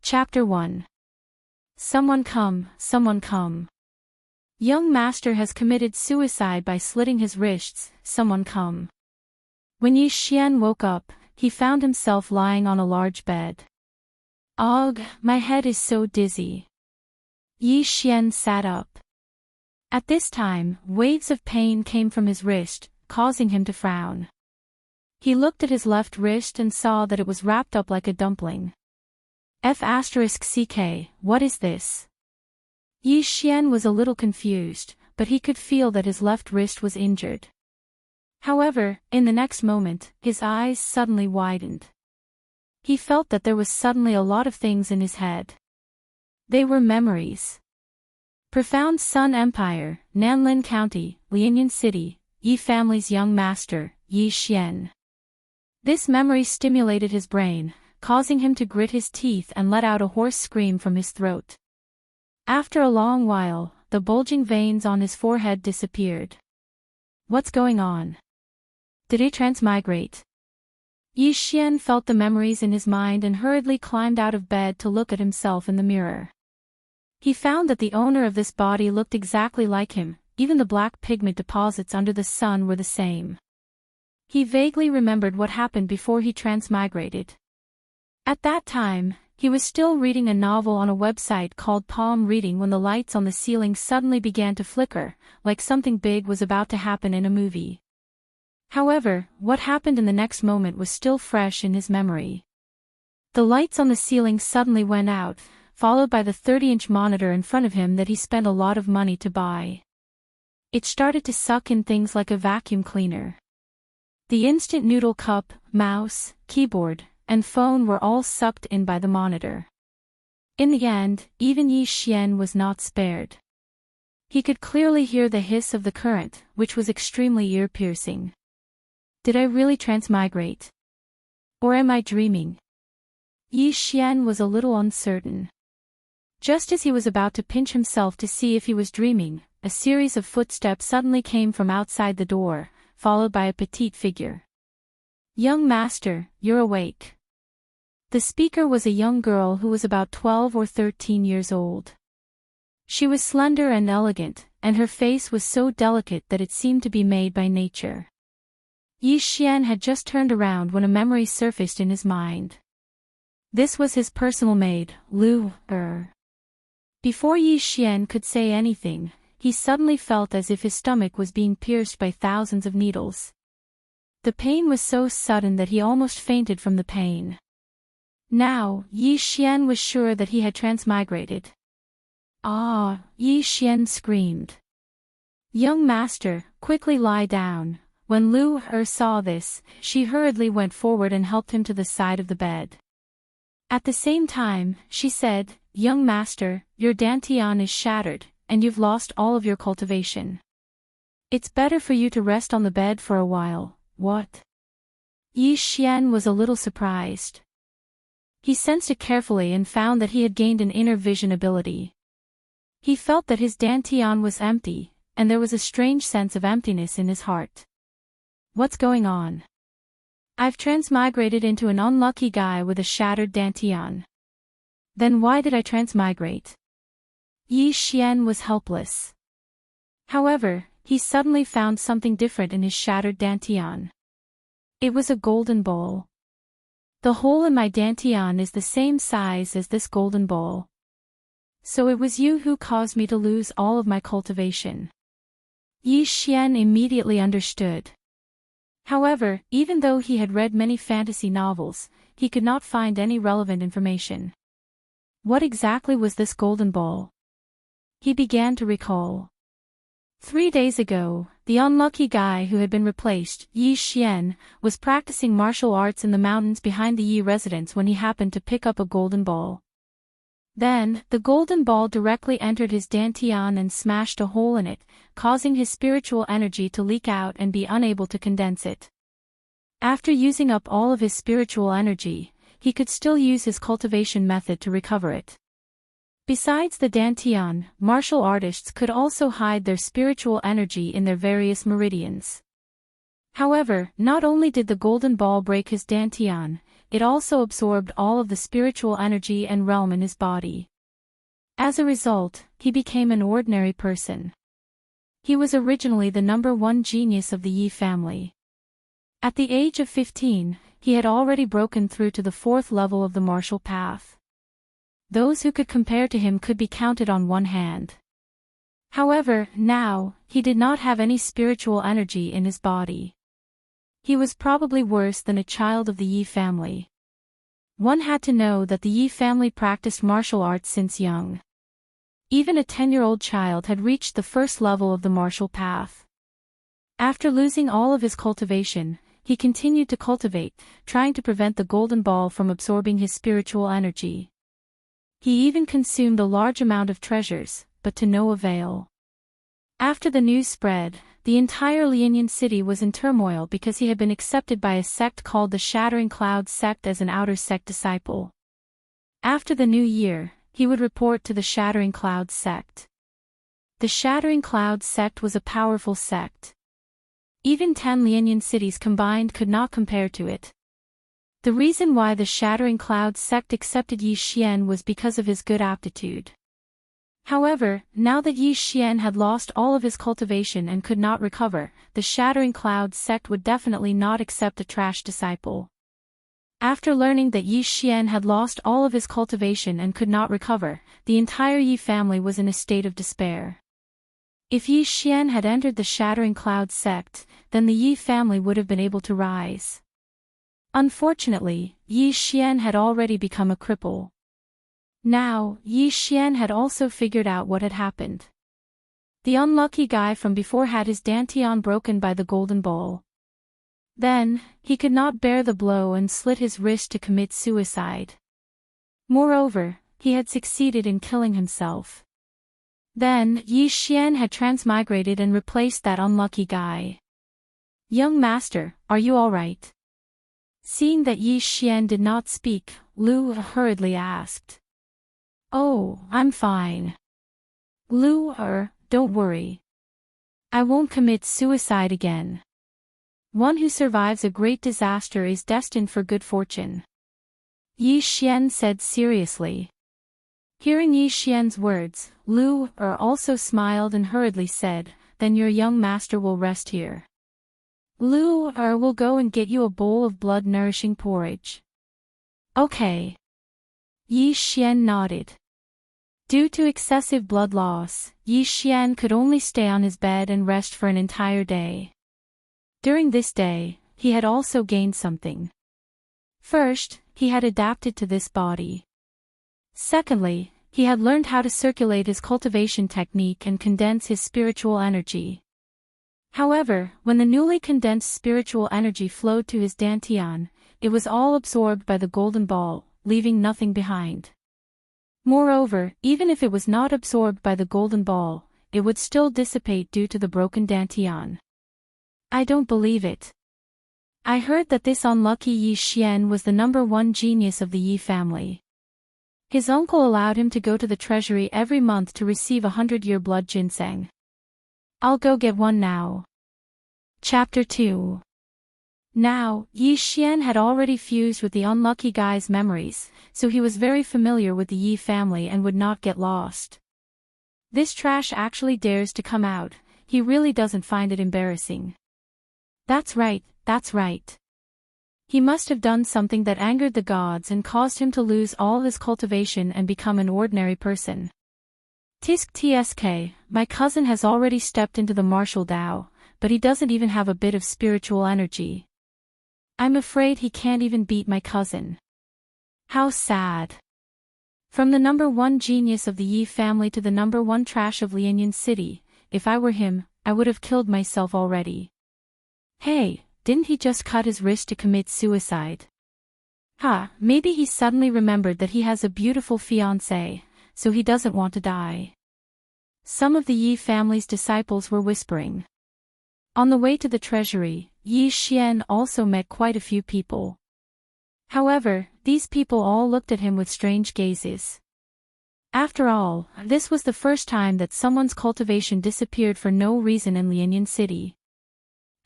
Chapter 1. Someone come, someone come. Young master has committed suicide by slitting his wrists, someone come. When Yi Xian woke up, he found himself lying on a large bed. Ugh, my head is so dizzy. Yi Xian sat up. At this time, waves of pain came from his wrist, causing him to frown. He looked at his left wrist and saw that it was wrapped up like a dumpling. F***ck, what is this? Yi Xian was a little confused, but he could feel that his left wrist was injured. However, in the next moment, his eyes suddenly widened. He felt that there was suddenly a lot of things in his head. They were memories. Profound Sun Empire, Nanlin County, Lianyan City, Yi family's young master, Yi Xian. This memory stimulated his brain, causing him to grit his teeth and let out a hoarse scream from his throat. After a long while, the bulging veins on his forehead disappeared. What's going on? Did he transmigrate? Yi Xian felt the memories in his mind and hurriedly climbed out of bed to look at himself in the mirror. He found that the owner of this body looked exactly like him, even the black pigment deposits under the sun were the same. He vaguely remembered what happened before he transmigrated. At that time, he was still reading a novel on a website called Palm Reading when the lights on the ceiling suddenly began to flicker, like something big was about to happen in a movie. However, what happened in the next moment was still fresh in his memory. The lights on the ceiling suddenly went out, followed by the 30-inch monitor in front of him that he spent a lot of money to buy. It started to suck in things like a vacuum cleaner. The instant noodle cup, mouse, keyboard, and phone were all sucked in by the monitor. In the end, even Yi Xian was not spared. He could clearly hear the hiss of the current, which was extremely ear-piercing. Did I really transmigrate? Or am I dreaming? Yi Xian was a little uncertain. Just as he was about to pinch himself to see if he was dreaming, a series of footsteps suddenly came from outside the door, followed by a petite figure. Young master, you're awake. The speaker was a young girl who was about 12 or 13 years old. She was slender and elegant, and her face was so delicate that it seemed to be made by nature. Yi Xian had just turned around when a memory surfaced in his mind. This was his personal maid, Lu Er. Before Yi Xian could say anything, he suddenly felt as if his stomach was being pierced by thousands of needles. The pain was so sudden that he almost fainted from the pain. Now, Yi Xian was sure that he had transmigrated. Ah! Yi Xian screamed. Young master, quickly lie down. When Lu Er saw this, she hurriedly went forward and helped him to the side of the bed. At the same time, she said, Young master, your dantian is shattered, and you've lost all of your cultivation. It's better for you to rest on the bed for a while. What? Yi Xian was a little surprised. He sensed it carefully and found that he had gained an inner vision ability. He felt that his dantian was empty, and there was a strange sense of emptiness in his heart. What's going on? I've transmigrated into an unlucky guy with a shattered dantian. Then why did I transmigrate? Yi Xian was helpless. However, he suddenly found something different in his shattered dantian. It was a golden bowl. The hole in my dantian is the same size as this golden bowl. So it was you who caused me to lose all of my cultivation. Yi Xian immediately understood. However, even though he had read many fantasy novels, he could not find any relevant information. What exactly was this golden bowl? He began to recall. 3 days ago, the unlucky guy who had been replaced, Yi Xian, was practicing martial arts in the mountains behind the Yi residence when he happened to pick up a golden ball. Then, the golden ball directly entered his dantian and smashed a hole in it, causing his spiritual energy to leak out and be unable to condense it. After using up all of his spiritual energy, he could still use his cultivation method to recover it. Besides the dantian, martial artists could also hide their spiritual energy in their various meridians. However, not only did the golden ball break his dantian, it also absorbed all of the spiritual energy and realm in his body. As a result, he became an ordinary person. He was originally the #1 genius of the Yi family. At the age of 15, he had already broken through to the 4th level of the martial path. Those who could compare to him could be counted on one hand. However, now, he did not have any spiritual energy in his body. He was probably worse than a child of the Yi family. One had to know that the Yi family practiced martial arts since young. Even a 10-year-old child had reached the 1st level of the martial path. After losing all of his cultivation, he continued to cultivate, trying to prevent the golden ball from absorbing his spiritual energy. He even consumed a large amount of treasures, but to no avail. After the news spread, the entire Lianyan city was in turmoil because he had been accepted by a sect called the Shattering Clouds sect as an outer sect disciple. After the new year, he would report to the Shattering Clouds sect. The Shattering Clouds sect was a powerful sect. Even 10 Lianyan cities combined could not compare to it. The reason why the Shattering Clouds sect accepted Yi Xian was because of his good aptitude. However, now that Yi Xian had lost all of his cultivation and could not recover, the Shattering Clouds sect would definitely not accept a trash disciple. After learning that Yi Xian had lost all of his cultivation and could not recover, the entire Yi family was in a state of despair. If Yi Xian had entered the Shattering Clouds sect, then the Yi family would have been able to rise. Unfortunately, Yi Xian had already become a cripple. Now, Yi Xian had also figured out what had happened. The unlucky guy from before had his dantian broken by the golden ball. Then, he could not bear the blow and slit his wrist to commit suicide. Moreover, he had succeeded in killing himself. Then, Yi Xian had transmigrated and replaced that unlucky guy. "Young master, are you all right?" Seeing that Yi Xian did not speak, Lu hurriedly asked. "Oh, I'm fine. Lu, don't worry. I won't commit suicide again. One who survives a great disaster is destined for good fortune," Yi Xian said seriously. Hearing Yi Xian's words, Lu also smiled and hurriedly said, "Then your young master will rest here. Lu will go and get you a bowl of blood-nourishing porridge." "Okay." Yi Xian nodded. Due to excessive blood loss, Yi Xian could only stay on his bed and rest for an entire day. During this day, he had also gained something. First, he had adapted to this body. Secondly, he had learned how to circulate his cultivation technique and condense his spiritual energy. However, when the newly condensed spiritual energy flowed to his dantian, it was all absorbed by the golden ball, leaving nothing behind. Moreover, even if it was not absorbed by the golden ball, it would still dissipate due to the broken dantian. "I don't believe it. I heard that this unlucky Yi Xian was the #1 genius of the Yi family. His uncle allowed him to go to the treasury every month to receive 100-year blood ginseng. I'll go get one now." Chapter 2. Now, Yi Xian had already fused with the unlucky guy's memories, so he was very familiar with the Yi family and would not get lost. This trash actually dares to come out, he really doesn't find it embarrassing. That's right, that's right. He must have done something that angered the gods and caused him to lose all his cultivation and become an ordinary person. Tisk tsk, my cousin has already stepped into the martial Tao, but he doesn't even have a bit of spiritual energy. I'm afraid he can't even beat my cousin. How sad. From the #1 genius of the Yi family to the #1 trash of Lianyan City, if I were him, I would have killed myself already. Hey, didn't he just cut his wrist to commit suicide? Maybe he suddenly remembered that he has a beautiful fiancée, so he doesn't want to die. Some of the Yi family's disciples were whispering. On the way to the treasury, Yi Xian also met quite a few people. However, these people all looked at him with strange gazes. After all, this was the first time that someone's cultivation disappeared for no reason in Lianyan City.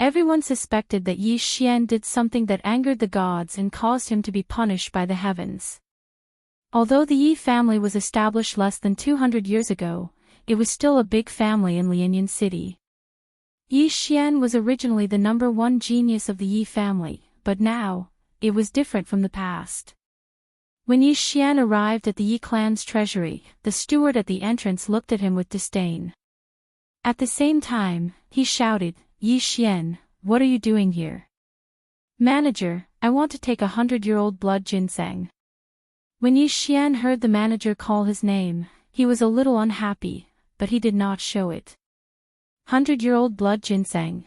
Everyone suspected that Yi Xian did something that angered the gods and caused him to be punished by the heavens. Although the Yi family was established less than 200 years ago, it was still a big family in Lianyan City. Yi Xian was originally the #1 genius of the Yi family, but now, it was different from the past. When Yi Xian arrived at the Yi clan's treasury, the steward at the entrance looked at him with disdain. At the same time, he shouted, "Yi Xian, what are you doing here?" "Manager, I want to take 100-year-old blood ginseng." When Yi Xian heard the manager call his name, he was a little unhappy, but he did not show it. 100-year-old blood ginseng.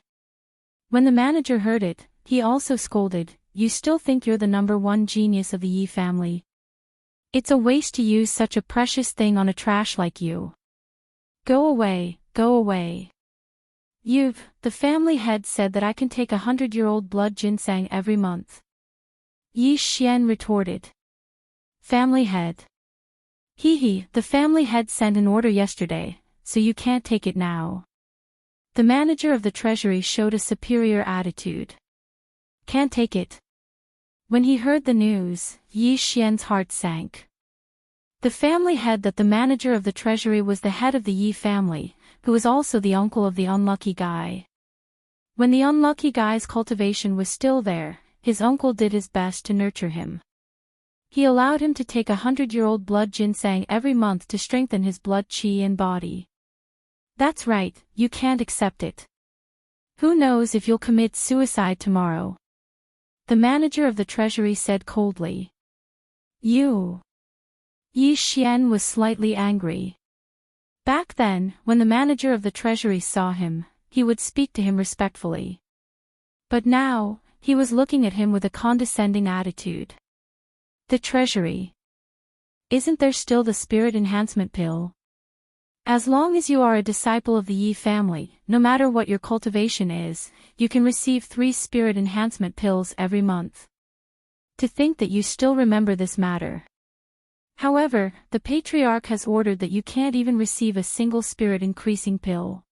When the manager heard it, he also scolded, "You still think you're the #1 genius of the Yi family? It's a waste to use such a precious thing on a trash like you. Go away, go away." The family head said that I can take 100-year-old blood ginseng every month. Yi Xian retorted. Family head. The family head sent an order yesterday, so you can't take it now. The manager of the treasury showed a superior attitude. Can't take it. When he heard the news, Yi Xian's heart sank. The family head that the manager of the treasury was the head of the Yi family, who was also the uncle of the unlucky guy. When the unlucky guy's cultivation was still there, his uncle did his best to nurture him. He allowed him to take 100-year-old blood ginseng every month to strengthen his blood qi and body. That's right, you can't accept it. Who knows if you'll commit suicide tomorrow? The manager of the treasury said coldly. Yi Xian was slightly angry. Back then, when the manager of the treasury saw him, he would speak to him respectfully. But now, he was looking at him with a condescending attitude. The treasury. Isn't there still the spirit enhancement pill? As long as you are a disciple of the Yi family, no matter what your cultivation is, you can receive 3 spirit enhancement pills every month. To think that you still remember this matter. However, the patriarch has ordered that you can't even receive a single spirit increasing pill.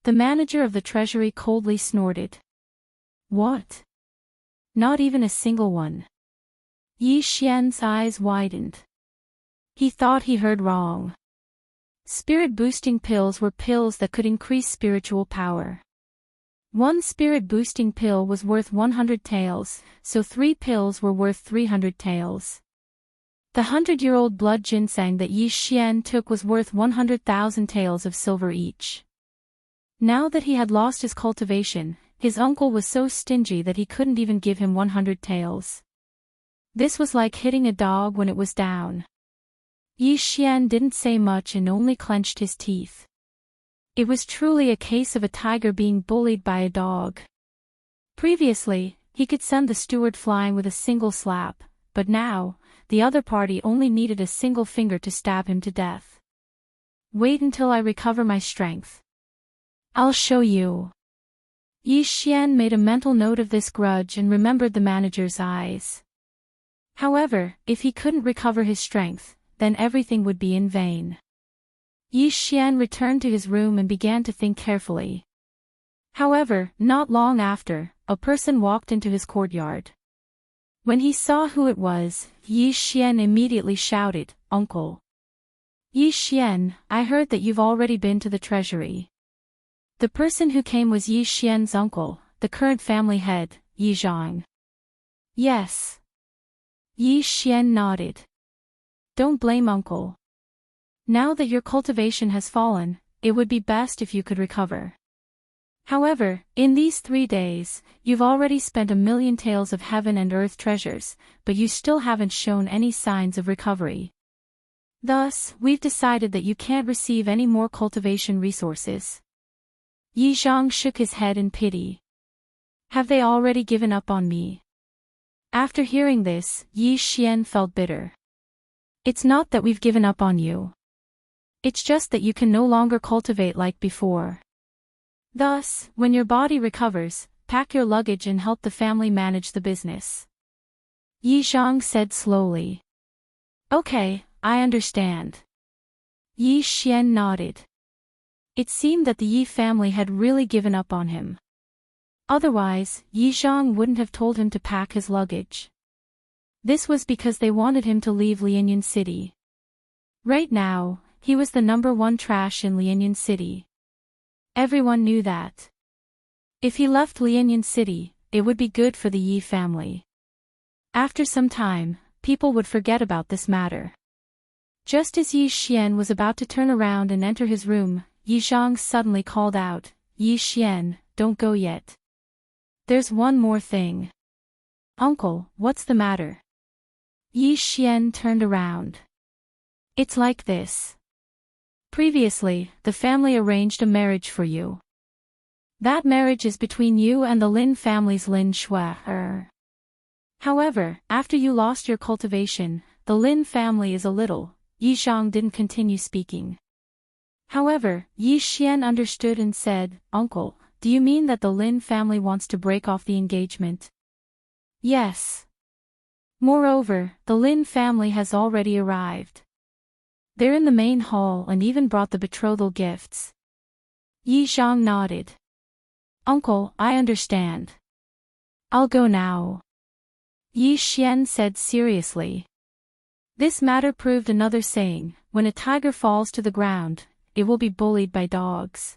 The manager of the treasury coldly snorted. What? Not even a single one? Yi Xian's eyes widened. He thought he heard wrong. Spirit-boosting pills were pills that could increase spiritual power. 1 spirit-boosting pill was worth 100 taels, so 3 pills were worth 300 taels. The 100-year-old blood ginseng that Yi Xian took was worth 100,000 taels of silver each. Now that he had lost his cultivation, his uncle was so stingy that he couldn't even give him 100 taels. This was like hitting a dog when it was down. Yi Xian didn't say much and only clenched his teeth. It was truly a case of a tiger being bullied by a dog. Previously, he could send the steward flying with a single slap, but now, the other party only needed a single finger to stab him to death. Wait until I recover my strength. I'll show you. Yi Xian made a mental note of this grudge and remembered the manager's eyes. However, if he couldn't recover his strength, then everything would be in vain. Yi Xian returned to his room and began to think carefully. However, not long after, a person walked into his courtyard. When he saw who it was, Yi Xian immediately shouted, "Uncle!" Yi Xian, I heard that you've already been to the treasury. The person who came was Yi Xian's uncle, the current family head, Yi Zhang. Yes. Yi Xian nodded. Don't blame uncle. Now that your cultivation has fallen, it would be best if you could recover. However, in these 3 days, you've already spent 1,000,000 taels of heaven and earth treasures, but you still haven't shown any signs of recovery. Thus, we've decided that you can't receive any more cultivation resources. Yi Zhang shook his head in pity. Have they already given up on me? After hearing this, Yi Xian felt bitter. It's not that we've given up on you. It's just that you can no longer cultivate like before. Thus, when your body recovers, pack your luggage and help the family manage the business. Yi Zhang said slowly. Okay, I understand. Yi Xian nodded. It seemed that the Yi family had really given up on him. Otherwise, Yi Zhang wouldn't have told him to pack his luggage. This was because they wanted him to leave Lianyan City. Right now, he was the #1 trash in Lianyan City. Everyone knew that. If he left Lianyan City, it would be good for the Yi family. After some time, people would forget about this matter. Just as Yi Xian was about to turn around and enter his room, Yi Zhang suddenly called out, "Yi Xian, don't go yet. There's one more thing." "Uncle, what's the matter?" Yi Xian turned around. "It's like this. Previously, the family arranged a marriage for you. That marriage is between you and the Lin family's Lin Shui. However, after you lost your cultivation, the Lin family is a little." Yi Zhang didn't continue speaking. However, Yi Xian understood and said, "Uncle, do you mean that the Lin family wants to break off the engagement?" "Yes. Moreover, the Lin family has already arrived. They're in the main hall and even brought the betrothal gifts." Yi Zhang nodded. "Uncle, I understand. I'll go now," Yi Xian said seriously. This matter proved another saying, when a tiger falls to the ground, it will be bullied by dogs.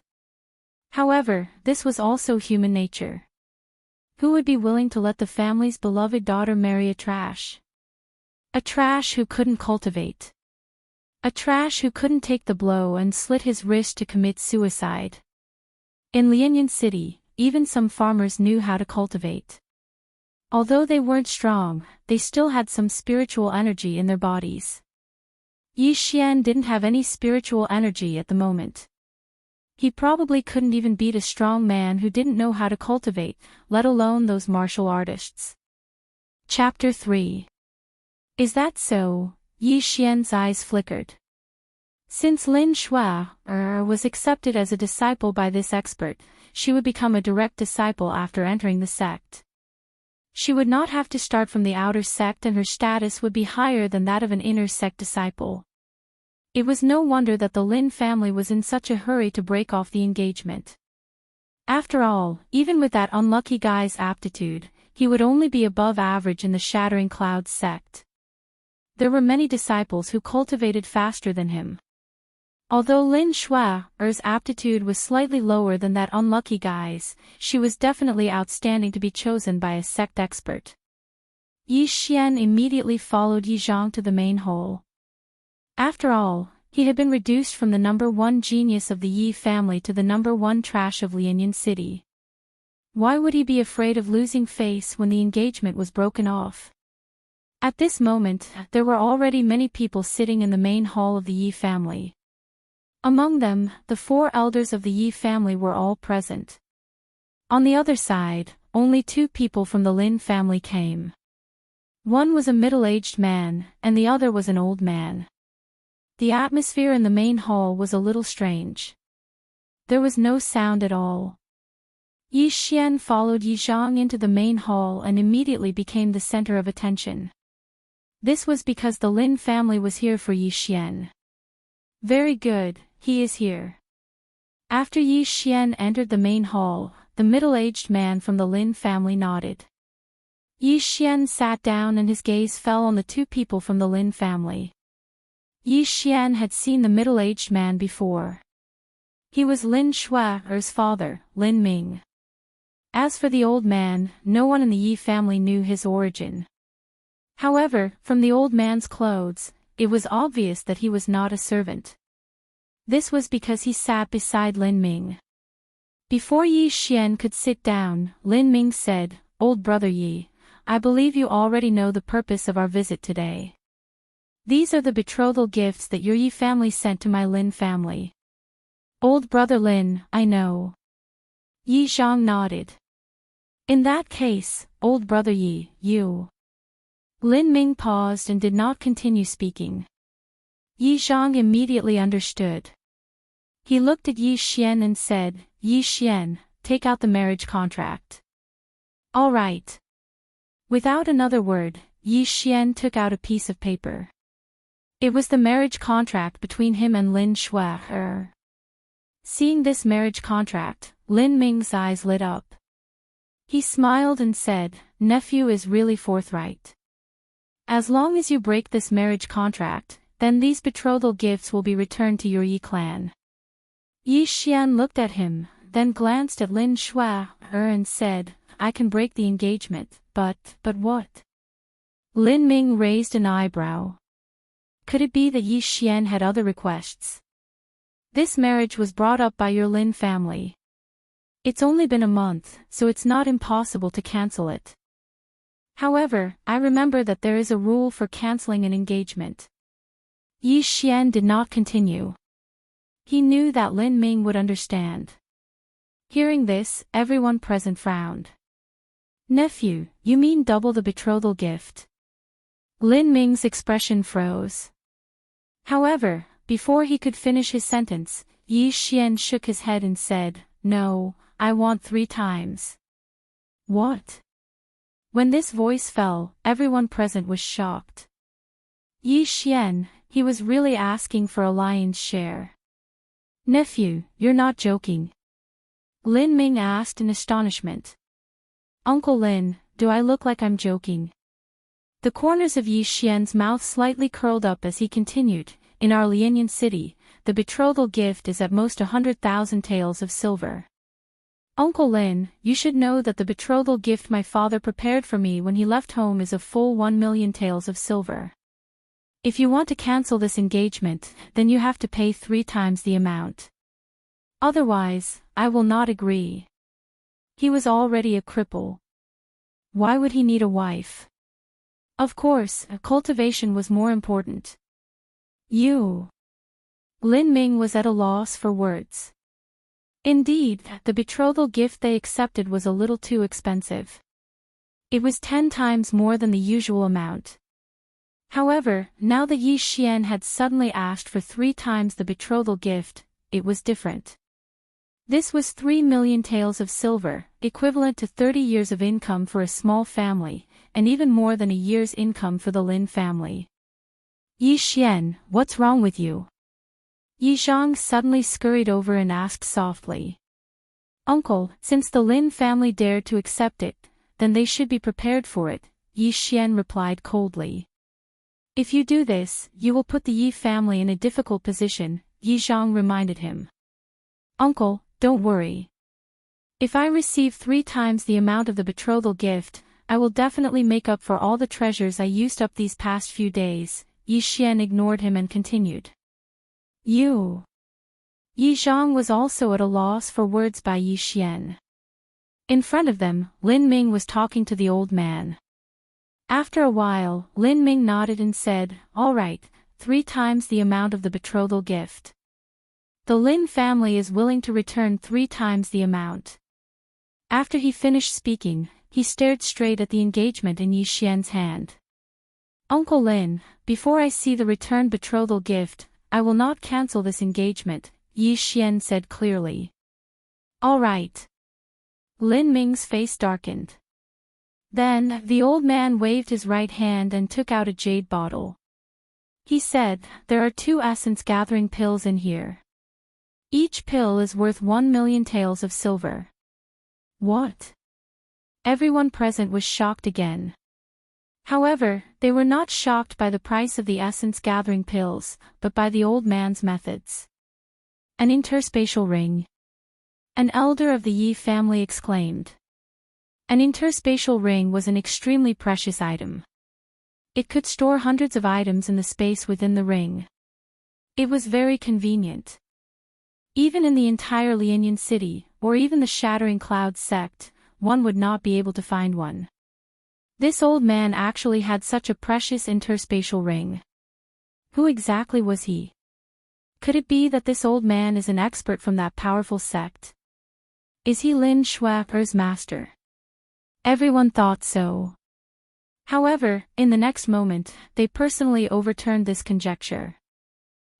However, this was also human nature. Who would be willing to let the family's beloved daughter marry a trash? A trash who couldn't cultivate. A trash who couldn't take the blow and slit his wrist to commit suicide. In Lianyan City, even some farmers knew how to cultivate. Although they weren't strong, they still had some spiritual energy in their bodies. Yi Xian didn't have any spiritual energy at the moment. He probably couldn't even beat a strong man who didn't know how to cultivate, let alone those martial artists. Chapter 3. Is that so? Yi Xian's eyes flickered. Since Lin Shui was accepted as a disciple by this expert, she would become a direct disciple after entering the sect. She would not have to start from the outer sect and her status would be higher than that of an inner sect disciple. It was no wonder that the Lin family was in such a hurry to break off the engagement. After all, even with that unlucky guy's aptitude, he would only be above average in the Shattering Clouds sect. There were many disciples who cultivated faster than him. Although Lin Shui's aptitude was slightly lower than that unlucky guy's, she was definitely outstanding to be chosen by a sect expert. Yi Xian immediately followed Yi Zhang to the main hall. After all, he had been reduced from the #1 genius of the Yi family to the #1 trash of Lianyan City. Why would he be afraid of losing face when the engagement was broken off? At this moment, there were already many people sitting in the main hall of the Yi family. Among them, the 4 elders of the Yi family were all present. On the other side, only 2 people from the Lin family came. One was a middle-aged man, and the other was an old man. The atmosphere in the main hall was a little strange. There was no sound at all. Yi Xian followed Yi Zhang into the main hall and immediately became the center of attention. This was because the Lin family was here for Yi Xian. Very good, he is here. After Yi Xian entered the main hall, the middle-aged man from the Lin family nodded. Yi Xian sat down and his gaze fell on the 2 people from the Lin family. Yi Xian had seen the middle-aged man before. He was Lin Shui's father, Lin Ming. As for the old man, no one in the Yi family knew his origin. However, from the old man's clothes, it was obvious that he was not a servant. This was because he sat beside Lin Ming. Before Yi Xian could sit down, Lin Ming said, "Old brother Yi, I believe you already know the purpose of our visit today. These are the betrothal gifts that your Yi family sent to my Lin family." "Old brother Lin, I know." Yi Zhang nodded. "In that case, old brother Yi, you." Lin Ming paused and did not continue speaking. Yi Zhang immediately understood. He looked at Yi Xian and said, "Yi Xian, take out the marriage contract." "All right." Without another word, Yi Xian took out a piece of paper. It was the marriage contract between him and Lin Shui. Seeing this marriage contract, Lin Ming's eyes lit up. He smiled and said, "Nephew is really forthright. As long as you break this marriage contract, then these betrothal gifts will be returned to your Yi clan." Yi Xian looked at him, then glanced at Lin Shui and said, "I can break the engagement, but what?" Lin Ming raised an eyebrow. Could it be that Yi Xian had other requests? "This marriage was brought up by your Lin family. It's only been a month, so it's not impossible to cancel it. However, I remember that there is a rule for canceling an engagement." Yi Xian did not continue. He knew that Lin Ming would understand. Hearing this, everyone present frowned. "Nephew, you mean double the betrothal gift?" Lin Ming's expression froze. However, before he could finish his sentence, Yi Xian shook his head and said, "No, I want 3 times. "What?" When this voice fell, everyone present was shocked. Yi Xian, he was really asking for a lion's share. "Nephew, you're not joking?" Lin Ming asked in astonishment. "Uncle Lin, do I look like I'm joking?" The corners of Yi Xian's mouth slightly curled up as he continued, "In our Lianyan city, the betrothal gift is at most 100,000 taels of silver. Uncle Lin, you should know that the betrothal gift my father prepared for me when he left home is a full 1 million taels of silver. If you want to cancel this engagement, then you have to pay 3 times the amount. Otherwise, I will not agree." He was already a cripple. Why would he need a wife? Of course, cultivation was more important. Lin Ming was at a loss for words. Indeed, the betrothal gift they accepted was a little too expensive. It was 10 times more than the usual amount. However, now that Yi Xian had suddenly asked for 3 times the betrothal gift, it was different. This was 3 million taels of silver, equivalent to 30 years of income for a small family, and even more than a year's income for the Lin family. "Yi Xian, what's wrong with you?" Yi Zhang suddenly scurried over and asked softly. "Uncle, since the Lin family dared to accept it, then they should be prepared for it," Yi Xian replied coldly. "If you do this, you will put the Yi family in a difficult position," Yi Zhang reminded him. "Uncle, don't worry. If I receive 3 times the amount of the betrothal gift, I will definitely make up for all the treasures I used up these past few days." Yi Xian ignored him and continued. Yi Zhang was also at a loss for words by Yi Xian. In front of them, Lin Ming was talking to the old man. After a while, Lin Ming nodded and said, "All right, 3 times the amount of the betrothal gift. The Lin family is willing to return 3 times the amount." After he finished speaking, he stared straight at the engagement in Yi Xian's hand. "Uncle Lin, before I see the returned betrothal gift, I will not cancel this engagement," Yi Xian said clearly. "All right." Lin Ming's face darkened. Then, the old man waved his right hand and took out a jade bottle. He said, "There are 2 essence-gathering pills in here. Each pill is worth 1 million taels of silver." "What?" Everyone present was shocked again. However, they were not shocked by the price of the essence-gathering pills, but by the old man's methods. "An interspatial ring," an elder of the Yi family exclaimed. An interspatial ring was an extremely precious item. It could store hundreds of items in the space within the ring. It was very convenient. Even in the entire Lianyan city, or even the Shattering Cloud sect, one would not be able to find one. This old man actually had such a precious interspatial ring. Who exactly was he? Could it be that this old man is an expert from that powerful sect? Is he Lin Shui's master? Everyone thought so. However, in the next moment, they personally overturned this conjecture.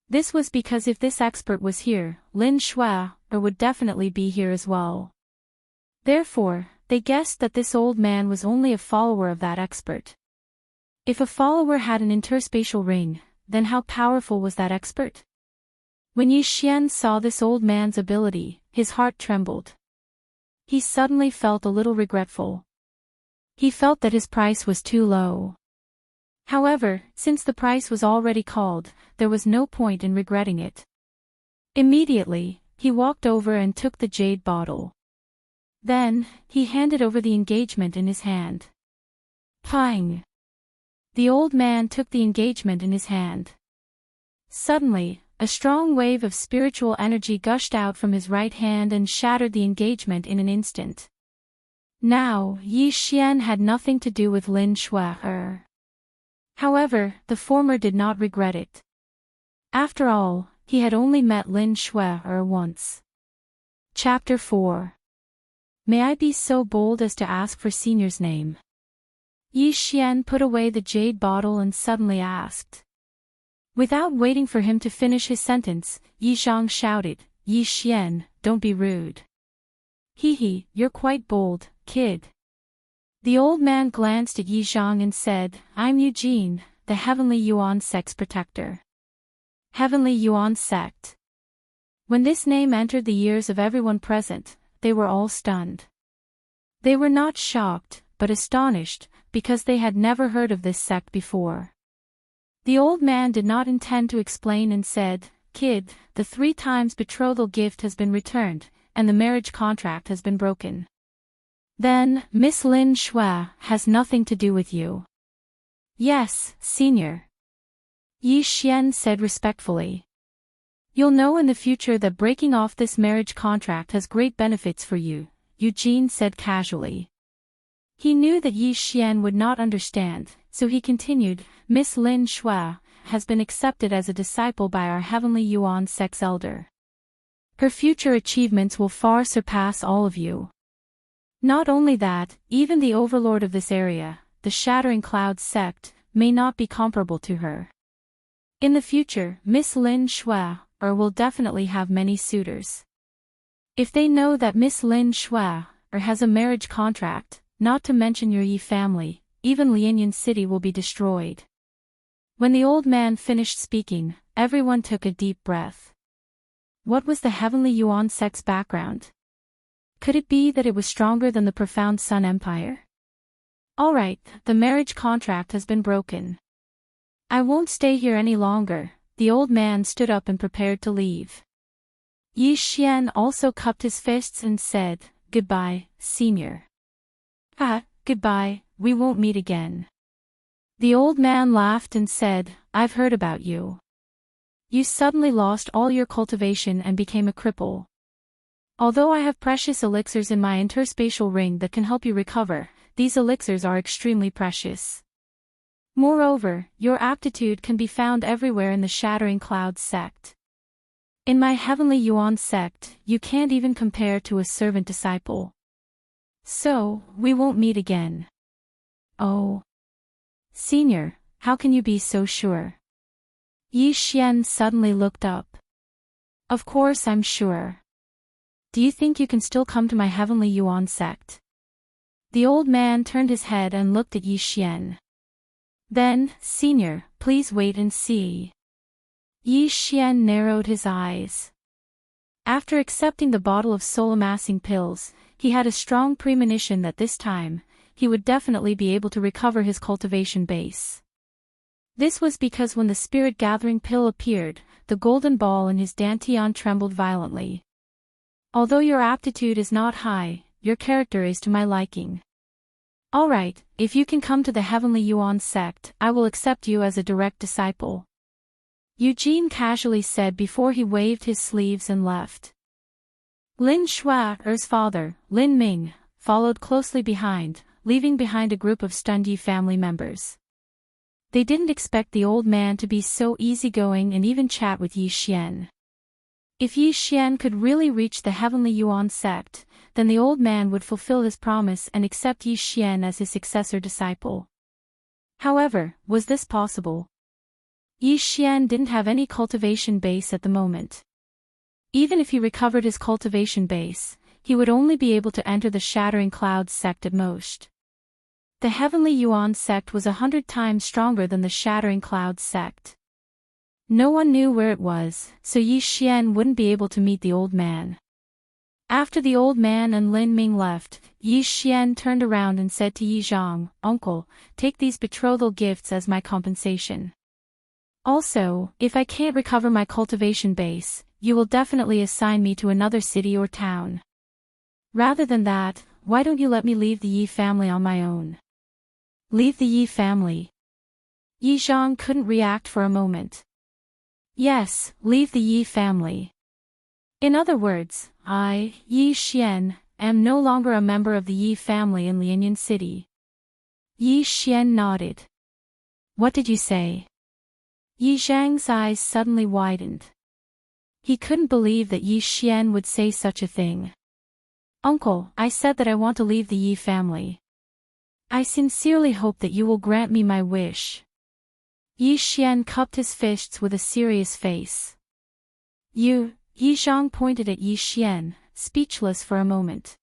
This was because if this expert was here, Lin Shui would definitely be here as well. Therefore, they guessed that this old man was only a follower of that expert. If a follower had an interspatial ring, then how powerful was that expert? When Yi Xian saw this old man's ability, his heart trembled. He suddenly felt a little regretful. He felt that his price was too low. However, since the price was already called, there was no point in regretting it. Immediately, he walked over and took the jade bottle. Then, he handed over the engagement in his hand. Pang! The old man took the engagement in his hand. Suddenly, a strong wave of spiritual energy gushed out from his right hand and shattered the engagement in an instant. Now, Yi Xian had nothing to do with Lin Shui. However, the former did not regret it. After all, he had only met Lin Shui once. Chapter 4. May I be so bold as to ask for Senior's name? Yi Xian put away the jade bottle and suddenly asked. Without waiting for him to finish his sentence, Yi Zhang shouted, Yi Xian, don't be rude. Hee, you're quite bold, kid. The old man glanced at Yi Zhang and said, I'm Eugene, the Heavenly Yuan Sect's protector. Heavenly Yuan Sect. When this name entered the ears of everyone present, they were all stunned. They were not shocked, but astonished, because they had never heard of this sect before. The old man did not intend to explain and said, Kid, the 3 times betrothal gift has been returned, and the marriage contract has been broken. Then, Miss Lin Shui has nothing to do with you. Yes, Senior. Yi Xian said respectfully. You'll know in the future that breaking off this marriage contract has great benefits for you, Eugene said casually. He knew that Yi Xian would not understand, so he continued, Miss Lin Shui has been accepted as a disciple by our Heavenly Yuan Sect's elder. Her future achievements will far surpass all of you. Not only that, even the overlord of this area, the Shattering Clouds sect, may not be comparable to her. In the future, Miss Lin Shui will definitely have many suitors. If they know that Miss Lin Shui has a marriage contract, not to mention your Yi family, even Lianyan City will be destroyed. When the old man finished speaking, everyone took a deep breath. What was the Heavenly Yuan Sect's background? Could it be that it was stronger than the Profound Sun Empire? Alright, the marriage contract has been broken. I won't stay here any longer. The old man stood up and prepared to leave. Yi Xian also cupped his fists and said, Goodbye, Senior. Goodbye, we won't meet again. The old man laughed and said, I've heard about you. You suddenly lost all your cultivation and became a cripple. Although I have precious elixirs in my interspatial ring that can help you recover, these elixirs are extremely precious. Moreover, your aptitude can be found everywhere in the Shattering Clouds sect. In my Heavenly Yuan sect, you can't even compare to a servant disciple. So, we won't meet again. Oh. Senior, how can you be so sure? Yi Xian suddenly looked up. Of course I'm sure. Do you think you can still come to my Heavenly Yuan sect? The old man turned his head and looked at Yi Xian. Then, Senior, please wait and see. Yi Xian narrowed his eyes. After accepting the bottle of soul-amassing pills, he had a strong premonition that this time, he would definitely be able to recover his cultivation base. This was because when the spirit-gathering pill appeared, the golden ball in his dantian trembled violently. Although your aptitude is not high, your character is to my liking. Alright, if you can come to the Heavenly Yuan sect, I will accept you as a direct disciple. Eugene casually said before he waved his sleeves and left. Lin Shui's father, Lin Ming, followed closely behind, leaving behind a group of stunned Yi family members. They didn't expect the old man to be so easygoing and even chat with Yi Xian. If Yi Xian could really reach the Heavenly Yuan sect, then the old man would fulfill his promise and accept Yi Xian as his successor disciple. However, was this possible? Yi Xian didn't have any cultivation base at the moment. Even if he recovered his cultivation base, he would only be able to enter the Shattering Clouds sect at most. The Heavenly Yuan sect was 100 times stronger than the Shattering Clouds sect. No one knew where it was, so Yi Xian wouldn't be able to meet the old man. After the old man and Lin Ming left, Yi Xian turned around and said to Yi Zhang, "Uncle, take these betrothal gifts as my compensation. Also, if I can't recover my cultivation base, you will definitely assign me to another city or town. Rather than that, why don't you let me leave the Yi family on my own?" Leave the Yi family? Yi Zhang couldn't react for a moment. Yes, leave the Yi family. In other words, I, Yi Xian, am no longer a member of the Yi family in Lianyan City. Yi Xian nodded. What did you say? Yi Zhang's eyes suddenly widened. He couldn't believe that Yi Xian would say such a thing. Uncle, I said that I want to leave the Yi family. I sincerely hope that you will grant me my wish. Yi Xian cupped his fists with a serious face. You, Yi Zhang pointed at Yi Xian, speechless for a moment.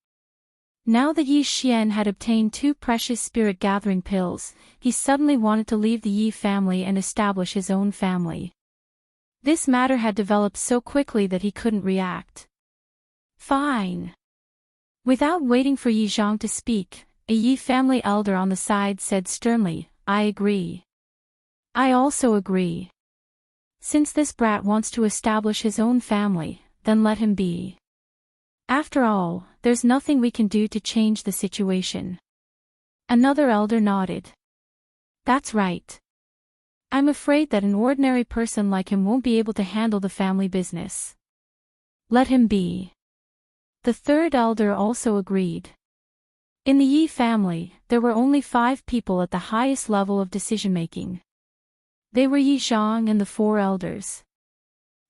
Now that Yi Xian had obtained 2 precious spirit-gathering pills, he suddenly wanted to leave the Yi family and establish his own family. This matter had developed so quickly that he couldn't react. Fine. Without waiting for Yi Zhang to speak, a Yi family elder on the side said sternly, I agree. I also agree. Since this brat wants to establish his own family, then let him be. After all, there's nothing we can do to change the situation. Another elder nodded. That's right. I'm afraid that an ordinary person like him won't be able to handle the family business. Let him be. The third elder also agreed. In the Yi family, there were only 5 people at the highest level of decision-making. They were Yi Zhang and the 4 elders.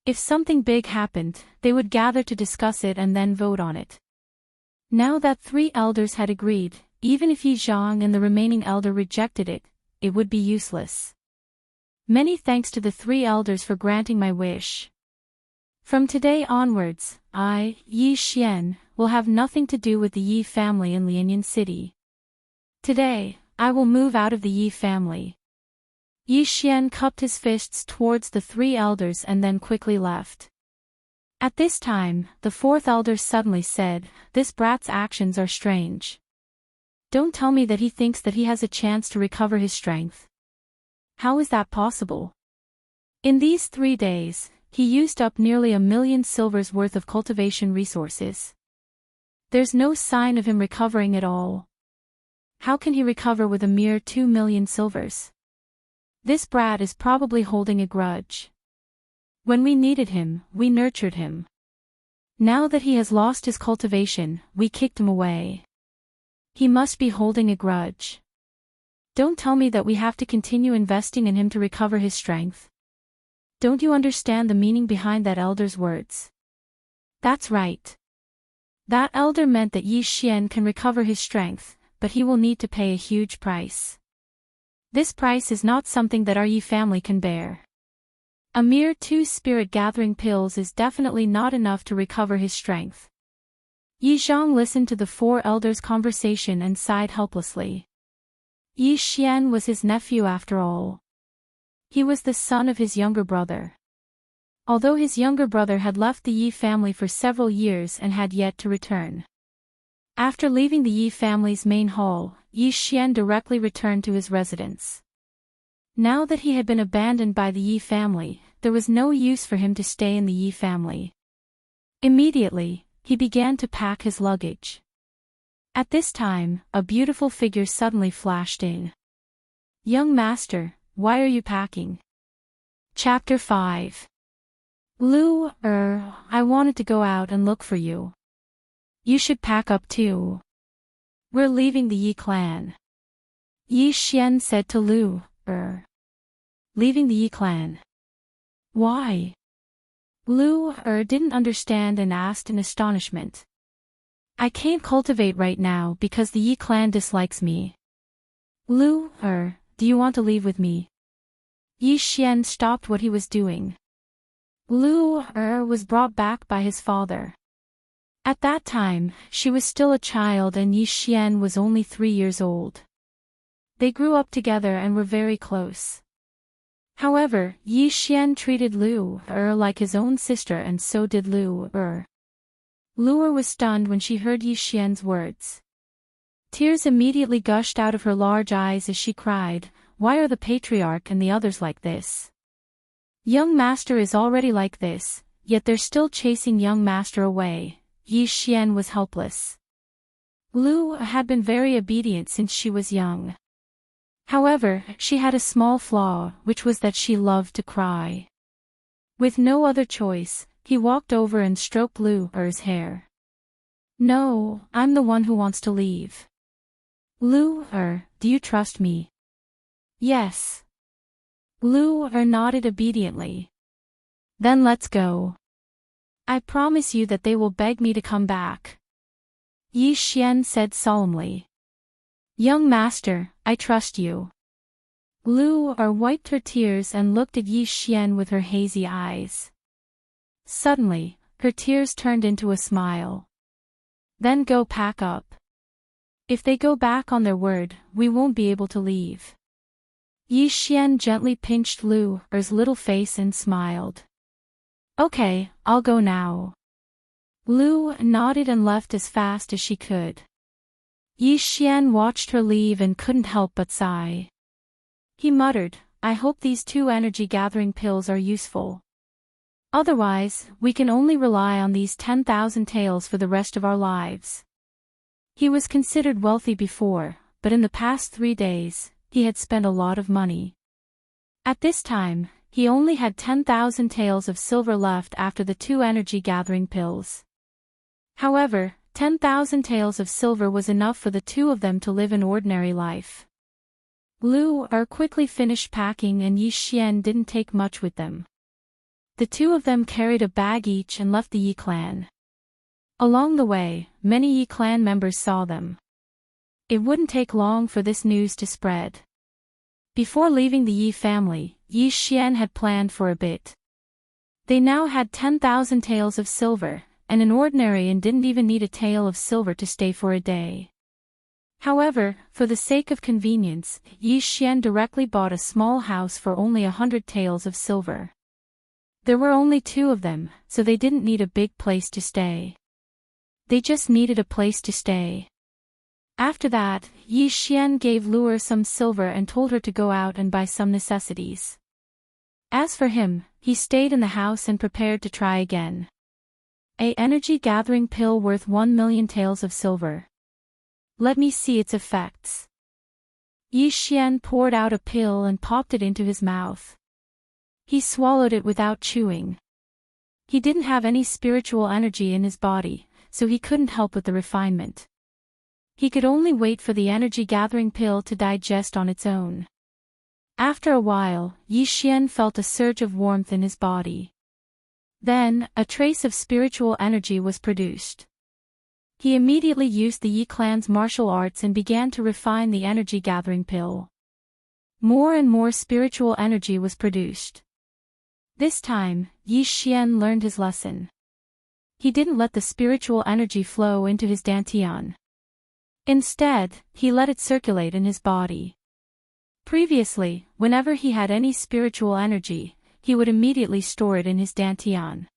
If something big happened, they would gather to discuss it and then vote on it. Now that 3 elders had agreed, even if Yi Zhang and the remaining elder rejected it, it would be useless. Many thanks to the 3 elders for granting my wish. From today onwards, I, Yi Xian, will have nothing to do with the Yi family in Lianyan City. Today, I will move out of the Yi family. Yi Xian cupped his fists towards the 3 elders and then quickly left. At this time, the 4th elder suddenly said, This brat's actions are strange. Don't tell me that he thinks that he has a chance to recover his strength. How is that possible? In these 3 days, he used up nearly 1,000,000 silvers worth of cultivation resources. There's no sign of him recovering at all. How can he recover with a mere 2 million silvers? This brat is probably holding a grudge. When we needed him, we nurtured him. Now that he has lost his cultivation, we kicked him away. He must be holding a grudge. Don't tell me that we have to continue investing in him to recover his strength. Don't you understand the meaning behind that elder's words? That's right. That elder meant that Yi Xian can recover his strength, but he will need to pay a huge price. This price is not something that our Yi family can bear. A mere 2 spirit-gathering pills is definitely not enough to recover his strength. Yi Zhang listened to the 4 elders' conversation and sighed helplessly. Yi Xian was his nephew after all. He was the son of his younger brother. Although his younger brother had left the Yi family for several years and had yet to return. After leaving the Yi family's main hall, Yi Xian directly returned to his residence. Now that he had been abandoned by the Yi family, there was no use for him to stay in the Yi family. Immediately, he began to pack his luggage. At this time, a beautiful figure suddenly flashed in. Young master, why are you packing? Chapter 5. Lu, I wanted to go out and look for you. You should pack up too. We're leaving the Yi clan. Yi Xian said to Lu, Leaving the Yi clan. Why? Lu, didn't understand and asked in astonishment. I can't cultivate right now because the Yi clan dislikes me. Lu, do you want to leave with me? Yi Xian stopped what he was doing. Lu, was brought back by his father. At that time, she was still a child and Yi Xian was only 3 years old. They grew up together and were very close. However, Yi Xian treated Lu, like his own sister and so did Lu, Luo was stunned when she heard Yi Xian's words. Tears immediately gushed out of her large eyes as she cried, "Why are the patriarch and the others like this? Young master is already like this, yet they're still chasing young master away." Yi Xian was helpless. Luo had been very obedient since she was young. However, she had a small flaw, which was that she loved to cry. With no other choice, he walked over and stroked Luo's hair. "No, I'm the one who wants to leave. Luo, do you trust me?" "Yes." Luo nodded obediently. "Then let's go. I promise you that they will beg me to come back," Yi Xian said solemnly. "Young master, I trust you." Luo wiped her tears and looked at Yi Xian with her hazy eyes. Suddenly, her tears turned into a smile. "Then go pack up. If they go back on their word, we won't be able to leave." Yi Xian gently pinched Luo's little face and smiled. "Okay, I'll go now." Luo nodded and left as fast as she could. Yi Xian watched her leave and couldn't help but sigh. He muttered, "I hope these 2 energy-gathering pills are useful. Otherwise, we can only rely on these 10,000 taels for the rest of our lives." He was considered wealthy before, but in the past 3 days, he had spent a lot of money. At this time, he only had 10,000 taels of silver left after the 2 energy-gathering pills. However, 10,000 taels of silver was enough for the 2 of them to live an ordinary life. Luo quickly finished packing and Yi Xian didn't take much with them. The 2 of them carried a bag each and left the Yi clan. Along the way, many Yi clan members saw them. It wouldn't take long for this news to spread. Before leaving the Yi family, Yi Xian had planned for a bit. They now had 10,000 taels of silver, and an ordinary didn't even need a tael of silver to stay for a day. However, for the sake of convenience, Yi Xian directly bought a small house for only 100 taels of silver. There were only 2 of them, so they didn't need a big place to stay. They just needed a place to stay. After that, Yi Xian gave Luo some silver and told her to go out and buy some necessities. As for him, he stayed in the house and prepared to try again. An energy-gathering pill worth 1 million taels of silver. Let me see its effects. Yi Xian poured out a pill and popped it into his mouth. He swallowed it without chewing. He didn't have any spiritual energy in his body, so he couldn't help with the refinement. He could only wait for the energy-gathering pill to digest on its own. After a while, Yi Xian felt a surge of warmth in his body. Then, a trace of spiritual energy was produced. He immediately used the Yi clan's martial arts and began to refine the energy-gathering pill. More and more spiritual energy was produced. This time, Yi Xian learned his lesson. He didn't let the spiritual energy flow into his dantian. Instead, he let it circulate in his body. Previously, whenever he had any spiritual energy, he would immediately store it in his dantian.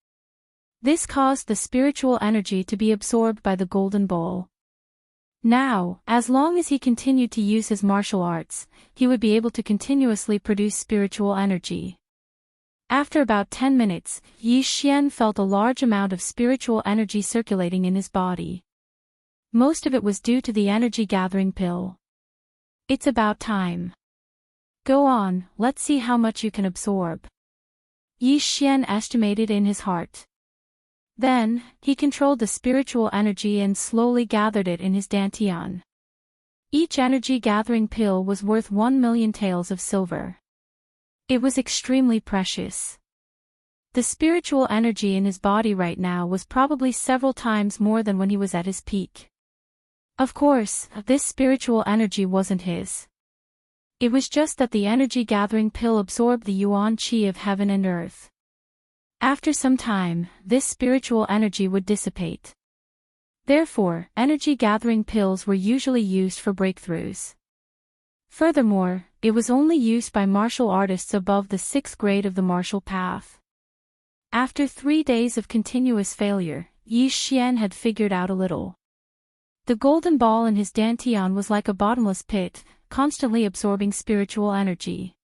This caused the spiritual energy to be absorbed by the golden bowl. Now, as long as he continued to use his martial arts, he would be able to continuously produce spiritual energy. After about 10 minutes, Yi Xian felt a large amount of spiritual energy circulating in his body. Most of it was due to the energy-gathering pill. It's about time. Go on, let's see how much you can absorb. Yi Xian estimated in his heart. Then, he controlled the spiritual energy and slowly gathered it in his dantian. Each energy-gathering pill was worth 1 million taels of silver. It was extremely precious. The spiritual energy in his body right now was probably several times more than when he was at his peak. Of course, this spiritual energy wasn't his. It was just that the energy-gathering pill absorbed the yuan qi of heaven and earth. After some time, this spiritual energy would dissipate. Therefore, energy-gathering pills were usually used for breakthroughs. Furthermore, it was only used by martial artists above the 6th grade of the martial path. After 3 days of continuous failure, Yi Xian had figured out a little. The golden ball in his dantian was like a bottomless pit, constantly absorbing spiritual energy.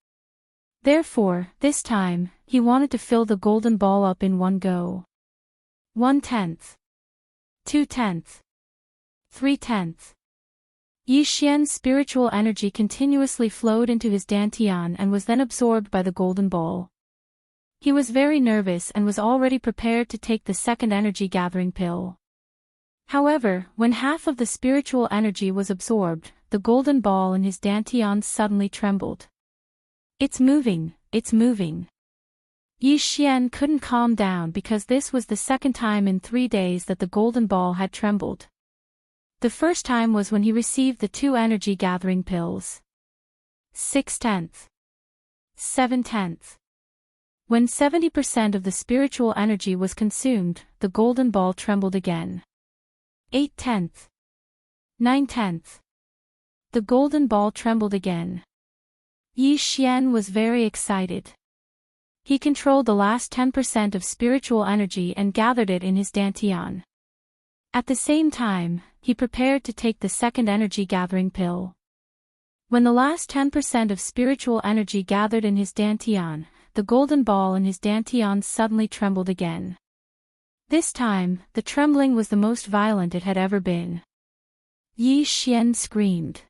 Therefore, this time, he wanted to fill the golden ball up in one go. 1/10. 2/10. 3/10. Yi Xian's spiritual energy continuously flowed into his dantian and was then absorbed by the golden ball. He was very nervous and was already prepared to take the second energy-gathering pill. However, when half of the spiritual energy was absorbed, the golden ball in his dantian suddenly trembled. It's moving, it's moving. Yi Xian couldn't calm down because this was the second time in 3 days that the golden ball had trembled. The first time was when he received the 2 energy-gathering pills. 6/10. 7/10. When 70% of the spiritual energy was consumed, the golden ball trembled again. 8/10. 9/10. The golden ball trembled again. Yi Xian was very excited. He controlled the last 10% of spiritual energy and gathered it in his dantian. At the same time, he prepared to take the second energy-gathering pill. When the last 10% of spiritual energy gathered in his dantian, the golden ball in his dantian suddenly trembled again. This time, the trembling was the most violent it had ever been. Yi Xian screamed.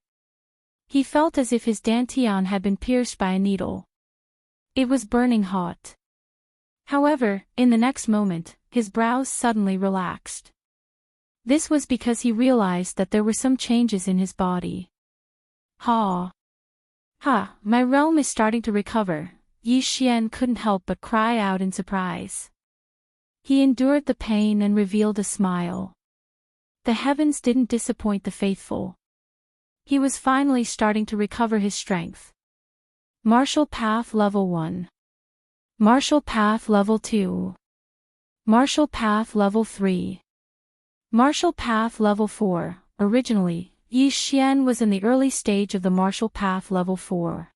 He felt as if his dantian had been pierced by a needle. It was burning hot. However, in the next moment, his brows suddenly relaxed. This was because he realized that there were some changes in his body. Ha! Ha! My realm is starting to recover. Yi Xian couldn't help but cry out in surprise. He endured the pain and revealed a smile. The heavens didn't disappoint the faithful. He was finally starting to recover his strength. Martial Path Level 1. Martial Path Level 2. Martial Path Level 3. Martial Path Level 4. Originally, Yi Xian was in the early stage of the Martial Path Level 4.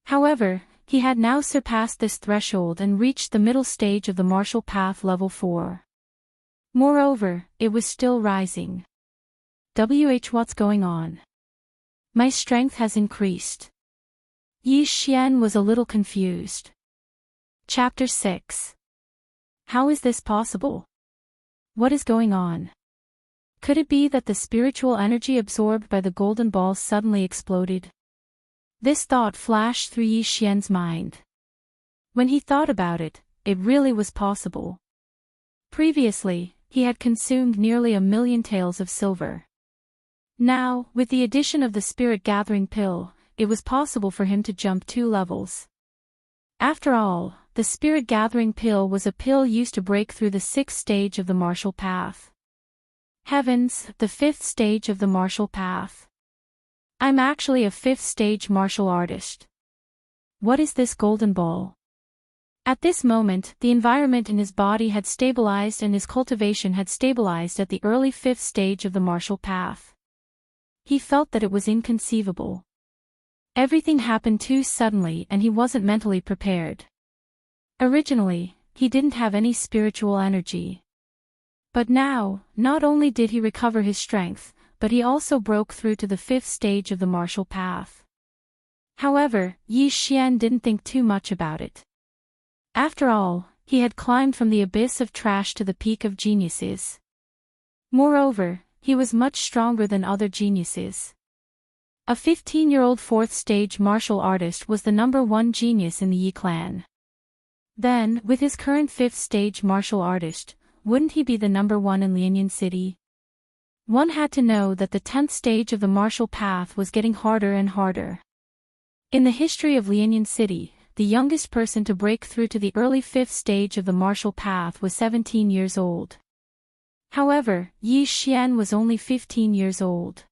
However, he had now surpassed this threshold and reached the middle stage of the Martial Path Level 4. Moreover, it was still rising. What's going on? My strength has increased. Yi Xian was a little confused. Chapter 6. How is this possible? What is going on? Could it be that the spiritual energy absorbed by the golden ball suddenly exploded? This thought flashed through Yi Xian's mind. When he thought about it, it really was possible. Previously, he had consumed nearly 1,000,000 taels of silver. Now, with the addition of the spirit-gathering pill, it was possible for him to jump 2 levels. After all, the spirit-gathering pill was a pill used to break through the 6th stage of the martial path. Heavens, the 5th stage of the martial path. I'm actually a 5th stage martial artist. What is this golden ball? At this moment, the environment in his body had stabilized and his cultivation had stabilized at the early 5th stage of the martial path. He felt that it was inconceivable. Everything happened too suddenly and he wasn't mentally prepared. Originally, he didn't have any spiritual energy. But now, not only did he recover his strength, but he also broke through to the 5th stage of the martial path. However, Yi Xian didn't think too much about it. After all, he had climbed from the abyss of trash to the peak of geniuses. Moreover, he was much stronger than other geniuses. A 15-year-old 4th stage martial artist was the #1 genius in the Yi clan. Then, with his current 5th stage martial artist, wouldn't he be the #1 in Lianyan City? One had to know that the 10th stage of the martial path was getting harder and harder. In the history of Lianyan City, the youngest person to break through to the early 5th stage of the martial path was 17 years old. However, Yi Xian was only 15 years old.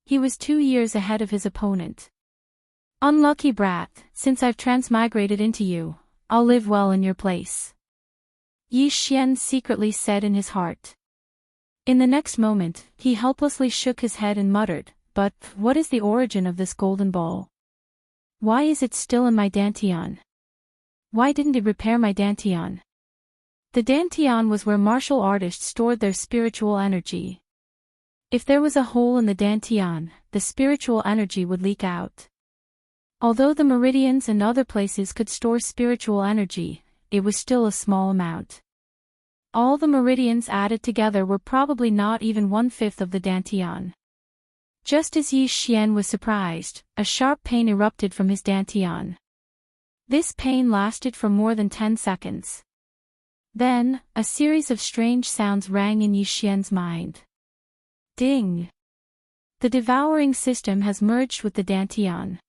He was 2 years ahead of his opponent. Unlucky brat, since I've transmigrated into you, I'll live well in your place. Yi Xian secretly said in his heart. In the next moment, he helplessly shook his head and muttered, but, what is the origin of this golden ball? Why is it still in my dantian? Why didn't it repair my dantian? The dantian was where martial artists stored their spiritual energy. If there was a hole in the dantian, the spiritual energy would leak out. Although the meridians and other places could store spiritual energy, it was still a small amount. All the meridians added together were probably not even 1/5 of the dantian. Just as Yi Xian was surprised, a sharp pain erupted from his dantian. This pain lasted for more than 10 seconds. Then, a series of strange sounds rang in Yi Xian's mind. Ding! The devouring system has merged with the dantian.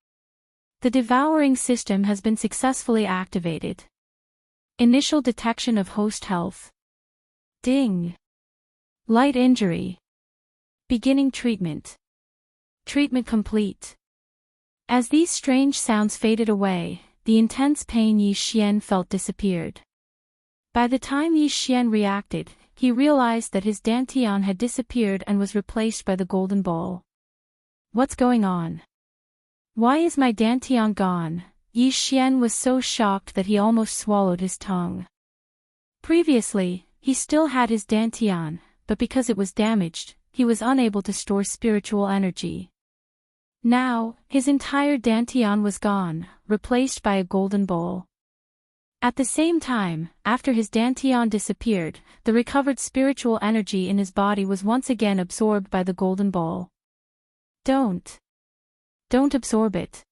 The devouring system has been successfully activated. Initial detection of host health. Ding! Light injury. Beginning treatment. Treatment complete. As these strange sounds faded away, the intense pain Yi Xian felt disappeared. By the time Yi Xian reacted, he realized that his dantian had disappeared and was replaced by the golden ball. What's going on? Why is my dantian gone? Yi Xian was so shocked that he almost swallowed his tongue. Previously, he still had his dantian, but because it was damaged, he was unable to store spiritual energy. Now, his entire dantian was gone, replaced by a golden ball. At the same time, after his dantian disappeared, the recovered spiritual energy in his body was once again absorbed by the golden ball. Don't absorb it.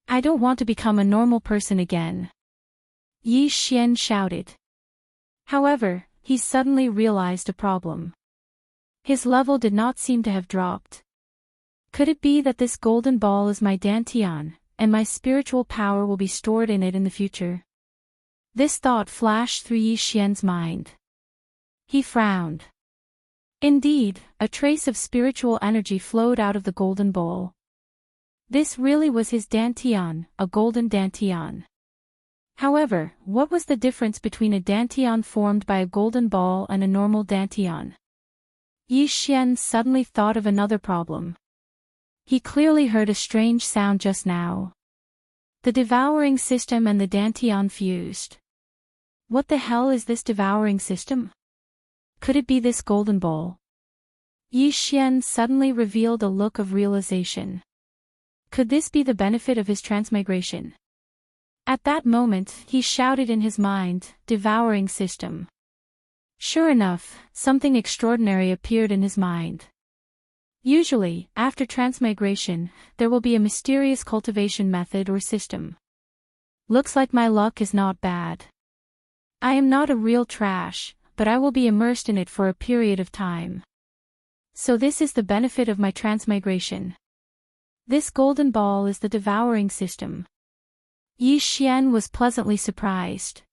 I don't want to become a normal person again. Yi Xian shouted. However, he suddenly realized a problem. His level did not seem to have dropped. Could it be that this golden ball is my dantian, and my spiritual power will be stored in it in the future? This thought flashed through Yi Xian's mind. He frowned. Indeed, a trace of spiritual energy flowed out of the golden bowl. This really was his dantian, a golden dantian. However, what was the difference between a dantian formed by a golden ball and a normal dantian? Yi Xian suddenly thought of another problem. He clearly heard a strange sound just now. The devouring system and the dantian fused. What the hell is this devouring system? Could it be this golden ball? Yi Xian suddenly revealed a look of realization. Could this be the benefit of his transmigration? At that moment, he shouted in his mind, "Devouring system." Sure enough, something extraordinary appeared in his mind. Usually, after transmigration, there will be a mysterious cultivation method or system. Looks like my luck is not bad. I am not a real trash, but I will be immersed in it for a period of time. So this is the benefit of my transmigration. This golden ball is the devouring system. Yi Xian was pleasantly surprised.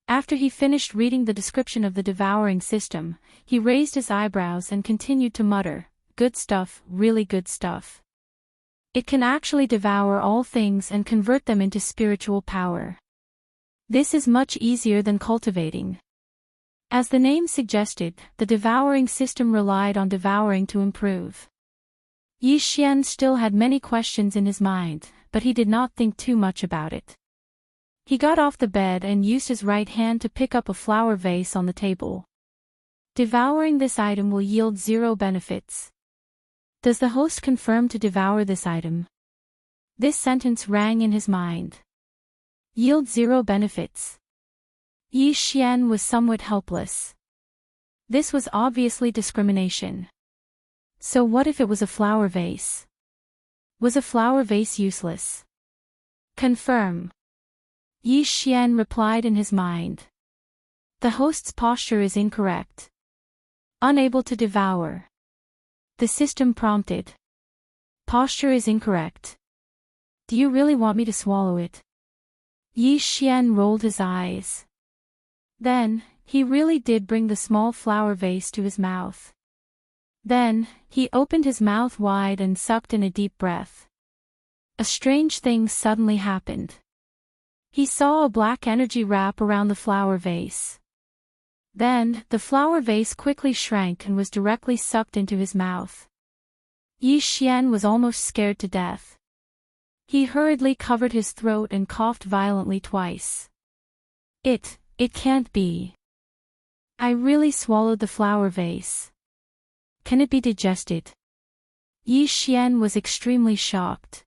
After he finished reading the description of the devouring system, he raised his eyebrows and continued to mutter, "Good stuff, really good stuff. It can actually devour all things and convert them into spiritual power. This is much easier than cultivating." As the name suggested, the devouring system relied on devouring to improve. Yi Xian still had many questions in his mind, but he did not think too much about it. He got off the bed and used his right hand to pick up a flower vase on the table. Devouring this item will yield 0 benefits. Does the host confirm to devour this item? This sentence rang in his mind. Yield 0 benefits. Yi Xian was somewhat helpless. This was obviously discrimination. So what if it was a flower vase? Was a flower vase useless? Confirm. Yi Xian replied in his mind. The host's posture is incorrect. Unable to devour. The system prompted. Posture is incorrect. Do you really want me to swallow it? Yi Xian rolled his eyes. Then, he really did bring the small flower vase to his mouth. Then, he opened his mouth wide and sucked in a deep breath. A strange thing suddenly happened. He saw a black energy wrap around the flower vase. Then, the flower vase quickly shrank and was directly sucked into his mouth. Yi Xian was almost scared to death. He hurriedly covered his throat and coughed violently twice. It can't be. I really swallowed the flower vase. Can it be digested? Yi Xian was extremely shocked.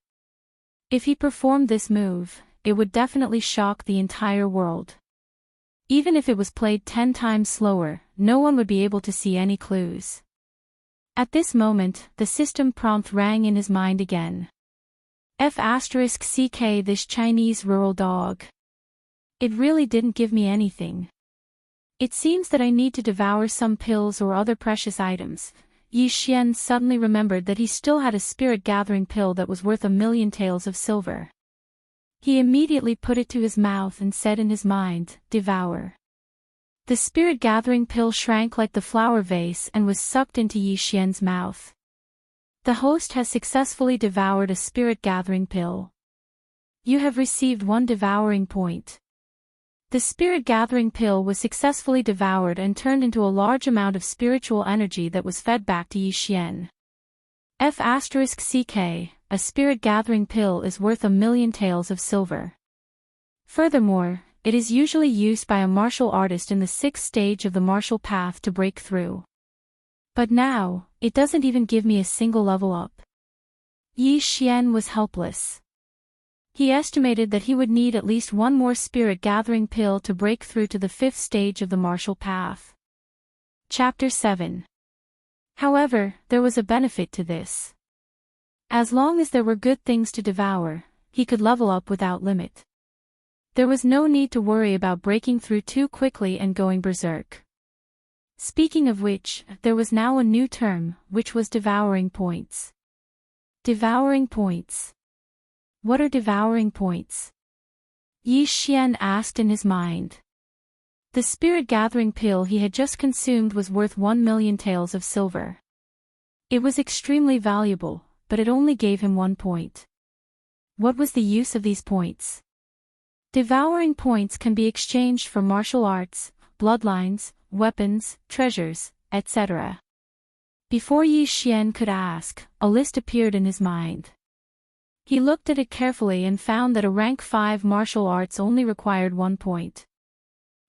If he performed this move, it would definitely shock the entire world. Even if it was played 10 times slower, no one would be able to see any clues. At this moment, the system prompt rang in his mind again. F***ck this Chinese rural dog. It really didn't give me anything. It seems that I need to devour some pills or other precious items. Yi Xian suddenly remembered that he still had a spirit-gathering pill that was worth 1,000,000 taels of silver. He immediately put it to his mouth and said in his mind, "Devour." The spirit-gathering pill shrank like the flower vase and was sucked into Yi Xian's mouth. The host has successfully devoured a spirit-gathering pill. You have received 1 devouring point. The spirit-gathering pill was successfully devoured and turned into a large amount of spiritual energy that was fed back to Yi Xian. F***ck, a spirit-gathering pill is worth 1,000,000 taels of silver. Furthermore, it is usually used by a martial artist in the 6th stage of the martial path to break through. But now, it doesn't even give me a single level up. Yi Xian was helpless. He estimated that he would need at least 1 more spirit-gathering pill to break through to the 5th stage of the martial path. Chapter 7. However, there was a benefit to this. As long as there were good things to devour, he could level up without limit. There was no need to worry about breaking through too quickly and going berserk. Speaking of which, there was now a new term, which was devouring points. Devouring points. What are devouring points? Yi Xian asked in his mind. The spirit-gathering pill he had just consumed was worth 1,000,000 taels of silver. It was extremely valuable, but it only gave him 1 point. What was the use of these points? Devouring points can be exchanged for martial arts, bloodlines, weapons, treasures, etc. Before Yi Xian could ask, a list appeared in his mind. He looked at it carefully and found that a rank 5 martial arts only required 1 point.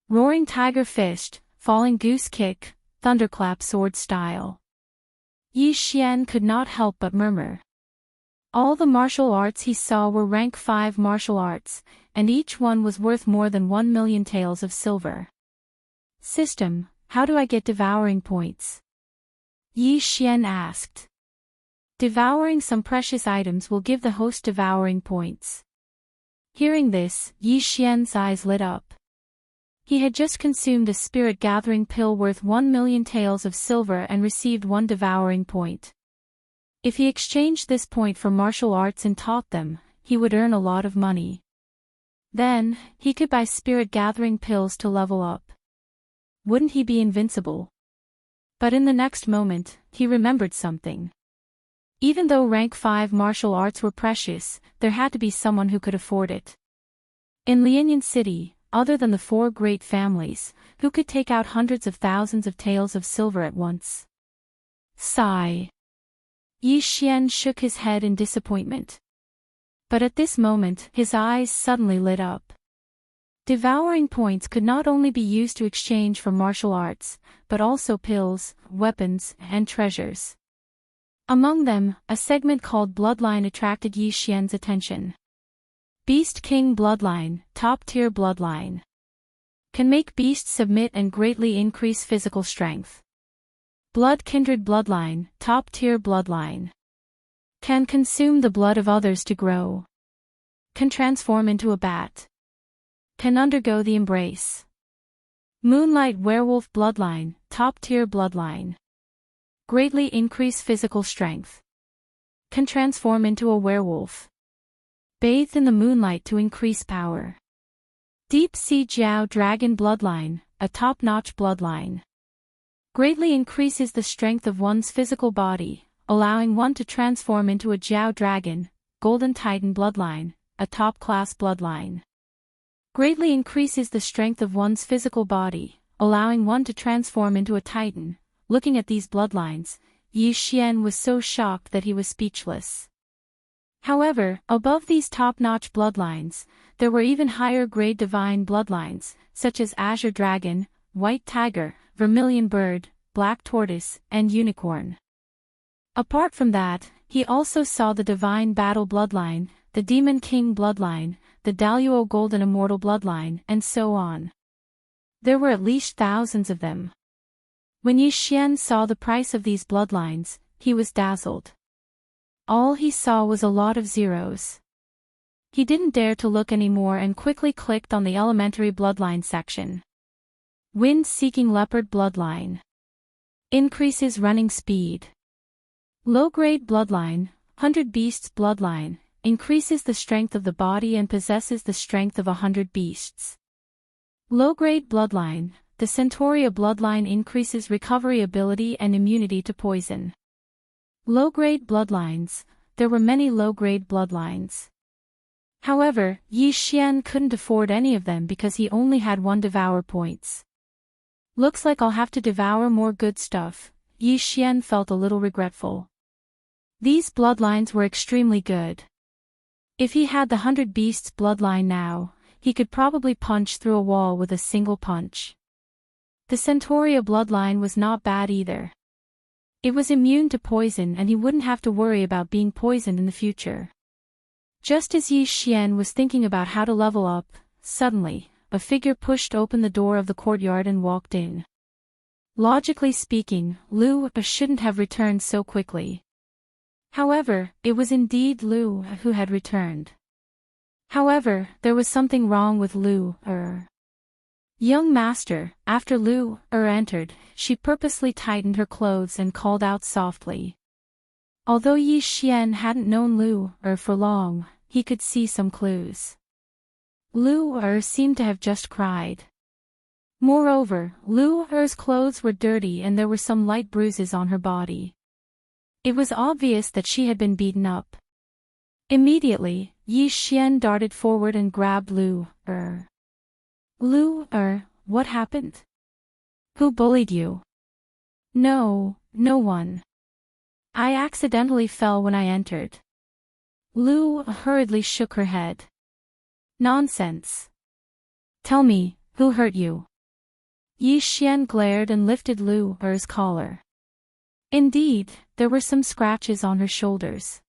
Roaring Tiger Fist, Falling Goose Kick, Thunderclap Sword Style. Yi Xian could not help but murmur. All the martial arts he saw were rank 5 martial arts, and each one was worth more than 1,000,000 taels of silver. System, how do I get devouring points? Yi Xian asked. Devouring some precious items will give the host devouring points. Hearing this, Yi Xian's eyes lit up. He had just consumed a spirit-gathering pill worth 1,000,000 taels of silver and received 1 devouring point. If he exchanged this point for martial arts and taught them, he would earn a lot of money. Then, he could buy spirit-gathering pills to level up. Wouldn't he be invincible? But in the next moment, he remembered something. Even though rank 5 martial arts were precious, there had to be someone who could afford it. In Lianyan City, other than the 4 great families, who could take out hundreds of thousands of taels of silver at once? Sigh. Yi Xian shook his head in disappointment. But at this moment, his eyes suddenly lit up. Devouring points could not only be used to exchange for martial arts, but also pills, weapons, and treasures. Among them, a segment called Bloodline attracted Yi Xian's attention. Beast King Bloodline, top-tier bloodline. Can make beasts submit and greatly increase physical strength. Blood Kindred Bloodline, top-tier bloodline. Can consume the blood of others to grow. Can transform into a bat. Can undergo the embrace. Moonlight Werewolf Bloodline, top-tier bloodline. Greatly increase physical strength. Can transform into a werewolf. Bathed in the moonlight to increase power. Deep Sea Jiao Dragon Bloodline, a top-notch bloodline. Greatly increases the strength of one's physical body, allowing one to transform into a Jiao Dragon, Golden Titan Bloodline, a top-class bloodline. Greatly increases the strength of one's physical body, allowing one to transform into a Titan. Looking at these bloodlines, Yi Xian was so shocked that he was speechless. However, above these top-notch bloodlines, there were even higher-grade divine bloodlines, such as Azure Dragon, White Tiger, vermilion bird, black tortoise, and unicorn. Apart from that, he also saw the divine battle bloodline, the demon king bloodline, the Daluo golden immortal bloodline, and so on. There were at least thousands of them. When Yi Xian saw the price of these bloodlines, he was dazzled. All he saw was a lot of zeros. He didn't dare to look anymore and quickly clicked on the elementary bloodline section. Wind-seeking leopard bloodline. Increases running speed. Low-grade bloodline, 100 beasts bloodline, increases the strength of the body and possesses the strength of 100 beasts. Low-grade bloodline, the Centauria bloodline increases recovery ability and immunity to poison. Low-grade bloodlines, there were many low-grade bloodlines. However, Yi Xian couldn't afford any of them because he only had 1 devour points. Looks like I'll have to devour more good stuff. Yi Xian felt a little regretful. These bloodlines were extremely good. If he had the 100 beasts bloodline now, he could probably punch through a wall with a single punch. The Centauria bloodline was not bad either. It was immune to poison and he wouldn't have to worry about being poisoned in the future. Just as Yi Xian was thinking about how to level up, suddenly, a figure pushed open the door of the courtyard and walked in. Logically speaking, Lu shouldn't have returned so quickly. However, it was indeed Lu who had returned. However, there was something wrong with Lu. Young master, after Lu entered, she purposely tightened her clothes and called out softly. Although Yi Xian hadn't known Lu for long, he could see some clues. Lu seemed to have just cried. Moreover, Lu's clothes were dirty and there were some light bruises on her body. It was obvious that she had been beaten up. Immediately, Yi Xian darted forward and grabbed Lu. Lu, what happened? Who bullied you? No, no one. I accidentally fell when I entered. Lu hurriedly shook her head. Nonsense. Tell me, who hurt you? Yi Xian glared and lifted Lu's collar. Indeed, there were some scratches on her shoulders.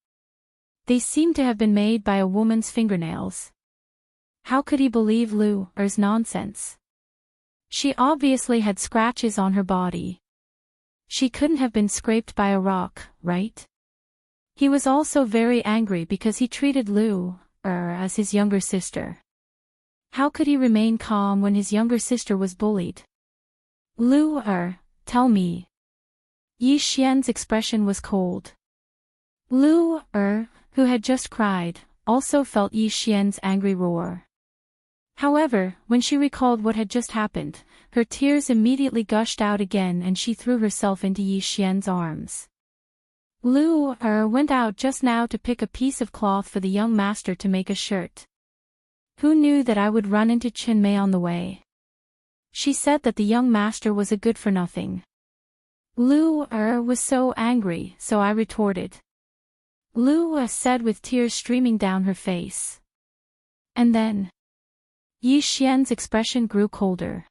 They seemed to have been made by a woman's fingernails. How could he believe Lu's nonsense? She obviously had scratches on her body. She couldn't have been scraped by a rock, right? He was also very angry because he treated Lu as his younger sister. How could he remain calm when his younger sister was bullied? Lu, tell me. Yi Xian's expression was cold. Lu, who had just cried, also felt Yi Xian's angry roar. However, when she recalled what had just happened, her tears immediately gushed out again and she threw herself into Yi Xian's arms. Lu went out just now to pick a piece of cloth for the young master to make a shirt. Who knew that I would run into Chen Mei on the way? She said that the young master was a good-for-nothing. Lu was so angry, so I retorted. Lu said with tears streaming down her face. And then? Yi Xian's expression grew colder.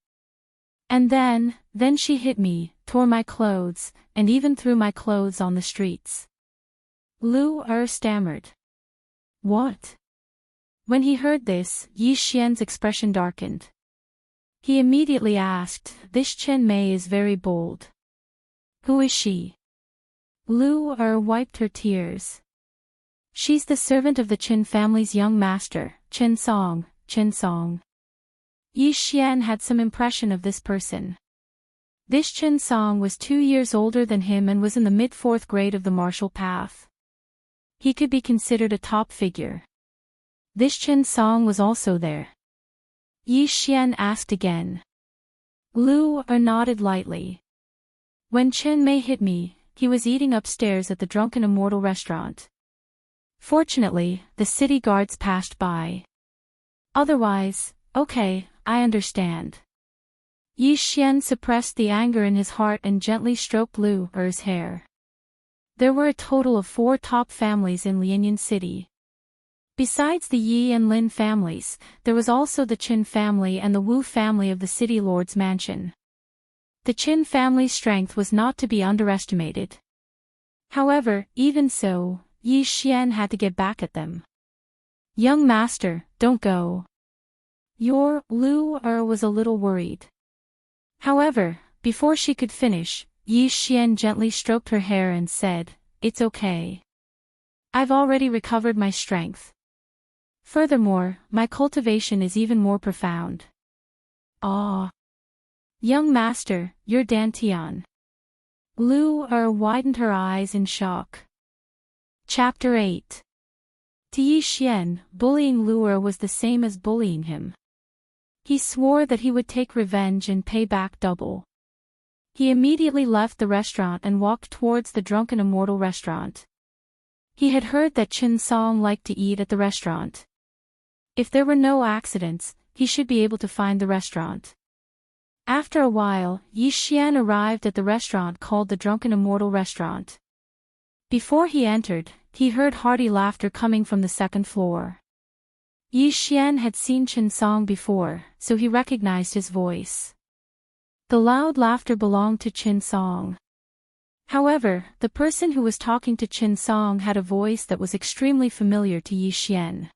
And then she hit me, tore my clothes, and even threw my clothes on the streets. Lu stammered. What? When he heard this, Yi Xian's expression darkened. He immediately asked, this Chen Mei is very bold. Who is she? Lu wiped her tears. She's the servant of the Qin family's young master, Chen Song. Yi Xian had some impression of this person. This Chen Song was 2 years older than him and was in the mid-4th grade of the martial path. He could be considered a top figure. This Chen Song was also there. Yi Xian asked again. Lu nodded lightly. When Chen Mei hit me, he was eating upstairs at the Drunken Immortal restaurant. Fortunately, the city guards passed by. Otherwise, okay, I understand. Yi Xian suppressed the anger in his heart and gently stroked Lu's hair. There were a total of 4 top families in Lianyan City. Besides the Yi and Lin families, there was also the Qin family and the Wu family of the city lord's mansion. The Qin family's strength was not to be underestimated. However, even so, Yi Xian had to get back at them. "Young master, don't go." Lu Er was a little worried. However, before she could finish, Yi Xian gently stroked her hair and said, "It's okay. I've already recovered my strength. Furthermore, my cultivation is even more profound." "Ah. Young master, you're Dantian." Lu Er widened her eyes in shock. Chapter 8. To Yi Xian, bullying Lu Er was the same as bullying him. He swore that he would take revenge and pay back double. He immediately left the restaurant and walked towards the Drunken Immortal restaurant. He had heard that Chen Song liked to eat at the restaurant. If there were no accidents, he should be able to find the restaurant. After a while, Yi Xian arrived at the restaurant called the Drunken Immortal restaurant. Before he entered, he heard hearty laughter coming from the second floor. Yi Xian had seen Chen Song before, so he recognized his voice. The loud laughter belonged to Chen Song. However, the person who was talking to Chen Song had a voice that was extremely familiar to Yi Xian.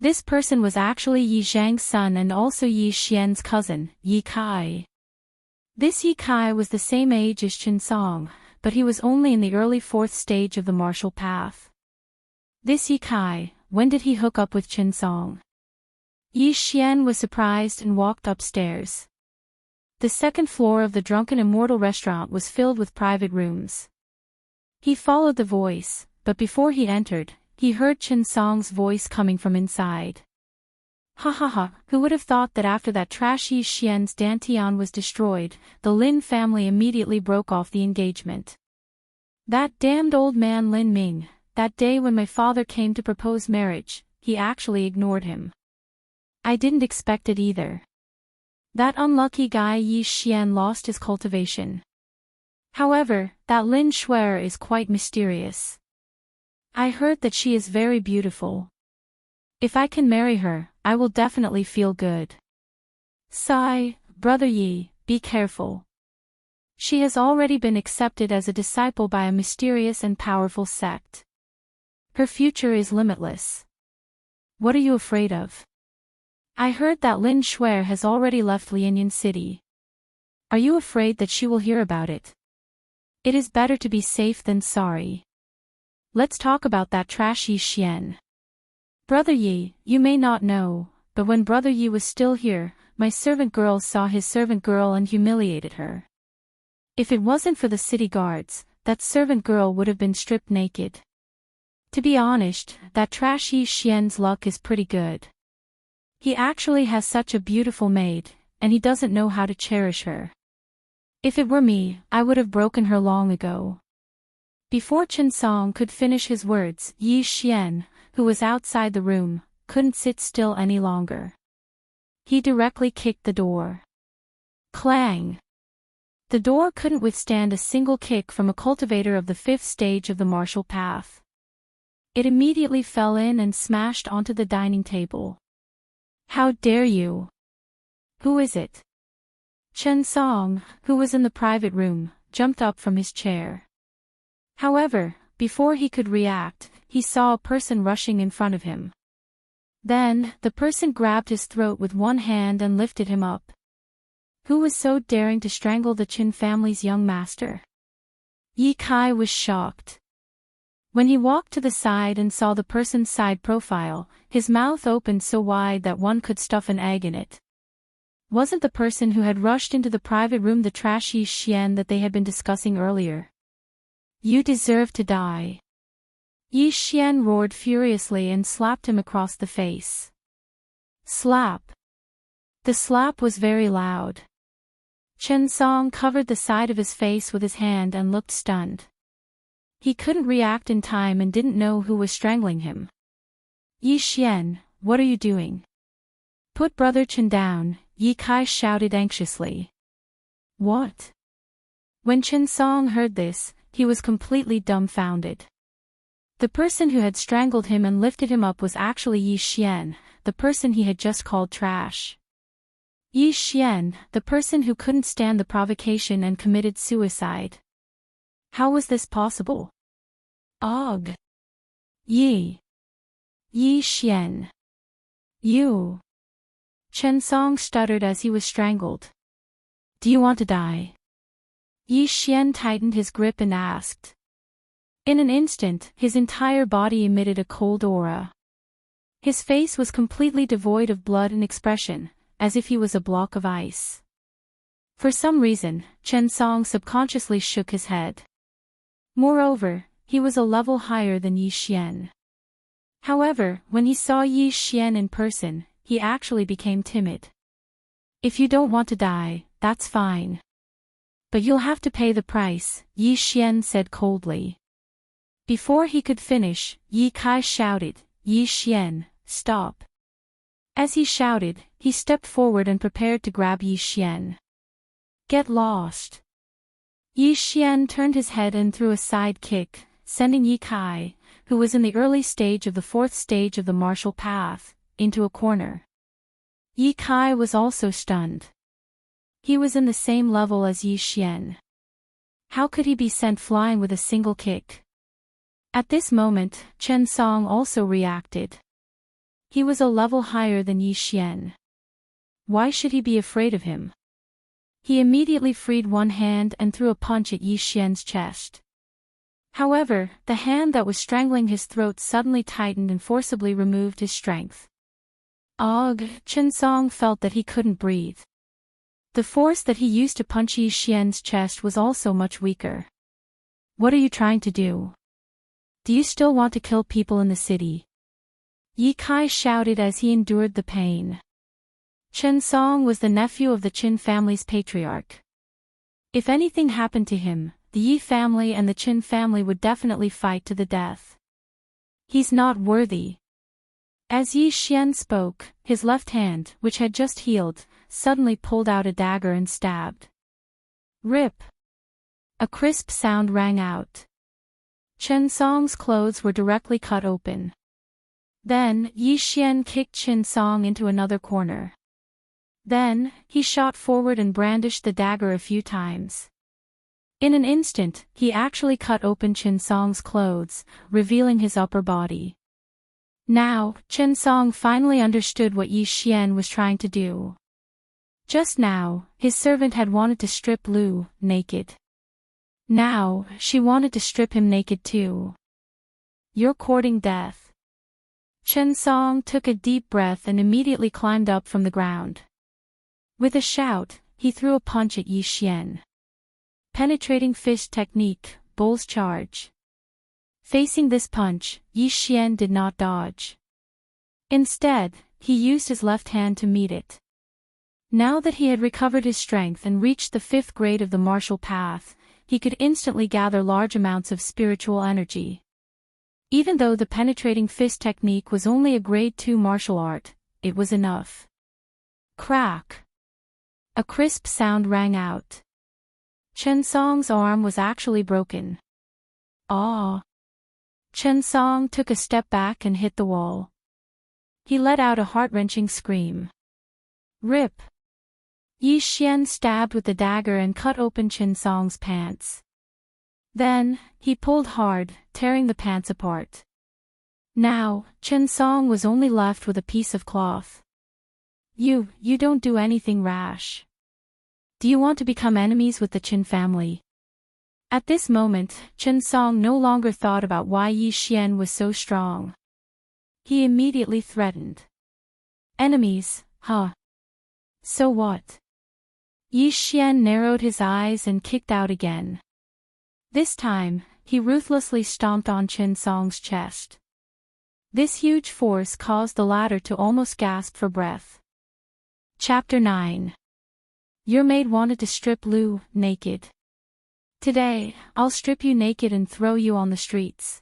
This person was actually Yi Zhang's son and also Yi Xian's cousin, Yi Kai. This Yi Kai was the same age as Chen Song, but he was only in the early fourth stage of the martial path. This Yi Kai, when did he hook up with Chen Song? Yi Xian was surprised and walked upstairs. The second floor of the Drunken Immortal restaurant was filled with private rooms. He followed the voice, but before he entered, he heard Chen Song's voice coming from inside. "Ha ha ha, who would have thought that after that trash Yi Xian's Dantian was destroyed, the Lin family immediately broke off the engagement. That damned old man Lin Ming, that day when my father came to propose marriage, he actually ignored him. I didn't expect it either. That unlucky guy Yi Xian lost his cultivation. However, that Lin Shuer is quite mysterious. I heard that she is very beautiful. If I can marry her, I will definitely feel good. Sigh, Brother Yi, be careful. She has already been accepted as a disciple by a mysterious and powerful sect. Her future is limitless. What are you afraid of? I heard that Lin Shuer has already left Lianyan City. Are you afraid that she will hear about it? It is better to be safe than sorry. Let's talk about that trash Yi Xian. Brother Yi, you may not know, but when Brother Yi was still here, my servant girl saw his servant girl and humiliated her. If it wasn't for the city guards, that servant girl would have been stripped naked. To be honest, that trash Yi Xian's luck is pretty good. He actually has such a beautiful maid, and he doesn't know how to cherish her. If it were me, I would have broken her long ago." Before Chen Song could finish his words, Yi Xian, who was outside the room, couldn't sit still any longer. He directly kicked the door. Clang! The door couldn't withstand a single kick from a cultivator of the fifth stage of the martial path. It immediately fell in and smashed onto the dining table. "How dare you? Who is it?" Chen Song, who was in the private room, jumped up from his chair. However, before he could react, he saw a person rushing in front of him. Then, the person grabbed his throat with one hand and lifted him up. Who was so daring to strangle the Qin family's young master? Yi Kai was shocked. When he walked to the side and saw the person's side profile, his mouth opened so wide that one could stuff an egg in it. Wasn't the person who had rushed into the private room the trash Yi Xian that they had been discussing earlier? "You deserve to die." Yi Xian roared furiously and slapped him across the face. Slap! The slap was very loud. Chen Song covered the side of his face with his hand and looked stunned. He couldn't react in time and didn't know who was strangling him. "Yi Xian, what are you doing?" "Put Brother Chen down," Yi Kai shouted anxiously. "What?" When Chen Song heard this, he was completely dumbfounded. The person who had strangled him and lifted him up was actually Yi Xian, the person he had just called trash. Yi Xian, the person who couldn't stand the provocation and committed suicide. How was this possible? Og. Yi. Yi Xian. You. Chen Song stuttered as he was strangled. Do you want to die? Yi Xian tightened his grip and asked. In an instant, his entire body emitted a cold aura. His face was completely devoid of blood and expression, as if he was a block of ice. For some reason, Chen Song subconsciously shook his head. Moreover, he was a level higher than Yi Xian. However, when he saw Yi Xian in person, he actually became timid. If you don't want to die, that's fine. But you'll have to pay the price, Yi Xian said coldly. Before he could finish, Yi Kai shouted, Yi Xian, stop. As he shouted, he stepped forward and prepared to grab Yi Xian. Get lost. Yi Xian turned his head and threw a side kick, sending Yi Kai, who was in the early stage of the fourth stage of the martial path, into a corner. Yi Kai was also stunned. He was in the same level as Yi Xian. How could he be sent flying with a single kick? At this moment, Chen Song also reacted. He was a level higher than Yi Xian. Why should he be afraid of him? He immediately freed one hand and threw a punch at Yi Xian's chest. However, the hand that was strangling his throat suddenly tightened and forcibly removed his strength. Og, Chen Song felt that he couldn't breathe. The force that he used to punch Yi Xian's chest was also much weaker. What are you trying to do? Do you still want to kill people in the city? Yi Kai shouted as he endured the pain. Chen Song was the nephew of the Qin family's patriarch. If anything happened to him, the Yi family and the Qin family would definitely fight to the death. He's not worthy. As Yi Xian spoke, his left hand, which had just healed, suddenly pulled out a dagger and stabbed. Rip! A crisp sound rang out. Chen Song's clothes were directly cut open. Then, Yi Xian kicked Chen Song into another corner. Then, he shot forward and brandished the dagger a few times. In an instant, he actually cut open Chen Song's clothes, revealing his upper body. Now, Chen Song finally understood what Yi Xian was trying to do. Just now, his servant had wanted to strip Lu naked. Now, she wanted to strip him naked too. You're courting death. Chen Song took a deep breath and immediately climbed up from the ground. With a shout, he threw a punch at Yi Xian. Penetrating fist technique, bull's charge. Facing this punch, Yi Xian did not dodge. Instead, he used his left hand to meet it. Now that he had recovered his strength and reached the 5th grade of the martial path, he could instantly gather large amounts of spiritual energy. Even though the penetrating fist technique was only a grade 2 martial art, it was enough. Crack! A crisp sound rang out. Chen Song's arm was actually broken. Ah! Chen Song took a step back and hit the wall. He let out a heart-wrenching scream. Rip! Yi Xian stabbed with the dagger and cut open Chen Song's pants. Then, he pulled hard, tearing the pants apart. Now, Chen Song was only left with a piece of cloth. You don't do anything rash. Do you want to become enemies with the Qin family? At this moment, Chen Song no longer thought about why Yi Xian was so strong. He immediately threatened. Enemies, huh? So what? Yi Xian narrowed his eyes and kicked out again. This time, he ruthlessly stomped on Chen Song's chest. This huge force caused the latter to almost gasp for breath. Chapter 9. Your maid wanted to strip Lu naked. Today, I'll strip you naked and throw you on the streets.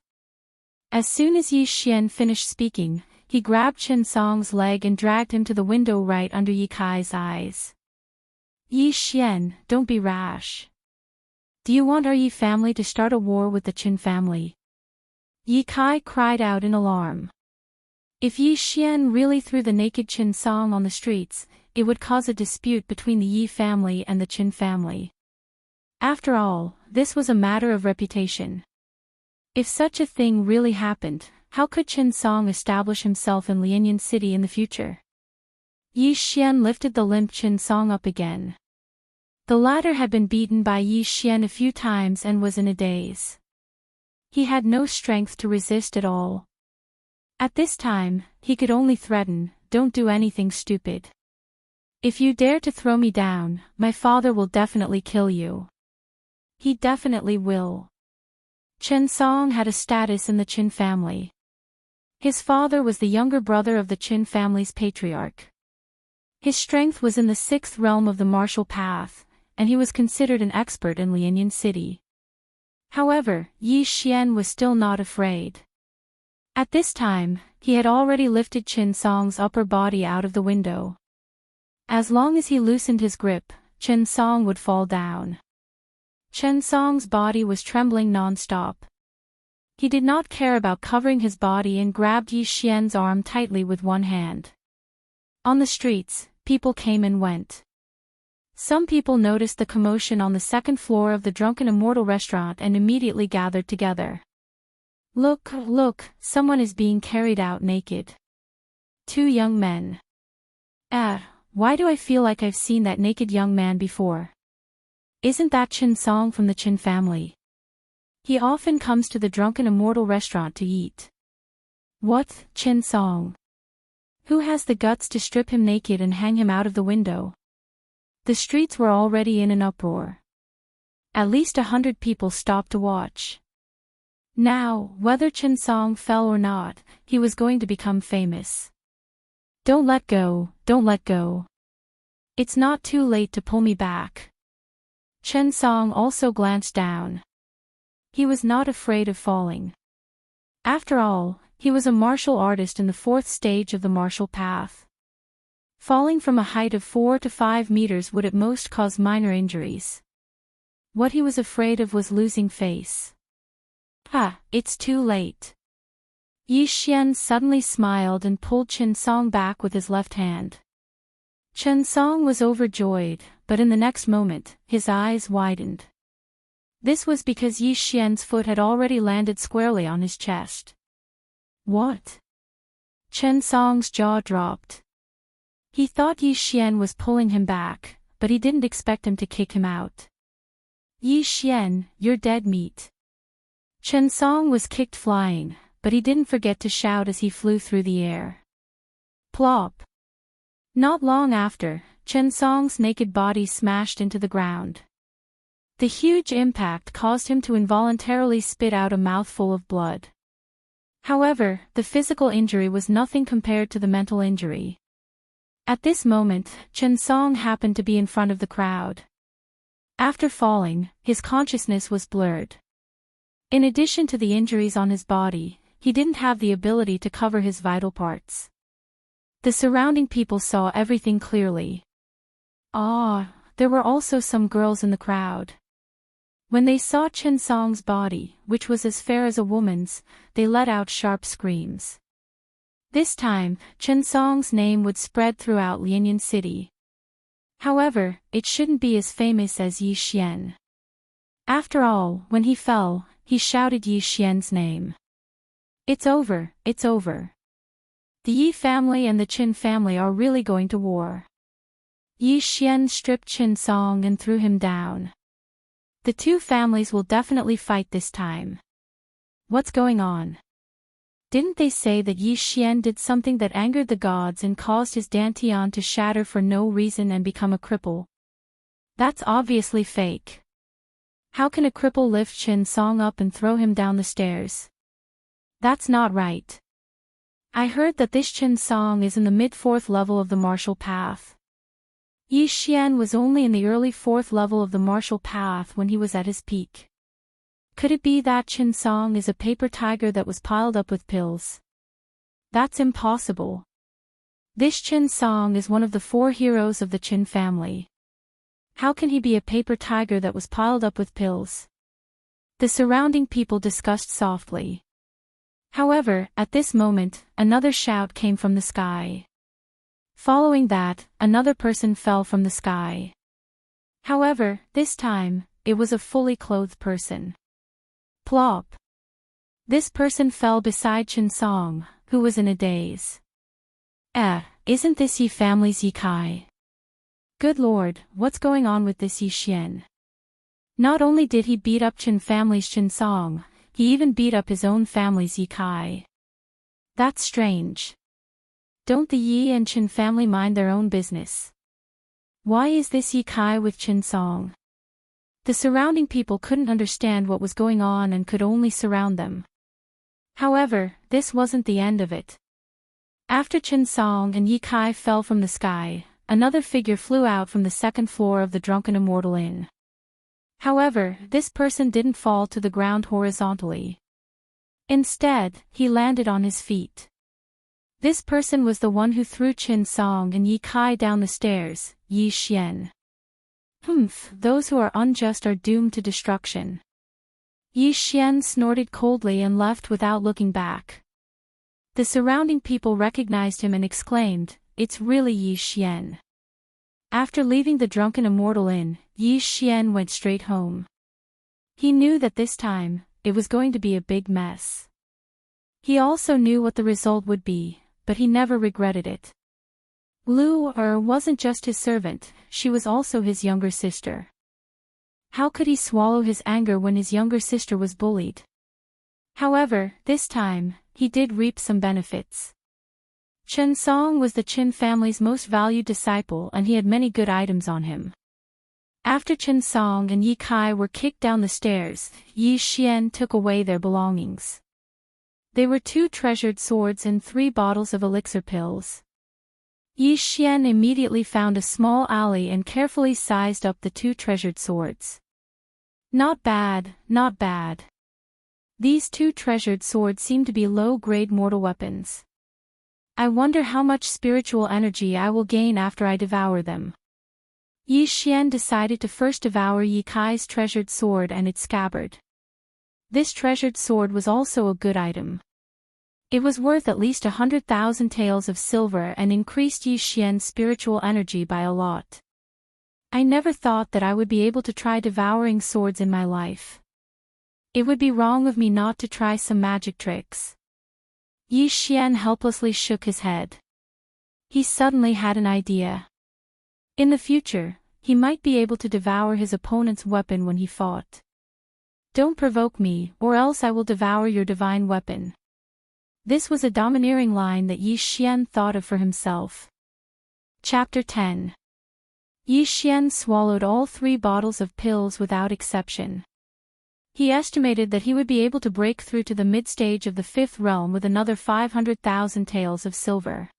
As soon as Yi Xian finished speaking, he grabbed Chen Song's leg and dragged him to the window right under Yi Kai's eyes. Yi Xian, don't be rash. Do you want our Yi family to start a war with the Qin family? Yi Kai cried out in alarm. If Yi Xian really threw the naked Chen Song on the streets, it would cause a dispute between the Yi family and the Qin family. After all, this was a matter of reputation. If such a thing really happened, how could Qin Song establish himself in Lianyan City in the future? Yi Xian lifted the limp Qin Song up again. The latter had been beaten by Yi Xian a few times and was in a daze. He had no strength to resist at all. At this time, he could only threaten, "Don't do anything stupid. If you dare to throw me down, my father will definitely kill you. He definitely will." Chen Song had a status in the Qin family. His father was the younger brother of the Qin family's patriarch. His strength was in the 6th realm of the martial path, and he was considered an expert in Lianyan City. However, Yi Xian was still not afraid. At this time, he had already lifted Chen Song's upper body out of the window. As long as he loosened his grip, Chen Song would fall down. Chen Song's body was trembling non-stop. He did not care about covering his body and grabbed Yi Xian's arm tightly with one hand. On the streets, people came and went. Some people noticed the commotion on the 2nd floor of the Drunken Immortal restaurant and immediately gathered together. "Look, look, someone is being carried out naked." 2 young men. Why do I feel like I've seen that naked young man before? Isn't that Qin Song from the Qin family? He often comes to the Drunken Immortal restaurant to eat. What, Qin Song? Who has the guts to strip him naked and hang him out of the window? The streets were already in an uproar. At least 100 people stopped to watch. Now, whether Qin Song fell or not, he was going to become famous. "Don't let go, don't let go. It's not too late to pull me back." Chen Song also glanced down. He was not afraid of falling. After all, he was a martial artist in the 4th stage of the martial path. Falling from a height of 4 to 5 meters would at most cause minor injuries. What he was afraid of was losing face. It's too late. Yi Xian suddenly smiled and pulled Chen Song back with his left hand. Chen Song was overjoyed, but in the next moment, his eyes widened. This was because Yi Xian's foot had already landed squarely on his chest. What? Chen Song's jaw dropped. He thought Yi Xian was pulling him back, but he didn't expect him to kick him out. "Yi Xian, you're dead meat." Chen Song was kicked flying, but he didn't forget to shout as he flew through the air. Plop! Not long after, Chen Song's naked body smashed into the ground. The huge impact caused him to involuntarily spit out a mouthful of blood. However, the physical injury was nothing compared to the mental injury. At this moment, Chen Song happened to be in front of the crowd. After falling, his consciousness was blurred. In addition to the injuries on his body, he didn't have the ability to cover his vital parts. The surrounding people saw everything clearly. There were also some girls in the crowd. When they saw Chen Song's body, which was as fair as a woman's, they let out sharp screams. This time, Chen Song's name would spread throughout Lianyan City. However, it shouldn't be as famous as Yi Xian. After all, when he fell, he shouted Yi Xian's name. It's over, it's over. The Yi family and the Qin family are really going to war. Yi Xian stripped Chen Song and threw him down. The 2 families will definitely fight this time. What's going on? Didn't they say that Yi Xian did something that angered the gods and caused his dantian to shatter for no reason and become a cripple? That's obviously fake. How can a cripple lift Chen Song up and throw him down the stairs? That's not right. I heard that this Chen Song is in the mid-4th level of the martial path. Yi Xian was only in the early 4th level of the martial path when he was at his peak. Could it be that Chen Song is a paper tiger that was piled up with pills? That's impossible. This Chen Song is one of the 4 heroes of the Qin family. How can he be a paper tiger that was piled up with pills? The surrounding people discussed softly. However, at this moment, another shout came from the sky. Following that, another person fell from the sky. However, this time, it was a fully clothed person. Plop! This person fell beside Chen Song, who was in a daze. Isn't this Yi family's Yi Kai? Good lord, what's going on with this Yi Xian? Not only did he beat up Chen family's Chen Song, he even beat up his own family's Yi Kai. That's strange. Don't the Yi and Chen family mind their own business? Why is this Yi Kai with Chen Song? The surrounding people couldn't understand what was going on and could only surround them. However, this wasn't the end of it. After Chen Song and Yi Kai fell from the sky, another figure flew out from the second floor of the Drunken Immortal Inn. However, this person didn't fall to the ground horizontally. Instead, he landed on his feet. This person was the one who threw Chen Song and Yi Kai down the stairs, Yi Xian. Those who are unjust are doomed to destruction. Yi Xian snorted coldly and left without looking back. The surrounding people recognized him and exclaimed, "It's really Yi Xian." After leaving the Drunken Immortal Inn, Yi Xian went straight home. He knew that this time, it was going to be a big mess. He also knew what the result would be, but he never regretted it. Lu Er wasn't just his servant, she was also his younger sister. How could he swallow his anger when his younger sister was bullied? However, this time, he did reap some benefits. Chen Song was the Qin family's most valued disciple and he had many good items on him. After Chen Song and Yi Kai were kicked down the stairs, Yi Xian took away their belongings. They were 2 treasured swords and 3 bottles of elixir pills. Yi Xian immediately found a small alley and carefully sized up the 2 treasured swords. Not bad, not bad. These 2 treasured swords seem to be low-grade mortal weapons. I wonder how much spiritual energy I will gain after I devour them. Yi Xian decided to first devour Yi Kai's treasured sword and its scabbard. This treasured sword was also a good item. It was worth at least 100,000 taels of silver and increased Yi Xian's spiritual energy by a lot. I never thought that I would be able to try devouring swords in my life. It would be wrong of me not to try some magic tricks. Yi Xian helplessly shook his head. He suddenly had an idea. In the future, he might be able to devour his opponent's weapon when he fought. Don't provoke me, or else I will devour your divine weapon. This was a domineering line that Yi Xian thought of for himself. Chapter 10. Yi Xian swallowed all 3 bottles of pills without exception. He estimated that he would be able to break through to the mid-stage of the 5th realm with another 500,000 taels of silver.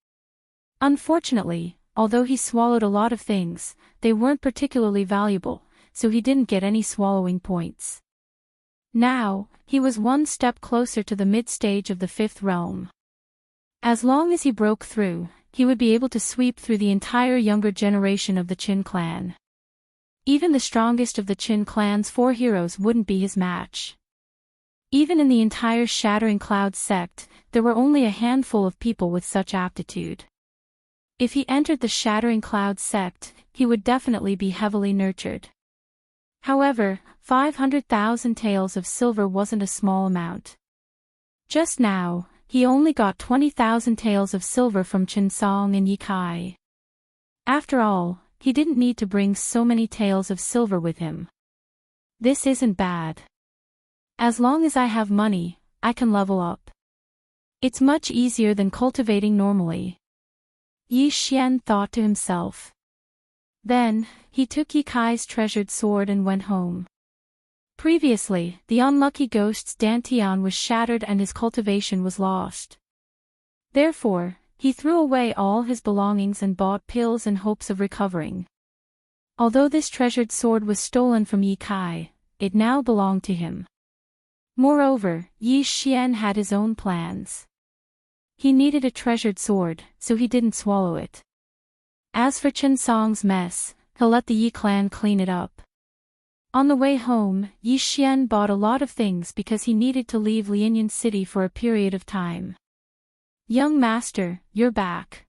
Unfortunately, although he swallowed a lot of things, they weren't particularly valuable, so he didn't get any swallowing points. Now, he was 1 step closer to the mid-stage of the 5th realm. As long as he broke through, he would be able to sweep through the entire younger generation of the Qin clan. Even the strongest of the Qin clan's 4 heroes wouldn't be his match. Even in the entire Shattering Cloud sect, there were only a handful of people with such aptitude. If he entered the Shattering Cloud sect, he would definitely be heavily nurtured. However, 500,000 taels of silver wasn't a small amount. Just now, he only got 20,000 taels of silver from Chen Song and Yi Kai. After all, he didn't need to bring so many taels of silver with him. This isn't bad. As long as I have money, I can level up. It's much easier than cultivating normally. Yi Xian thought to himself. Then, he took Yi Kai's treasured sword and went home. Previously, the unlucky ghost's dantian was shattered and his cultivation was lost. Therefore, he threw away all his belongings and bought pills in hopes of recovering. Although this treasured sword was stolen from Yi Kai, it now belonged to him. Moreover, Yi Xian had his own plans. He needed a treasured sword, so he didn't swallow it. As for Chen Song's mess, he'll let the Yi clan clean it up. On the way home, Yi Xian bought a lot of things because he needed to leave Lianyan City for a period of time. Young master, you're back.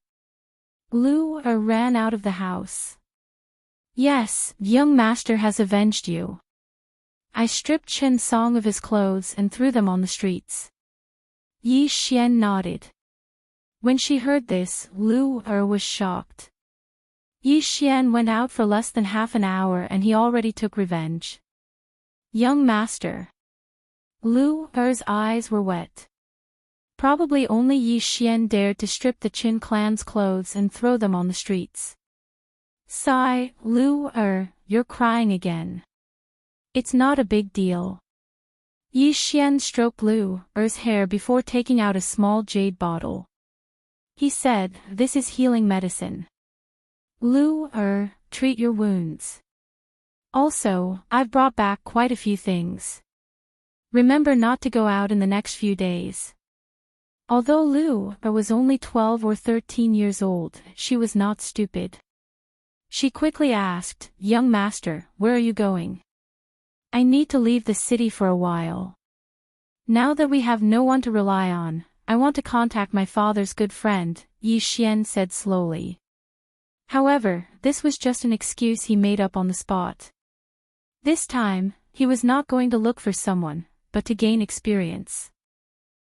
Lu ran out of the house. Yes, young master has avenged you. I stripped Chen Song of his clothes and threw them on the streets. Yi Xian nodded. When she heard this, Lu was shocked. Yi Xian went out for less than half an hour and he already took revenge. Young master. Lu's eyes were wet. Probably only Yi Xian dared to strip the Qin clan's clothes and throw them on the streets. Sigh, Lu, you're crying again. It's not a big deal. Yi Xian stroked Lu's hair before taking out a small jade bottle. He said, "This is healing medicine. Lu, treat your wounds. Also, I've brought back quite a few things. Remember not to go out in the next few days." Although Lu was only 12 or 13 years old, she was not stupid. She quickly asked, "Young master, where are you going?" "I need to leave the city for a while. Now that we have no one to rely on, I want to contact my father's good friend," Yi Xian said slowly. However, this was just an excuse he made up on the spot. This time, he was not going to look for someone, but to gain experience.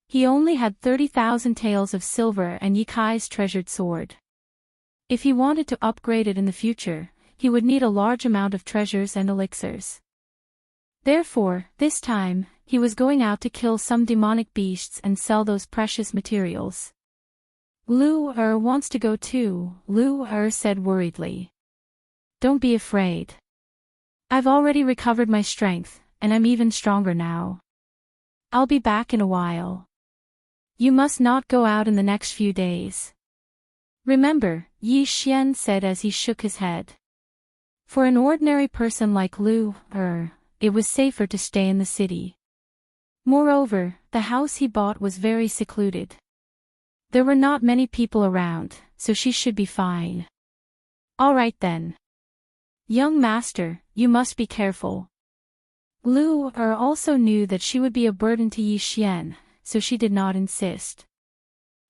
He only had 30,000 taels of silver and Ye Kai's treasured sword. If he wanted to upgrade it in the future, he would need a large amount of treasures and elixirs. Therefore, this time, he was going out to kill some demonic beasts and sell those precious materials. "Lu wants to go too," Lu said worriedly. "Don't be afraid. I've already recovered my strength, and I'm even stronger now. I'll be back in a while. You must not go out in the next few days. Remember," Yi Xian said as he shook his head. For an ordinary person like Lu, it was safer to stay in the city. Moreover, the house he bought was very secluded. There were not many people around, so she should be fine. "All right then. Young master, you must be careful." Lu also knew that she would be a burden to Yi Xian, so she did not insist.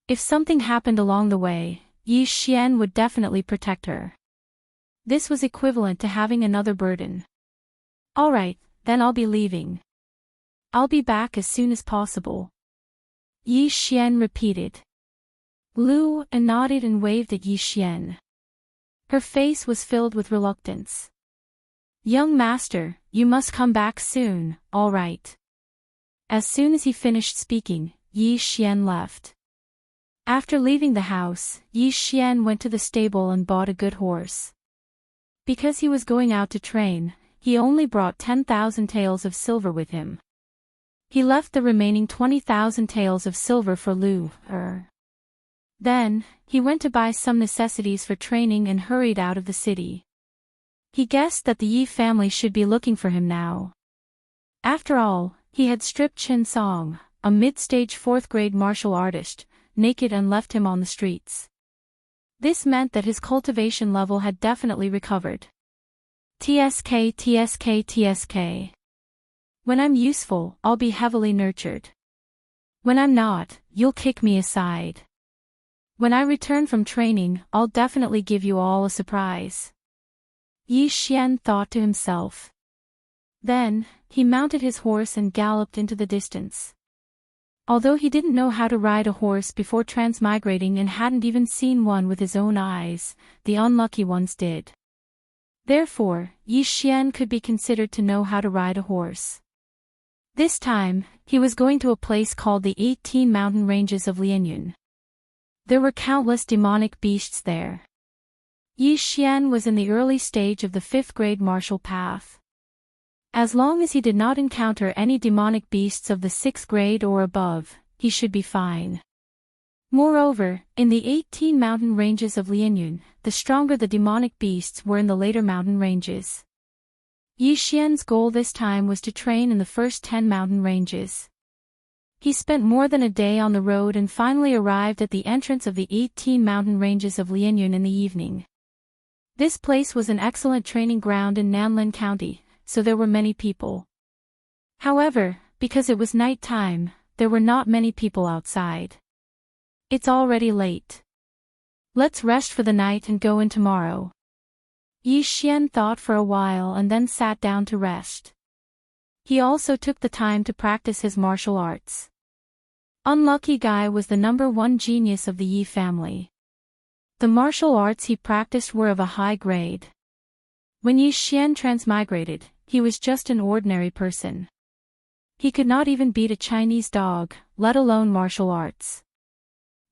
If something happened along the way, Yi Xian would definitely protect her. This was equivalent to having another burden. "All right, then I'll be leaving. I'll be back as soon as possible," Yi Xian repeated. Lu nodded and waved at Yi Xian. Her face was filled with reluctance. "Young master, you must come back soon, all right." As soon as he finished speaking, Yi Xian left. After leaving the house, Yi Xian went to the stable and bought a good horse. Because he was going out to train, he only brought 10,000 taels of silver with him. He left the remaining 20,000 taels of silver for Lu. Then, he went to buy some necessities for training and hurried out of the city. He guessed that the Yi family should be looking for him now. After all, he had stripped Chen Song, a mid-stage 4th-grade martial artist, naked and left him on the streets. This meant that his cultivation level had definitely recovered. TSK TSK TSK. When I'm useful, I'll be heavily nurtured. When I'm not, you'll kick me aside. When I return from training, I'll definitely give you all a surprise. Yi Xian thought to himself. Then, he mounted his horse and galloped into the distance. Although he didn't know how to ride a horse before transmigrating and hadn't even seen one with his own eyes, the unlucky ones did. Therefore, Yi Xian could be considered to know how to ride a horse. This time, he was going to a place called the 18 Mountain Ranges of Lianyun. There were countless demonic beasts there. Yi Xian was in the early stage of the 5th-grade martial path. As long as he did not encounter any demonic beasts of the 6th grade or above, he should be fine. Moreover, in the 18 mountain ranges of Lianyun, the stronger the demonic beasts were in the later mountain ranges. Yi Xian's goal this time was to train in the first 10 mountain ranges. He spent more than a day on the road and finally arrived at the entrance of the 18 mountain ranges of Lianyun in the evening. This place was an excellent training ground in Nanlin County, so there were many people. However, because it was night time, there were not many people outside. It's already late. Let's rest for the night and go in tomorrow. Yi Xian thought for a while and then sat down to rest. He also took the time to practice his martial arts. Unlucky Guy was the #1 genius of the Yi family. The martial arts he practiced were of a high grade. When Yi Xian transmigrated, he was just an ordinary person. He could not even beat a Chinese dog, let alone martial arts.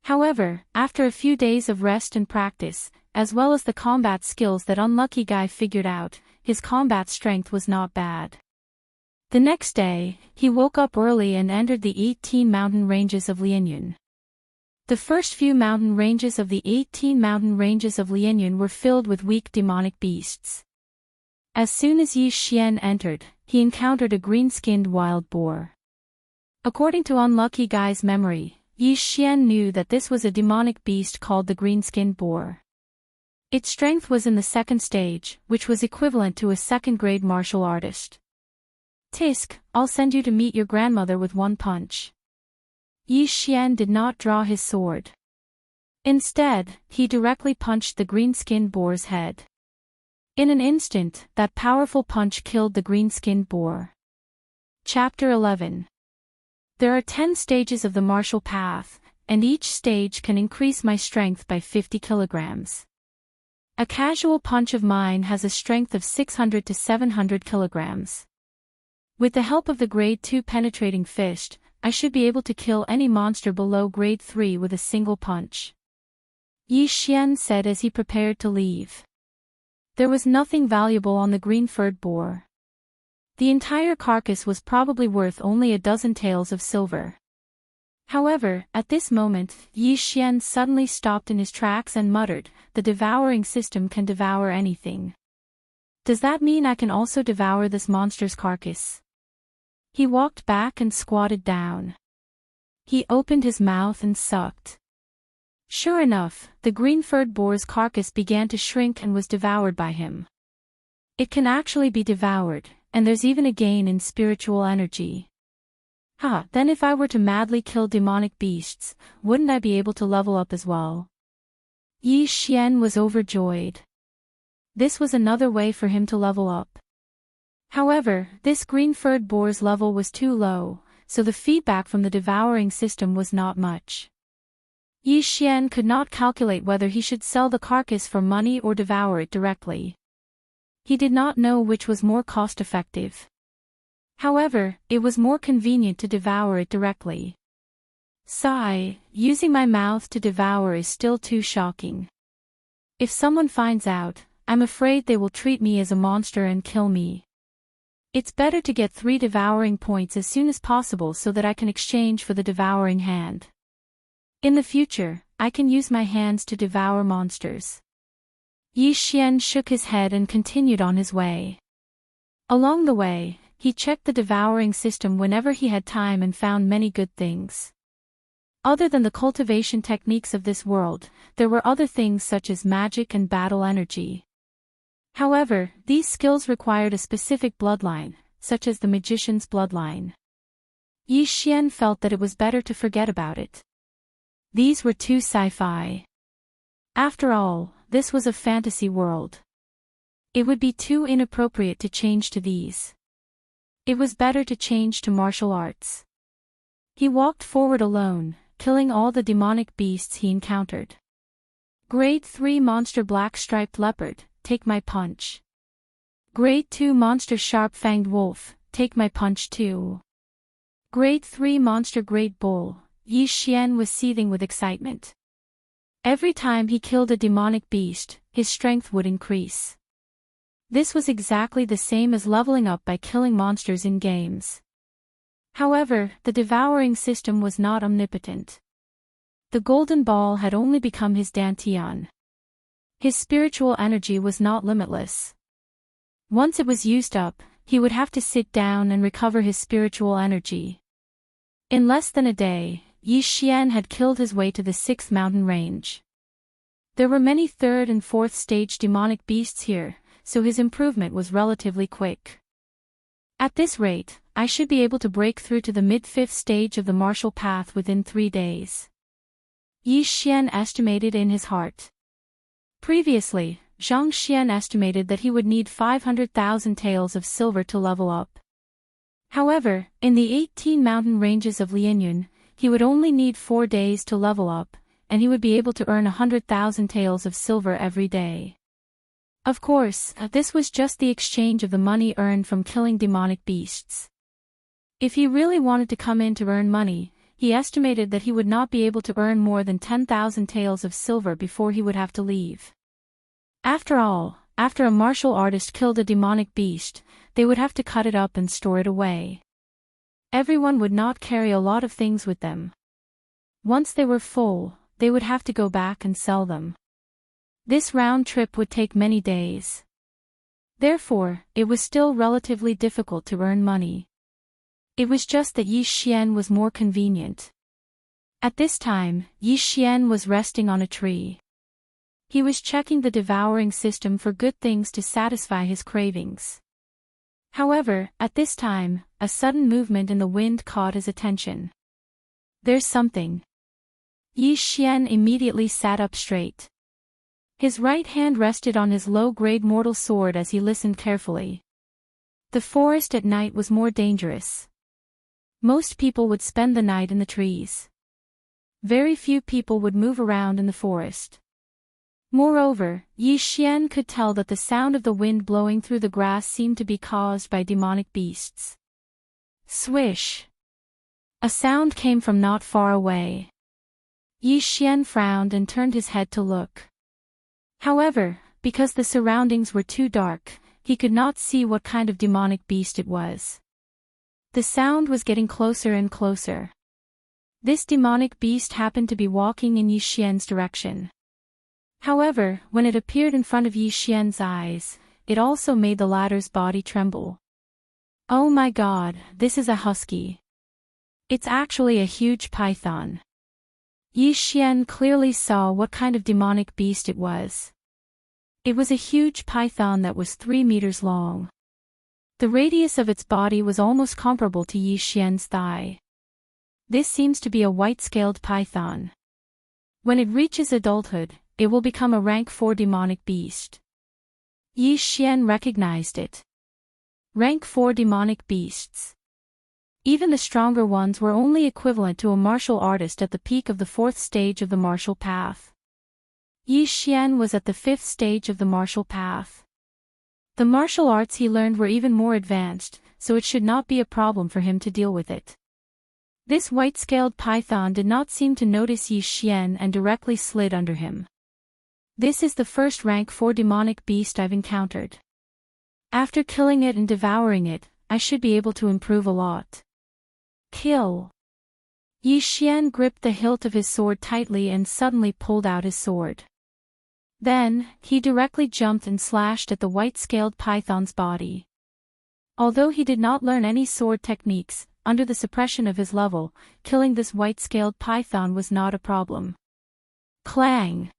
However, after a few days of rest and practice, as well as the combat skills that Unlucky Guy figured out, his combat strength was not bad. The next day, he woke up early and entered the 18 mountain ranges of Lianyun. The first few mountain ranges of the 18 mountain ranges of Lianyun were filled with weak demonic beasts. As soon as Yi Xian entered, he encountered a green-skinned wild boar. According to Unlucky Guy's memory, Yi Xian knew that this was a demonic beast called the green-skinned boar. Its strength was in the 2nd stage, which was equivalent to a 2nd-grade martial artist. Tisk, I'll send you to meet your grandmother with one punch. Yi Xian did not draw his sword. Instead, he directly punched the green-skinned boar's head. In an instant, that powerful punch killed the green-skinned boar. Chapter 11. There are 10 stages of the martial path, and each stage can increase my strength by 50 kilograms. A casual punch of mine has a strength of 600 to 700 kilograms. With the help of the grade 2 penetrating fist, I should be able to kill any monster below grade 3 with a single punch. Yi Xian said as he prepared to leave. There was nothing valuable on the green-furred boar. The entire carcass was probably worth only a dozen taels of silver. However, at this moment, Yi Xian suddenly stopped in his tracks and muttered, "The devouring system can devour anything. Does that mean I can also devour this monster's carcass?" He walked back and squatted down. He opened his mouth and sucked. Sure enough, the green-furred boar's carcass began to shrink and was devoured by him. It can actually be devoured, and there's even a gain in spiritual energy. Then if I were to madly kill demonic beasts, wouldn't I be able to level up as well? Yi Xian was overjoyed. This was another way for him to level up. However, this green-furred boar's level was too low, so the feedback from the devouring system was not much. Yi Xian could not calculate whether he should sell the carcass for money or devour it directly. He did not know which was more cost-effective. However, it was more convenient to devour it directly. Sigh, using my mouth to devour is still too shocking. If someone finds out, I'm afraid they will treat me as a monster and kill me. It's better to get 3 devouring points as soon as possible so that I can exchange for the devouring hand. In the future, I can use my hands to devour monsters. Yi Xian shook his head and continued on his way. Along the way, he checked the devouring system whenever he had time and found many good things. Other than the cultivation techniques of this world, there were other things such as magic and battle energy. However, these skills required a specific bloodline, such as the magician's bloodline. Yi Xian felt that it was better to forget about it. These were too sci-fi. After all, this was a fantasy world. It would be too inappropriate to change to these. It was better to change to martial arts. He walked forward alone, killing all the demonic beasts he encountered. Grade 3 monster black-striped leopard, take my punch. Grade 2 monster sharp-fanged wolf, take my punch too. Grade 3 monster great bull. Yi Xian was seething with excitement. Every time he killed a demonic beast, his strength would increase. This was exactly the same as leveling up by killing monsters in games. However, the devouring system was not omnipotent. The golden ball had only become his dantian. His spiritual energy was not limitless. Once it was used up, he would have to sit down and recover his spiritual energy. In less than a day, Yi Xian had killed his way to the 6th mountain range. There were many 3rd and 4th stage demonic beasts here, so his improvement was relatively quick. At this rate, I should be able to break through to the mid-5th stage of the martial path within 3 days. Yi Xian estimated in his heart. Previously, Zhang Xian estimated that he would need 500,000 taels of silver to level up. However, in the 18 mountain ranges of Lianyun, he would only need 4 days to level up, and he would be able to earn 100,000 taels of silver every day. Of course, this was just the exchange of the money earned from killing demonic beasts. If he really wanted to come in to earn money, he estimated that he would not be able to earn more than 10,000 taels of silver before he would have to leave. After all, after a martial artist killed a demonic beast, they would have to cut it up and store it away. Everyone would not carry a lot of things with them. Once they were full, they would have to go back and sell them. This round trip would take many days. Therefore, it was still relatively difficult to earn money. It was just that Yi Xian was more convenient. At this time, Yi Xian was resting on a tree. He was checking the devouring system for good things to satisfy his cravings. However, at this time, a sudden movement in the wind caught his attention. There's something. Yi Xian immediately sat up straight. His right hand rested on his low-grade mortal sword as he listened carefully. The forest at night was more dangerous. Most people would spend the night in the trees. Very few people would move around in the forest. Moreover, Yi Xian could tell that the sound of the wind blowing through the grass seemed to be caused by demonic beasts. Swish! A sound came from not far away. Yi Xian frowned and turned his head to look. However, because the surroundings were too dark, he could not see what kind of demonic beast it was. The sound was getting closer and closer. This demonic beast happened to be walking in Yi Xian's direction. However, when it appeared in front of Yi Xian's eyes, it also made the latter's body tremble. Oh my god, this is a husky. It's actually a huge python. Yi Xian clearly saw what kind of demonic beast it was. It was a huge python that was 3 meters long. The radius of its body was almost comparable to Yi Xian's thigh. This seems to be a white-scaled python. When it reaches adulthood, it will become a rank 4 demonic beast. Yi Xian recognized it. Rank 4 demonic beasts. Even the stronger ones were only equivalent to a martial artist at the peak of the 4th stage of the martial path. Yi Xian was at the 5th stage of the martial path. The martial arts he learned were even more advanced, so it should not be a problem for him to deal with it. This white-scaled python did not seem to notice Yi Xian and directly slid under him. This is the first rank 4 demonic beast I've encountered. After killing it and devouring it, I should be able to improve a lot. Kill. Yi Xian gripped the hilt of his sword tightly and suddenly pulled out his sword. Then, he directly jumped and slashed at the white-scaled python's body. Although he did not learn any sword techniques, under the suppression of his level, killing this white-scaled python was not a problem. Clang!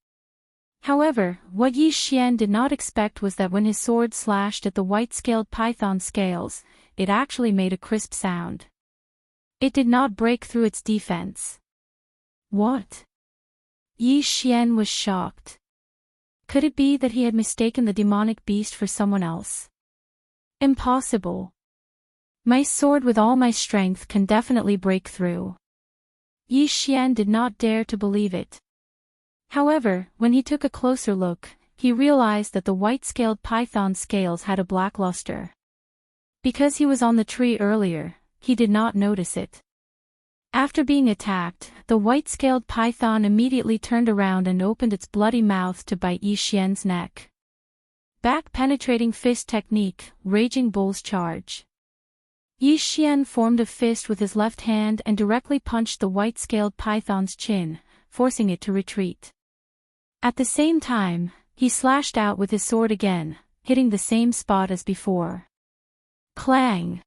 However, what Yi Xian did not expect was that when his sword slashed at the white-scaled python's scales, it actually made a crisp sound. It did not break through its defense. What? Yi Xian was shocked. Could it be that he had mistaken the demonic beast for someone else? Impossible. My sword with all my strength can definitely break through. Yi Xian did not dare to believe it. However, when he took a closer look, he realized that the white-scaled python's scales had a black luster. Because he was on the tree earlier, he did not notice it. After being attacked, the white-scaled python immediately turned around and opened its bloody mouth to bite Yi Xian's neck. Back-penetrating fist technique, Raging Bull's charge. Yi Xian formed a fist with his left hand and directly punched the white-scaled python's chin, forcing it to retreat. At the same time, he slashed out with his sword again, hitting the same spot as before. Clang!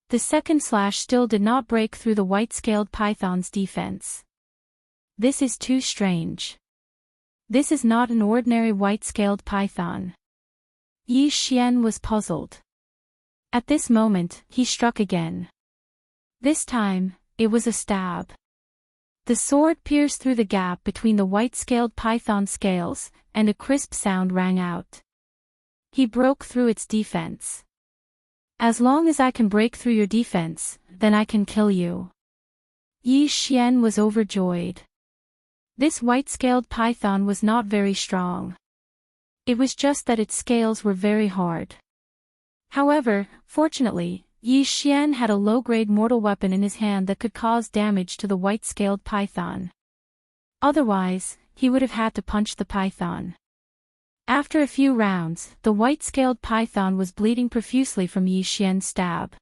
The second slash still did not break through the white-scaled python's defense. This is too strange. This is not an ordinary white-scaled python. Yi Xian was puzzled. At this moment, he struck again. This time, it was a stab. The sword pierced through the gap between the white-scaled python's scales, and a crisp sound rang out. He broke through its defense. As long as I can break through your defense, then I can kill you. Yi Xian was overjoyed. This white-scaled python was not very strong. It was just that its scales were very hard. However, fortunately, Yi Xian had a low-grade mortal weapon in his hand that could cause damage to the white-scaled python. Otherwise, he would have had to punch the python. After a few rounds, the white-scaled python was bleeding profusely from Yi Xian's stab.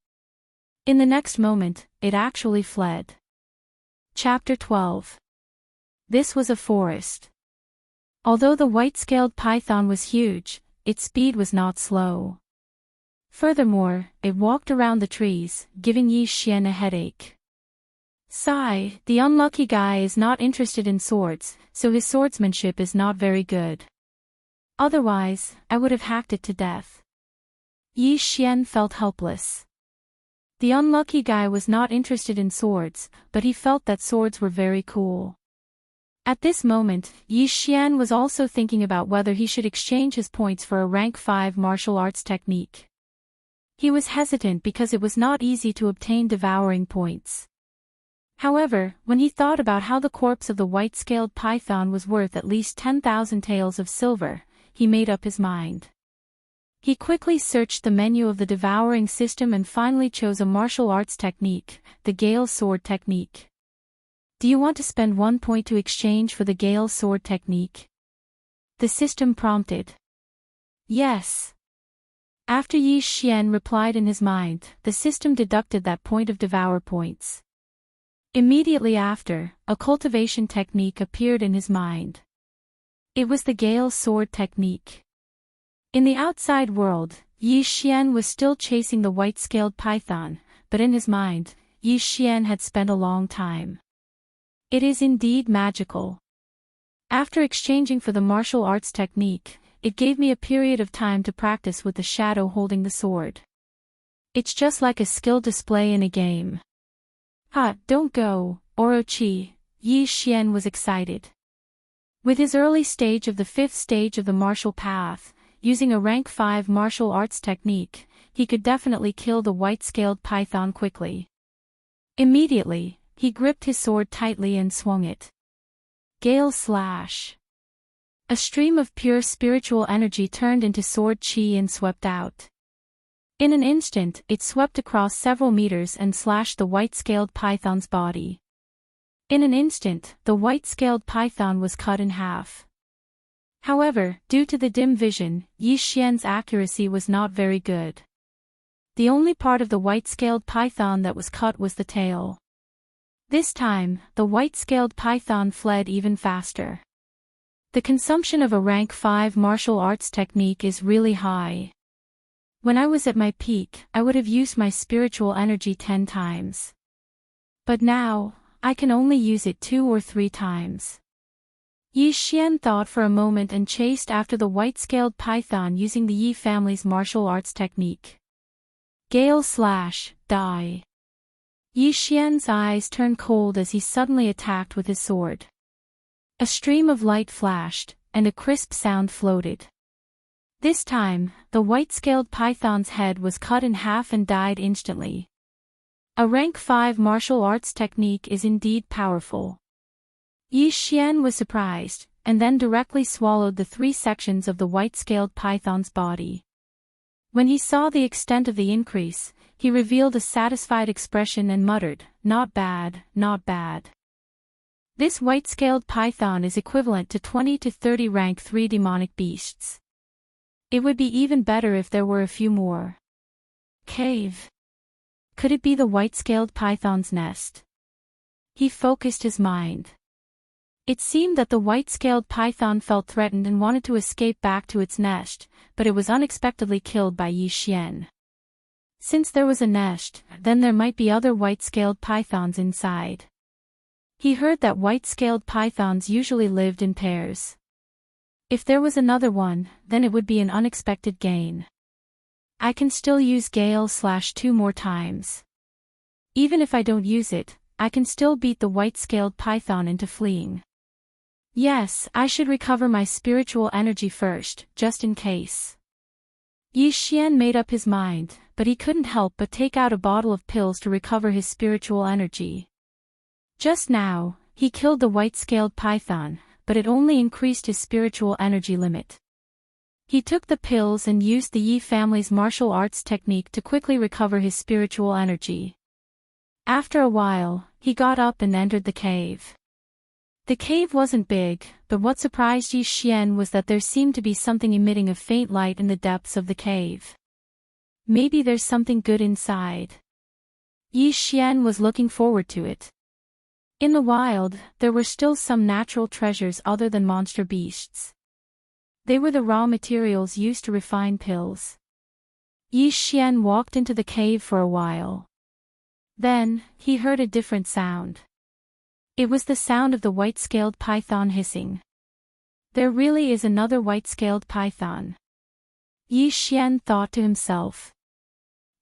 In the next moment, it actually fled. Chapter 12. This was a forest. Although the white-scaled python was huge, its speed was not slow. Furthermore, it walked around the trees, giving Yi Xian a headache. Sigh, the unlucky guy is not interested in swords, so his swordsmanship is not very good. Otherwise, I would have hacked it to death. Yi Xian felt helpless. The unlucky guy was not interested in swords, but he felt that swords were very cool. At this moment, Yi Xian was also thinking about whether he should exchange his points for a rank 5 martial arts technique. He was hesitant because it was not easy to obtain devouring points. However, when he thought about how the corpse of the white-scaled python was worth at least 10,000 taels of silver, he made up his mind. He quickly searched the menu of the devouring system and finally chose a martial arts technique, the Gale Sword technique. Do you want to spend 1 point to exchange for the Gale Sword technique? The system prompted. Yes. After Yi Xian replied in his mind, the system deducted that point of devour points. Immediately after, a cultivation technique appeared in his mind. It was the Gale Sword technique. In the outside world, Yi Xian was still chasing the white-scaled python, but in his mind, Yi Xian had spent a long time. It is indeed magical. After exchanging for the martial arts technique, it gave me a period of time to practice with the shadow holding the sword. It's just like a skill display in a game. Ha, don't go, Orochi, Yi Xian was excited. With his early stage of the 5th stage of the martial path, using a rank 5 martial arts technique, he could definitely kill the white-scaled python quickly. Immediately, he gripped his sword tightly and swung it. Gale Slash. A stream of pure spiritual energy turned into sword chi and swept out. In an instant, it swept across several meters and slashed the white-scaled python's body. In an instant, the white-scaled python was cut in half. However, due to the dim vision, Yi Xian's accuracy was not very good. The only part of the white-scaled python that was cut was the tail. This time, the white-scaled python fled even faster. The consumption of a rank 5 martial arts technique is really high. When I was at my peak, I would have used my spiritual energy 10 times. But now, I can only use it 2 or 3 times. Yi Xian thought for a moment and chased after the white-scaled python using the Yi family's martial arts technique. Gale Slash, die. Yi Xian's eyes turned cold as he suddenly attacked with his sword. A stream of light flashed, and a crisp sound floated. This time, the white-scaled python's head was cut in half and died instantly. A rank 5 martial arts technique is indeed powerful. Yi Xian was surprised, and then directly swallowed the 3 sections of the white-scaled python's body. When he saw the extent of the increase, he revealed a satisfied expression and muttered, "Not bad, not bad." This white-scaled python is equivalent to 20 to 30 rank 3 demonic beasts. It would be even better if there were a few more. Cave. Could it be the white-scaled python's nest? He focused his mind. It seemed that the white-scaled python felt threatened and wanted to escape back to its nest, but it was unexpectedly killed by Yi Xian. Since there was a nest, then there might be other white-scaled pythons inside. He heard that white-scaled pythons usually lived in pairs. If there was another one, then it would be an unexpected gain. I can still use Gale Slash 2 more times. Even if I don't use it, I can still beat the white-scaled python into fleeing. Yes, I should recover my spiritual energy first, just in case. Yi Xian made up his mind, but he couldn't help but take out a bottle of pills to recover his spiritual energy. Just now, he killed the white-scaled python, but it only increased his spiritual energy limit. He took the pills and used the Yi family's martial arts technique to quickly recover his spiritual energy. After a while, he got up and entered the cave. The cave wasn't big, but what surprised Yi Xian was that there seemed to be something emitting a faint light in the depths of the cave. Maybe there's something good inside. Yi Xian was looking forward to it. In the wild, there were still some natural treasures other than monster beasts. They were the raw materials used to refine pills. Yi Xian walked into the cave for a while. Then, he heard a different sound. It was the sound of the white-scaled python hissing. There really is another white-scaled python. Yi Xian thought to himself.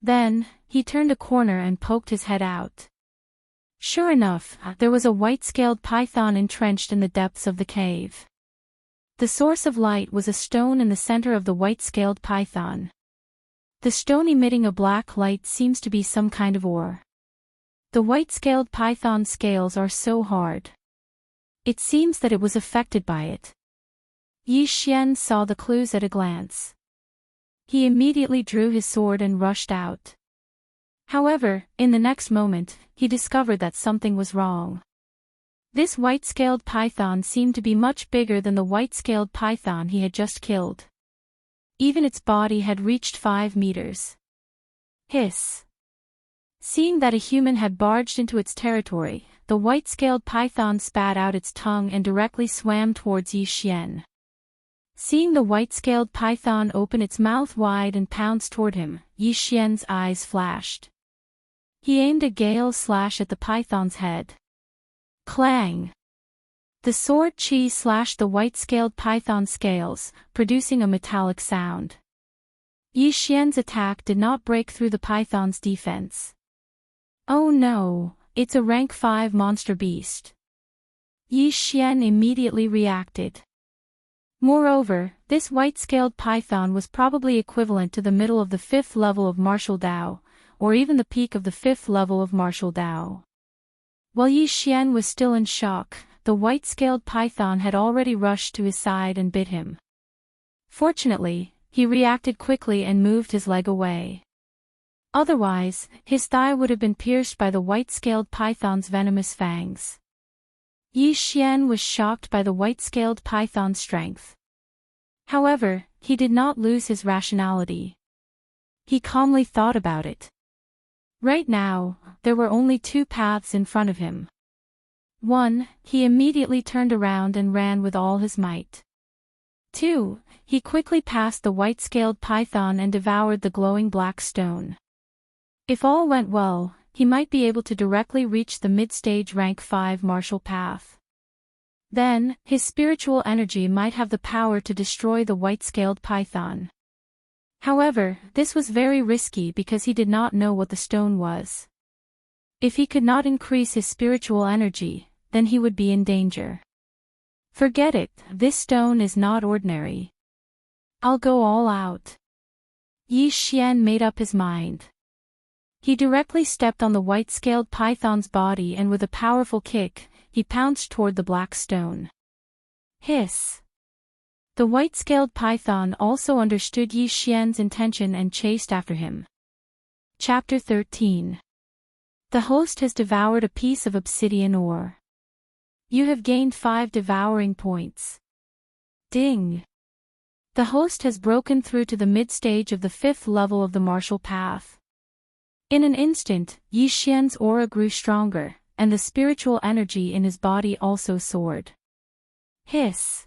Then, he turned a corner and poked his head out. Sure enough, there was a white-scaled python entrenched in the depths of the cave. The source of light was a stone in the center of the white-scaled python. The stone emitting a black light seems to be some kind of ore. The white-scaled python's scales are so hard. It seems that it was affected by it. Yi Xian saw the clues at a glance. He immediately drew his sword and rushed out. However, in the next moment, he discovered that something was wrong. This white-scaled python seemed to be much bigger than the white-scaled python he had just killed. Even its body had reached 5 meters. Hiss. Seeing that a human had barged into its territory, the white-scaled python spat out its tongue and directly swam towards Yi Xian. Seeing the white-scaled python open its mouth wide and pounce toward him, Yi Xian's eyes flashed. He aimed a gale slash at the python's head. Clang! The sword chi slashed the white-scaled python's scales, producing a metallic sound. Yi Xian's attack did not break through the python's defense. Oh no, it's a rank 5 monster beast. Yi Xian immediately reacted. Moreover, this white-scaled python was probably equivalent to the middle of the 5th level of martial Dao, or even the peak of the 5th level of martial Dao. While Yi Xian was still in shock, the white-scaled python had already rushed to his side and bit him. Fortunately, he reacted quickly and moved his leg away. Otherwise, his thigh would have been pierced by the white-scaled python's venomous fangs. Yi Xian was shocked by the white-scaled python's strength. However, he did not lose his rationality. He calmly thought about it. Right now, there were only 2 paths in front of him. 1, he immediately turned around and ran with all his might. 2, he quickly passed the white-scaled python and devoured the glowing black stone. If all went well, he might be able to directly reach the mid-stage rank 5 martial path. Then, his spiritual energy might have the power to destroy the white-scaled python. However, this was very risky because he did not know what the stone was. If he could not increase his spiritual energy, then he would be in danger. Forget it, this stone is not ordinary. I'll go all out. Yi Xian made up his mind. He directly stepped on the white-scaled python's body and with a powerful kick, he pounced toward the black stone. Hiss! The white-scaled python also understood Yi Xian's intention and chased after him. Chapter 13. The host has devoured a piece of obsidian ore. You have gained 5 devouring points. Ding! The host has broken through to the mid-stage of the 5th level of the martial path. In an instant, Yi Xian's aura grew stronger, and the spiritual energy in his body also soared. Hiss!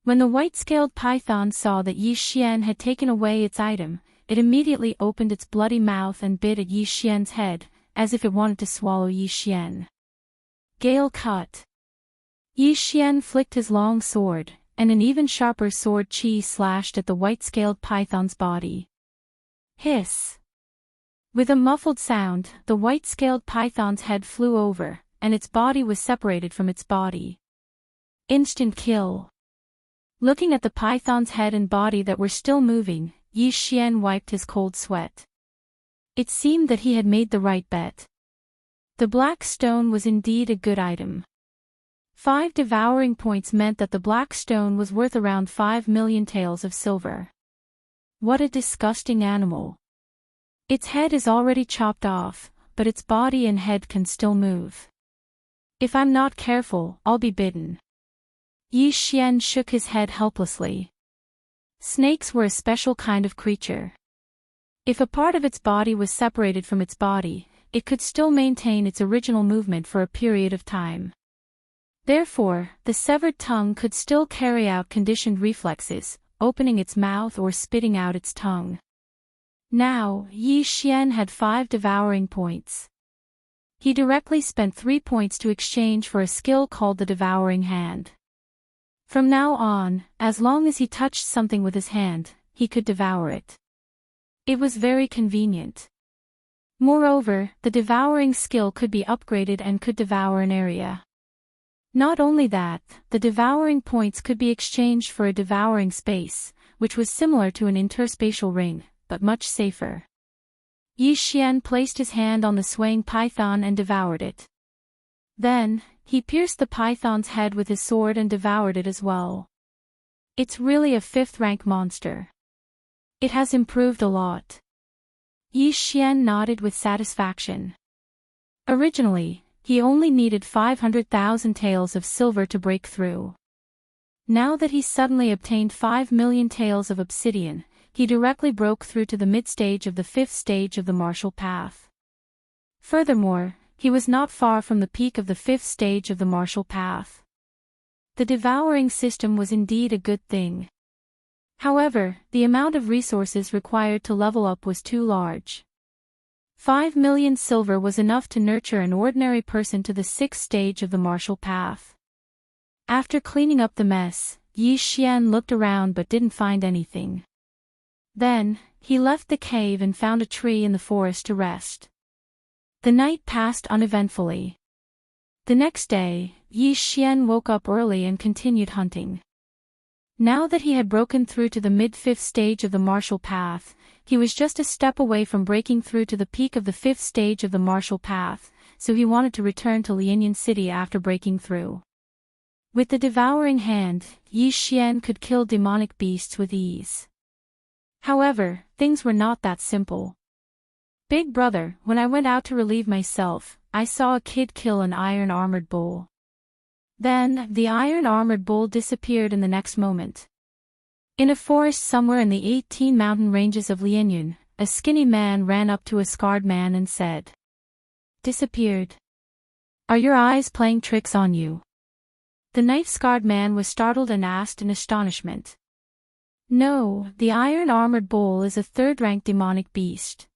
When the white-scaled python saw that Yi Xian had taken away its item, it immediately opened its bloody mouth and bit at Yi Xian's head, as if it wanted to swallow Yi Xian. Gale cut. Yi Xian flicked his long sword, and an even sharper sword chi slashed at the white-scaled python's body. Hiss! With a muffled sound, the white-scaled python's head flew over, and its body was separated from its body. Instant kill. Looking at the python's head and body that were still moving, Yi Xian wiped his cold sweat. It seemed that he had made the right bet. The black stone was indeed a good item. 5 devouring points meant that the black stone was worth around 5 million taels of silver. What a disgusting animal. Its head is already chopped off, but its body and head can still move. If I'm not careful, I'll be bitten. Yi Xian shook his head helplessly. Snakes were a special kind of creature. If a part of its body was separated from its body, it could still maintain its original movement for a period of time. Therefore, the severed tongue could still carry out conditioned reflexes, opening its mouth or spitting out its tongue. Now, Yi Xian had 5 devouring points. He directly spent 3 points to exchange for a skill called the devouring hand. From now on, as long as he touched something with his hand, he could devour it. It was very convenient. Moreover, the devouring skill could be upgraded and could devour an area. Not only that, the devouring points could be exchanged for a devouring space, which was similar to an interspatial ring, but much safer. Yi Xian placed his hand on the swaying python and devoured it. Then, he pierced the python's head with his sword and devoured it as well. It's really a 5th-rank monster. It has improved a lot. Yi Xian nodded with satisfaction. Originally, he only needed 500,000 taels of silver to break through. Now that he suddenly obtained 5 million taels of obsidian, he directly broke through to the mid-stage of the 5th stage of the martial path. Furthermore, he was not far from the peak of the 5th stage of the martial path. The devouring system was indeed a good thing. However, the amount of resources required to level up was too large. 5 million silver was enough to nurture an ordinary person to the 6th stage of the martial path. After cleaning up the mess, Yi Xian looked around but didn't find anything. Then, he left the cave and found a tree in the forest to rest. The night passed uneventfully. The next day, Yi Xian woke up early and continued hunting. Now that he had broken through to the mid-5th stage of the martial path, he was just a step away from breaking through to the peak of the 5th stage of the martial path, so he wanted to return to Lianyan City after breaking through. With the devouring hand, Yi Xian could kill demonic beasts with ease. However, things were not that simple. Big brother, when I went out to relieve myself, I saw a kid kill an iron-armored bull. Then, the iron-armored bull disappeared in the next moment. In a forest somewhere in the 18 mountain ranges of Lianyan, a skinny man ran up to a scarred man and said, "Disappeared. Are your eyes playing tricks on you?" The knife-scarred man was startled and asked in astonishment. "No, the iron-armored bull is a 3rd-rank demonic beast.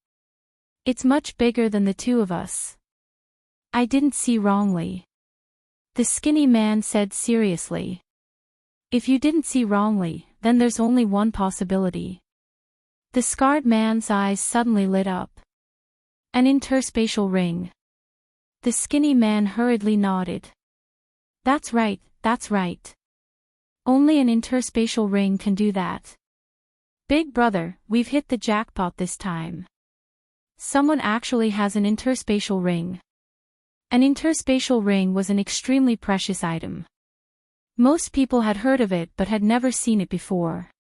It's much bigger than the 2 of us. I didn't see wrongly," the skinny man said seriously. "If you didn't see wrongly, then there's only one possibility." The scarred man's eyes suddenly lit up. An interspatial ring. The skinny man hurriedly nodded. That's right, that's right. Only an interspatial ring can do that. Big brother, we've hit the jackpot this time. Someone actually has an interspatial ring. An interspatial ring was an extremely precious item. Most people had heard of it but had never seen it before.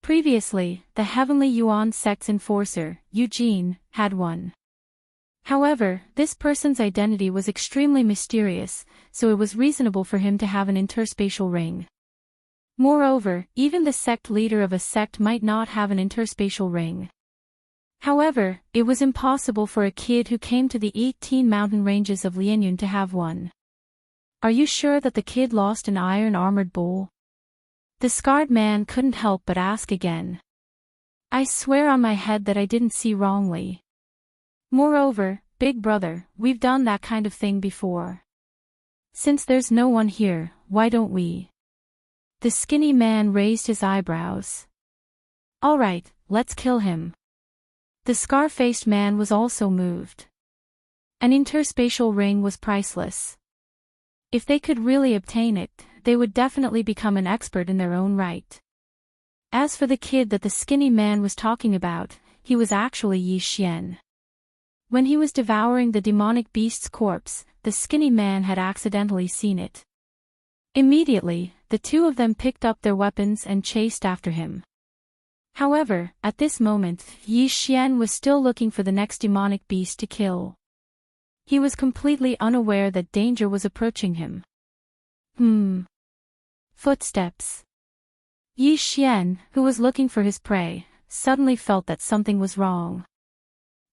Previously, the Heavenly Yuan sect's enforcer, Eugene, had one. However, this person's identity was extremely mysterious, so it was reasonable for him to have an interspatial ring. Moreover, even the sect leader of a sect might not have an interspatial ring. However, it was impossible for a kid who came to the 18 mountain ranges of Lianyan to have one. Are you sure that the kid lost an iron-armored bull? The scarred man couldn't help but ask again. I swear on my head that I didn't see wrongly. Moreover, big brother, we've done that kind of thing before. Since there's no one here, why don't we? The skinny man raised his eyebrows. All right, let's kill him. The scar-faced man was also moved. An interspatial ring was priceless. If they could really obtain it, they would definitely become an expert in their own right. As for the kid that the skinny man was talking about, he was actually Yi Xian. When he was devouring the demonic beast's corpse, the skinny man had accidentally seen it. Immediately, the two of them picked up their weapons and chased after him. However, at this moment, Yi Xian was still looking for the next demonic beast to kill. He was completely unaware that danger was approaching him. Footsteps. Yi Xian, who was looking for his prey, suddenly felt that something was wrong.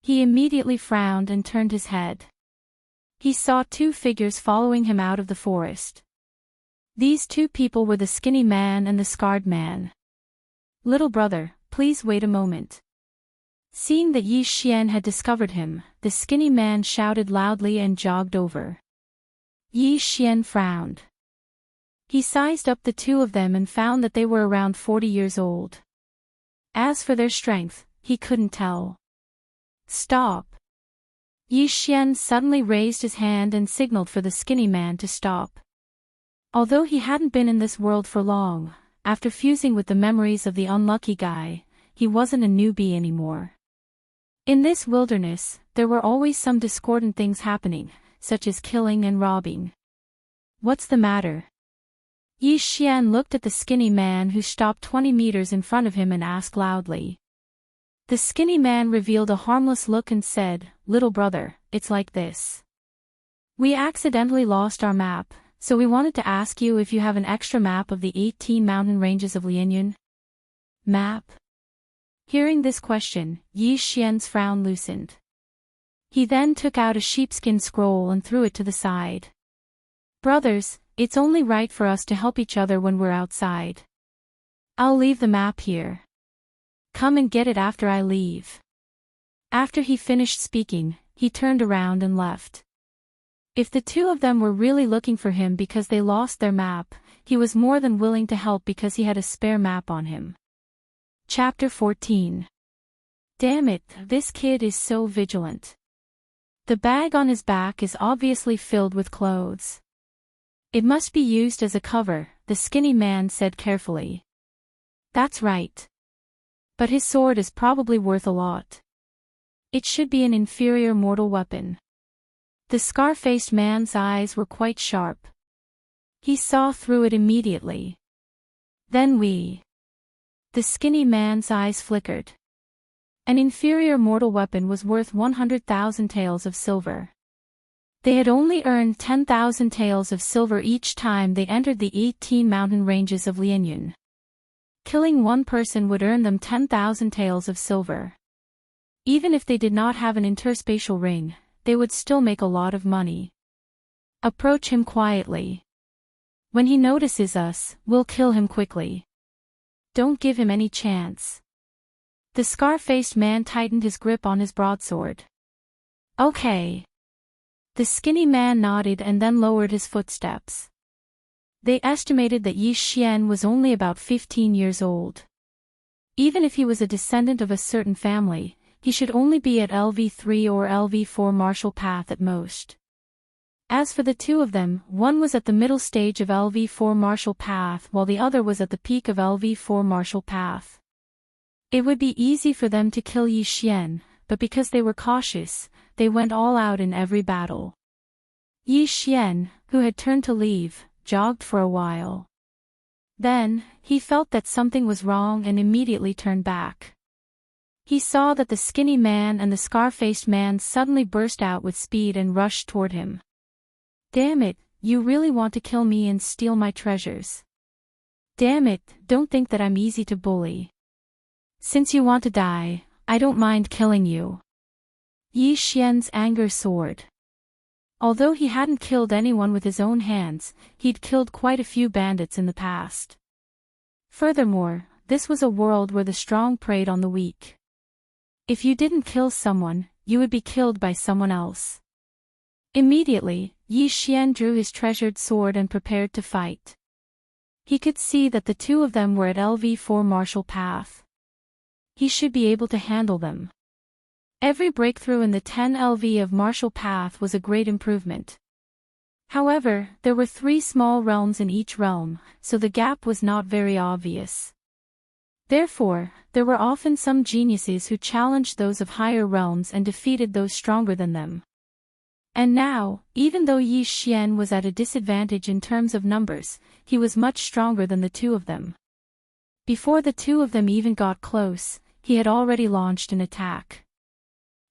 He immediately frowned and turned his head. He saw two figures following him out of the forest. These two people were the skinny man and the scarred man. "Little brother, please wait a moment." Seeing that Yi Xian had discovered him, the skinny man shouted loudly and jogged over. Yi Xian frowned. He sized up the two of them and found that they were around 40 years old. As for their strength, he couldn't tell. "Stop." Yi Xian suddenly raised his hand and signaled for the skinny man to stop. Although he hadn't been in this world for long, after fusing with the memories of the unlucky guy, he wasn't a newbie anymore. In this wilderness, there were always some discordant things happening, such as killing and robbing. "What's the matter?" Yi Xian looked at the skinny man who stopped 20 meters in front of him and asked loudly. The skinny man revealed a harmless look and said, "Little brother, it's like this. We accidentally lost our map, so we wanted to ask you if you have an extra map of the 18 mountain ranges of Lianyun." Map? Hearing this question, Yi Xian's frown loosened. He then took out a sheepskin scroll and threw it to the side. "Brothers, it's only right for us to help each other when we're outside. I'll leave the map here. Come and get it after I leave." After he finished speaking, he turned around and left. If the two of them were really looking for him because they lost their map, he was more than willing to help because he had a spare map on him. Chapter 14. Damn it, this kid is so vigilant. The bag on his back is obviously filled with clothes. "It must be used as a cover," the skinny man said carefully. "That's right. But his sword is probably worth a lot. It should be an inferior mortal weapon." The scar-faced man's eyes were quite sharp. He saw through it immediately. "Then The skinny man's eyes flickered. An inferior mortal weapon was worth 100,000 taels of silver. They had only earned 10,000 taels of silver each time they entered the 18 mountain ranges of Lianyun. Killing one person would earn them 10,000 taels of silver. Even if they did not have an interspatial ring, they would still make a lot of money. "Approach him quietly. When he notices us, we'll kill him quickly. Don't give him any chance." The scar-faced man tightened his grip on his broadsword. "Okay." The skinny man nodded and then lowered his footsteps. They estimated that Yi Xian was only about 15 years old. Even if he was a descendant of a certain family, he should only be at LV3 or LV4 martial path at most. As for the two of them, one was at the middle stage of LV4 martial path while the other was at the peak of LV4 martial path. It would be easy for them to kill Yi Xian, but because they were cautious, they went all out in every battle. Yi Xian, who had turned to leave, jogged for a while. Then, he felt that something was wrong and immediately turned back. He saw that the skinny man and the scar-faced man suddenly burst out with speed and rushed toward him. "Damn it, you really want to kill me and steal my treasures. Damn it, don't think that I'm easy to bully. Since you want to die, I don't mind killing you." Yi Xian's anger soared. Although he hadn't killed anyone with his own hands, he'd killed quite a few bandits in the past. Furthermore, this was a world where the strong preyed on the weak. If you didn't kill someone, you would be killed by someone else. Immediately, Yi Xian drew his treasured sword and prepared to fight. He could see that the two of them were at LV4 martial path. He should be able to handle them. Every breakthrough in the 10 lv of martial path was a great improvement. However, there were 3 small realms in each realm, so the gap was not very obvious. Therefore, there were often some geniuses who challenged those of higher realms and defeated those stronger than them. And now, even though Yi Xian was at a disadvantage in terms of numbers, he was much stronger than the 2 of them. Before the 2 of them even got close, he had already launched an attack.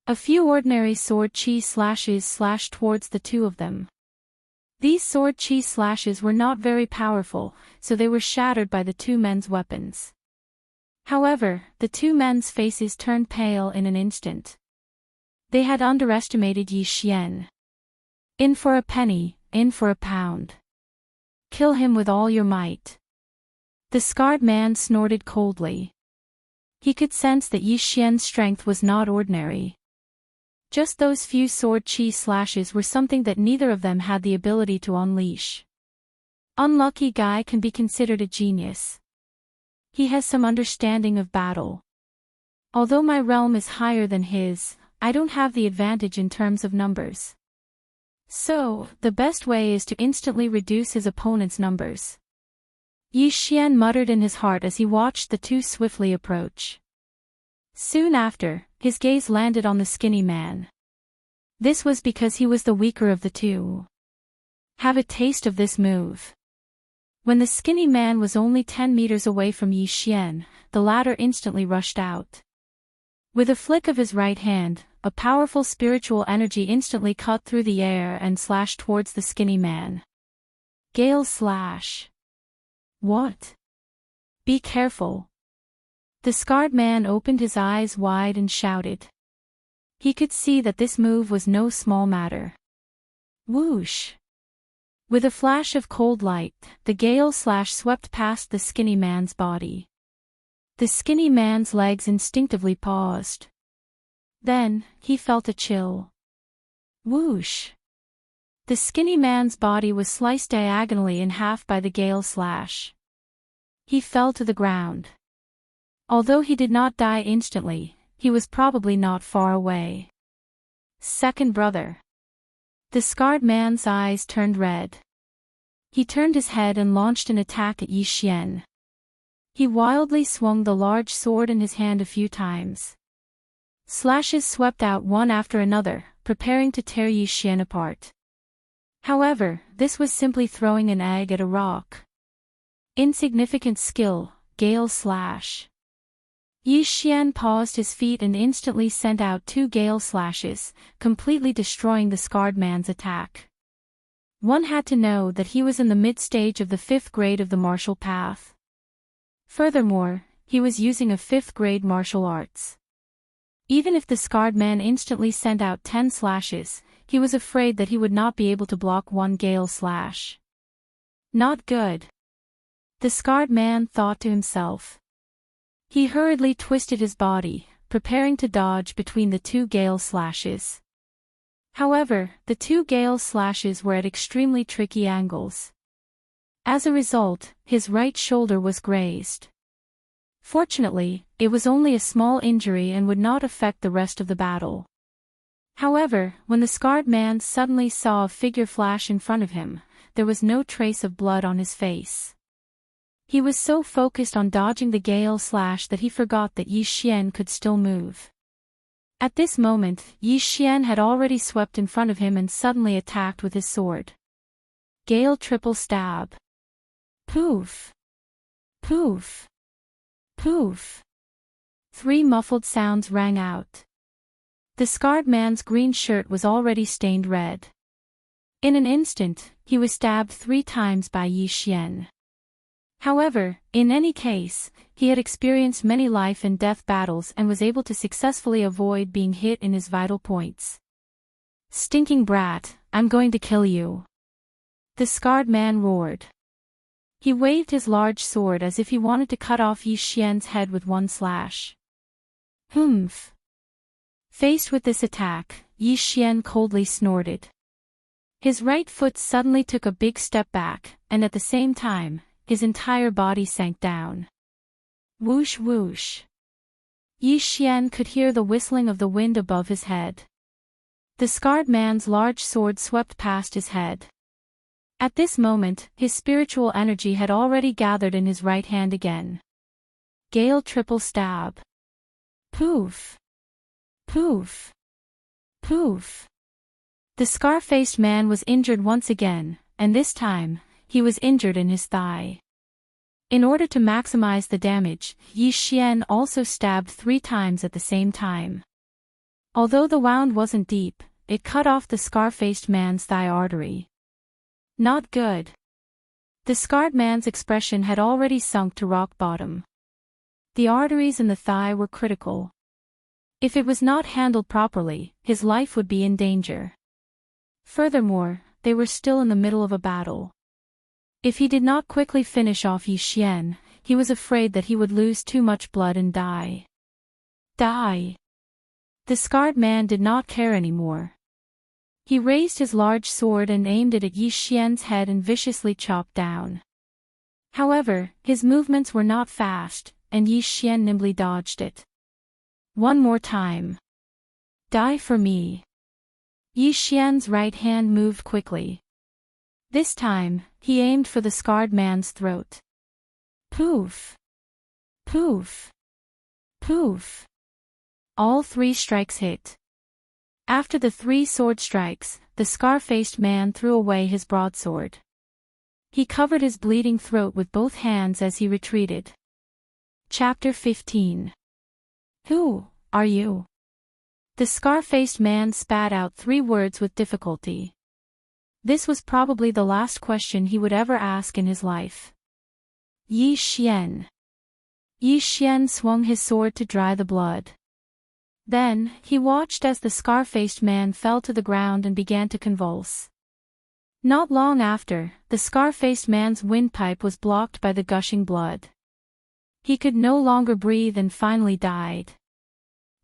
A few ordinary sword chi slashes slashed towards the 2 of them. These sword chi slashes were not very powerful, so they were shattered by the 2 men's weapons. However, the 2 men's faces turned pale in an instant. They had underestimated Yi Xian. In for a penny, in for a pound. Kill him with all your might. The scarred man snorted coldly. He could sense that Yi Xian's strength was not ordinary. Just those few sword chi slashes were something that neither of them had the ability to unleash. Unlucky guy can be considered a genius. He has some understanding of battle. Although my realm is higher than his, I don't have the advantage in terms of numbers. So, the best way is to instantly reduce his opponent's numbers. Yi Xian muttered in his heart as he watched the 2 swiftly approach. Soon after, his gaze landed on the skinny man. This was because he was the weaker of the 2. Have a taste of this move. When the skinny man was only 10 meters away from Yi Xian, the latter instantly rushed out. With a flick of his right hand, a powerful spiritual energy instantly cut through the air and slashed towards the skinny man. Gale slash. What? Be careful. The scarred man opened his eyes wide and shouted. He could see that this move was no small matter. Whoosh! With a flash of cold light, the gale slash swept past the skinny man's body. The skinny man's legs instinctively paused. Then, he felt a chill. Whoosh! The skinny man's body was sliced diagonally in half by the gale slash. He fell to the ground. Although he did not die instantly, he was probably not far away. Second brother. The scarred man's eyes turned red. He turned his head and launched an attack at Yi Xian. He wildly swung the large sword in his hand a few times. Slashes swept out one after another, preparing to tear Yi Xian apart. However, this was simply throwing an egg at a rock. Insignificant skill, gale slash. Yi Xian paused his feet and instantly sent out 2 gale slashes, completely destroying the scarred man's attack. One had to know that he was in the mid-stage of the 5th grade of the martial path. Furthermore, he was using a 5th grade martial arts. Even if the scarred man instantly sent out 10 slashes, he was afraid that he would not be able to block 1 gale slash. Not good. The scarred man thought to himself. He hurriedly twisted his body, preparing to dodge between the 2 gale slashes. However, the 2 gale slashes were at extremely tricky angles. As a result, his right shoulder was grazed. Fortunately, it was only a small injury and would not affect the rest of the battle. However, when the scarred man suddenly saw a figure flash in front of him, there was no trace of blood on his face. He was so focused on dodging the gale slash that he forgot that Yi Xian could still move. At this moment, Yi Xian had already swept in front of him and suddenly attacked with his sword. Gale triple stab. Poof! Poof! Poof! 3 muffled sounds rang out. The scarred man's green shirt was already stained red. In an instant, he was stabbed 3 times by Yi Xian. However, in any case, he had experienced many life and death battles and was able to successfully avoid being hit in his vital points. Stinking brat, I'm going to kill you! The scarred man roared. He waved his large sword as if he wanted to cut off Yi Xian's head with 1 slash. Humph! Faced with this attack, Yi Xian coldly snorted. His right foot suddenly took a big step back, and at the same time, his entire body sank down. Whoosh whoosh. Yi Xian could hear the whistling of the wind above his head. The scarred man's large sword swept past his head. At this moment, his spiritual energy had already gathered in his right hand again. Gale triple stab. Poof. Poof. Poof. The scar-faced man was injured once again, and this time, he was injured in his thigh. In order to maximize the damage, Yi Xian also stabbed 3 times at the same time. Although the wound wasn't deep, it cut off the scar-faced man's thigh artery. Not good. The scarred man's expression had already sunk to rock bottom. The arteries in the thigh were critical. If it was not handled properly, his life would be in danger. Furthermore, they were still in the middle of a battle. If he did not quickly finish off Yi Xian, he was afraid that he would lose too much blood and die. Die! The scarred man did not care anymore. He raised his large sword and aimed it at Yi Xian's head and viciously chopped down. However, his movements were not fast, and Yi Xian nimbly dodged it. One more time. Die for me. Yi Xian's right hand moved quickly. This time, he aimed for the scarred man's throat. Poof! Poof! Poof! All 3 strikes hit. After the 3 sword strikes, the scar-faced man threw away his broadsword. He covered his bleeding throat with both hands as he retreated. Chapter 15. Who are you? The scar-faced man spat out 3 words with difficulty. This was probably the last question he would ever ask in his life. Yi Xian. Yi Xian swung his sword to dry the blood. Then, he watched as the scar-faced man fell to the ground and began to convulse. Not long after, the scar-faced man's windpipe was blocked by the gushing blood. He could no longer breathe and finally died.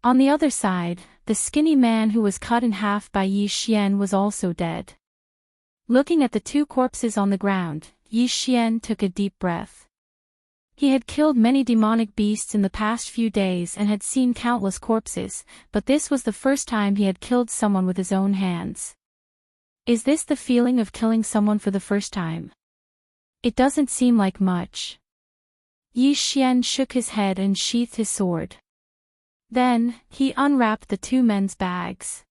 On the other side, the skinny man who was cut in half by Yi Xian was also dead. Looking at the 2 corpses on the ground, Yi Xian took a deep breath. He had killed many demonic beasts in the past few days and had seen countless corpses, but this was the first time he had killed someone with his own hands. Is this the feeling of killing someone for the first time? It doesn't seem like much. Yi Xian shook his head and sheathed his sword. Then, he unwrapped the 2 men's bags.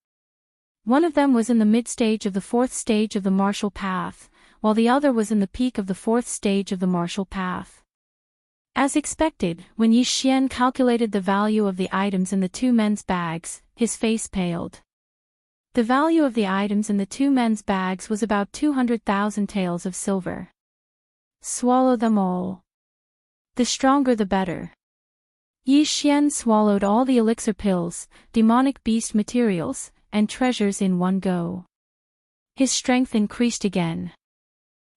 One of them was in the mid-stage of the 4th stage of the martial path, while the other was in the peak of the 4th stage of the martial path. As expected, when Yi Xian calculated the value of the items in the 2 men's bags, his face paled. The value of the items in the 2 men's bags was about 200,000 taels of silver. Swallow them all. The stronger the better. Yi Xian swallowed all the elixir pills, demonic beast materials, and treasures in one go. His strength increased again.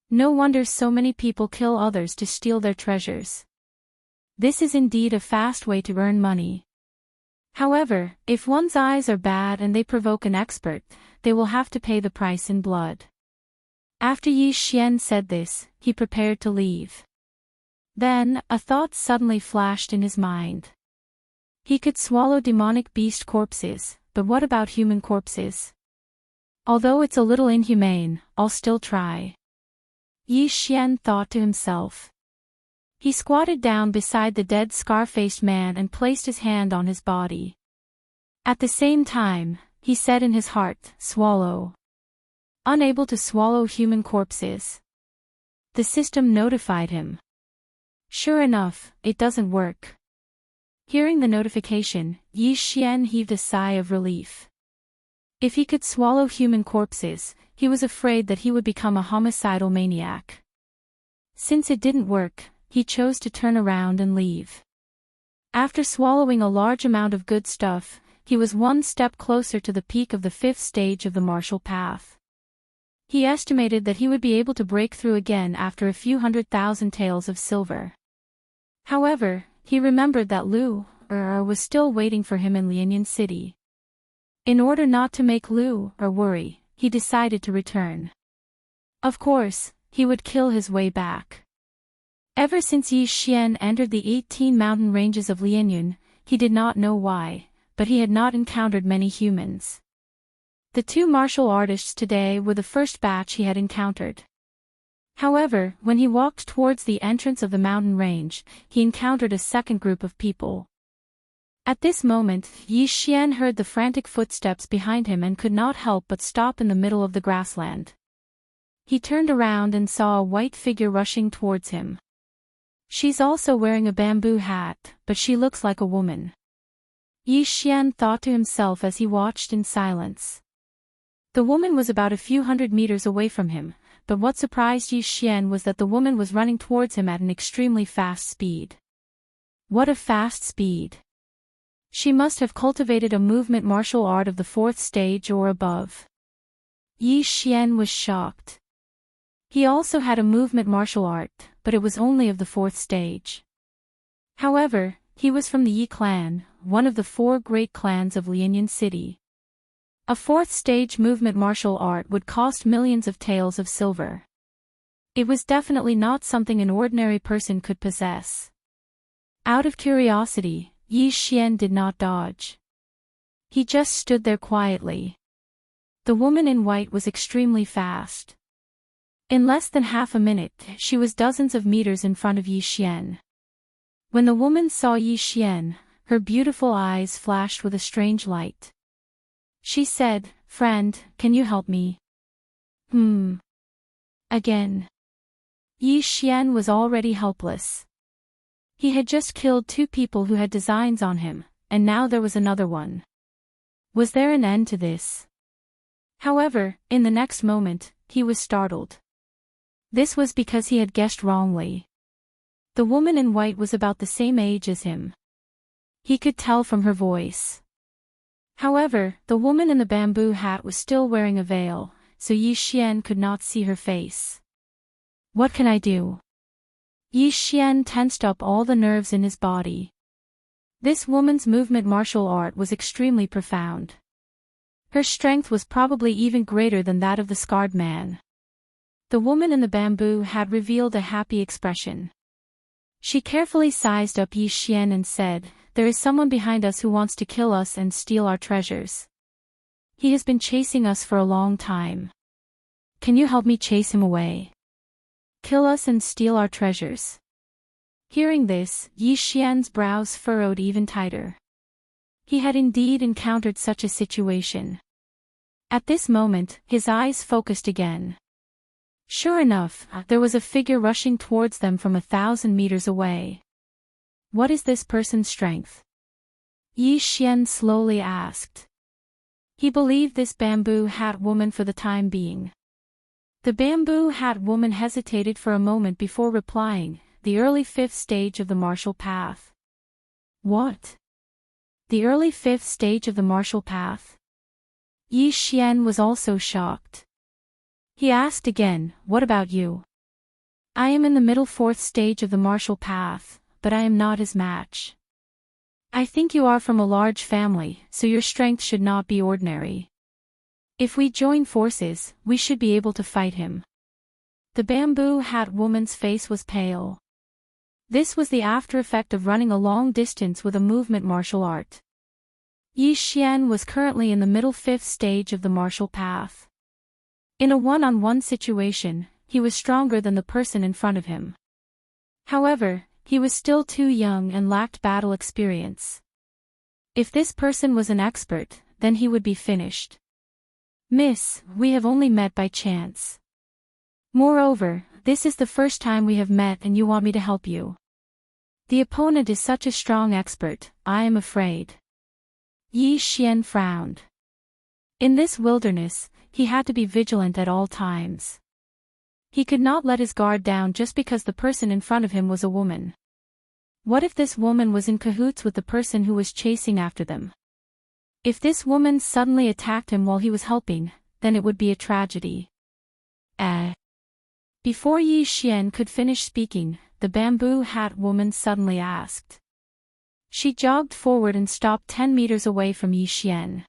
No wonder so many people kill others to steal their treasures. This is indeed a fast way to earn money. However, if one's eyes are bad and they provoke an expert, they will have to pay the price in blood. After Yi Xian said this, he prepared to leave. Then, a thought suddenly flashed in his mind. He could swallow demonic beast corpses, but what about human corpses? Although it's a little inhumane, I'll still try. Yi Xian thought to himself. He squatted down beside the dead scar-faced man and placed his hand on his body. At the same time, he said in his heart, swallow. Unable to swallow human corpses. The system notified him. Sure enough, it doesn't work. Hearing the notification, Yi Xian heaved a sigh of relief. If he could swallow human corpses, he was afraid that he would become a homicidal maniac. Since it didn't work, he chose to turn around and leave. After swallowing a large amount of good stuff, he was one step closer to the peak of the 5th stage of the martial path. He estimated that he would be able to break through again after a few 100,000 taels of silver. However, he remembered that Lu was still waiting for him in Lianyan City. In order not to make Lu worry, he decided to return. Of course, he would kill his way back. Ever since Yi Xian entered the 18 mountain ranges of Lianyan, he did not know why, but he had not encountered many humans. The two martial artists today were the first batch he had encountered. However, when he walked towards the entrance of the mountain range, he encountered a second group of people. At this moment, Yi Xian heard the frantic footsteps behind him and could not help but stop in the middle of the grassland. He turned around and saw a white figure rushing towards him. She's also wearing a bamboo hat, but she looks like a woman. Yi Xian thought to himself as he watched in silence. The woman was about a few hundred meters away from him, but what surprised Yi Xian was that the woman was running towards him at an extremely fast speed. What a fast speed! She must have cultivated a movement martial art of the 4th stage or above. Yi Xian was shocked. He also had a movement martial art, but it was only of the 4th stage. However, he was from the Yi clan, one of the 4 great clans of Lianyan City. A 4th stage movement martial art would cost millions of taels of silver. It was definitely not something an ordinary person could possess. Out of curiosity, Yi Xian did not dodge. He just stood there quietly. The woman in white was extremely fast. In less than half a minute, she was dozens of meters in front of Yi Xian. When the woman saw Yi Xian, her beautiful eyes flashed with a strange light. She said, "Friend, can you help me?" Again. Yi Xian was already helpless. He had just killed 2 people who had designs on him, and now there was another one. Was there an end to this? However, in the next moment, he was startled. This was because he had guessed wrongly. The woman in white was about the same age as him. He could tell from her voice. However, the woman in the bamboo hat was still wearing a veil, so Yi Xian could not see her face. What can I do? Yi Xian tensed up all the nerves in his body. This woman's movement martial art was extremely profound. Her strength was probably even greater than that of the scarred man. The woman in the bamboo had revealed a happy expression. She carefully sized up Yi Xian and said, "There is someone behind us who wants to kill us and steal our treasures. He has been chasing us for a long time. Can you help me chase him away? Kill us and steal our treasures." Hearing this, Yi Xian's brows furrowed even tighter. He had indeed encountered such a situation. At this moment, his eyes focused again. Sure enough, there was a figure rushing towards them from 1,000 meters away. What is this person's strength? Yi Xian slowly asked. He believed this bamboo hat woman for the time being. The bamboo hat woman hesitated for a moment before replying, "The early 5th stage of the martial path." What? The early 5th stage of the martial path? Yi Xian was also shocked. He asked again, "What about you?" "I am in the middle 4th stage of the martial path, but I am not his match." "I think you are from a large family, so your strength should not be ordinary. If we join forces, we should be able to fight him." The bamboo hat woman's face was pale. This was the after effect of running a long distance with a movement martial art. Yi Xian was currently in the middle 5th stage of the martial path. In a one-on-one situation, he was stronger than the person in front of him. However, he was still too young and lacked battle experience. If this person was an expert, then he would be finished. "Miss, we have only met by chance. Moreover, this is the first time we have met and you want me to help you. The opponent is such a strong expert, I am afraid." Yi Xian frowned. In this wilderness, he had to be vigilant at all times. He could not let his guard down just because the person in front of him was a woman. What if this woman was in cahoots with the person who was chasing after them? If this woman suddenly attacked him while he was helping, then it would be a tragedy. Before Yi Xian could finish speaking, the bamboo hat woman suddenly asked. She jogged forward and stopped 10 meters away from Yi Xian.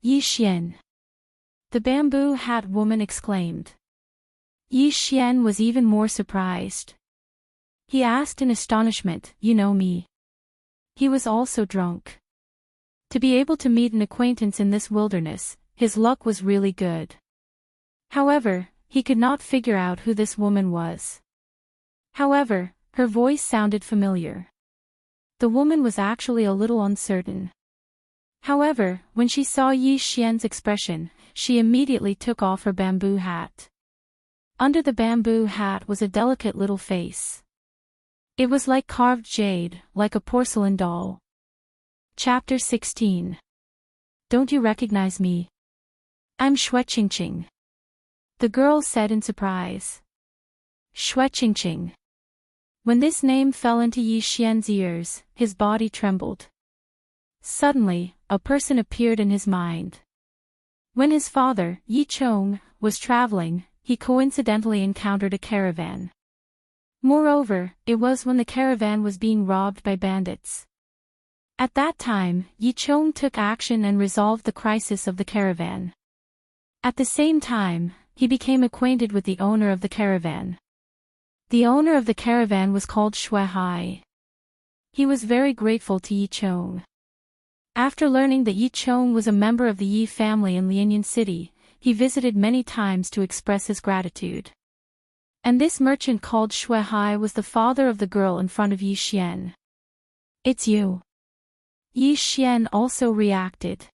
"Yi Xian!" the bamboo hat woman exclaimed. Yi Xian was even more surprised. He asked in astonishment, "You know me?" He was also drunk. To be able to meet an acquaintance in this wilderness, his luck was really good. However, he could not figure out who this woman was. However, her voice sounded familiar. The woman was actually a little uncertain. However, when she saw Yi Xian's expression, she immediately took off her bamboo hat. Under the bamboo hat was a delicate little face. It was like carved jade, like a porcelain doll. Chapter 16. Don't you recognize me? I'm Xue Qingqing. The girl said in surprise. Xue Qingqing. When this name fell into Yi Xian's ears, his body trembled. Suddenly, a person appeared in his mind. When his father, Yi Chong, was traveling, he coincidentally encountered a caravan. Moreover, it was when the caravan was being robbed by bandits. At that time, Yi Chong took action and resolved the crisis of the caravan. At the same time, he became acquainted with the owner of the caravan. The owner of the caravan was called Xue Hai. He was very grateful to Yi Chong. After learning that Yi Chong was a member of the Yi family in Lianyan City, he visited many times to express his gratitude. And this merchant called Xue Hai was the father of the girl in front of Yi Xian. It's you. Yi Xian also reacted.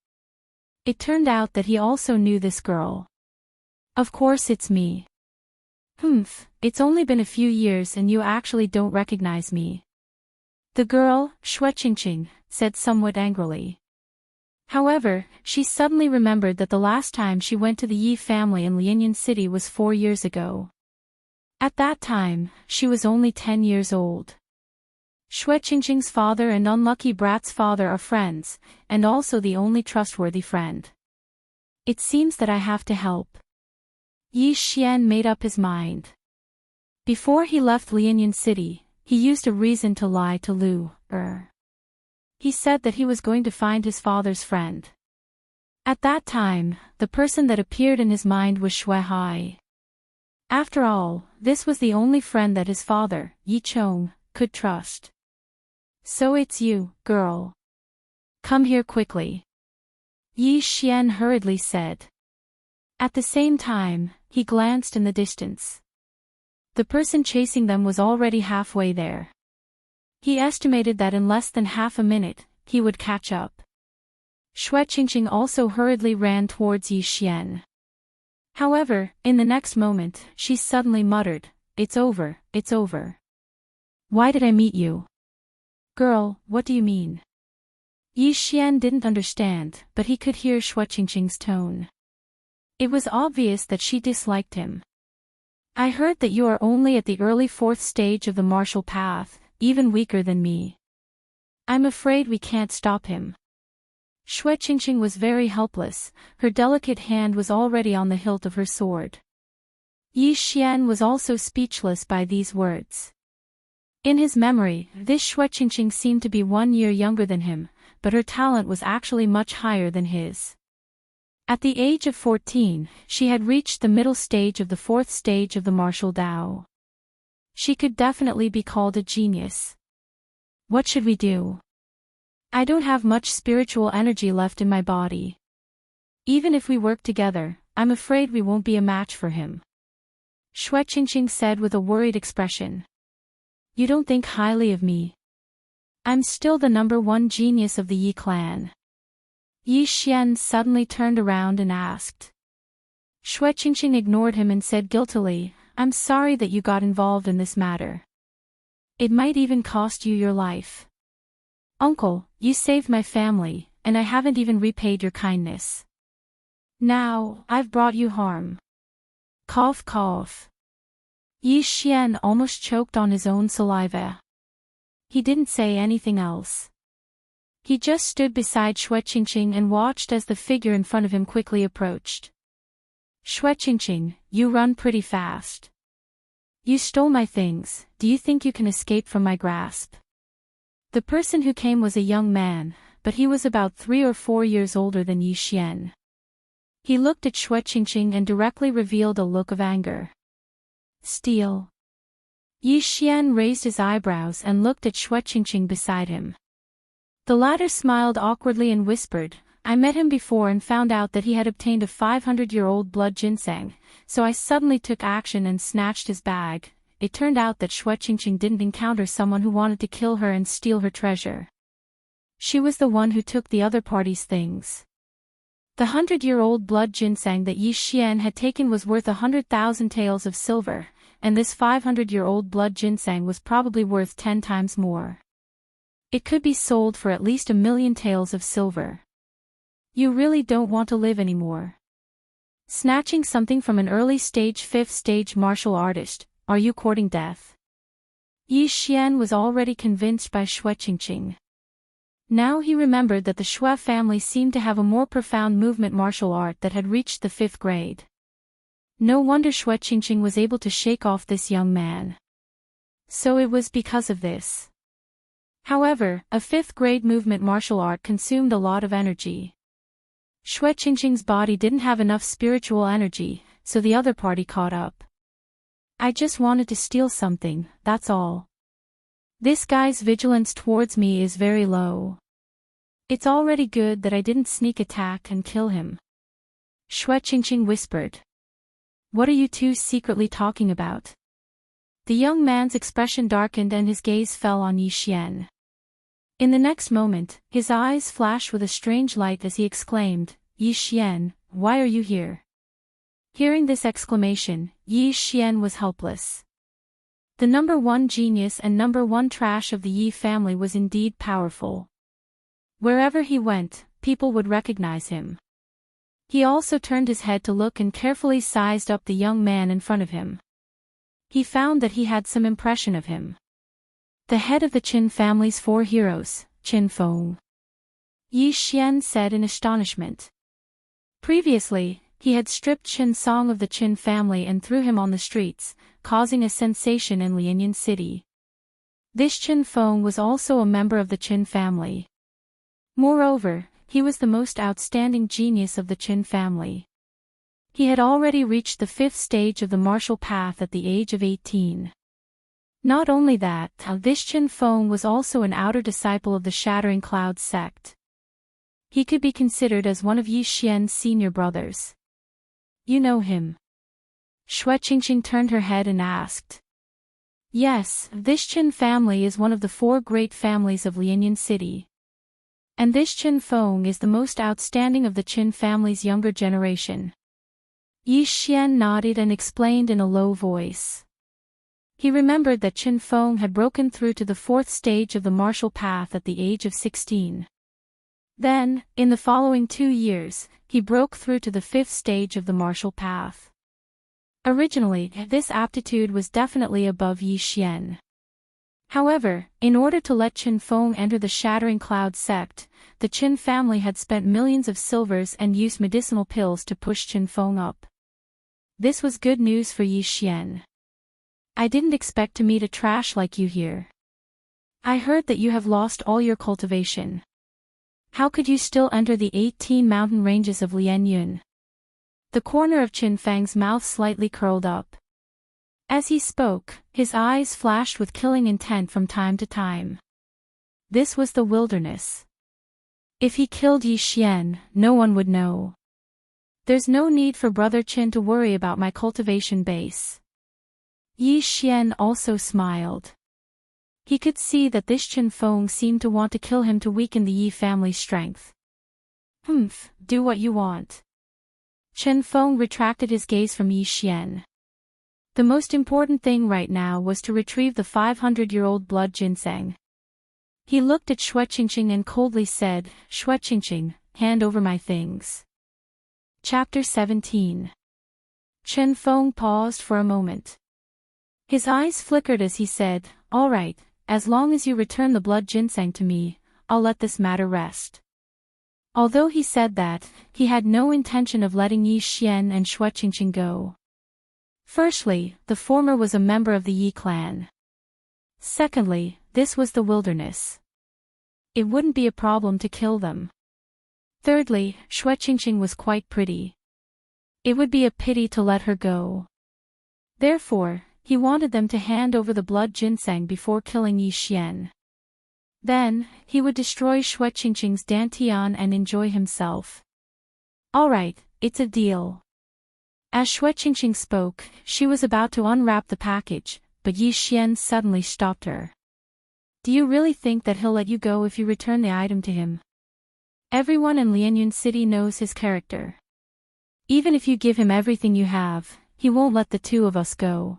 It turned out that he also knew this girl. Of course it's me. It's only been a few years and you actually don't recognize me. The girl, Xue Qingqing, said somewhat angrily. However, she suddenly remembered that the last time she went to the Yi family in Lianyan City was 4 years ago. At that time, she was only 10 years old. Xue Qingqing's father and unlucky brat's father are friends, and also the only trustworthy friend. It seems that I have to help. Yi Xian made up his mind. Before he left Lianyan City, he used a reason to lie to Lu Er. He said that he was going to find his father's friend. At that time, the person that appeared in his mind was Xue Hai. After all, this was the only friend that his father, Yi Chong, could trust. So it's you, girl. Come here quickly. Yi Xian hurriedly said. At the same time, he glanced in the distance. The person chasing them was already halfway there. He estimated that in less than half a minute, he would catch up. Xue Qingqing also hurriedly ran towards Yi Xian. However, in the next moment, she suddenly muttered, "It's over, it's over. Why did I meet you?" "Girl, what do you mean?" Yi Xian didn't understand, but he could hear Xue Qingqing's tone. It was obvious that she disliked him. "I heard that you are only at the early 4th stage of the martial path, even weaker than me. I'm afraid we can't stop him." Xue Qingqing was very helpless, her delicate hand was already on the hilt of her sword. Yi Xian was also speechless by these words. In his memory, this Xue Qingqing seemed to be 1 year younger than him, but her talent was actually much higher than his. At the age of 14, she had reached the middle stage of the 4th stage of the martial Tao. She could definitely be called a genius. What should we do? I don't have much spiritual energy left in my body. Even if we work together, I'm afraid we won't be a match for him. Xue Qingqing said with a worried expression. You don't think highly of me. I'm still the #1 genius of the Yi clan. Yi Xian suddenly turned around and asked. Xue Qingqing ignored him and said guiltily, I'm sorry that you got involved in this matter. It might even cost you your life. Uncle, you saved my family, and I haven't even repaid your kindness. Now, I've brought you harm. Cough cough. Yi Xian almost choked on his own saliva. He didn't say anything else. He just stood beside Xue Qingqing and watched as the figure in front of him quickly approached. Xue Qingqing, you run pretty fast. You stole my things, do you think you can escape from my grasp? The person who came was a young man, but he was about 3 or 4 years older than Yi Xian. He looked at Xue Qingqing and directly revealed a look of anger. Steal. Yi Xian raised his eyebrows and looked at Xue Qingqing beside him. The latter smiled awkwardly and whispered, I met him before and found out that he had obtained a 500-year-old blood ginseng, so I suddenly took action and snatched his bag. It turned out that Xue Qingqing didn't encounter someone who wanted to kill her and steal her treasure. She was the one who took the other party's things. The 100-year-old blood ginseng that Yi Xian had taken was worth 100,000 taels of silver, and this 500-year-old blood ginseng was probably worth 10 times more. It could be sold for at least 1,000,000 taels of silver. You really don't want to live anymore. Snatching something from an early-stage 5th-stage martial artist, are you courting death? Yi Xian was already convinced by Xue Qingqing. Now he remembered that the Xue family seemed to have a more profound movement martial art that had reached the 5th grade. No wonder Xue Qingqing was able to shake off this young man. So it was because of this. However, a 5th grade movement martial art consumed a lot of energy. Xue Qingqing's body didn't have enough spiritual energy, so the other party caught up. I just wanted to steal something, that's all. This guy's vigilance towards me is very low. It's already good that I didn't sneak attack and kill him. Xue Qingqing whispered. What are you two secretly talking about? The young man's expression darkened and his gaze fell on Yi Xian. In the next moment, his eyes flashed with a strange light as he exclaimed, Yi Xian, why are you here? Hearing this exclamation, Yi Xian was helpless. The number one genius and number one trash of the Yi family was indeed powerful. Wherever he went, people would recognize him. He also turned his head to look and carefully sized up the young man in front of him. He found that he had some impression of him. The head of the Qin family's 4 heroes, Qin Feng. Yi Xian said in astonishment. Previously, he had stripped Qin Song of the Qin family and threw him on the streets, causing a sensation in Lianyan City. This Qin Feng was also a member of the Qin family. Moreover, he was the most outstanding genius of the Qin family. He had already reached the 5th stage of the martial path at the age of 18. Not only that, this Qin Feng was also an outer disciple of the Shattering Clouds sect. He could be considered as one of Yi Xian's senior brothers. You know him? Xue Qingqing turned her head and asked. Yes, this Qin family is one of the 4 great families of Lianyan City. And this Qin Feng is the most outstanding of the Qin family's younger generation. Yi Xian nodded and explained in a low voice. He remembered that Qin Feng had broken through to the 4th stage of the martial path at the age of 16. Then, in the following 2 years, he broke through to the 5th stage of the martial path. Originally, this aptitude was definitely above Yi Xian. However, in order to let Qin Feng enter the Shattering Cloud sect, the Qin family had spent millions of silvers and used medicinal pills to push Qin Feng up. This was good news for Yi Xian. I didn't expect to meet a trash like you here. I heard that you have lost all your cultivation. How could you still enter the 18 mountain ranges of Lianyun? The corner of Qin Feng's mouth slightly curled up. As he spoke, his eyes flashed with killing intent from time to time. This was the wilderness. If he killed Yi Xian, no one would know. There's no need for Brother Qin to worry about my cultivation base. Yi Xian also smiled. He could see that this Qin Feng seemed to want to kill him to weaken the Yi family's strength. Do what you want. Qin Feng retracted his gaze from Yi Xian. The most important thing right now was to retrieve the 500-year-old blood ginseng. He looked at Xue Qingqing and coldly said, Xue Qingqing, hand over my things. Chapter 17. Qin Feng paused for a moment. His eyes flickered as he said, All right, as long as you return the blood ginseng to me, I'll let this matter rest. Although he said that, he had no intention of letting Yi Xian and Xue Qingqing go. Firstly, the former was a member of the Yi clan. Secondly, this was the wilderness. It wouldn't be a problem to kill them. Thirdly, Xue Qingqing was quite pretty. It would be a pity to let her go. Therefore, he wanted them to hand over the blood ginseng before killing Yi Xian. Then, he would destroy Xue Qingqing's dantian and enjoy himself. Alright, it's a deal. As Xue Qingqing spoke, she was about to unwrap the package, but Yi Xian suddenly stopped her. Do you really think that he'll let you go if you return the item to him? Everyone in Lianyun City knows his character. Even if you give him everything you have, he won't let the two of us go.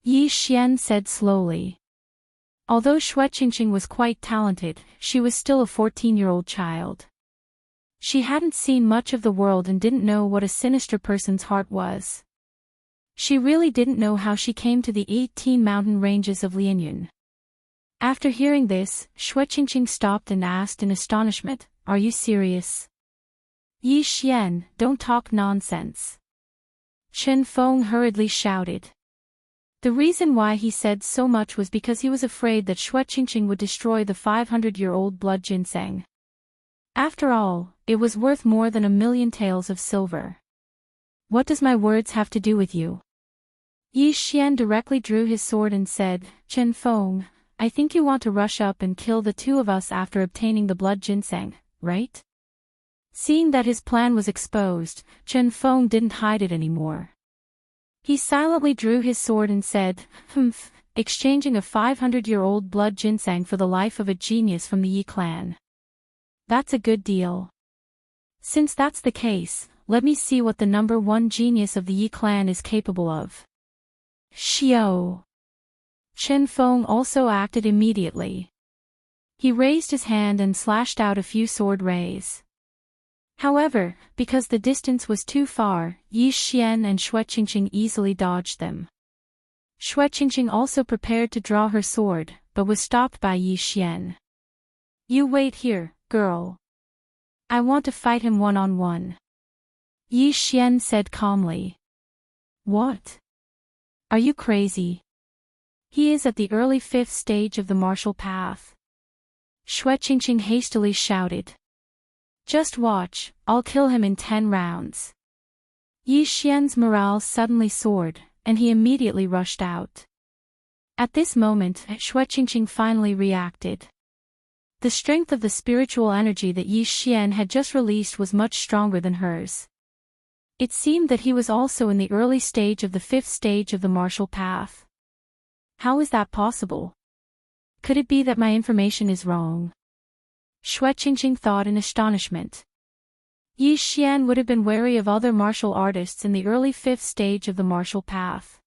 Yi Xian said slowly. Although Xue Qingqing was quite talented, she was still a 14-year-old child. She hadn't seen much of the world and didn't know what a sinister person's heart was. She really didn't know how she came to the 18 mountain ranges of Lianyun. After hearing this, Xue Qingqing stopped and asked in astonishment, "Are you serious?" "Yi Xian, don't talk nonsense," Chen Feng hurriedly shouted. The reason why he said so much was because he was afraid that Xue Qingqing would destroy the 500-year-old blood ginseng. After all, it was worth more than 1,000,000 taels of silver. "What does my words have to do with you?" Yi Xian directly drew his sword and said, "Chen Feng, I think you want to rush up and kill the two of us after obtaining the blood ginseng, right?" Seeing that his plan was exposed, Chen Feng didn't hide it anymore. He silently drew his sword and said, "Humph, exchanging a 500-year-old blood ginseng for the life of a genius from the Yi clan. That's a good deal. Since that's the case, let me see what the number one genius of the Yi clan is capable of." Xiao. Chen Feng also acted immediately. He raised his hand and slashed out a few sword rays. However, because the distance was too far, Yi Xian and Xue Qingqing easily dodged them. Xue Qingqing also prepared to draw her sword, but was stopped by Yi Xian. "You wait here, girl. I want to fight him one-on-one," Yi Xian said calmly. "What? Are you crazy? He is at the early 5th stage of the martial path," Xue Qingqing hastily shouted. "Just watch, I'll kill him in 10 rounds. Yi Xian's morale suddenly soared, and he immediately rushed out. At this moment, Xue Qingqing finally reacted. The strength of the spiritual energy that Yi Xian had just released was much stronger than hers. It seemed that he was also in the early stage of the 5th stage of the martial path. How is that possible? Could it be that my information is wrong? Xue Qingqing thought in astonishment. Yi Xian would have been wary of other martial artists in the early 5th stage of the martial path.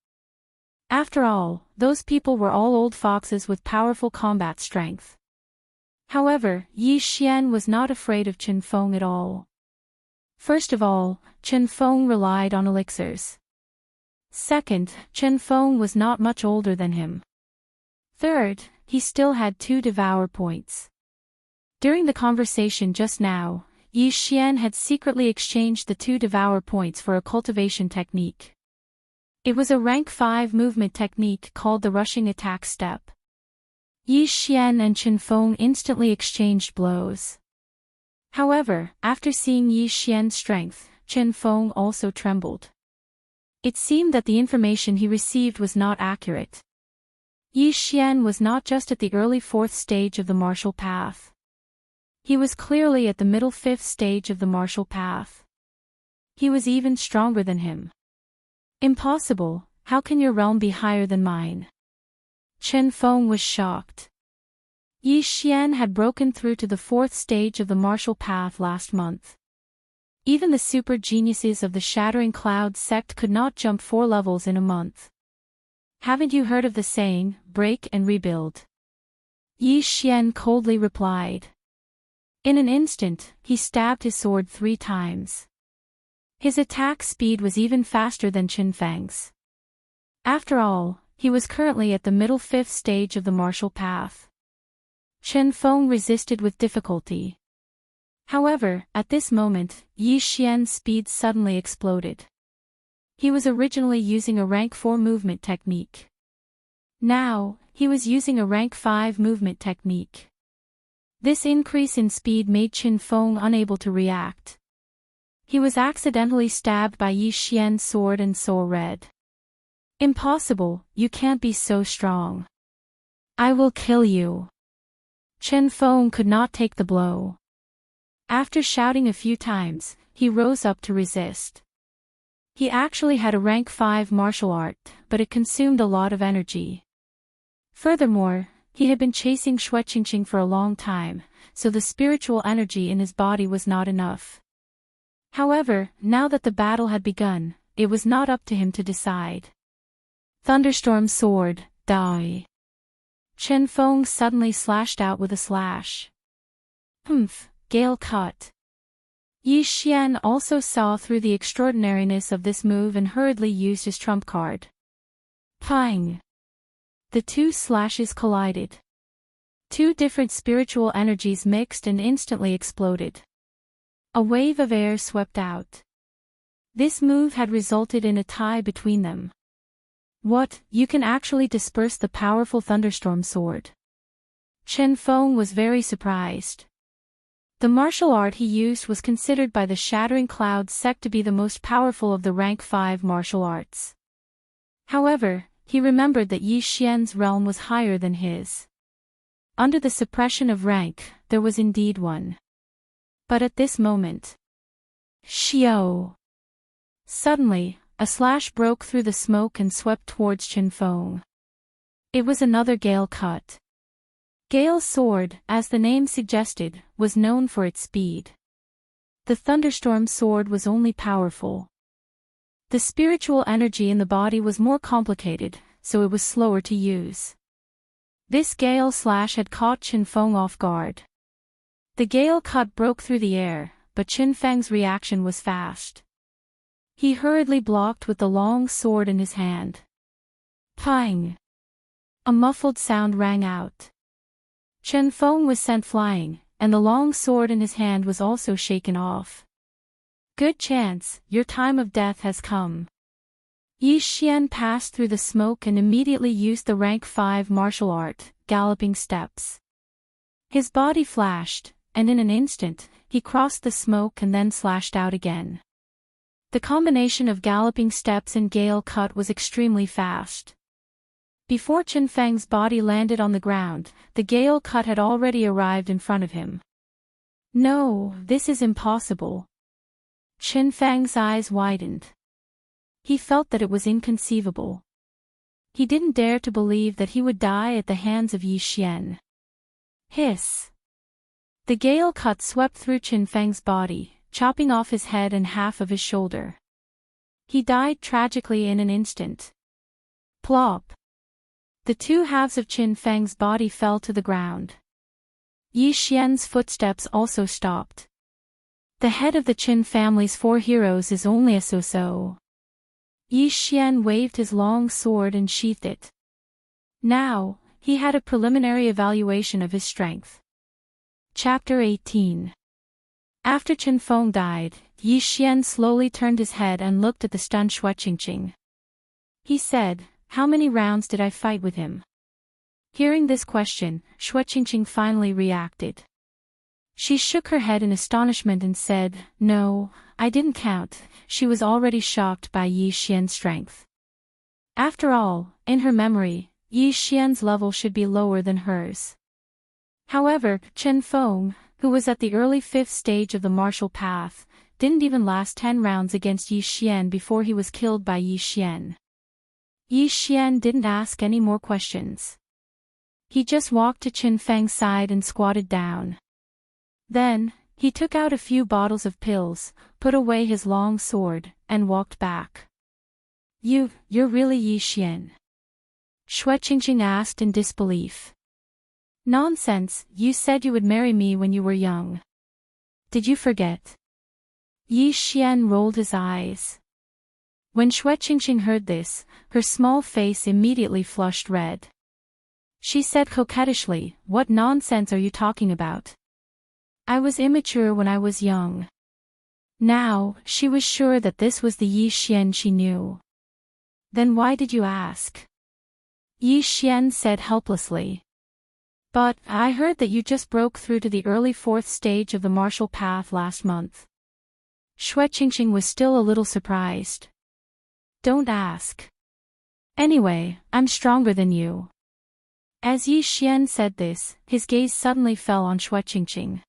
After all, those people were all old foxes with powerful combat strength. However, Yi Xian was not afraid of Chen Feng at all. First of all, Chen Feng relied on elixirs. Second, Chen Feng was not much older than him. Third, he still had 2 devour points. During the conversation just now, Yi Xian had secretly exchanged the 2 devour points for a cultivation technique. It was a rank 5 movement technique called the rushing attack step. Yi Xian and Chen Feng instantly exchanged blows. However, after seeing Yi Xian's strength, Chen Feng also trembled. It seemed that the information he received was not accurate. Yi Xian was not just at the early 4th stage of the martial path. He was clearly at the middle 5th stage of the martial path. He was even stronger than him. "Impossible, how can your realm be higher than mine?" Chen Feng was shocked. Yi Xian had broken through to the 4th stage of the martial path last month. Even the super geniuses of the Shattering Cloud sect could not jump 4 levels in a month. "Haven't you heard of the saying, break and rebuild?" Yi Xian coldly replied. In an instant, he stabbed his sword 3 times. His attack speed was even faster than Chen Feng's. After all, he was currently at the middle 5th stage of the martial path. Chen Feng resisted with difficulty. However, at this moment, Yi Xian's speed suddenly exploded. He was originally using a rank 4 movement technique. Now, he was using a rank 5 movement technique. This increase in speed made Chen Feng unable to react. He was accidentally stabbed by Yi Xian's sword and saw red. "Impossible, you can't be so strong. I will kill you." Chen Feng could not take the blow. After shouting a few times, he rose up to resist. He actually had a rank 5 martial art, but it consumed a lot of energy. Furthermore, he had been chasing Shui Qingqing for a long time, so the spiritual energy in his body was not enough. However, now that the battle had begun, it was not up to him to decide. Thunderstorm sword, die. Chen Feng suddenly slashed out with a slash. Humph, gale cut. Yi Xian also saw through the extraordinariness of this move and hurriedly used his trump card. Pang! The two slashes collided. Two different spiritual energies mixed and instantly exploded. A wave of air swept out. This move had resulted in a tie between them. What, you can actually disperse the powerful thunderstorm sword? Chen Feng was very surprised. The martial art he used was considered by the Shattering Cloud sect to be the most powerful of the rank 5 martial arts. However, he remembered that Yi Xian's realm was higher than his. Under the suppression of rank, there was indeed one. But at this moment... Xiao! Suddenly, a slash broke through the smoke and swept towards Chen Feng. It was another gale cut. Gale's sword, as the name suggested, was known for its speed. The thunderstorm sword was only powerful. The spiritual energy in the body was more complicated, so it was slower to use. This gale slash had caught Chen Feng off guard. The gale cut broke through the air, but Chen Feng's reaction was fast. He hurriedly blocked with the long sword in his hand. Pang! A muffled sound rang out. Chen Feng was sent flying, and the long sword in his hand was also shaken off. Good chance, your time of death has come. Yi Xian passed through the smoke and immediately used the rank 5 martial art, galloping steps. His body flashed, and in an instant, he crossed the smoke and then slashed out again. The combination of galloping steps and gale cut was extremely fast. Before Chen Feng's body landed on the ground, the gale cut had already arrived in front of him. No, this is impossible. Chen Feng's eyes widened. He felt that it was inconceivable. He didn't dare to believe that he would die at the hands of Yi Xian. Hiss! The gale cut swept through Chen Feng's body, chopping off his head and half of his shoulder. He died tragically in an instant. Plop! The two halves of Chen Feng's body fell to the ground. Yi Xian's footsteps also stopped. The head of the Chen family's 4 heroes is only a so-so. Yi Xian waved his long sword and sheathed it. Now, he had a preliminary evaluation of his strength. Chapter 18. After Chen Feng died, Yi Xian slowly turned his head and looked at the stunned Shui Qingqing. He said, "How many rounds did I fight with him?" Hearing this question, Shui Qingqing finally reacted. She shook her head in astonishment and said, "No, I didn't count." She was already shocked by Yi Xian's strength. After all, in her memory, Yi Xian's level should be lower than hers. However, Chen Feng, who was at the early 5th stage of the martial path, didn't even last 10 rounds against Yi Xian before he was killed by Yi Xian. Yi Xian didn't ask any more questions. He just walked to Chen Feng's side and squatted down. Then, he took out a few bottles of pills, put away his long sword, and walked back. You're really Yi Xian?" Shui Qingqing asked in disbelief. "Nonsense, you said you would marry me when you were young. Did you forget?" Yi Xian rolled his eyes. When Shui Qingqing heard this, her small face immediately flushed red. She said coquettishly, "What nonsense are you talking about? I was immature when I was young." Now, she was sure that this was the Yi Xian she knew. "Then why did you ask?" Yi Xian said helplessly. "But, I heard that you just broke through to the early 4th stage of the martial path last month." Shui Qingqing was still a little surprised. "Don't ask. Anyway, I'm stronger than you." As Yi Xian said this, his gaze suddenly fell on Xue Qingqing.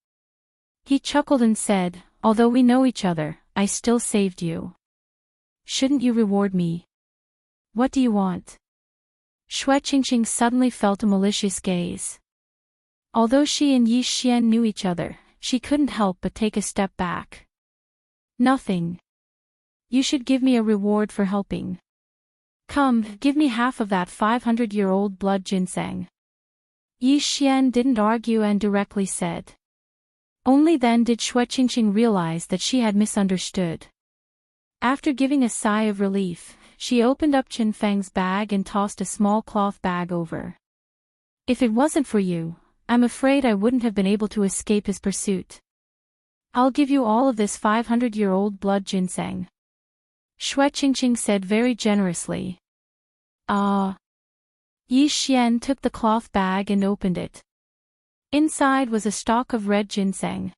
He chuckled and said, "Although we know each other, I still saved you. Shouldn't you reward me? What do you want?" Xue Qingqing suddenly felt a malicious gaze. Although she and Yi Xian knew each other, she couldn't help but take a step back. "Nothing. You should give me a reward for helping. Come, give me half of that 500-year-old blood ginseng." Yi Xian didn't argue and directly said. Only then did Xue Qingqing realize that she had misunderstood. After giving a sigh of relief, she opened up Chen Feng's bag and tossed a small cloth bag over. "If it wasn't for you, I'm afraid I wouldn't have been able to escape his pursuit. I'll give you all of this 500-year-old blood ginseng," Xue Qingqing said very generously. "Ah." Yi Xian took the cloth bag and opened it. Inside was a stalk of red ginseng.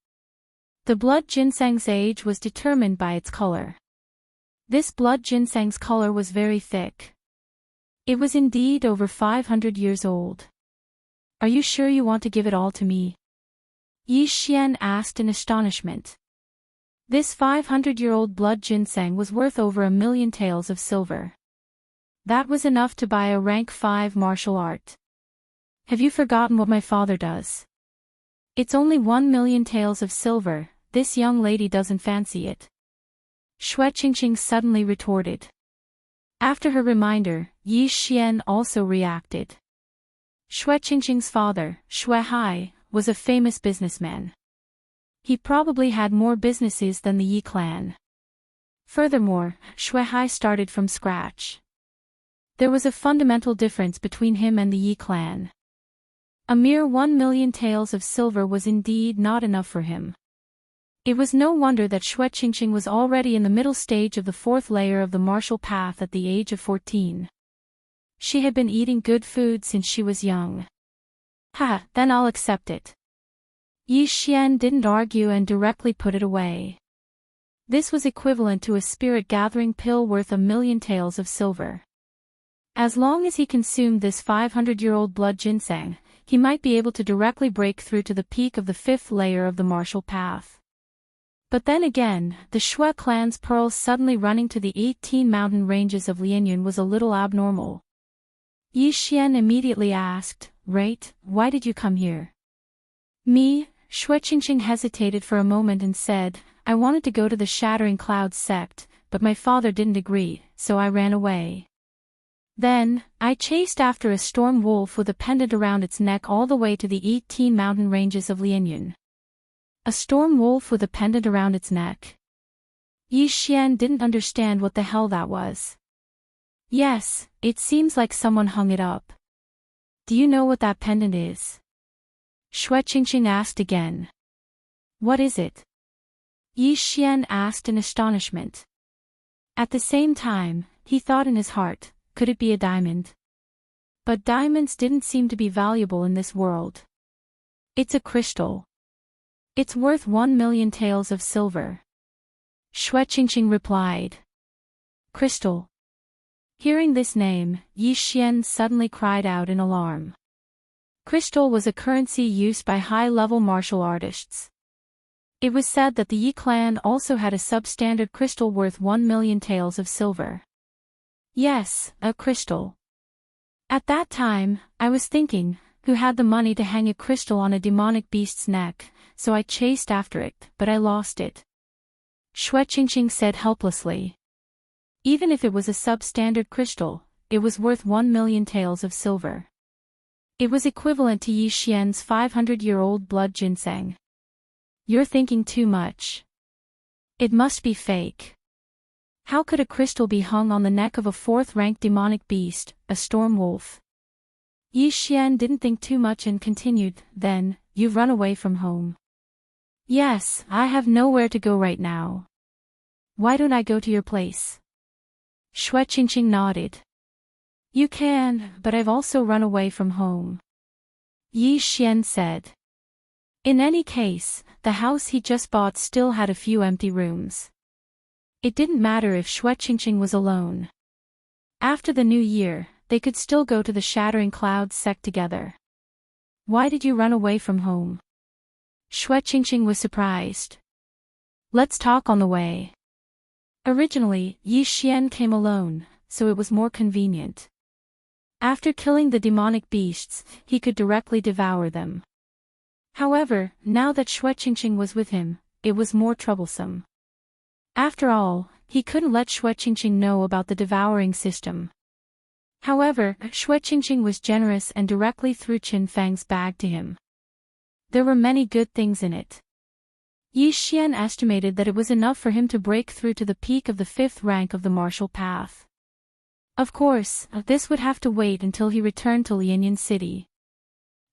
The blood ginseng's age was determined by its color. This blood ginseng's color was very thick. It was indeed over 500 years old. "Are you sure you want to give it all to me?" Yi Xian asked in astonishment. This 500-year-old blood ginseng was worth over 1,000,000 taels of silver. That was enough to buy a rank 5 martial art. "Have you forgotten what my father does? It's only 1,000,000 taels of silver, this young lady doesn't fancy it," Xue Qingqing suddenly retorted. After her reminder, Yi Xian also reacted. Xue Qingqing's father, Xue Hai, was a famous businessman. He probably had more businesses than the Yi clan. Furthermore, Xue Hai started from scratch. There was a fundamental difference between him and the Yi clan. A mere 1,000,000 taels of silver was indeed not enough for him. It was no wonder that Xue Qingqing was already in the middle stage of the 4th layer of the martial path at the age of 14. She had been eating good food since she was young. "Ha, then I'll accept it." Yi Xian didn't argue and directly put it away. This was equivalent to a spirit-gathering pill worth 1,000,000 taels of silver. As long as he consumed this 500-year-old blood ginseng, he might be able to directly break through to the peak of the 5th layer of the martial path. But then again, the Xue clan's pearls suddenly running to the 18 mountain ranges of Lianyun was a little abnormal. Yi Xian immediately asked, "Right, why did you come here?" "Me?" Xue Qingqing hesitated for a moment and said, "I wanted to go to the Shattering Clouds sect, but my father didn't agree, so I ran away. Then, I chased after a storm wolf with a pendant around its neck all the way to the 18 mountain ranges of Lianyun." A storm wolf with a pendant around its neck? Yi Xian didn't understand what the hell that was. "Yes, it seems like someone hung it up. Do you know what that pendant is?" Xue Qingqing asked again. "What is it?" Yi Xian asked in astonishment. At the same time, he thought in his heart, could it be a diamond? But diamonds didn't seem to be valuable in this world. "It's a crystal. It's worth 1,000,000 taels of silver," Xue Qingqing replied. "Crystal." Hearing this name, Yi Xian suddenly cried out in alarm. Crystal was a currency used by high-level martial artists. It was said that the Yi clan also had a substandard crystal worth 1,000,000 taels of silver. Yes, a crystal. At that time, I was thinking, who had the money to hang a crystal on a demonic beast's neck, so I chased after it, but I lost it, Xue Qingqing said helplessly. Even if it was a substandard crystal, it was worth 1,000,000 taels of silver. It was equivalent to Yi Xian's 500-year-old blood ginseng. "You're thinking too much. It must be fake. How could a crystal be hung on the neck of a 4th-ranked demonic beast, a storm wolf?" Yi Xian didn't think too much and continued, "Then, you've run away from home." "Yes, I have nowhere to go right now." "Why don't I go to your place?" Xue Qingqing nodded. "You can, but I've also run away from home," Yi Xian said. In any case, the house he just bought still had a few empty rooms. It didn't matter if Xue Qingqing was alone. After the new year, they could still go to the shattering clouds sect together. Why did you run away from home? Shui Qingqing was surprised. Let's talk on the way. Originally, Yi Xian came alone, so it was more convenient. After killing the demonic beasts, he could directly devour them. However, now that Shui Qingqing was with him, it was more troublesome. After all, he couldn't let Shui Qingqing know about the devouring system. However, Shui Qingqing was generous and directly threw Qin Fang's bag to him. There were many good things in it. Yi Xian estimated that it was enough for him to break through to the peak of the 5th rank of the martial path. Of course, this would have to wait until he returned to Lianyan City.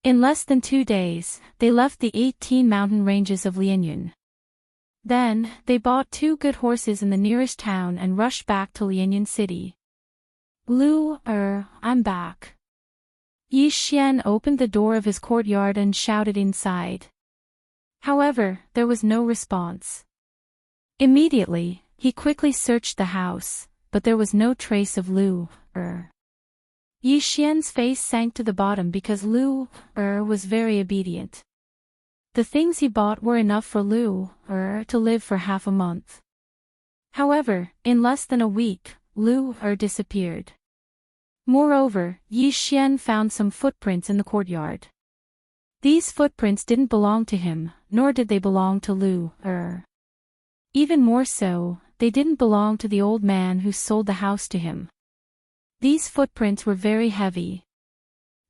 In less than 2 days, they left the 18 mountain ranges of Lianyan. Then, they bought 2 good horses in the nearest town and rushed back to Lianyan City. I'm back. Yi Xian opened the door of his courtyard and shouted inside. However, there was no response. Immediately, he quickly searched the house, but there was no trace of Yi Xian's face sank to the bottom because was very obedient. The things he bought were enough for to live for half a month. However, in less than a week, disappeared. Moreover, Yi Xian found some footprints in the courtyard. These footprints didn't belong to him, nor did they belong to Even more so, they didn't belong to the old man who sold the house to him. These footprints were very heavy.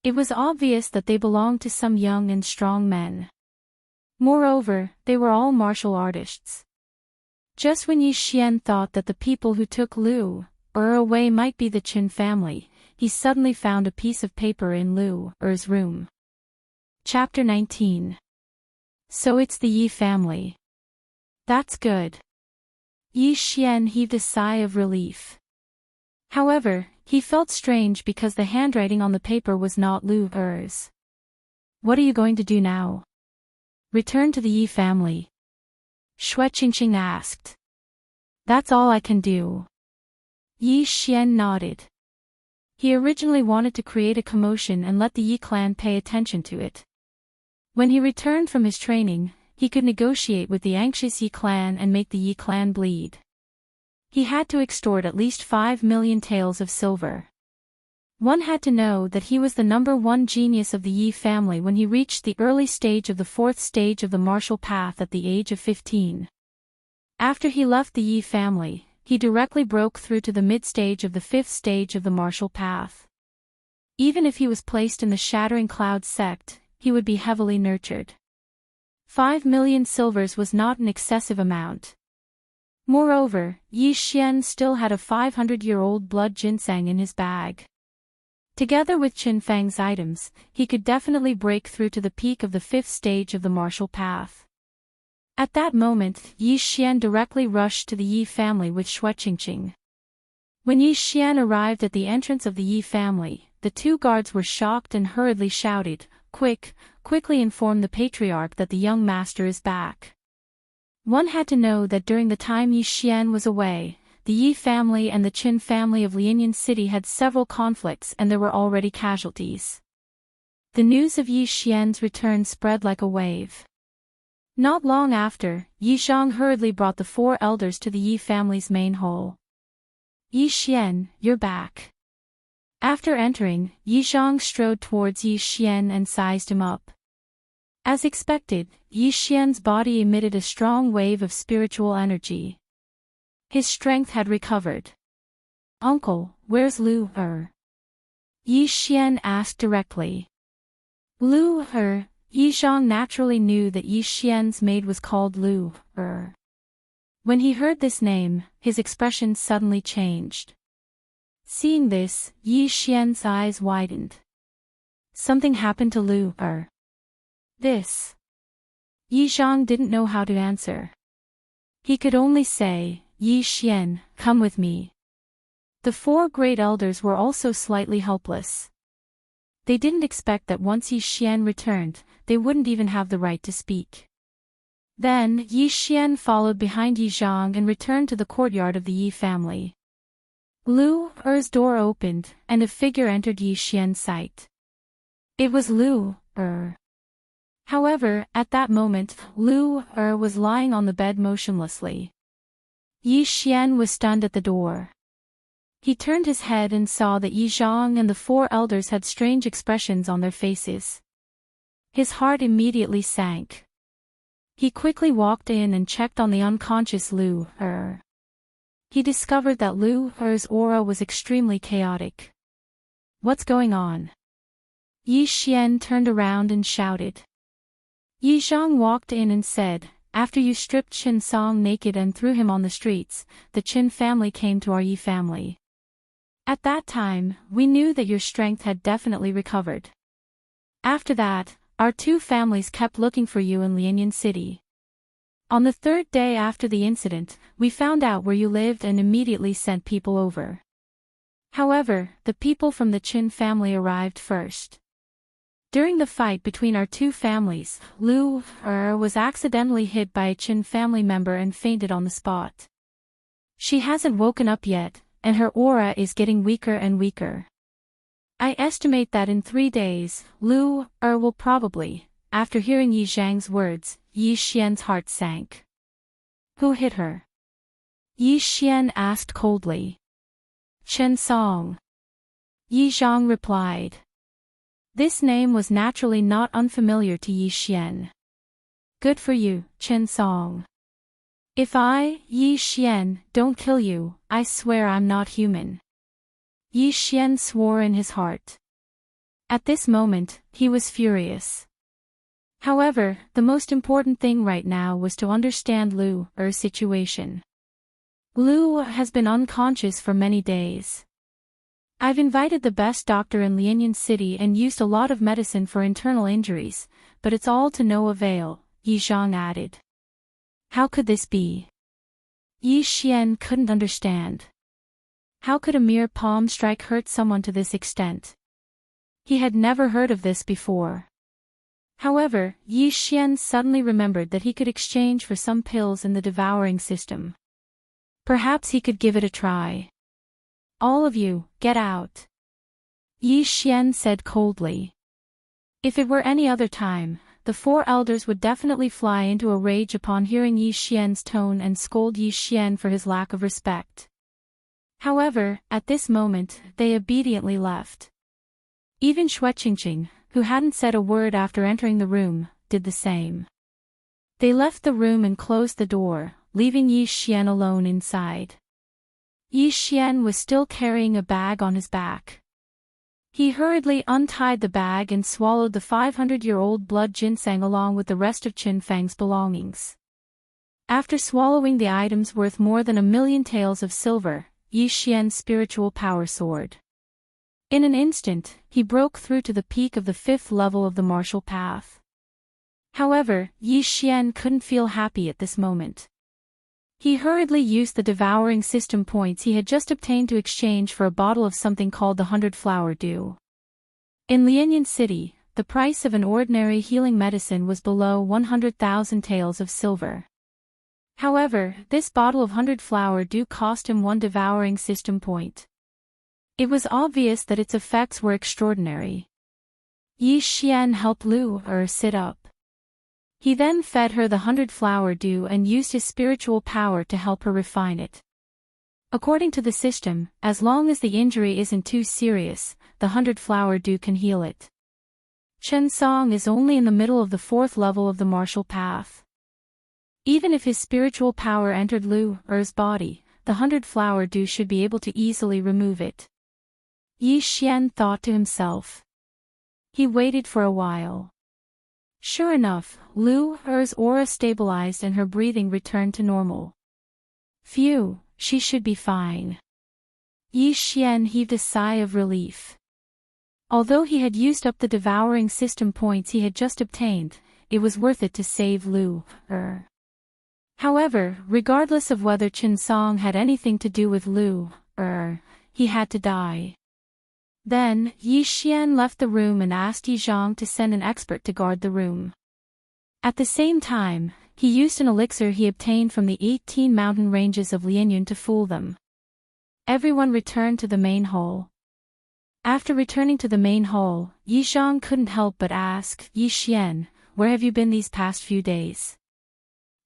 It was obvious that they belonged to some young and strong men. Moreover, they were all martial artists. Just when Yi Xian thought that the people who took away might be the Qin family, he suddenly found a piece of paper in Lu's room. Chapter 19. So it's the Yi family. That's good. Yi Xian heaved a sigh of relief. However, he felt strange because the handwriting on the paper was not Lu's. What are you going to do now? Return to the Yi family? Shui Qingqing asked. That's all I can do. Yi Xian nodded. He originally wanted to create a commotion and let the Yi clan pay attention to it. When he returned from his training, he could negotiate with the anxious Yi clan and make the Yi clan bleed. He had to extort at least 5 million taels of silver. One had to know that he was the #1 genius of the Yi family when he reached the early stage of the 4th stage of the martial path at the age of 15. After he left the Yi family, he directly broke through to the mid-stage of the 5th stage of the martial path. Even if he was placed in the Shattering Cloud sect, he would be heavily nurtured. 5 million silvers was not an excessive amount. Moreover, Yi Xian still had a 500-year-old blood ginseng in his bag. Together with Qin Fang's items, he could definitely break through to the peak of the 5th stage of the martial path. At that moment, Yi Xian directly rushed to the Yi family with Shui Qingqing. When Yi Xian arrived at the entrance of the Yi family, the 2 guards were shocked and hurriedly shouted, Quickly inform the patriarch that the young master is back. One had to know that during the time Yi Xian was away, the Yi family and the Qin family of Lianyan City had several conflicts and there were already casualties. The news of Yi Xian's return spread like a wave. Not long after, Yi Zhang hurriedly brought the 4 elders to the Yi family's main hall. Yi Xian, you're back. After entering, Yi Zhang strode towards Yi Xian and sized him up. As expected, Yi Xian's body emitted a strong wave of spiritual energy. His strength had recovered. Uncle, where's Yi Xian asked directly. Yi Zhang naturally knew that Yi Xian's maid was called When he heard this name, his expression suddenly changed. Seeing this, Yi Xian's eyes widened. Something happened to This. Yi Zhang didn't know how to answer. He could only say, Yi Xian, come with me. The 4 great elders were also slightly helpless. They didn't expect that once Yi Xian returned, they wouldn't even have the right to speak. Then, Yi Xian followed behind Yi Zhang and returned to the courtyard of the Yi family. Lu Er's door opened, and a figure entered Yi Xian's sight. It was Lu Er. However, at that moment, Lu Er was lying on the bed motionlessly. Yi Xian was stunned at the door. He turned his head and saw that Yi Zhang and the four elders had strange expressions on their faces. His heart immediately sank. He quickly walked in and checked on the unconscious Lu Er. He discovered that Lu Er's aura was extremely chaotic. What's going on? Yi Xian turned around and shouted. Yi Zhang walked in and said, after you stripped Qin Song naked and threw him on the streets, the Qin family came to our Yi family. At that time, we knew that your strength had definitely recovered. After that, our two families kept looking for you in Lianyan City. On the third day after the incident, we found out where you lived and immediately sent people over. However, the people from the Qin family arrived first. During the fight between our two families, Lu Er was accidentally hit by a Qin family member and fainted on the spot. She hasn't woken up yet, and her aura is getting weaker and weaker. I estimate that in 3 days, Lu Er will probably. After hearing Yi Zhang's words, Yi Xian's heart sank. Who hit her? Yi Xian asked coldly. Chen Song. Yi Zhang replied. This name was naturally not unfamiliar to Yi Xian. Good for you, Chen Song. If I, Yi Xian, don't kill you, I swear I'm not human. Yi Xian swore in his heart. At this moment, he was furious. However, the most important thing right now was to understand Lu Er's situation. Lu has been unconscious for many days. I've invited the best doctor in Lianyan City and used a lot of medicine for internal injuries, but it's all to no avail, Yi Zhang added. How could this be? Yi Xian couldn't understand. How could a mere palm strike hurt someone to this extent? He had never heard of this before. However, Yi Xian suddenly remembered that he could exchange for some pills in the devouring system. Perhaps he could give it a try. All of you, get out. Yi Xian said coldly. If it were any other time, the four elders would definitely fly into a rage upon hearing Yi Xian's tone and scold Yi Xian for his lack of respect. However, at this moment, they obediently left. Even Shueqingqing, who hadn't said a word after entering the room, did the same. They left the room and closed the door, leaving Yi Xian alone inside. Yi Xian was still carrying a bag on his back. He hurriedly untied the bag and swallowed the 500-year-old blood ginseng along with the rest of Qin Fang's belongings. After swallowing the items worth more than 1,000,000 taels of silver, Yi Xian's spiritual power soared. In an instant, he broke through to the peak of the 5th level of the martial path. However, Yi Xian couldn't feel happy at this moment. He hurriedly used the devouring system points he had just obtained to exchange for a bottle of something called the 100-flower dew. In Lianyan City, the price of an ordinary healing medicine was below 100,000 taels of silver. However, this bottle of 100-flower dew cost him 1 devouring system point. It was obvious that its effects were extraordinary. Yi Xian helped Lu Er sit up. He then fed her the 100-flower dew and used his spiritual power to help her refine it. According to the system, as long as the injury isn't too serious, the 100-flower dew can heal it. Chen Song is only in the middle of the 4th level of the martial path. Even if his spiritual power entered Lu Er's body, the 100-flower dew should be able to easily remove it. Yi Xian thought to himself. He waited for a while. Sure enough, Lu Er's aura stabilized and her breathing returned to normal. Phew, she should be fine. Yi Xian heaved a sigh of relief. Although he had used up the devouring system points he had just obtained, it was worth it to save Lu Er. However, regardless of whether Qin Song had anything to do with Lu Er, he had to die. Then, Yi Xian left the room and asked Yi Zhang to send an expert to guard the room. At the same time, he used an elixir he obtained from the 18 mountain ranges of Lianyan to fool them. Everyone returned to the main hall. After returning to the main hall, Yi Zhang couldn't help but ask, "Yi Xian, where have you been these past few days?"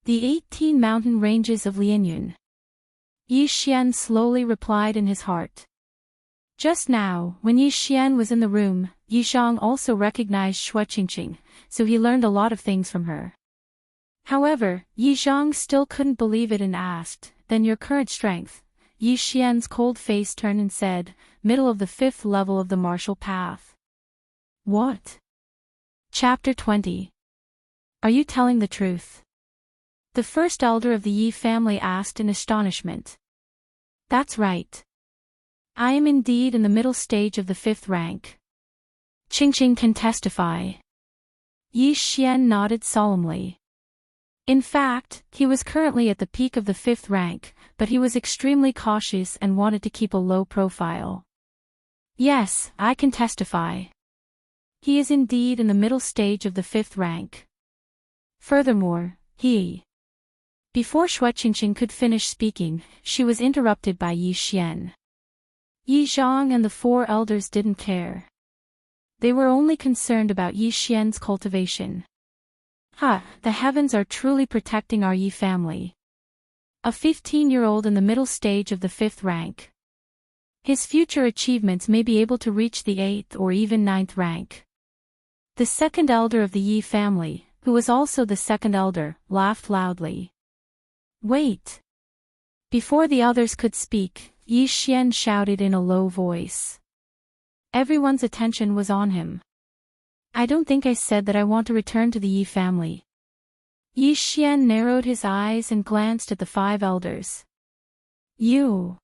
"The 18 mountain ranges of Lianyun," Yi Xian slowly replied in his heart. Just now, when Yi Xian was in the room, Yi Zhang also recognized Shui Qingqing, so he learned a lot of things from her. However, Yi Zhang still couldn't believe it and asked, "Then your current strength?" Yi Xian's cold face turned and said, "Middle of the 5th level of the martial path." What? Chapter 20. Are you telling the truth? The first elder of the Yi family asked in astonishment. That's right. I am indeed in the middle stage of the 5th rank. Qingqing can testify. Yi Xian nodded solemnly. In fact, he was currently at the peak of the 5th rank, but he was extremely cautious and wanted to keep a low profile. Yes, I can testify. He is indeed in the middle stage of the 5th rank. Furthermore, Before Shui Qingqing could finish speaking, she was interrupted by Yi Xian. Yi Zhang and the 4 elders didn't care. They were only concerned about Yi Xian's cultivation. The heavens are truly protecting our Yi family. A 15-year-old in the middle stage of the 5th rank. His future achievements may be able to reach the 8th or even 9th rank. The second elder of the Yi family, who was also the second elder, laughed loudly. Wait! Before the others could speak, Yi Xian shouted in a low voice. Everyone's attention was on him. I don't think I said that I want to return to the Yi family. Yi Xian narrowed his eyes and glanced at the 5 elders. You!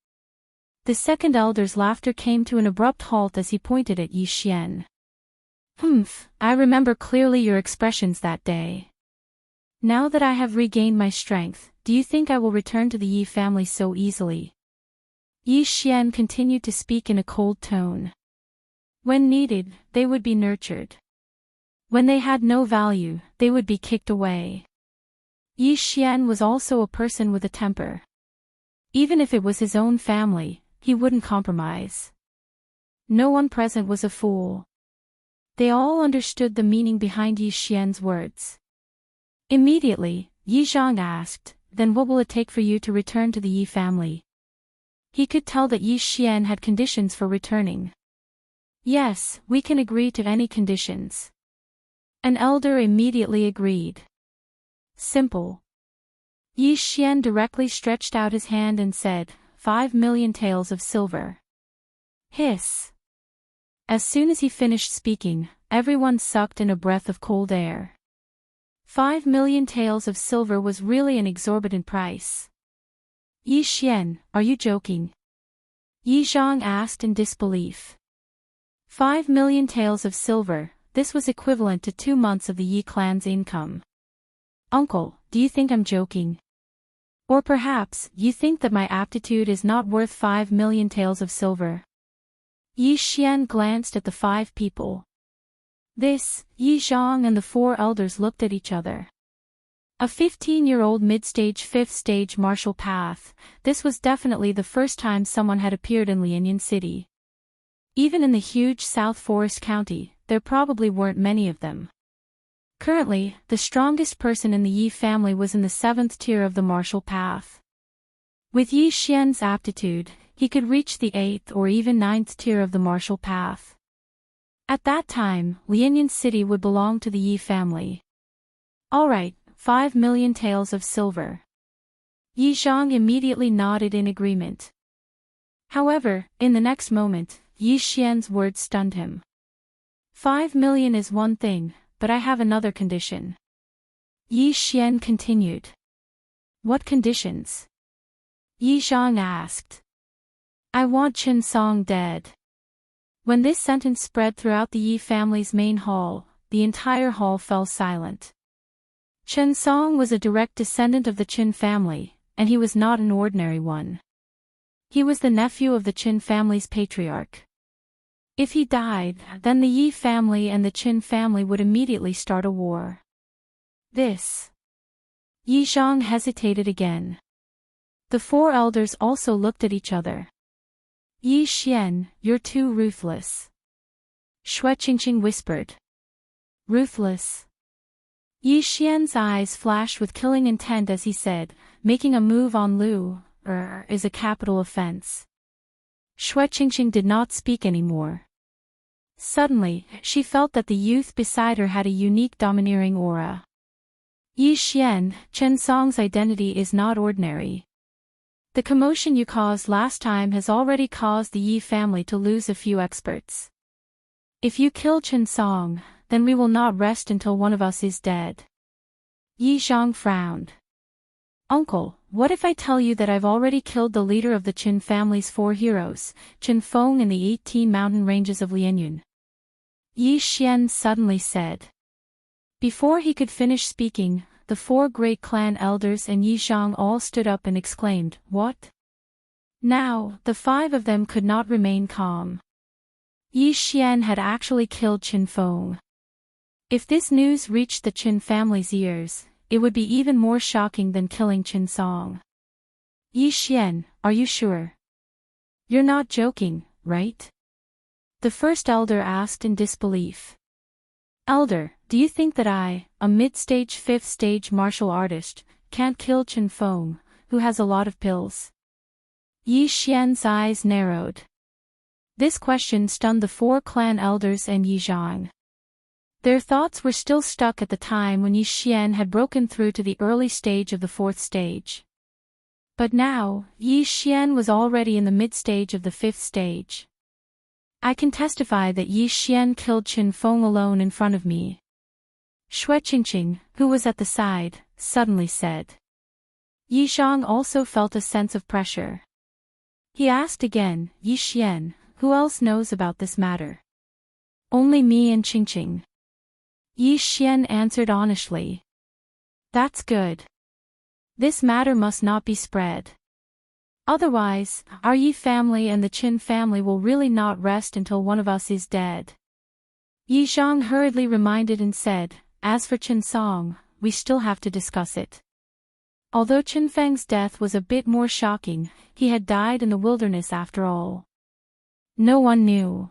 The second elder's laughter came to an abrupt halt as he pointed at Yi Xian. I remember clearly your expressions that day. Now that I have regained my strength, do you think I will return to the Yi family so easily? Yi Xian continued to speak in a cold tone. When needed, they would be nurtured. When they had no value, they would be kicked away. Yi Xian was also a person with a temper. Even if it was his own family, he wouldn't compromise. No one present was a fool. They all understood the meaning behind Yi Xian's words. Immediately, Yi Zhang asked, "Then what will it take for you to return to the Yi family?" He could tell that Yi Xian had conditions for returning. Yes, we can agree to any conditions. An elder immediately agreed. Simple. Yi Xian directly stretched out his hand and said, 5 million taels of silver. Hiss. As soon as he finished speaking, everyone sucked in a breath of cold air. 5 million taels of silver was really an exorbitant price. Yi Xian, are you joking? Yi Zhang asked in disbelief. 5 million taels of silver, this was equivalent to 2 months of the Yi clan's income. Uncle, do you think I'm joking? Or perhaps, you think that my aptitude is not worth 5 million taels of silver? Yi Xian glanced at the 5 people. This, Yi Zhang and the 4 elders looked at each other. A 15-year-old mid-stage 5th stage martial path, this was definitely the first time someone had appeared in Lianyun City. Even in the huge South Forest County, there probably weren't many of them. Currently, the strongest person in the Yi family was in the 7th tier of the martial path. With Yi Xian's aptitude, he could reach the 8th or even 9th tier of the martial path. At that time, Lianyun City would belong to the Yi family. Alright, 5 million taels of silver. Yi Zhang immediately nodded in agreement. However, in the next moment, Yi Xian's words stunned him. 5 million is one thing, but I have another condition. Yi Xian continued. What conditions? Yi Zhang asked. I want Chen Song dead. When this sentence spread throughout the Yi family's main hall, the entire hall fell silent. Chen Song was a direct descendant of the Qin family, and he was not an ordinary one. He was the nephew of the Qin family's patriarch. If he died, then the Yi family and the Qin family would immediately start a war. This. Yi Zhang hesitated again. The 4 elders also looked at each other. Yi Xian, you're too ruthless. Shui Qingqing whispered. Ruthless. Yi Xian's eyes flashed with killing intent as he said, making a move on Lu, is a capital offense. Shui Qingqing did not speak anymore. Suddenly, she felt that the youth beside her had a unique domineering aura. Yi Xian, Chen Song's identity is not ordinary. The commotion you caused last time has already caused the Yi family to lose a few experts. If you kill Chen Song, then we will not rest until one of us is dead. Yi Zhang frowned. Uncle, what if I tell you that I've already killed the leader of the Qin family's 4 heroes, Qin Feng in the 18 mountain ranges of Lianyun? Yi Xian suddenly said. Before he could finish speaking, the 4 great clan elders and Yi Zhang all stood up and exclaimed, What? Now, the 5 of them could not remain calm. Yi Xian had actually killed Qin Feng. If this news reached the Qin family's ears, it would be even more shocking than killing Qin Song. Yi Xian, are you sure? You're not joking, right? The first elder asked in disbelief. Elder, do you think that I, a mid-stage 5th stage martial artist, can't kill Qin Feng, who has a lot of pills? Yi Xian's eyes narrowed. This question stunned the 4 clan elders and Yi Zhang. Their thoughts were still stuck at the time when Yi Xian had broken through to the early stage of the 4th stage. But now, Yi Xian was already in the mid-stage of the 5th stage. I can testify that Yi Xian killed Qin Feng alone in front of me. Shui Qingqing, who was at the side, suddenly said. Yi Zhang also felt a sense of pressure. He asked again, Yi Xian, who else knows about this matter? Only me and Qingqing. Yi Xian answered honestly. That's good. This matter must not be spread. Otherwise, our Yi family and the Qin family will really not rest until one of us is dead. Yi Zhang hurriedly reminded and said, As for Qin Song, we still have to discuss it. Although Qin Feng's death was a bit more shocking, he had died in the wilderness after all. No one knew.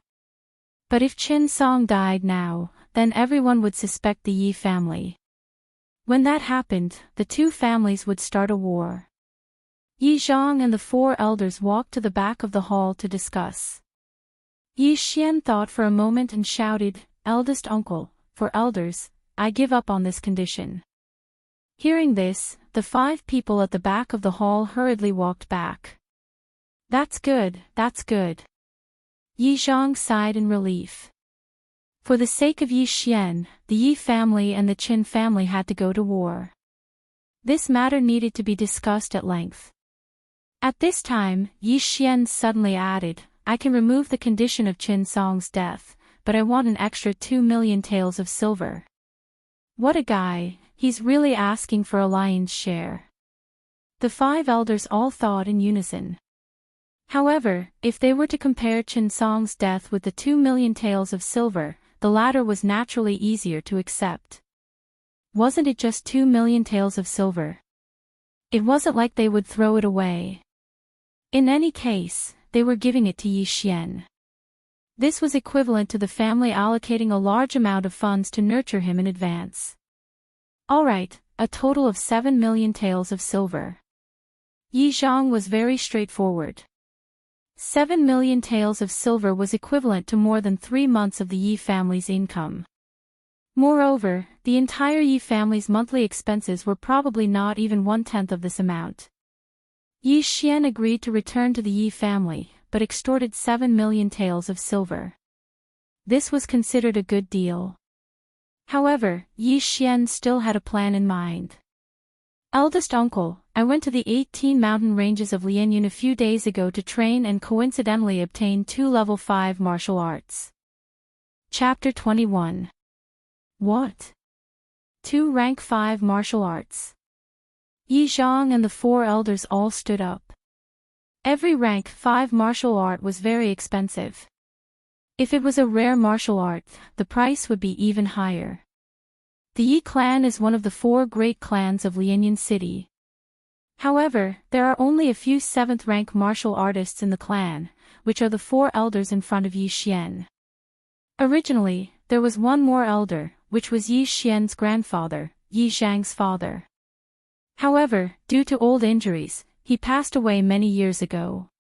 But if Qin Song died now, then everyone would suspect the Yi family. When that happened, the 2 families would start a war. Yi Zhang and the 4 elders walked to the back of the hall to discuss. Yi Xian thought for a moment and shouted, Eldest uncle, for elders, I give up on this condition. Hearing this, the 5 people at the back of the hall hurriedly walked back. That's good, that's good. Yi Zhang sighed in relief. For the sake of Yi Xian, the Yi family and the Qin family had to go to war. This matter needed to be discussed at length. At this time, Yi Xian suddenly added, I can remove the condition of Qin Song's death, but I want an extra 2 million taels of silver. What a guy, he's really asking for a lion's share. The 5 elders all thought in unison. However, if they were to compare Qin Song's death with the 2 million taels of silver, the latter was naturally easier to accept. Wasn't it just 2 million taels of silver? It wasn't like they would throw it away. In any case, they were giving it to Yi Xian. This was equivalent to the family allocating a large amount of funds to nurture him in advance. Alright, a total of 7 million taels of silver. Yi Zhang was very straightforward. 7 million taels of silver was equivalent to more than 3 months of the Yi family's income. Moreover, the entire Yi family's monthly expenses were probably not even 1/10 of this amount. Yi Xian agreed to return to the Yi family, but extorted 7 million taels of silver. This was considered a good deal. However, Yi Xian still had a plan in mind. Eldest uncle, I went to the 18 mountain ranges of Lianyun a few days ago to train and coincidentally obtained 2 level 5 martial arts. Chapter 21. What? 2 rank 5 martial arts. Yi Zhang and the 4 elders all stood up. Every rank 5 martial art was very expensive. If it was a rare martial art, the price would be even higher. The Yi clan is one of the 4 great clans of Lianyun City. However, there are only a few 7th-rank martial artists in the clan, which are the 4 elders in front of Yi Xian. Originally, there was one more elder, which was Yi Xian's grandfather, Yi Zhang's father. However, due to old injuries, he passed away many years ago.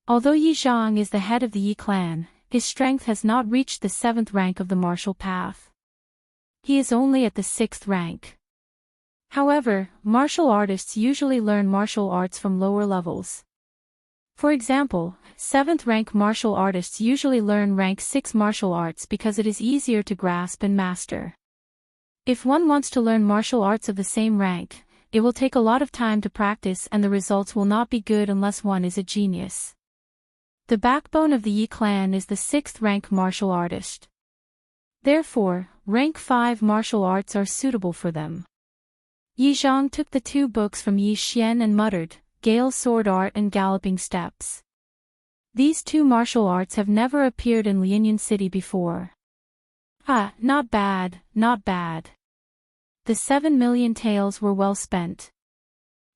Although Yi Zhang is the head of the Yi clan, his strength has not reached the 7th rank of the martial path. He is only at the 6th rank. However, martial artists usually learn martial arts from lower levels. For example, 7th rank martial artists usually learn rank 6 martial arts because it is easier to grasp and master. If one wants to learn martial arts of the same rank, it will take a lot of time to practice and the results will not be good unless one is a genius. The backbone of the Yi clan is the 6th rank martial artist. Therefore, rank 5 martial arts are suitable for them. Yi Zhang took the 2 books from Yi Xian and muttered, Gale Sword Art and Galloping Steps. These 2 martial arts have never appeared in Lianyan City before. Ah, not bad, not bad. The 7 million taels were well spent.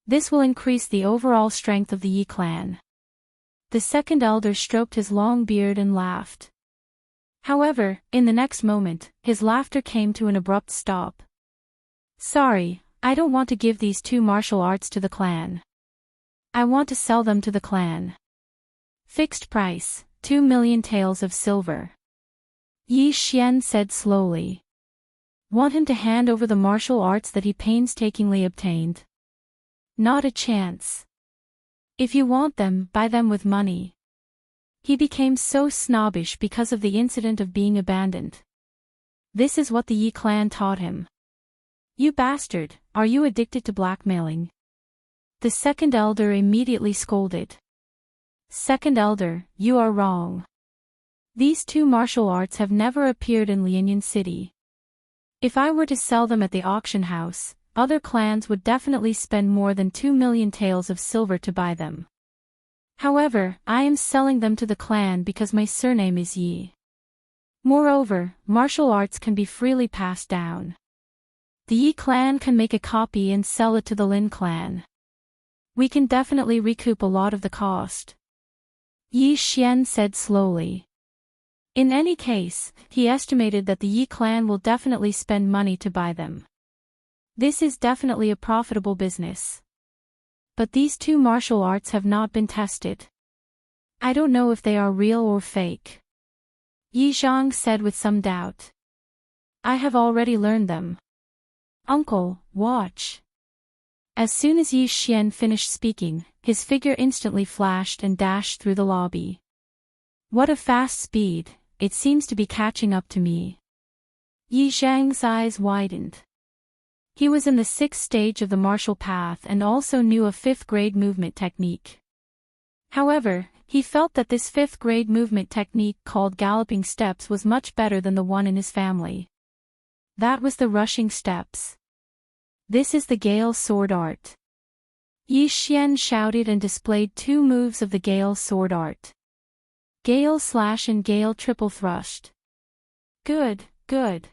This will increase the overall strength of the Yi clan. The 2nd elder stroked his long beard and laughed. However, in the next moment, his laughter came to an abrupt stop. Sorry, I don't want to give these 2 martial arts to the clan. I want to sell them to the clan. Fixed price, 2 million taels of silver. Yi Xian said slowly. Want him to hand over the martial arts that he painstakingly obtained? Not a chance. If you want them, buy them with money. He became so snobbish because of the incident of being abandoned. This is what the Yi clan taught him. You bastard, are you addicted to blackmailing? The 2nd elder immediately scolded. 2nd elder, you are wrong. These 2 martial arts have never appeared in Lianyan City. If I were to sell them at the auction house, other clans would definitely spend more than 2 million taels of silver to buy them. However, I am selling them to the clan because my surname is Yi. Moreover, martial arts can be freely passed down. The Yi clan can make a copy and sell it to the Lin clan. We can definitely recoup a lot of the cost. Yi Xian said slowly. In any case, he estimated that the Yi clan will definitely spend money to buy them. This is definitely a profitable business. But these 2 martial arts have not been tested. I don't know if they are real or fake. Yi Zhang said with some doubt. I have already learned them. Uncle, watch. As soon as Yi Xian finished speaking, his figure instantly flashed and dashed through the lobby. What a fast speed, it seems to be catching up to me. Yi Zhang's eyes widened. He was in the 6th stage of the martial path and also knew a 5th grade movement technique. However, he felt that this 5th grade movement technique called galloping steps was much better than the one in his family. That was the rushing steps. This is the Gale Sword Art. Yi Xian shouted and displayed 2 moves of the Gale Sword Art. Gale Slash and Gale Triple Thrust. Good, good.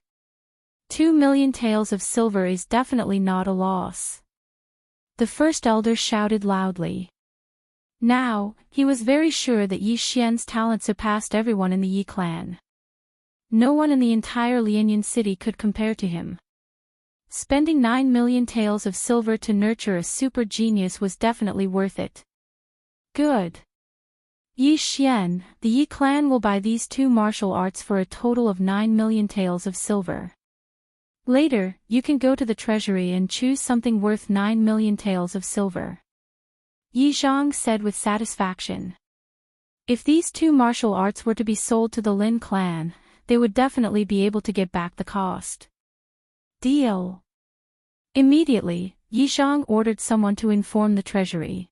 2 million taels of silver is definitely not a loss. The 1st elder shouted loudly. Now, he was very sure that Yi Xian's talent surpassed everyone in the Yi clan. No one in the entire Lianyan City could compare to him. Spending 9 million taels of silver to nurture a super genius was definitely worth it. Good. Yi Xian, the Yi clan will buy these 2 martial arts for a total of 9 million taels of silver. Later, you can go to the treasury and choose something worth 9 million taels of silver. Yi Zhang said with satisfaction. If these 2 martial arts were to be sold to the Lin clan, they would definitely be able to get back the cost. Deal. Immediately, Yi Zhang ordered someone to inform the treasury.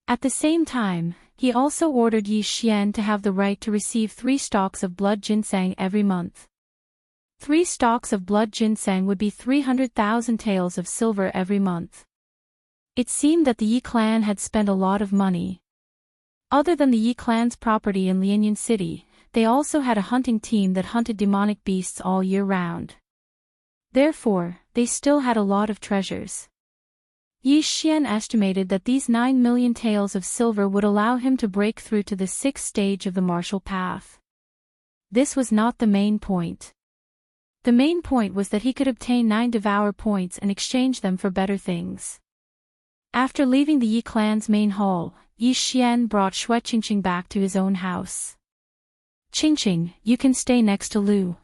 At the same time, he also ordered Yi Xian to have the right to receive 3 stalks of blood ginseng every month. 3 stalks of blood ginseng would be 300,000 taels of silver every month. It seemed that the Yi clan had spent a lot of money. Other than the Yi clan's property in Lianyan City, they also had a hunting team that hunted demonic beasts all year round. Therefore, they still had a lot of treasures. Yi Xian estimated that these 9 million taels of silver would allow him to break through to the 6th stage of the martial path. This was not the main point. The main point was that he could obtain 9 devour points and exchange them for better things. After leaving the Yi clan's main hall, Yi Xian brought Xue Qingqing back to his own house. Qingqing, you can stay next to Lu.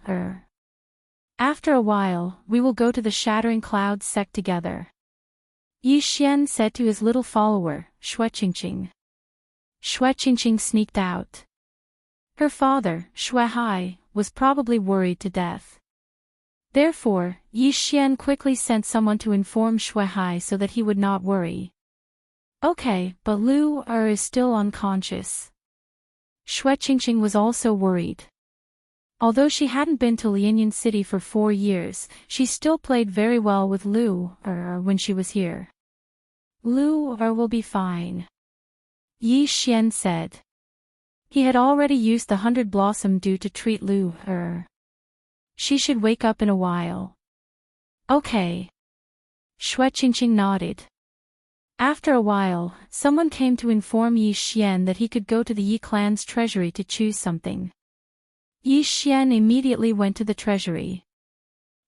After a while, we will go to the Shattering Clouds sect together. Yi Xian said to his little follower, Xue Qingqing. Xue Qingqing sneaked out. Her father, Xue Hai, was probably worried to death. Therefore, Yi Xian quickly sent someone to inform Xue Hai so that he would not worry. Okay, but Lu is still unconscious. Xue Qingqing was also worried. Although she hadn't been to Lianyan City for 4 years, she still played very well with Lu when she was here. Lu will be fine, Yi Xian said. He had already used the 100 Blossom Dew to treat Lu. She should wake up in a while. Okay. Xue Qingqing nodded. After a while, someone came to inform Yi Xian that he could go to the Yi clan's treasury to choose something. Yi Xian immediately went to the treasury.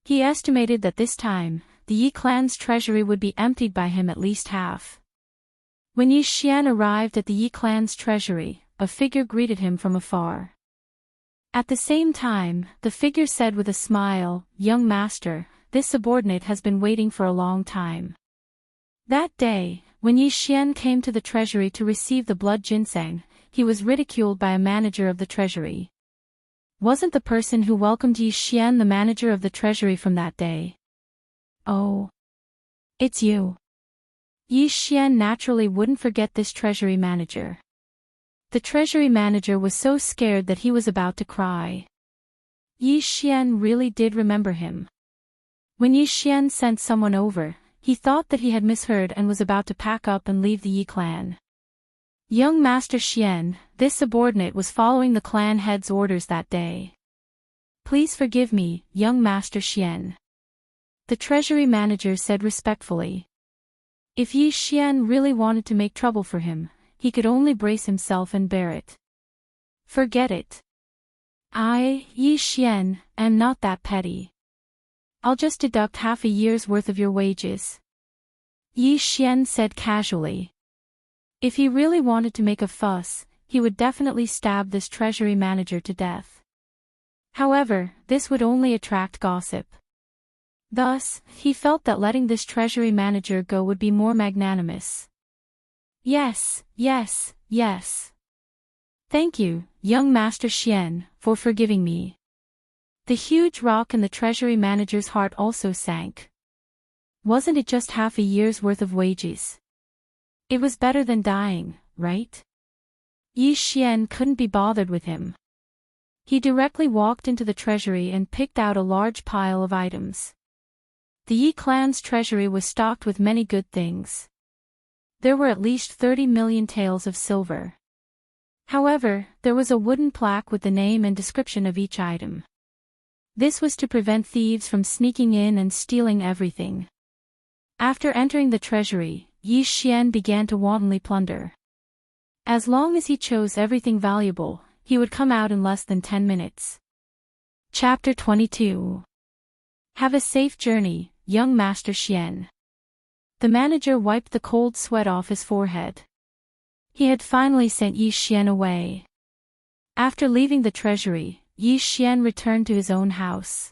He estimated that this time, the Yi clan's treasury would be emptied by him at least half. When Yi Xian arrived at the Yi clan's treasury, a figure greeted him from afar. At the same time, the figure said with a smile, "Young master, this subordinate has been waiting for a long time." That day, when Yi Xian came to the treasury to receive the blood ginseng, he was ridiculed by a manager of the treasury. Wasn't the person who welcomed Yi Xian the manager of the treasury from that day? Oh. It's you. Yi Xian naturally wouldn't forget this treasury manager. The treasury manager was so scared that he was about to cry. Yi Xian really did remember him. When Yi Xian sent someone over, he thought that he had misheard and was about to pack up and leave the Yi clan. Young Master Xian, this subordinate was following the clan head's orders that day. Please forgive me, young Master Xian. The treasury manager said respectfully. If Yi Xian really wanted to make trouble for him, he could only brace himself and bear it. Forget it. I, Yi Xian, am not that petty. I'll just deduct half a year's worth of your wages. Yi Xian said casually. If he really wanted to make a fuss, he would definitely stab this treasury manager to death. However, this would only attract gossip. Thus, he felt that letting this treasury manager go would be more magnanimous. Yes, yes, yes. Thank you, young Master Xian, for forgiving me. The huge rock in the treasury manager's heart also sank. Wasn't it just half a year's worth of wages? It was better than dying, right? Yi Xian couldn't be bothered with him. He directly walked into the treasury and picked out a large pile of items. The Yi clan's treasury was stocked with many good things. There were at least 30 million taels of silver. However, there was a wooden plaque with the name and description of each item. This was to prevent thieves from sneaking in and stealing everything. After entering the treasury, Yi Xian began to wantonly plunder. As long as he chose everything valuable, he would come out in less than 10 minutes. Chapter 22. Have a safe journey, young Master Xian. The manager wiped the cold sweat off his forehead. He had finally sent Yi Xian away. After leaving the treasury, Yi Xian returned to his own house.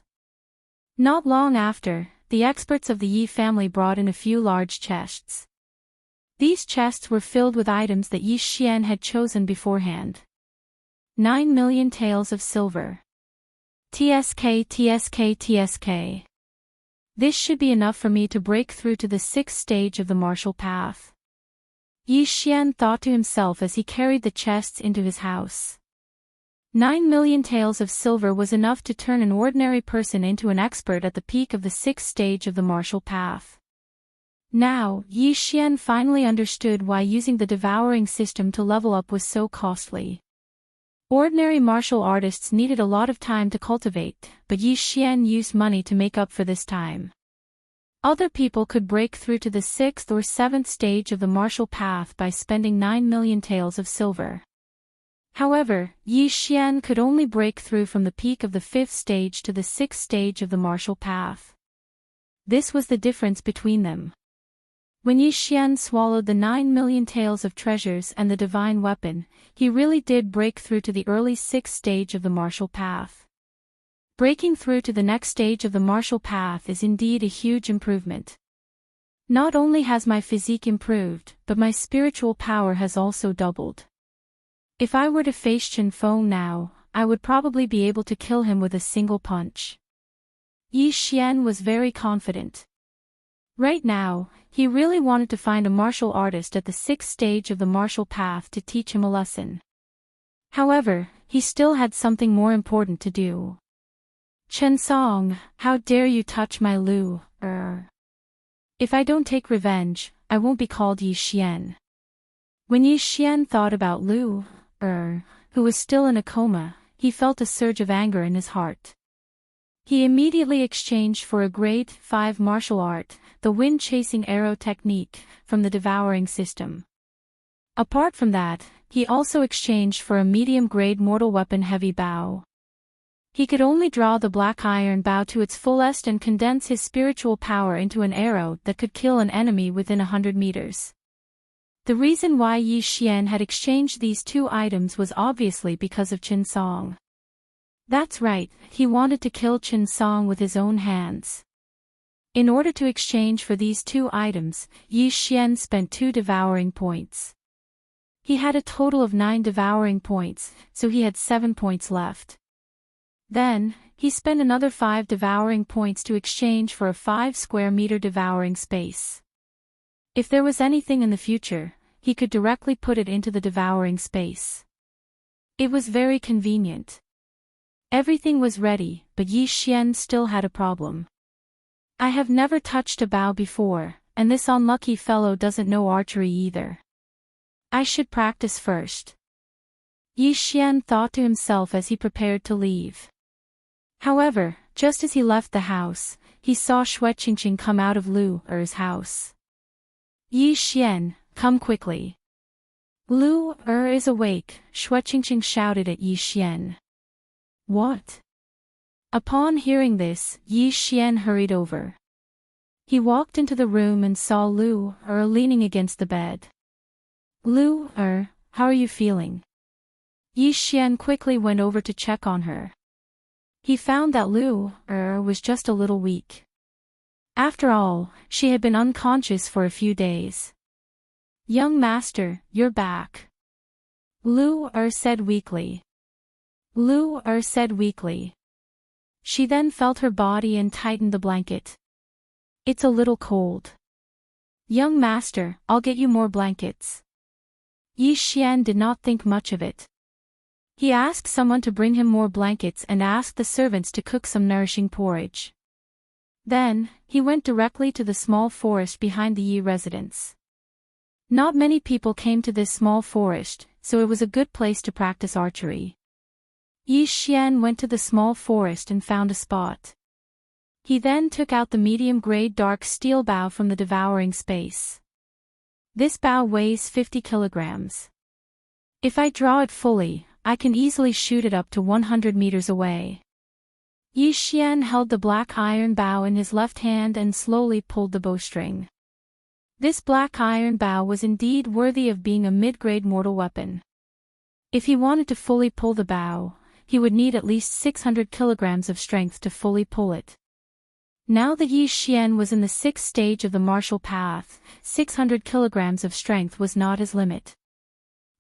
Not long after, the experts of the Yi family brought in a few large chests. These chests were filled with items that Yi Xian had chosen beforehand. 9 million taels of silver. TSK TSK TSK. This should be enough for me to break through to the 6th stage of the martial path. Yi Xian thought to himself as he carried the chests into his house. 9 million taels of silver was enough to turn an ordinary person into an expert at the peak of the 6th stage of the martial path. Now, Yi Xian finally understood why using the devouring system to level up was so costly. Ordinary martial artists needed a lot of time to cultivate, but Yi Xian used money to make up for this time. Other people could break through to the 6th or 7th stage of the martial path by spending 9 million taels of silver. However, Yi Xian could only break through from the peak of the 5th stage to the 6th stage of the martial path. This was the difference between them. When Yi Xian swallowed the 9 million taels of treasures and the divine weapon, he really did break through to the early 6th stage of the martial path. Breaking through to the next stage of the martial path is indeed a huge improvement. Not only has my physique improved, but my spiritual power has also doubled. If I were to face Chen Feng now, I would probably be able to kill him with a single punch. Yi Xian was very confident. Right now, he really wanted to find a martial artist at the 6th stage of the martial path to teach him a lesson. However, he still had something more important to do. Chen Song, how dare you touch my Lu, If I don't take revenge, I won't be called Yi Xian. When Yi Xian thought about Lu, who was still in a coma, he felt a surge of anger in his heart. He immediately exchanged for a grade 5 martial art, the wind-chasing arrow technique, from the devouring system. Apart from that, he also exchanged for a medium-grade mortal weapon heavy bow. He could only draw the black iron bow to its fullest and condense his spiritual power into an arrow that could kill an enemy within 100 meters. The reason why Yi Xian had exchanged these two items was obviously because of Chen Song. That's right, he wanted to kill Chen Song with his own hands. In order to exchange for these two items, Yi Xian spent 2 devouring points. He had a total of 9 devouring points, so he had 7 points left. Then, he spent another 5 devouring points to exchange for a 5 square meter devouring space. If there was anything in the future, he could directly put it into the devouring space. It was very convenient. Everything was ready, but Yi Xian still had a problem. I have never touched a bow before, and this unlucky fellow doesn't know archery either. I should practice first. Yi Xian thought to himself as he prepared to leave. However, just as he left the house, he saw Xue Qingqing come out of Lu Er's house. Yi Xian, come quickly. Lu Er is awake, Xue Qingqing shouted at Yi Xian. What? Upon hearing this, Yi Xian hurried over. He walked into the room and saw Lu Er leaning against the bed. Lu Er, how are you feeling? Yi Xian quickly went over to check on her. He found that Lu Er was just a little weak. After all, she had been unconscious for a few days. Young master, you're back. Lu Er said weakly. Lu Er said weakly. She then felt her body and tightened the blanket. It's a little cold. Young master, I'll get you more blankets. Yi Xian did not think much of it. He asked someone to bring him more blankets and asked the servants to cook some nourishing porridge. Then, he went directly to the small forest behind the Yi residence. Not many people came to this small forest, so it was a good place to practice archery. Yi Xian went to the small forest and found a spot. He then took out the medium-grade dark steel bow from the devouring space. This bow weighs 50 kilograms. If I draw it fully, I can easily shoot it up to 100 meters away. Yi Xian held the black iron bow in his left hand and slowly pulled the bowstring. This black iron bow was indeed worthy of being a mid-grade mortal weapon. If he wanted to fully pull the bow, he would need at least 600 kilograms of strength to fully pull it. Now that Yi Xian was in the 6th stage of the martial path, 600 kilograms of strength was not his limit.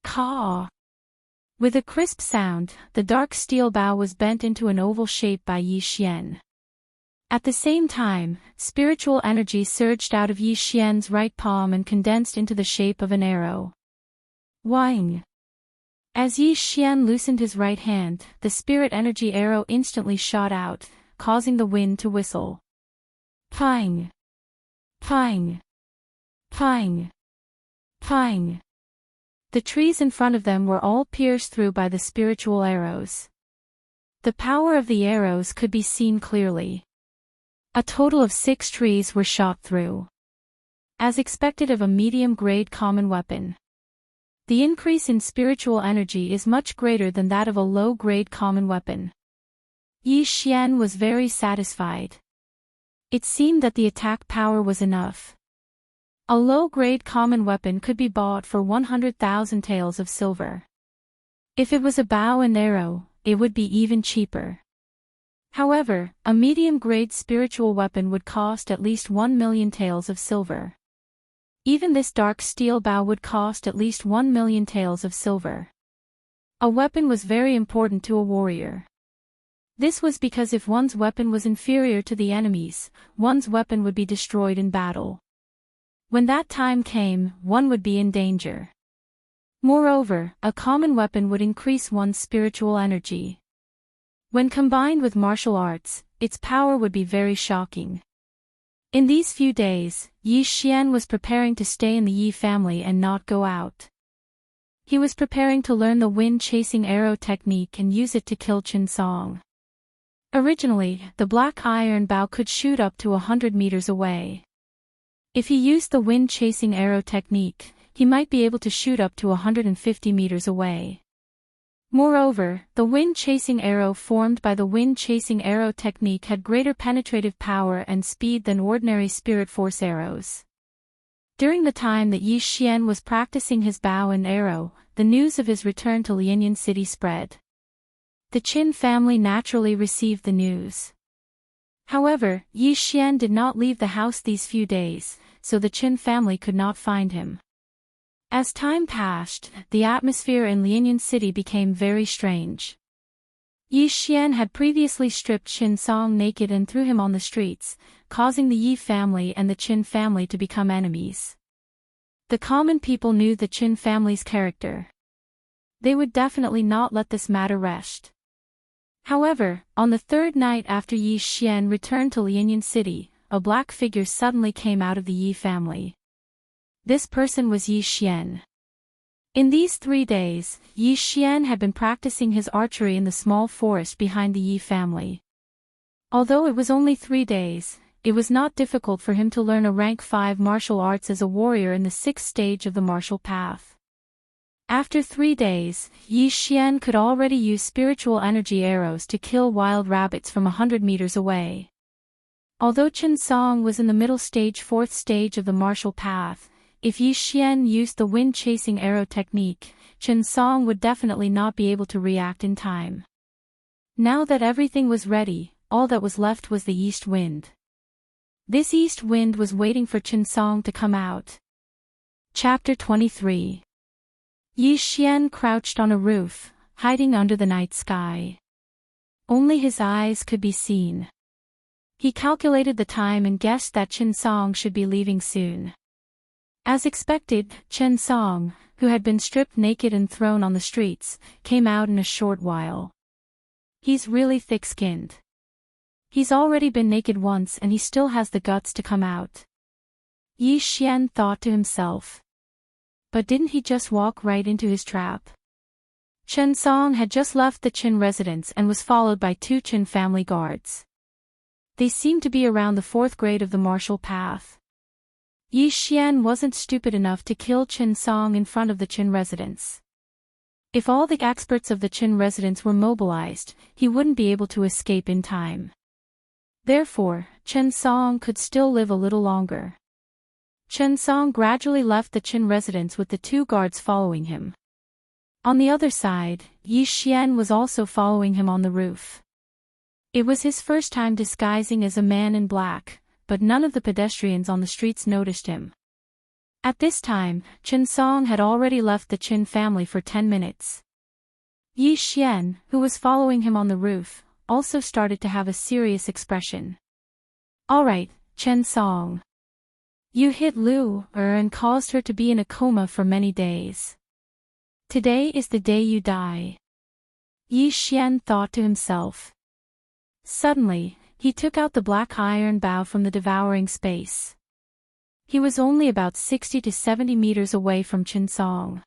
Caw! With a crisp sound, the dark steel bow was bent into an oval shape by Yi Xian. At the same time, spiritual energy surged out of Yi Xian's right palm and condensed into the shape of an arrow. Wang! As Yi Xian loosened his right hand, the spirit energy arrow instantly shot out, causing the wind to whistle. Pang! Pang! Pang! Pang! The trees in front of them were all pierced through by the spiritual arrows. The power of the arrows could be seen clearly. A total of 6 trees were shot through. As expected of a medium-grade common weapon. The increase in spiritual energy is much greater than that of a low-grade common weapon. Yi Xian was very satisfied. It seemed that the attack power was enough. A low-grade common weapon could be bought for 100,000 taels of silver. If it was a bow and arrow, it would be even cheaper. However, a medium-grade spiritual weapon would cost at least 1 million taels of silver. Even this dark steel bow would cost at least 1 million taels of silver. A weapon was very important to a warrior. This was because if one's weapon was inferior to the enemy's, one's weapon would be destroyed in battle. When that time came, one would be in danger. Moreover, a common weapon would increase one's spiritual energy. When combined with martial arts, its power would be very shocking. In these few days, Yi Xian was preparing to stay in the Yi family and not go out. He was preparing to learn the wind-chasing arrow technique and use it to kill Chen Song. Originally, the black iron bow could shoot up to 100 meters away. If he used the wind-chasing arrow technique, he might be able to shoot up to 150 meters away. Moreover, the wind-chasing arrow formed by the wind-chasing arrow technique had greater penetrative power and speed than ordinary spirit force arrows. During the time that Yi Xian was practicing his bow and arrow, the news of his return to Lianyan City spread. The Qin family naturally received the news. However, Yi Xian did not leave the house these few days, so the Qin family could not find him. As time passed, the atmosphere in Lianyan City became very strange. Yi Xian had previously stripped Qin Song naked and threw him on the streets, causing the Yi family and the Qin family to become enemies. The common people knew the Qin family's character. They would definitely not let this matter rest. However, on the third night after Yi Xian returned to Lianyan City, a black figure suddenly came out of the Yi family. This person was Yi Xian. In these 3 days, Yi Xian had been practicing his archery in the small forest behind the Yi family. Although it was only 3 days, it was not difficult for him to learn a rank 5 martial arts as a warrior in the 6th stage of the martial path. After 3 days, Yi Xian could already use spiritual energy arrows to kill wild rabbits from 100 meters away. Although Chen Song was in the middle stage 4th stage of the martial path, if Yi Xian used the wind-chasing arrow technique, Chen Song would definitely not be able to react in time. Now that everything was ready, all that was left was the east wind. This east wind was waiting for Chen Song to come out. Chapter 23. Yi Xian crouched on a roof, hiding under the night sky. Only his eyes could be seen. He calculated the time and guessed that Chen Song should be leaving soon. As expected, Chen Song, who had been stripped naked and thrown on the streets, came out in a short while. He's really thick-skinned. He's already been naked once and he still has the guts to come out. Yi Xian thought to himself. But didn't he just walk right into his trap? Chen Song had just left the Qin residence and was followed by 2 Qin family guards. They seemed to be around the 4th grade of the martial path. Yi Xian wasn't stupid enough to kill Chen Song in front of the Qin residence. If all the experts of the Qin residence were mobilized, he wouldn't be able to escape in time. Therefore, Chen Song could still live a little longer. Chen Song gradually left the Qin residence with the 2 guards following him. On the other side, Yi Xian was also following him on the roof. It was his first time disguising as a man in black, but none of the pedestrians on the streets noticed him. At this time, Chen Song had already left the Qin family for 10 minutes. Yi Xian, who was following him on the roof, also started to have a serious expression. Alright, Chen Song. You hit Lu Er and caused her to be in a coma for many days. Today is the day you die. Yi Xian thought to himself. Suddenly, he took out the black iron bow from the devouring space. He was only about 60 to 70 meters away from Chen Song.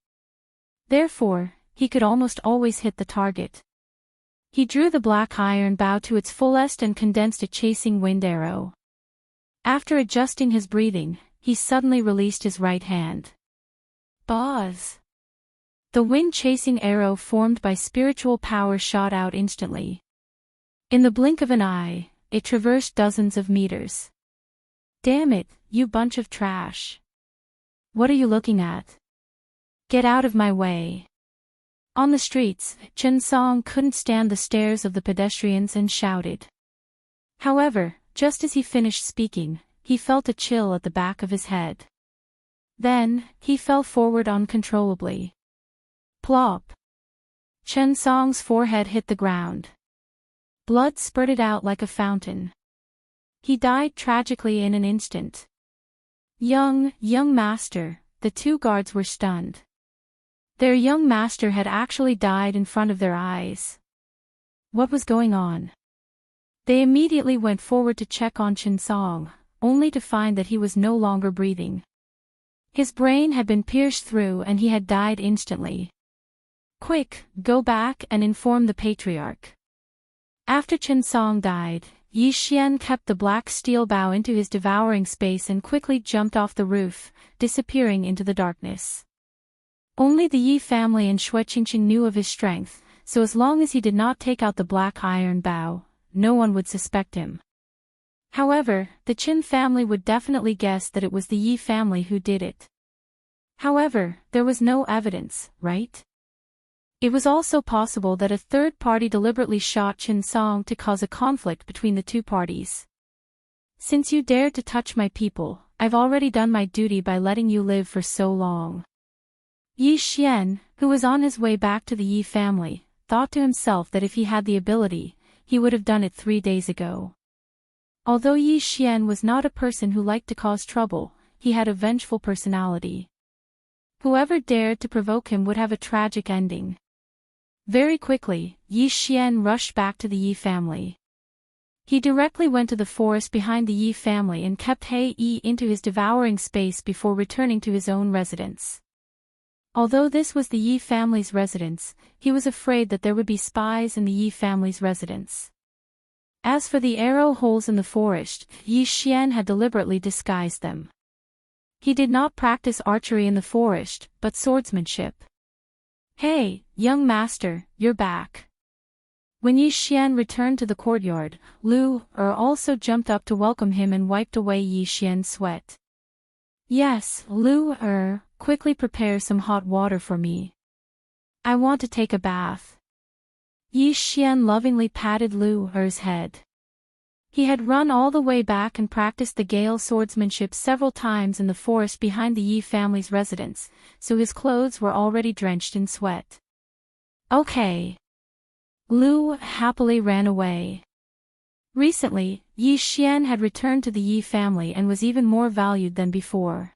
Therefore, he could almost always hit the target. He drew the black iron bow to its fullest and condensed a chasing wind arrow. After adjusting his breathing, he suddenly released his right hand. Buzz! The wind-chasing arrow formed by spiritual power shot out instantly. In the blink of an eye, it traversed dozens of meters. Damn it, you bunch of trash. What are you looking at? Get out of my way. On the streets, Chen Song couldn't stand the stares of the pedestrians and shouted. However, just as he finished speaking, he felt a chill at the back of his head. Then, he fell forward uncontrollably. Plop! Chen Song's forehead hit the ground. Blood spurted out like a fountain. He died tragically in an instant. Young master, the two guards were stunned. Their young master had actually died in front of their eyes. What was going on? They immediately went forward to check on Chen Song, only to find that he was no longer breathing. His brain had been pierced through and he had died instantly. Quick, go back and inform the patriarch. After Chen Song died, Yi Xian kept the black steel bow into his devouring space and quickly jumped off the roof, disappearing into the darkness. Only the Yi family and Xue Qingqing knew of his strength, so as long as he did not take out the black iron bow, no one would suspect him. However, the Qin family would definitely guess that it was the Yi family who did it. However, there was no evidence, right? It was also possible that a third party deliberately shot Chen Song to cause a conflict between the two parties. Since you dared to touch my people, I've already done my duty by letting you live for so long. Yi Xian, who was on his way back to the Yi family, thought to himself that if he had the ability, he would have done it 3 days ago. Although Yi Xian was not a person who liked to cause trouble, he had a vengeful personality. Whoever dared to provoke him would have a tragic ending. Very quickly, Yi Xian rushed back to the Yi family. He directly went to the forest behind the Yi family and kept He Yi into his devouring space before returning to his own residence. Although this was the Yi family's residence, he was afraid that there would be spies in the Yi family's residence. As for the arrow holes in the forest, Yi Xian had deliberately disguised them. He did not practice archery in the forest, but swordsmanship. Hey, young master, you're back. When Yi Xian returned to the courtyard, Lu Er also jumped up to welcome him and wiped away Yi Xian's sweat. Yes, Lu Er, quickly prepare some hot water for me. I want to take a bath. Yi Xian lovingly patted Lu Er's head. He had run all the way back and practiced the Gale swordsmanship several times in the forest behind the Yi family's residence, so his clothes were already drenched in sweat. Okay. Lu happily ran away. Recently, Yi Xian had returned to the Yi family and was even more valued than before.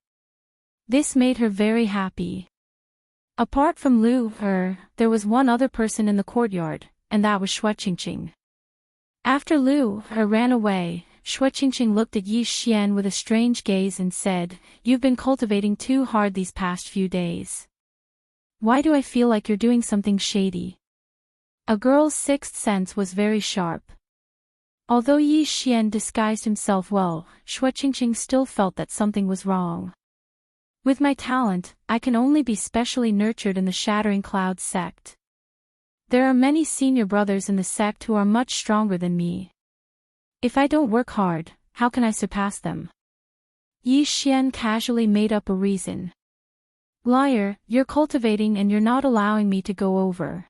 This made her very happy. Apart from Lu Er, there was one other person in the courtyard, and that was Xue Qingqing. After Lu Er ran away, Xue Qingqing looked at Yi Xian with a strange gaze and said, "You've been cultivating too hard these past few days. Why do I feel like you're doing something shady?" A girl's sixth sense was very sharp. Although Yi Xian disguised himself well, Xue Qingqing still felt that something was wrong. With my talent, I can only be specially nurtured in the Shattering Clouds sect. There are many senior brothers in the sect who are much stronger than me. If I don't work hard, how can I surpass them? Yi Xian casually made up a reason. Liar, you're cultivating and you're not allowing me to go over.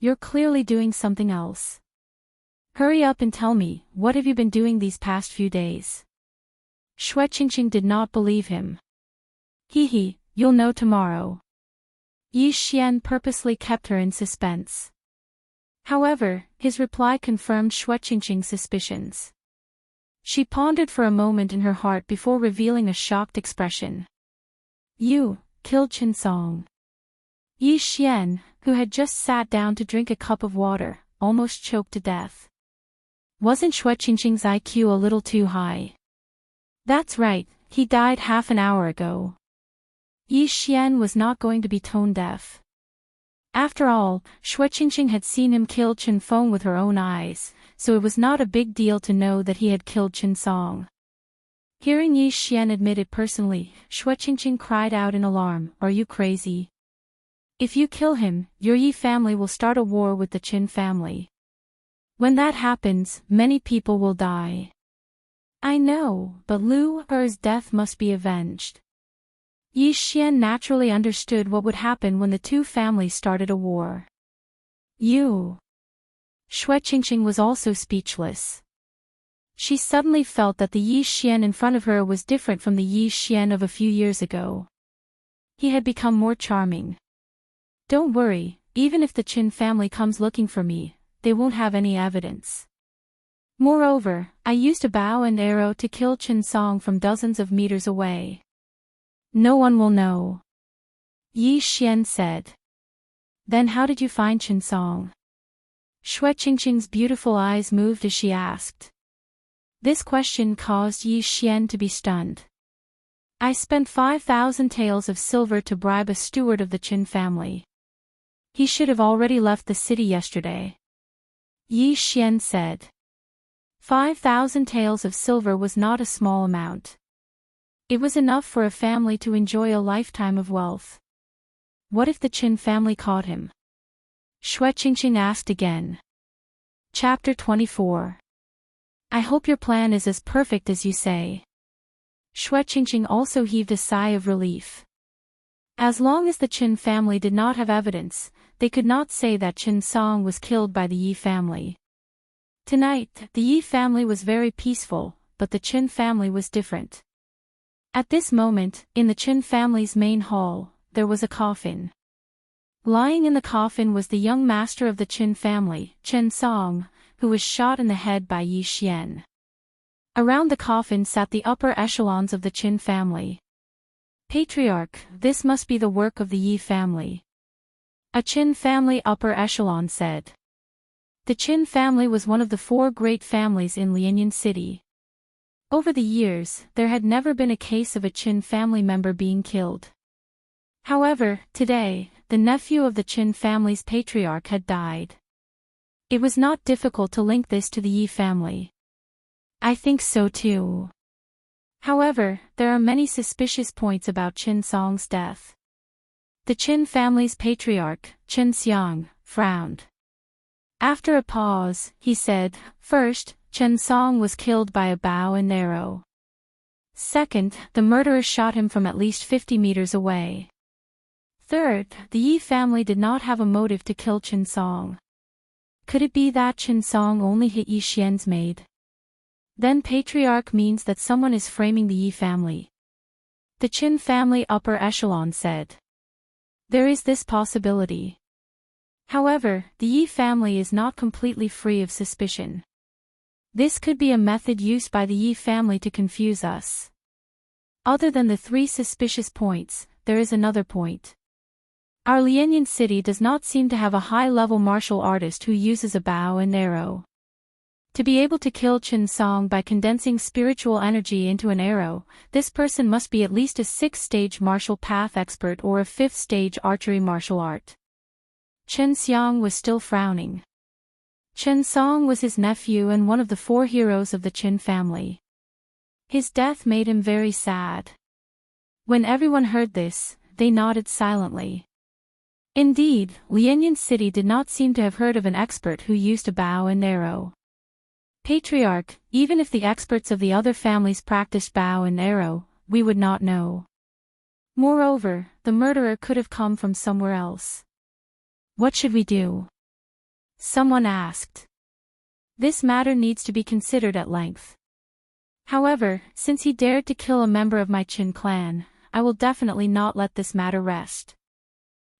You're clearly doing something else. Hurry up and tell me, what have you been doing these past few days? Xue Qingqing did not believe him. Hee, you'll know tomorrow. Yi Xian purposely kept her in suspense. However, his reply confirmed Xue Qingqing's suspicions. She pondered for a moment in her heart before revealing a shocked expression. You killed Chen Song. Yi Xian, who had just sat down to drink a cup of water, almost choked to death. Wasn't Xue Qingqing's IQ a little too high? That's right, he died half an hour ago. Yi Xian was not going to be tone deaf. After all, Xue Qingqing had seen him kill Chen Feng with her own eyes, so it was not a big deal to know that he had killed Chen Song. Hearing Yi Xian admit it personally, Shueqingqing cried out in alarm, "Are you crazy? If you kill him, your Yi family will start a war with the Qin family. When that happens, many people will die." "I know, but Lu Er's death must be avenged." Yi Xian naturally understood what would happen when the two families started a war. Shueqingqing was also speechless. She suddenly felt that the Yi Xian in front of her was different from the Yi Xian of a few years ago. He had become more charming. "Don't worry, even if the Qin family comes looking for me, they won't have any evidence. Moreover, I used a bow and arrow to kill Qin Song from dozens of meters away. No one will know," Yi Xian said. "Then how did you find Qin Song?" Shueqingqing's beautiful eyes moved as she asked. This question caused Yi Xian to be stunned. "I spent 5,000 taels of silver to bribe a steward of the Qin family. He should have already left the city yesterday," Yi Xian said. 5,000 taels of silver was not a small amount. It was enough for a family to enjoy a lifetime of wealth. "What if the Qin family caught him?" Shueqingqing asked again. Chapter 24. "I hope your plan is as perfect as you say." Shueqingqing also heaved a sigh of relief. As long as the Qin family did not have evidence, they could not say that Qin Song was killed by the Yi family. Tonight, the Yi family was very peaceful, but the Qin family was different. At this moment, in the Qin family's main hall, there was a coffin. Lying in the coffin was the young master of the Qin family, Qin Song, who was shot in the head by Yi Xian. Around the coffin sat the upper echelons of the Qin family. "Patriarch, this must be the work of the Yi family," a Qin family upper echelon said. The Qin family was one of the 4 great families in Lianyan City. Over the years, there had never been a case of a Qin family member being killed. However, today, the nephew of the Qin family's patriarch had died. It was not difficult to link this to the Yi family. "I think so too. However, there are many suspicious points about Qin Song's death." The Qin family's patriarch, Qin Xiang, frowned. After a pause, he said, "First, Qin Song was killed by a bow and arrow. Second, the murderer shot him from at least 50 meters away. Third, the Yi family did not have a motive to kill Qin Song. Could it be that Qin Song only hit Yi Xian's maid? Then patriarch means that someone is framing the Yi family." The Qin family upper echelon said. "There is this possibility. However, the Yi family is not completely free of suspicion. This could be a method used by the Yi family to confuse us. Other than the 3 suspicious points, there is another point. Our Lianyan city does not seem to have a high-level martial artist who uses a bow and arrow. To be able to kill Qin Song by condensing spiritual energy into an arrow, this person must be at least a 6th-stage martial path expert or a 5th-stage archery martial art." Qin Xiang was still frowning. Qin Song was his nephew and one of the 4 heroes of the Qin family. His death made him very sad. When everyone heard this, they nodded silently. Indeed, Lianyan City did not seem to have heard of an expert who used a bow and arrow. "Patriarch, even if the experts of the other families practiced bow and arrow, we would not know. Moreover, the murderer could have come from somewhere else. What should we do?" someone asked. "This matter needs to be considered at length. However, since he dared to kill a member of my Qin clan, I will definitely not let this matter rest.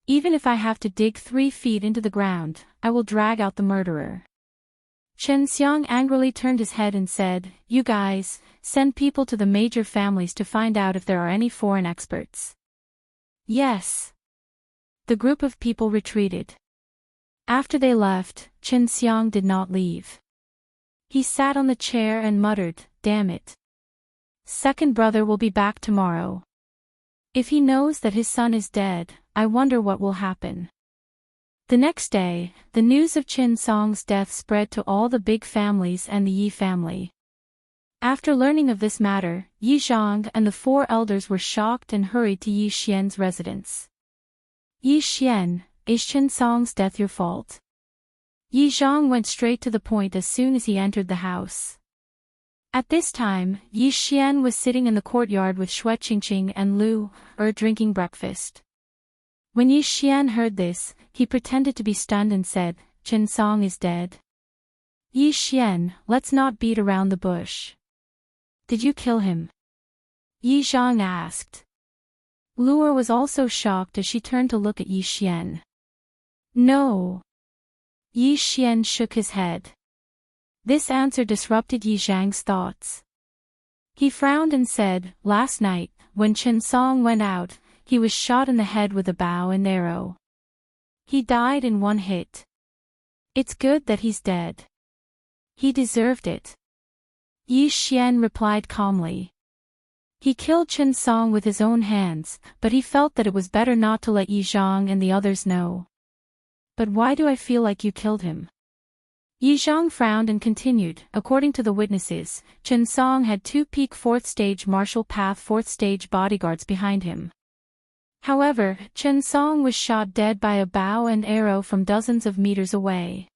Even if I have to dig 3 feet into the ground, I will drag out the murderer." Qin Xiang angrily turned his head and said, "You guys, send people to the major families to find out if there are any foreign experts." "Yes." The group of people retreated. After they left, Qin Xiang did not leave. He sat on the chair and muttered, "Damn it. Second brother will be back tomorrow. If he knows that his son is dead, I wonder what will happen." The next day, the news of Qin Song's death spread to all the big families and the Yi family. After learning of this matter, Yi Zhang and the four elders were shocked and hurried to Yi Xian's residence. Yi Xian, is Chen Song's death your fault? Yi Zhang went straight to the point as soon as he entered the house. At this time, Yi Xian was sitting in the courtyard with Xue Qingqing and Lu drinking breakfast. When Yi Xian heard this, he pretended to be stunned and said, Chen Song is dead. Yi Xian, let's not beat around the bush. Did you kill him? Yi Zhang asked. Lu'er was also shocked as she turned to look at Yi Xian. No. Yi Xian shook his head. This answer disrupted Yi Zhang's thoughts. He frowned and said, last night, when Chen Song went out, he was shot in the head with a bow and arrow. He died in one hit. It's good that he's dead. He deserved it. Yi Xian replied calmly. He killed Chen Song with his own hands, but he felt that it was better not to let Yi Zhang and the others know. But why do I feel like you killed him? Yi Zhang frowned and continued, according to the witnesses, Chen Song had two peak 4th stage martial path 4th stage bodyguards behind him. However, Chen Song was shot dead by a bow and arrow from dozens of meters away.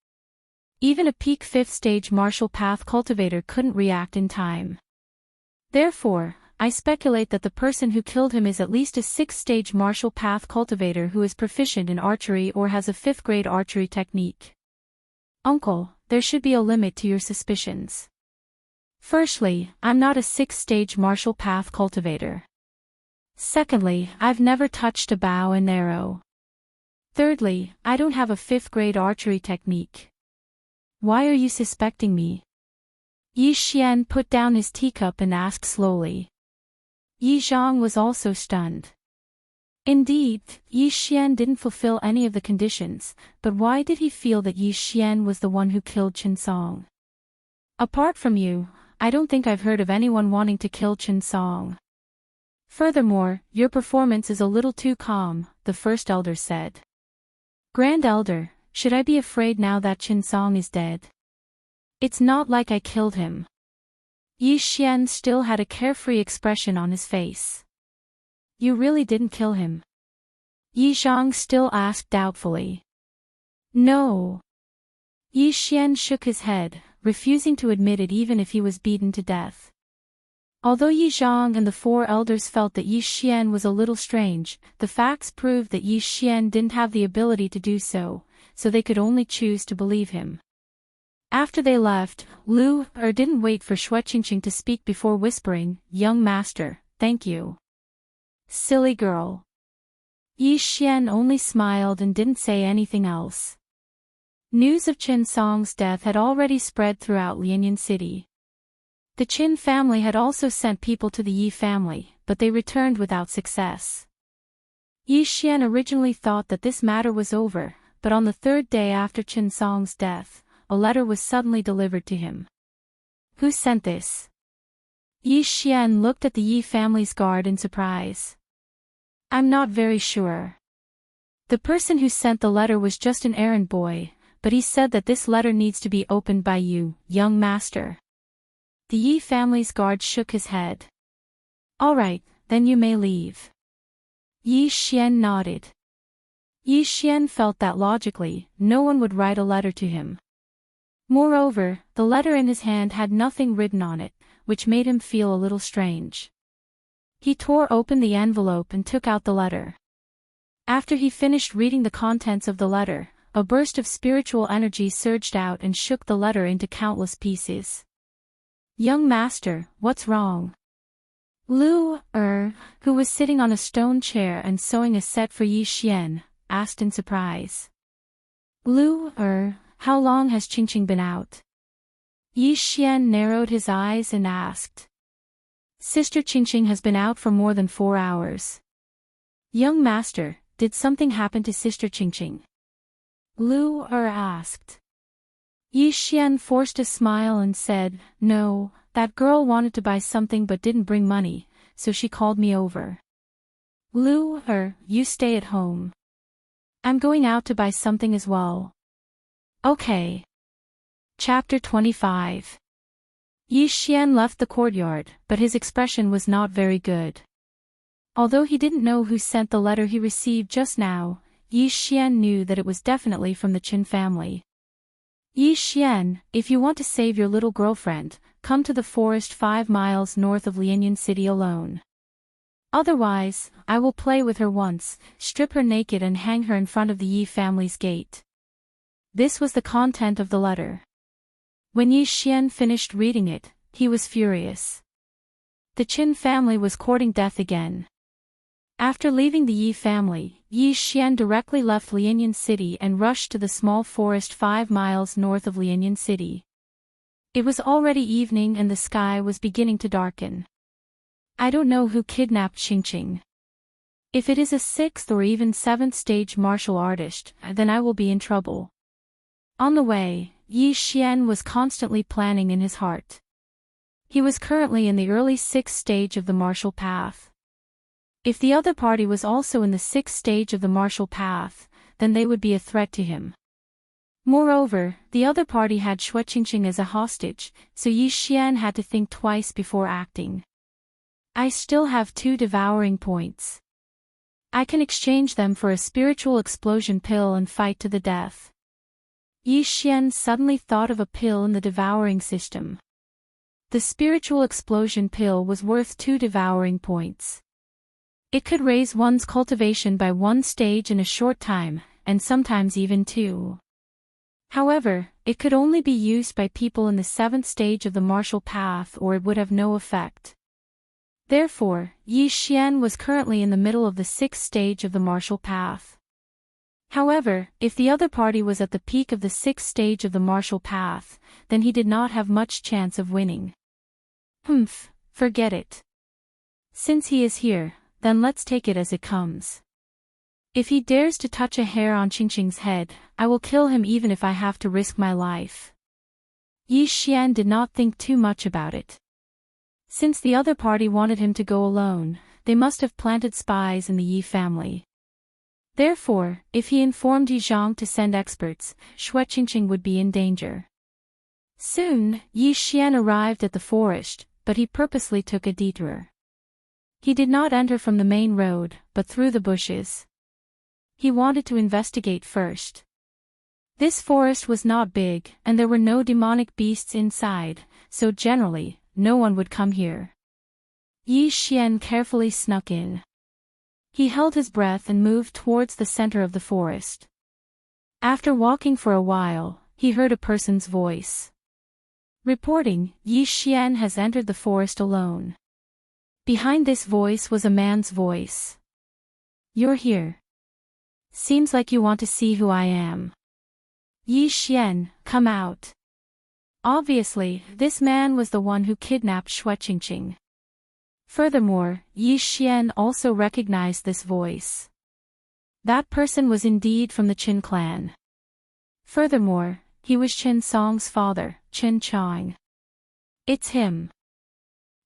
Even a peak 5th stage martial path cultivator couldn't react in time. Therefore, I speculate that the person who killed him is at least a 6th stage martial path cultivator who is proficient in archery or has a 5th grade archery technique. Uncle, there should be a limit to your suspicions. Firstly, I'm not a 6th stage martial path cultivator. Secondly, I've never touched a bow and arrow. Thirdly, I don't have a 5th grade archery technique. Why are you suspecting me? Yi Xian put down his teacup and asked slowly. Yi Zhang was also stunned. Indeed, Yi Xian didn't fulfill any of the conditions, but why did he feel that Yi Xian was the one who killed Chen Song? Apart from you, I don't think I've heard of anyone wanting to kill Chen Song. Furthermore, your performance is a little too calm, the first elder said. Grand Elder, should I be afraid now that Chen Song is dead? It's not like I killed him. Yi Xian still had a carefree expression on his face. You really didn't kill him? Yi Zhang still asked doubtfully. No. Yi Xian shook his head, refusing to admit it even if he was beaten to death. Although Yi Zhang and the four elders felt that Yi Xian was a little strange, the facts proved that Yi Xian didn't have the ability to do so, so they could only choose to believe him. After they left, Lu didn't wait for Xue Qingqing to speak before whispering, Young master, thank you. Silly girl. Yi Xian only smiled and didn't say anything else. News of Chen Song's death had already spread throughout Lianyan City. The Qin family had also sent people to the Yi family, but they returned without success. Yi Xian originally thought that this matter was over, but on the third day after Chen Song's death, a letter was suddenly delivered to him. Who sent this? Yi Xian looked at the Yi family's guard in surprise. I'm not very sure. The person who sent the letter was just an errand boy, but he said that this letter needs to be opened by you, young master. The Yi family's guard shook his head. All right, then you may leave. Yi Xian nodded. Yi Xian felt that logically, no one would write a letter to him. Moreover, the letter in his hand had nothing written on it, which made him feel a little strange. He tore open the envelope and took out the letter. After he finished reading the contents of the letter, a burst of spiritual energy surged out and shook the letter into countless pieces. Young master, what's wrong? Lu who was sitting on a stone chair and sewing a set for Yi Xian, asked in surprise. Lu how long has Qingqing been out? Yi Xian narrowed his eyes and asked. Sister Qingqing has been out for more than 4 hours. Young master, did something happen to Sister Qingqing? Lu asked. Yi Xian forced a smile and said, No, that girl wanted to buy something but didn't bring money, so she called me over. Lu you stay at home. I'm going out to buy something as well. Okay. Chapter 25. Yi Xian left the courtyard, but his expression was not very good. Although he didn't know who sent the letter he received just now, Yi Xian knew that it was definitely from the Qin family. Yi Xian, if you want to save your little girlfriend, come to the forest 5 miles north of Lianyan City alone. Otherwise, I will play with her once, strip her naked and hang her in front of the Yi family's gate. This was the content of the letter. When Yi Xian finished reading it, he was furious. The Qin family was courting death again. After leaving the Yi family, Yi Xian directly left Lianyan City and rushed to the small forest 5 miles north of Lianyan City. It was already evening and the sky was beginning to darken. I don't know who kidnapped Qingqing. If it is a 6th or even 7th stage martial artist, then I will be in trouble. On the way, Yi Xian was constantly planning in his heart. He was currently in the early 6th stage of the martial path. If the other party was also in the 6th stage of the martial path, then they would be a threat to him. Moreover, the other party had Xue Qingqing as a hostage, so Yi Xian had to think twice before acting. I still have 2 devouring points. I can exchange them for a spiritual explosion pill and fight to the death. Yi Xian suddenly thought of a pill in the devouring system. The spiritual explosion pill was worth 2 devouring points. It could raise one's cultivation by 1 stage in a short time, and sometimes even 2. However, it could only be used by people in the 7th stage of the martial path or it would have no effect. Therefore, Yi Xian was currently in the middle of the 6th stage of the martial path. However, if the other party was at the peak of the 6th stage of the martial path, then he did not have much chance of winning. Forget it. Since he is here, then let's take it as it comes. If he dares to touch a hair on Qingqing's head, I will kill him even if I have to risk my life. Yi Xian did not think too much about it. Since the other party wanted him to go alone, they must have planted spies in the Yi family. Therefore, if he informed Yi Zhang to send experts, Xue Qingqing would be in danger. Soon, Yi Xian arrived at the forest, but he purposely took a detour. He did not enter from the main road, but through the bushes. He wanted to investigate first. This forest was not big, and there were no demonic beasts inside, so generally, no one would come here. Yi Xian carefully snuck in. He held his breath and moved towards the center of the forest. After walking for a while, he heard a person's voice. Reporting, Yi Xian has entered the forest alone. Behind this voice was a man's voice. You're here. Seems like you want to see who I am. Yi Xian, come out. Obviously, this man was the one who kidnapped Xue Qingqing. Furthermore, Yi Xian also recognized this voice. That person was indeed from the Qin clan. Furthermore, he was Qin Song's father, Qin Chang. It's him.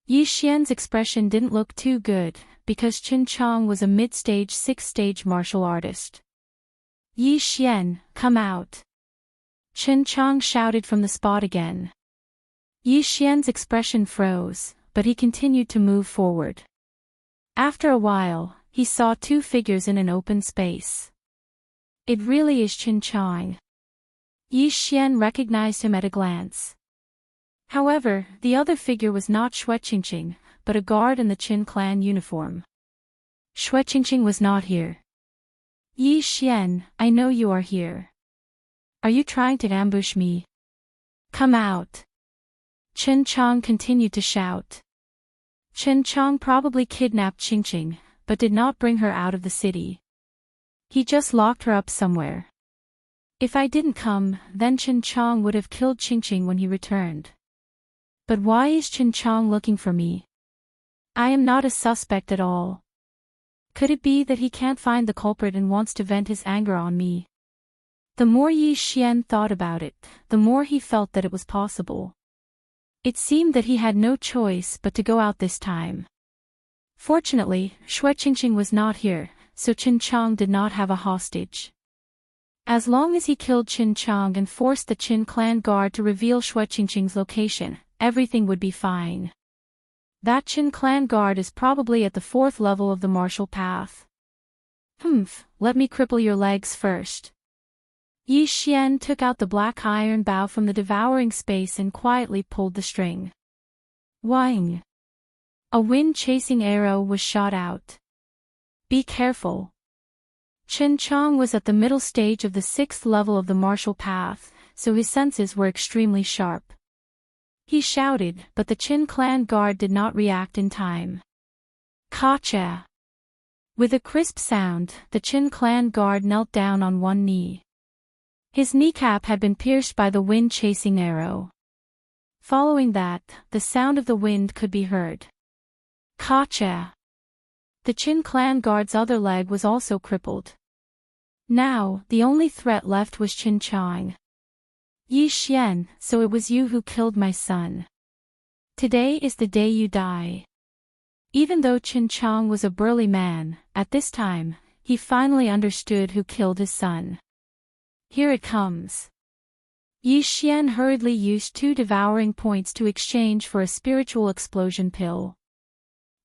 Yi Xian's expression didn't look too good, because Qin Chang was a mid-stage 6th-stage martial artist. Yi Xian, come out. Qin Chang shouted from the spot again. Yi Xian's expression froze, but he continued to move forward. After a while, he saw 2 figures in an open space. It really is Qin Chang. Yi Xian recognized him at a glance. However, the other figure was not Xue Qingqing, but a guard in the Qin clan uniform. Xue Qingqing was not here. Yi Xian, I know you are here. Are you trying to ambush me? Come out. Qin Chang continued to shout. Qin Chang probably kidnapped Qingqing, but did not bring her out of the city. He just locked her up somewhere. If I didn't come, then Qin Chang would have killed Qingqing when he returned. But why is Qin Chang looking for me? I am not a suspect at all. Could it be that he can't find the culprit and wants to vent his anger on me? The more Yi Xian thought about it, the more he felt that it was possible. It seemed that he had no choice but to go out this time. Fortunately, Xue Qingqing was not here, so Qin Chang did not have a hostage. As long as he killed Qin Chang and forced the Qin clan guard to reveal Xue Qingqing's location, everything would be fine. That Qin clan guard is probably at the 4th level of the martial path. Let me cripple your legs first. Yi Xian took out the black iron bow from the devouring space and quietly pulled the string. Wang! A wind-chasing arrow was shot out. Be careful. Chen Chang was at the middle stage of the 6th level of the martial path, so his senses were extremely sharp. He shouted, but the Qin clan guard did not react in time. Kacha! With a crisp sound, the Qin clan guard knelt down on one knee. His kneecap had been pierced by the wind-chasing arrow. Following that, the sound of the wind could be heard. Kacha! The Qin clan guard's other leg was also crippled. Now, the only threat left was Qin Chang. Yi Xian, so it was you who killed my son. Today is the day you die. Even though Qin Chang was a burly man, at this time, he finally understood who killed his son. Here it comes. Yi Xian hurriedly used 2 devouring points to exchange for a spiritual explosion pill.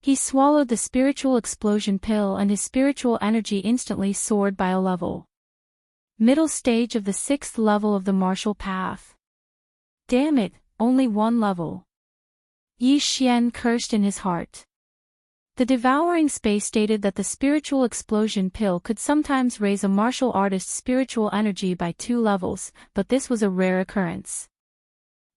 He swallowed the spiritual explosion pill and his spiritual energy instantly soared by a level. Middle stage of the 6th level of the martial path. Damn it, only 1 level. Yi Xian cursed in his heart. The devouring space stated that the spiritual explosion pill could sometimes raise a martial artist's spiritual energy by 2 levels, but this was a rare occurrence.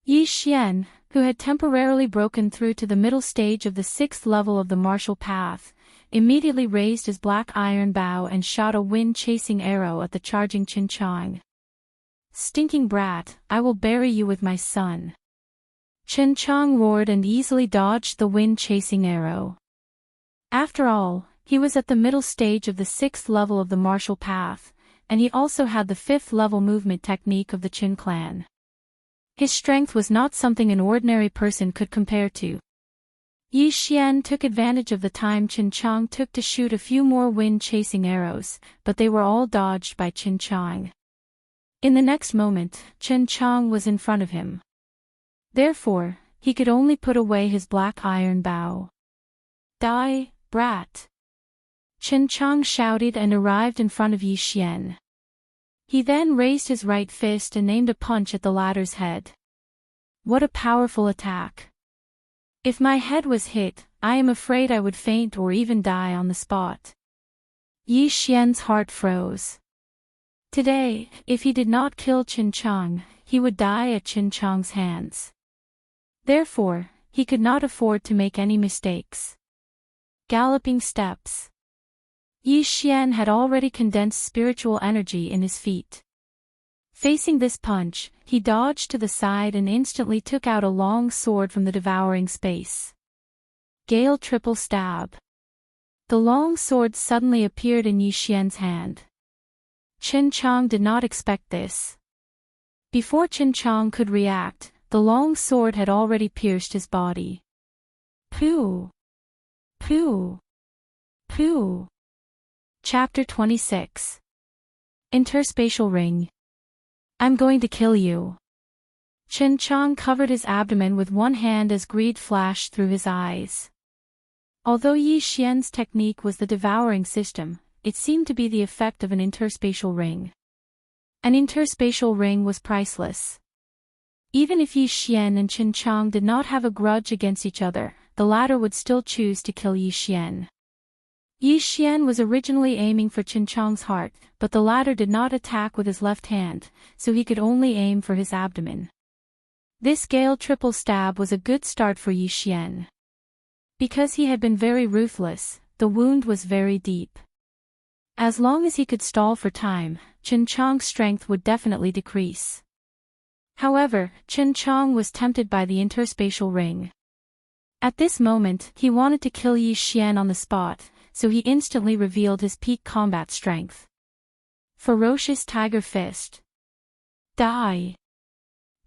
Yi Xian, who had temporarily broken through to the middle stage of the 6th level of the martial path, immediately raised his black iron bow and shot a wind-chasing arrow at the charging Qin Chang. Stinking brat, I will bury you with my son. Qin Chang roared and easily dodged the wind-chasing arrow. After all, he was at the middle stage of the 6th level of the martial path, and he also had the 5th level movement technique of the Qin clan. His strength was not something an ordinary person could compare to. Yi Xian took advantage of the time Qin Chang took to shoot a few more wind-chasing arrows, but they were all dodged by Qin Chang. In the next moment, Qin Chang was in front of him. Therefore, he could only put away his black iron bow. Die, brat! Qin Chang shouted and arrived in front of Yi Xian. He then raised his right fist and aimed a punch at the latter's head. What a powerful attack! If my head was hit, I am afraid I would faint or even die on the spot. Yi Xian's heart froze. Today, if he did not kill Qin Chang, he would die at Qin Chang's hands. Therefore, he could not afford to make any mistakes. Galloping steps. Yi Xian had already condensed spiritual energy in his feet. Facing this punch, he dodged to the side and instantly took out a long sword from the devouring space. Gale triple stab. The long sword suddenly appeared in Yi Xian's hand. Qin Chang did not expect this. Before Qin Chang could react, the long sword had already pierced his body. Pooh! Pooh! Pooh! Chapter 26. Interspatial Ring. I'm going to kill you. Qin Chang covered his abdomen with one hand as greed flashed through his eyes. Although Yi Xian's technique was the devouring system, it seemed to be the effect of an interspatial ring. An interspatial ring was priceless. Even if Yi Xian and Qin Chang did not have a grudge against each other, the latter would still choose to kill Yi Xian. Yi Xian was originally aiming for Qin Chang's heart, but the latter did not attack with his left hand, so he could only aim for his abdomen. This gale triple stab was a good start for Yi Xian. Because he had been very ruthless, the wound was very deep. As long as he could stall for time, Qin Chang's strength would definitely decrease. However, Qin Chang was tempted by the interspatial ring. At this moment, he wanted to kill Yi Xian on the spot, so he instantly revealed his peak combat strength. Ferocious Tiger Fist. Die!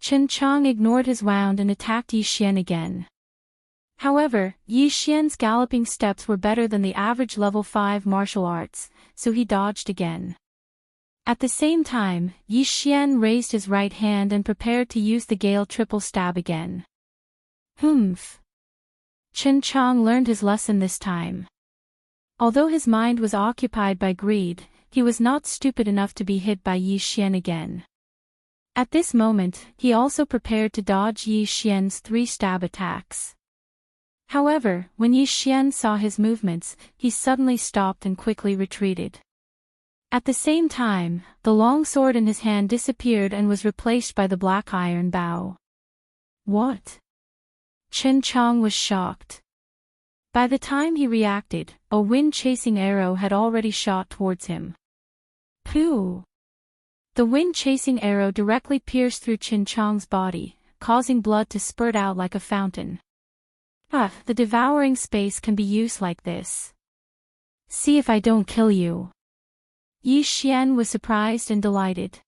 Qin Chang ignored his wound and attacked Yi Xian again. However, Yi Xian's galloping steps were better than the average level 5 martial arts, so he dodged again. At the same time, Yi Xian raised his right hand and prepared to use the gale triple stab again. Humph. Chen Chang learned his lesson this time. Although his mind was occupied by greed, he was not stupid enough to be hit by Yi Xian again. At this moment, he also prepared to dodge Yi Xian's 3 stab attacks. However, when Yi Xian saw his movements, he suddenly stopped and quickly retreated. At the same time, the long sword in his hand disappeared and was replaced by the black iron bow. What? Chen Chang was shocked. By the time he reacted, a wind-chasing arrow had already shot towards him. Pooh! The wind-chasing arrow directly pierced through Chen Chang's body, causing blood to spurt out like a fountain. The devouring space can be used like this. See if I don't kill you. Yi Xian was surprised and delighted.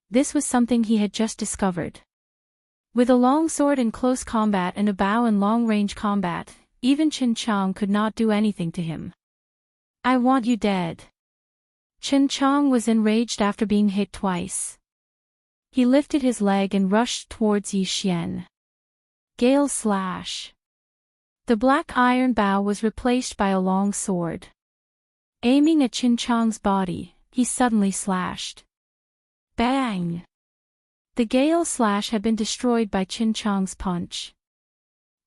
This was something he had just discovered. With a long sword in close combat and a bow in long-range combat, even Chen Chang could not do anything to him. I want you dead. Chen Chang was enraged after being hit twice. He lifted his leg and rushed towards Yi Xian. Gale slash. The black iron bow was replaced by a long sword. Aiming at Chen Chang's body, he suddenly slashed. Bang! The gale slash had been destroyed by Chen Chang's punch.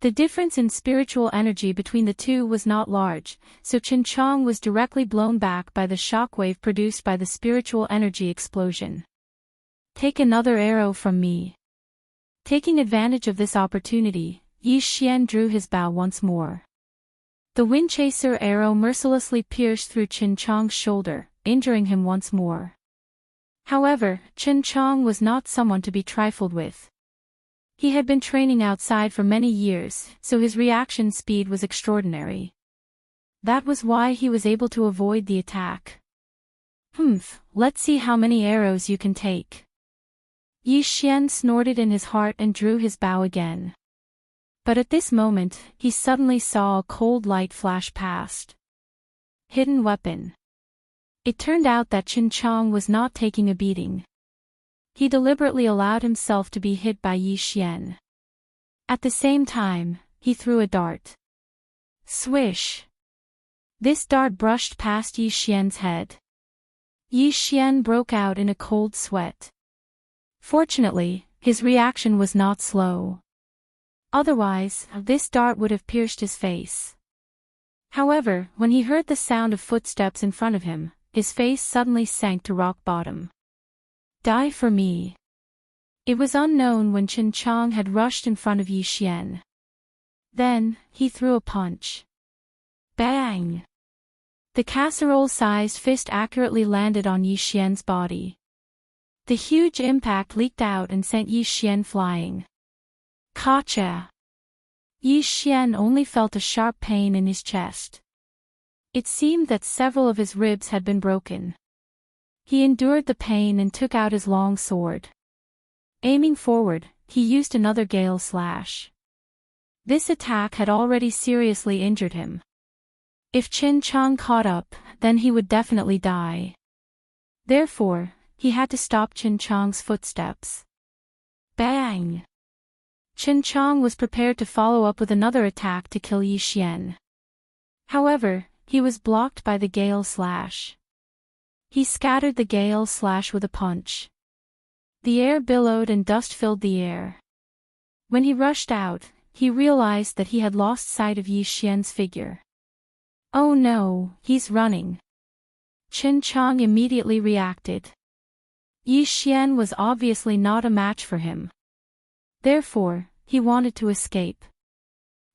The difference in spiritual energy between the two was not large, so Chen Chang was directly blown back by the shockwave produced by the spiritual energy explosion. Take another arrow from me. Taking advantage of this opportunity, Yi Xian drew his bow once more. The Windchaser arrow mercilessly pierced through Chen Chang's shoulder, injuring him once more. However, Chen Chang was not someone to be trifled with. He had been training outside for many years, so his reaction speed was extraordinary. That was why he was able to avoid the attack. Let's see how many arrows you can take. Yi Xian snorted in his heart and drew his bow again. But at this moment, he suddenly saw a cold light flash past. Hidden weapon. It turned out that Chen Chang was not taking a beating. He deliberately allowed himself to be hit by Yi Xian. At the same time, he threw a dart. Swish! This dart brushed past Yi Xian's head. Yi Xian broke out in a cold sweat. Fortunately, his reaction was not slow. Otherwise, this dart would have pierced his face. However, when he heard the sound of footsteps in front of him, his face suddenly sank to rock bottom. Die for me. It was unknown when Chen Chang had rushed in front of Yi Xian. Then, he threw a punch. Bang! The casserole-sized fist accurately landed on Yi Xian's body. The huge impact leaked out and sent Yi Xian flying. Gotcha! Yi Xian only felt a sharp pain in his chest. It seemed that several of his ribs had been broken. He endured the pain and took out his long sword. Aiming forward, he used another gale slash. This attack had already seriously injured him. If Chen Chang caught up, then he would definitely die. Therefore, he had to stop Chen Chang's footsteps. Bang! Chen Chang was prepared to follow up with another attack to kill Yi Xian. However, he was blocked by the gale slash. He scattered the gale slash with a punch. The air billowed and dust filled the air. When he rushed out, he realized that he had lost sight of Yi Xian's figure. Oh no, he's running. Chen Chang immediately reacted. Yi Xian was obviously not a match for him. Therefore, he wanted to escape.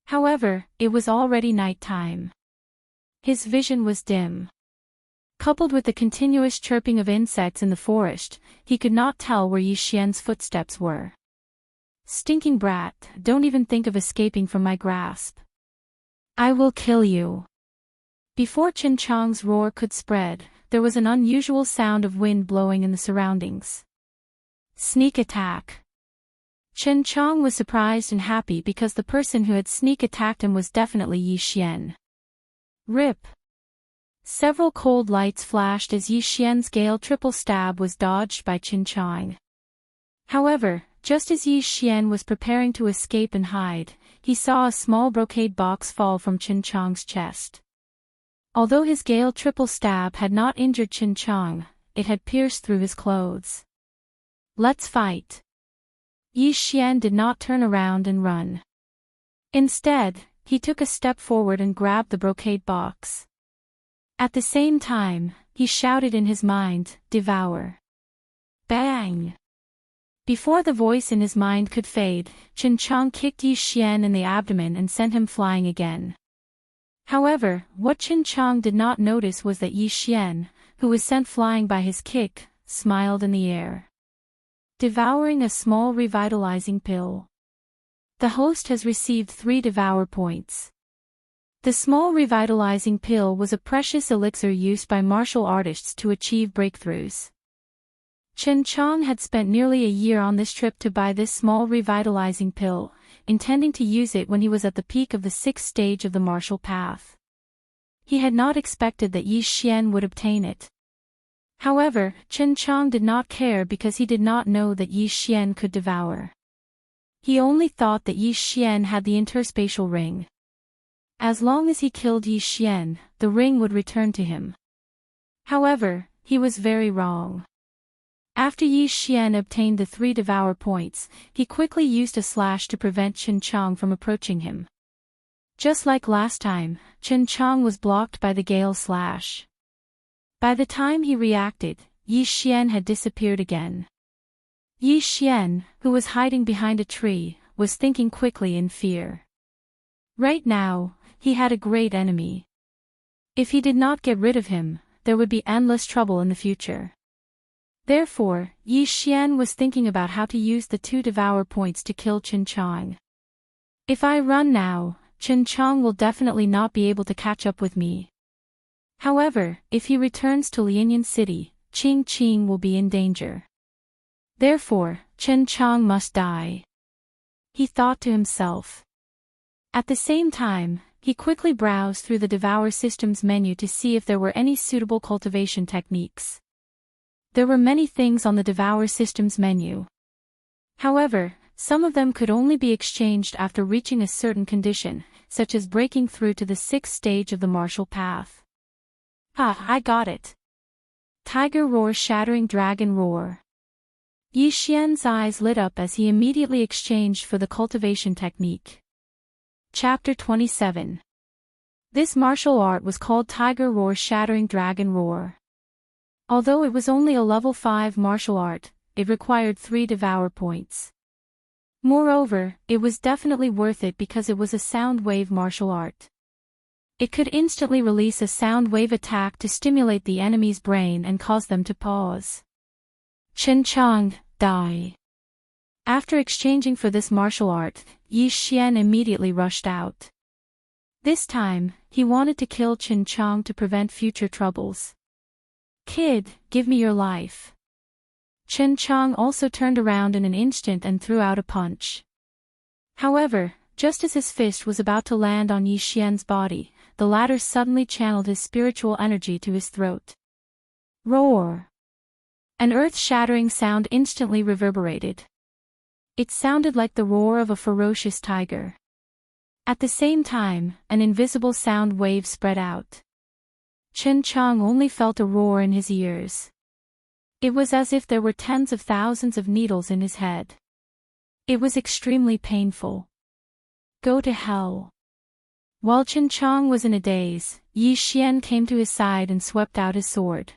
However, it was already night time. His vision was dim. Coupled with the continuous chirping of insects in the forest, he could not tell where Yi Xian's footsteps were. Stinking brat, don't even think of escaping from my grasp. I will kill you. Before Chen Chang's roar could spread, there was an unusual sound of wind blowing in the surroundings. Sneak attack. Chen Chang was surprised and happy because the person who had sneak attacked him was definitely Yi Xian. Rip. Several cold lights flashed as Yi Xian's gale triple stab was dodged by Chen Chang. However, just as Yi Xian was preparing to escape and hide, he saw a small brocade box fall from Chen Chang's chest. Although his Gale triple stab had not injured Chen Chang, it had pierced through his clothes. "Let's fight." Yi Xian did not turn around and run. Instead, he took a step forward and grabbed the brocade box. At the same time, he shouted in his mind, "Devour." Bang! Before the voice in his mind could fade, Chen Chang kicked Yi Xian in the abdomen and sent him flying again. However, what Chen Chang did not notice was that Yi Xian, who was sent flying by his kick, smiled in the air. Devouring a small revitalizing pill. The host has received 3 devour points. The small revitalizing pill was a precious elixir used by martial artists to achieve breakthroughs. Chen Chang had spent nearly a year on this trip to buy this small revitalizing pill, intending to use it when he was at the peak of the 6th stage of the martial path. He had not expected that Yi Xian would obtain it. However, Chen Chang did not care because he did not know that Yi Xian could devour. He only thought that Yi Xian had the interspatial ring. As long as he killed Yi Xian, the ring would return to him. However, he was very wrong. After Yi Xian obtained the 3 devour points, he quickly used a slash to prevent Chen Chang from approaching him. Just like last time, Chen Chang was blocked by the Gale slash. By the time he reacted, Yi Xian had disappeared again. Yi Xian, who was hiding behind a tree, was thinking quickly in fear. Right now, he had a great enemy. If he did not get rid of him, there would be endless trouble in the future. Therefore, Yi Xian was thinking about how to use the 2 devour points to kill Chen Chang. If I run now, Chen Chang will definitely not be able to catch up with me. However, if he returns to Lianyan City, Qing Qing will be in danger. Therefore, Chen Chang must die. He thought to himself. At the same time, he quickly browsed through the Devour Systems menu to see if there were any suitable cultivation techniques. There were many things on the Devour Systems menu. However, some of them could only be exchanged after reaching a certain condition, such as breaking through to the 6th stage of the martial path. Ah, I got it. Tiger Roar, Shattering Dragon Roar. Yi Xian's eyes lit up as he immediately exchanged for the cultivation technique. Chapter 27. This martial art was called Tiger Roar, Shattering Dragon Roar. Although it was only a level 5 martial art, it required 3 devour points. Moreover, it was definitely worth it because it was a sound wave martial art. It could instantly release a sound wave attack to stimulate the enemy's brain and cause them to pause. Chen Chang, die. After exchanging for this martial art, Yi Xian immediately rushed out. This time, he wanted to kill Chen Chang to prevent future troubles. Kid, give me your life. Chen Chang also turned around in an instant and threw out a punch. However, just as his fist was about to land on Yi Xian's body, the latter suddenly channeled his spiritual energy to his throat. Roar! An earth-shattering sound instantly reverberated. It sounded like the roar of a ferocious tiger. At the same time, an invisible sound wave spread out. Chen Chang only felt a roar in his ears. It was as if there were tens of thousands of needles in his head. It was extremely painful. Go to hell. While Chen Chang was in a daze, Yi Xian came to his side and swept out his sword.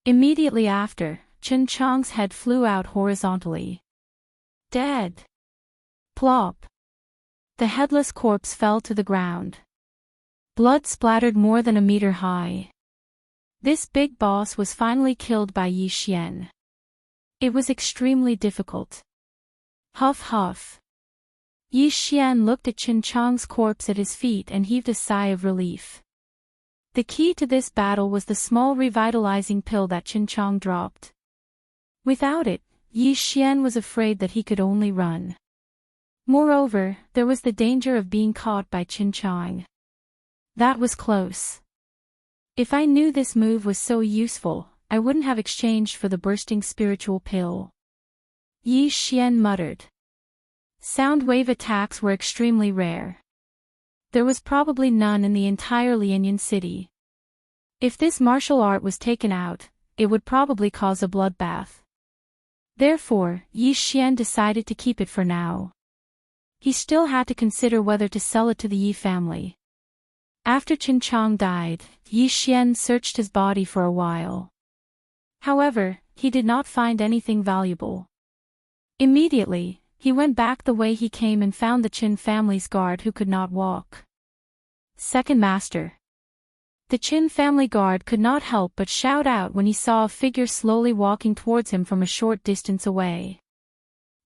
Immediately after, Chen Chang's head flew out horizontally. Dead. Plop. The headless corpse fell to the ground. Blood splattered more than a meter high. This big boss was finally killed by Yi Xian. It was extremely difficult. Huff huff. Yi Xian looked at Chen Chang's corpse at his feet and heaved a sigh of relief. The key to this battle was the small revitalizing pill that Chen Chang dropped. Without it, Yi Xian was afraid that he could only run. Moreover, there was the danger of being caught by Chen Chang. That was close. If I knew this move was so useful, I wouldn't have exchanged for the bursting spiritual pill. Yi Xian muttered. Sound wave attacks were extremely rare. There was probably none in the entire Lianyan city. If this martial art was taken out, it would probably cause a bloodbath. Therefore, Yi Xian decided to keep it for now. He still had to consider whether to sell it to the Yi family. After Qin Chang died, Yi Xian searched his body for a while. However, he did not find anything valuable. Immediately, he went back the way he came and found the Qin family's guard who could not walk. Second Master. The Qin family guard could not help but shout out when he saw a figure slowly walking towards him from a short distance away.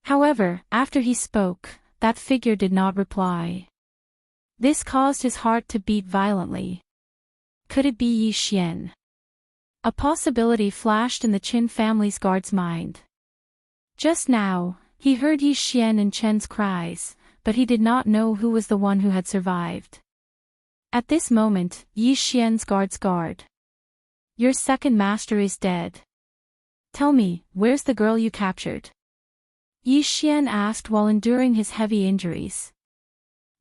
However, after he spoke, that figure did not reply. This caused his heart to beat violently. Could it be Yi Xian? A possibility flashed in the Qin family's guard's mind. Just now, he heard Yi Xian and Chen's cries, but he did not know who was the one who had survived. At this moment, Yi Xian's guard. Your second master is dead. Tell me, where's the girl you captured? Yi Xian asked while enduring his heavy injuries.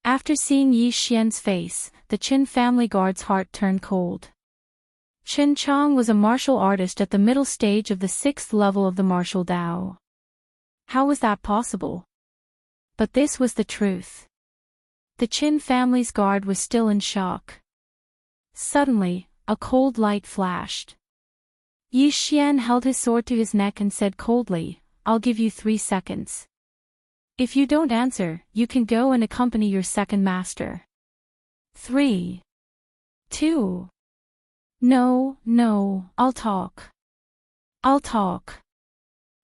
After seeing Yi Xian's face, the Qin family guard's heart turned cold. Qin Chang was a martial artist at the middle stage of the 6th level of the martial Dao. How was that possible? But this was the truth. The Qin family's guard was still in shock. Suddenly, a cold light flashed. Yi Xian held his sword to his neck and said coldly, I'll give you 3 seconds. If you don't answer, you can go and accompany your second master. 3. 2. No, I'll talk.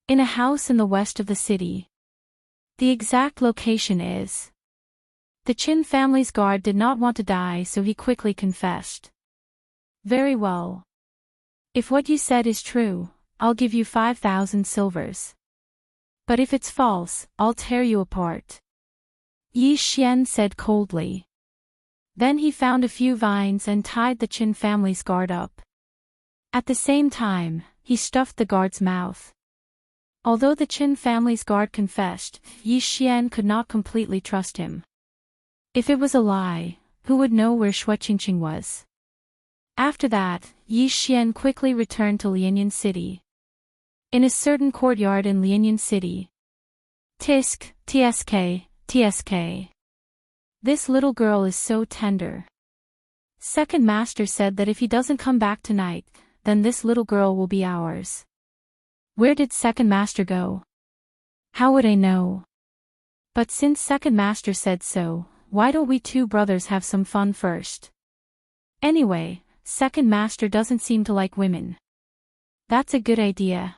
In a house in the west of the city. The exact location is. The Qin family's guard did not want to die, so he quickly confessed. Very well. If what you said is true, I'll give you 5,000 silvers. But if it's false, I'll tear you apart. Yi Xian said coldly. Then he found a few vines and tied the Qin family's guard up. At the same time, he stuffed the guard's mouth. Although the Qin family's guard confessed, Yi Xian could not completely trust him. If it was a lie, who would know where Shui Qingqing was? After that, Yi Xian quickly returned to Lianyan City. In a certain courtyard in Lianyan City. TSK. This little girl is so tender. Second Master said that if he doesn't come back tonight, then this little girl will be ours. Where did Second Master go? How would I know? But since Second Master said so, why don't we two brothers have some fun first? Anyway, Second Master doesn't seem to like women. That's a good idea.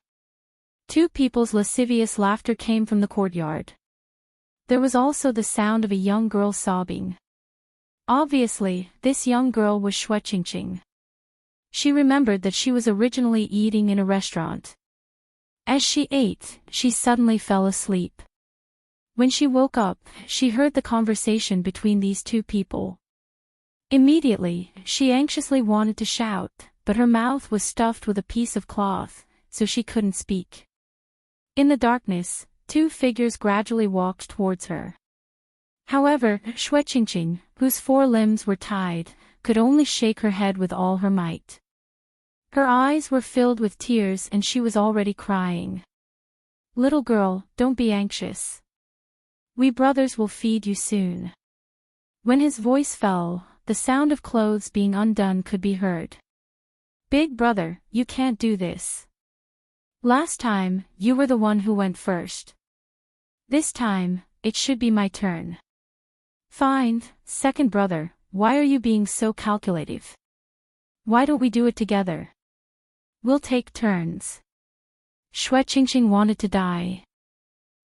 Two people's lascivious laughter came from the courtyard. There was also the sound of a young girl sobbing. Obviously, this young girl was Shui Qingqing. She remembered that she was originally eating in a restaurant. As she ate, she suddenly fell asleep. When she woke up, she heard the conversation between these two people. Immediately, she anxiously wanted to shout, but her mouth was stuffed with a piece of cloth, so she couldn't speak. In the darkness, two figures gradually walked towards her. However, Shui Qingqing, whose 4 limbs were tied, could only shake her head with all her might. Her eyes were filled with tears and she was already crying. Little girl, don't be anxious. We brothers will feed you soon. When his voice fell, the sound of clothes being undone could be heard. Big brother, you can't do this. Last time, you were the one who went first. This time, it should be my turn. Fine, second brother, why are you being so calculative? Why don't we do it together? We'll take turns. Shui Qingqing wanted to die.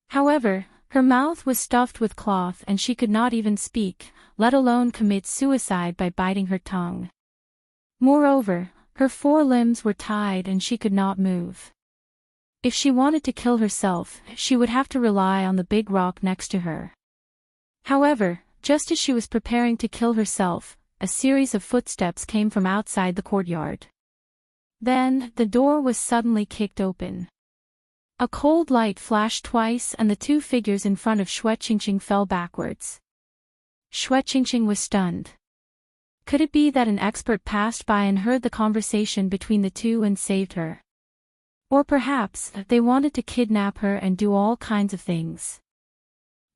However, her mouth was stuffed with cloth and she could not even speak, let alone commit suicide by biting her tongue. Moreover, her 4 limbs were tied and she could not move. If she wanted to kill herself, she would have to rely on the big rock next to her. However, just as she was preparing to kill herself, a series of footsteps came from outside the courtyard. Then, the door was suddenly kicked open. A cold light flashed twice and the two figures in front of Xue Qingqing fell backwards. Xue Qingqing was stunned. Could it be that an expert passed by and heard the conversation between the two and saved her? Or perhaps, they wanted to kidnap her and do all kinds of things.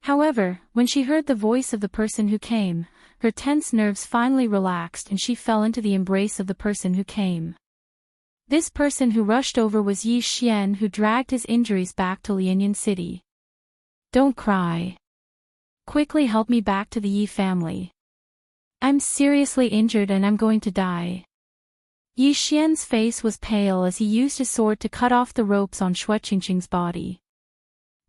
However, when she heard the voice of the person who came, her tense nerves finally relaxed and she fell into the embrace of the person who came. This person who rushed over was Yi Xian, who dragged his injuries back to Lianyan City. Don't cry. Quickly help me back to the Yi family. I'm seriously injured and I'm going to die. Yi Xian's face was pale as he used his sword to cut off the ropes on Xue Qingqing's body.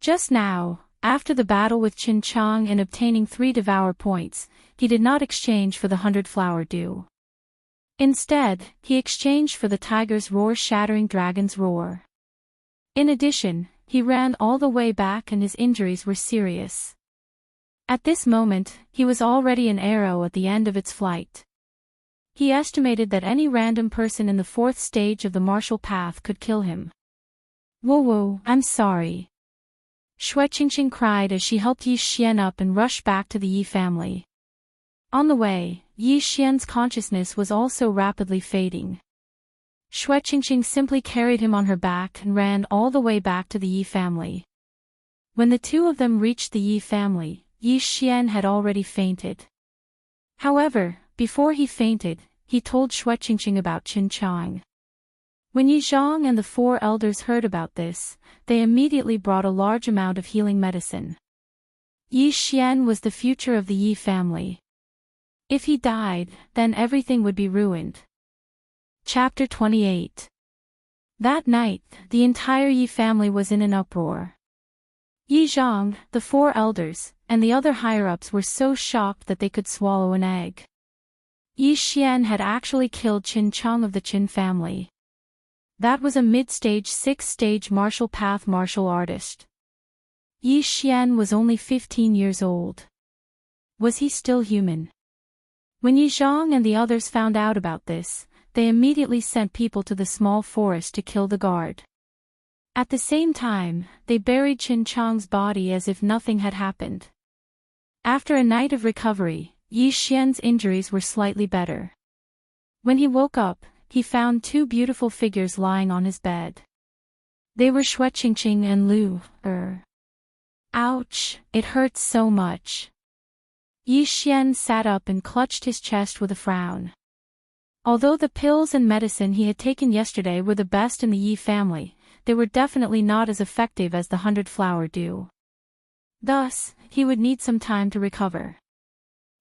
Just now, after the battle with Qin Chang and obtaining 3 devour points, he did not exchange for the 100 flower dew. Instead, he exchanged for the tiger's roar shattering dragon's roar. In addition, he ran all the way back and his injuries were serious. At this moment, he was already an arrow at the end of its flight. He estimated that any random person in the 4th stage of the martial path could kill him. Whoa, I'm sorry. Xue Qingqing cried as she helped Yi Xian up and rushed back to the Yi family. On the way, Yi Xian's consciousness was also rapidly fading. Xue Qingqing simply carried him on her back and ran all the way back to the Yi family. When the two of them reached the Yi family, Yi Xian had already fainted. However, before he fainted, he told Xue Qingqing about Qin Chang. When Yi Zhang and the 4 elders heard about this, they immediately brought a large amount of healing medicine. Yi Xian was the future of the Yi family. If he died, then everything would be ruined. Chapter 28. That night, the entire Yi family was in an uproar. Yi Zhang, the 4 elders, and the other higher-ups were so shocked that they could swallow an egg. Yi Xian had actually killed Qin Chang of the Qin family. That was a mid-stage 6th-stage martial path martial artist. Yi Xian was only 15 years old. Was he still human? When Yi Zhang and the others found out about this, they immediately sent people to the small forest to kill the guard. At the same time, they buried Qin Chang's body as if nothing had happened. After a night of recovery, Yi Xian's injuries were slightly better. When he woke up, he found 2 beautiful figures lying on his bed. They were Xue Qingqing and Lu Er. Ouch, it hurts so much. Yi Xian sat up and clutched his chest with a frown. Although the pills and medicine he had taken yesterday were the best in the Yi family, they were definitely not as effective as the 100 flower dew. Thus, he would need some time to recover.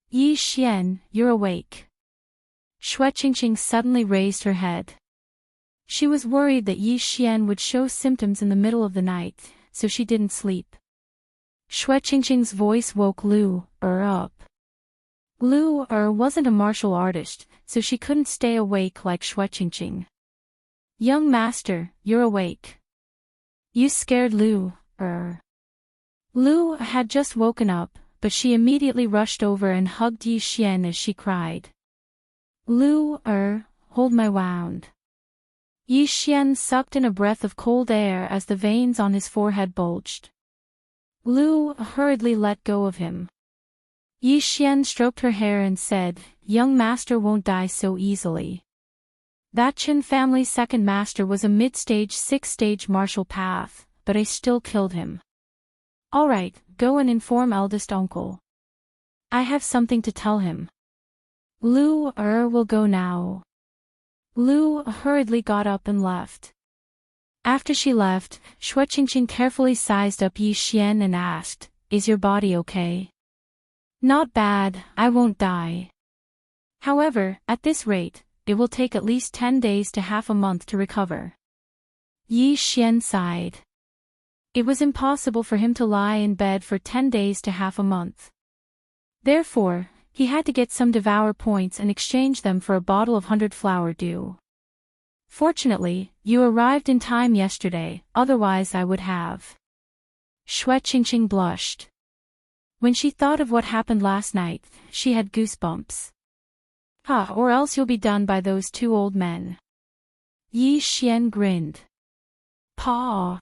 Yi Xian, you're awake. Xue Qingqing suddenly raised her head. She was worried that Yi Xian would show symptoms in the middle of the night, so she didn't sleep. Xue Qingqing's voice woke Lu Er up. Lu Er wasn't a martial artist, so she couldn't stay awake like Xue Qingqing. Young master, you're awake. You scared Lu Er. Lu had just woken up, but she immediately rushed over and hugged Yi Xian as she cried. Lu Er, hold my wound. Yi Xian sucked in a breath of cold air as the veins on his forehead bulged. Lu hurriedly let go of him. Yi Xian stroked her hair and said, young master won't die so easily. That Qin family's 2nd master was a mid-stage 6th-stage martial path, but I still killed him. Alright, go and inform eldest uncle. I have something to tell him. Lu Er will go now. Lu hurriedly got up and left. After she left, Xue Qingqing carefully sized up Yi Xian and asked, is your body okay? Not bad, I won't die. However, at this rate, it will take at least 10 days to half a month to recover. Yi Xian sighed. It was impossible for him to lie in bed for 10 days to half a month. Therefore, he had to get some devour points and exchange them for a bottle of 100 flower dew. Fortunately, you arrived in time yesterday, otherwise I would have. Xue Qingqing blushed. When she thought of what happened last night, she had goosebumps. Or else you'll be done by those 2 old men. Yi Xian grinned. Paw.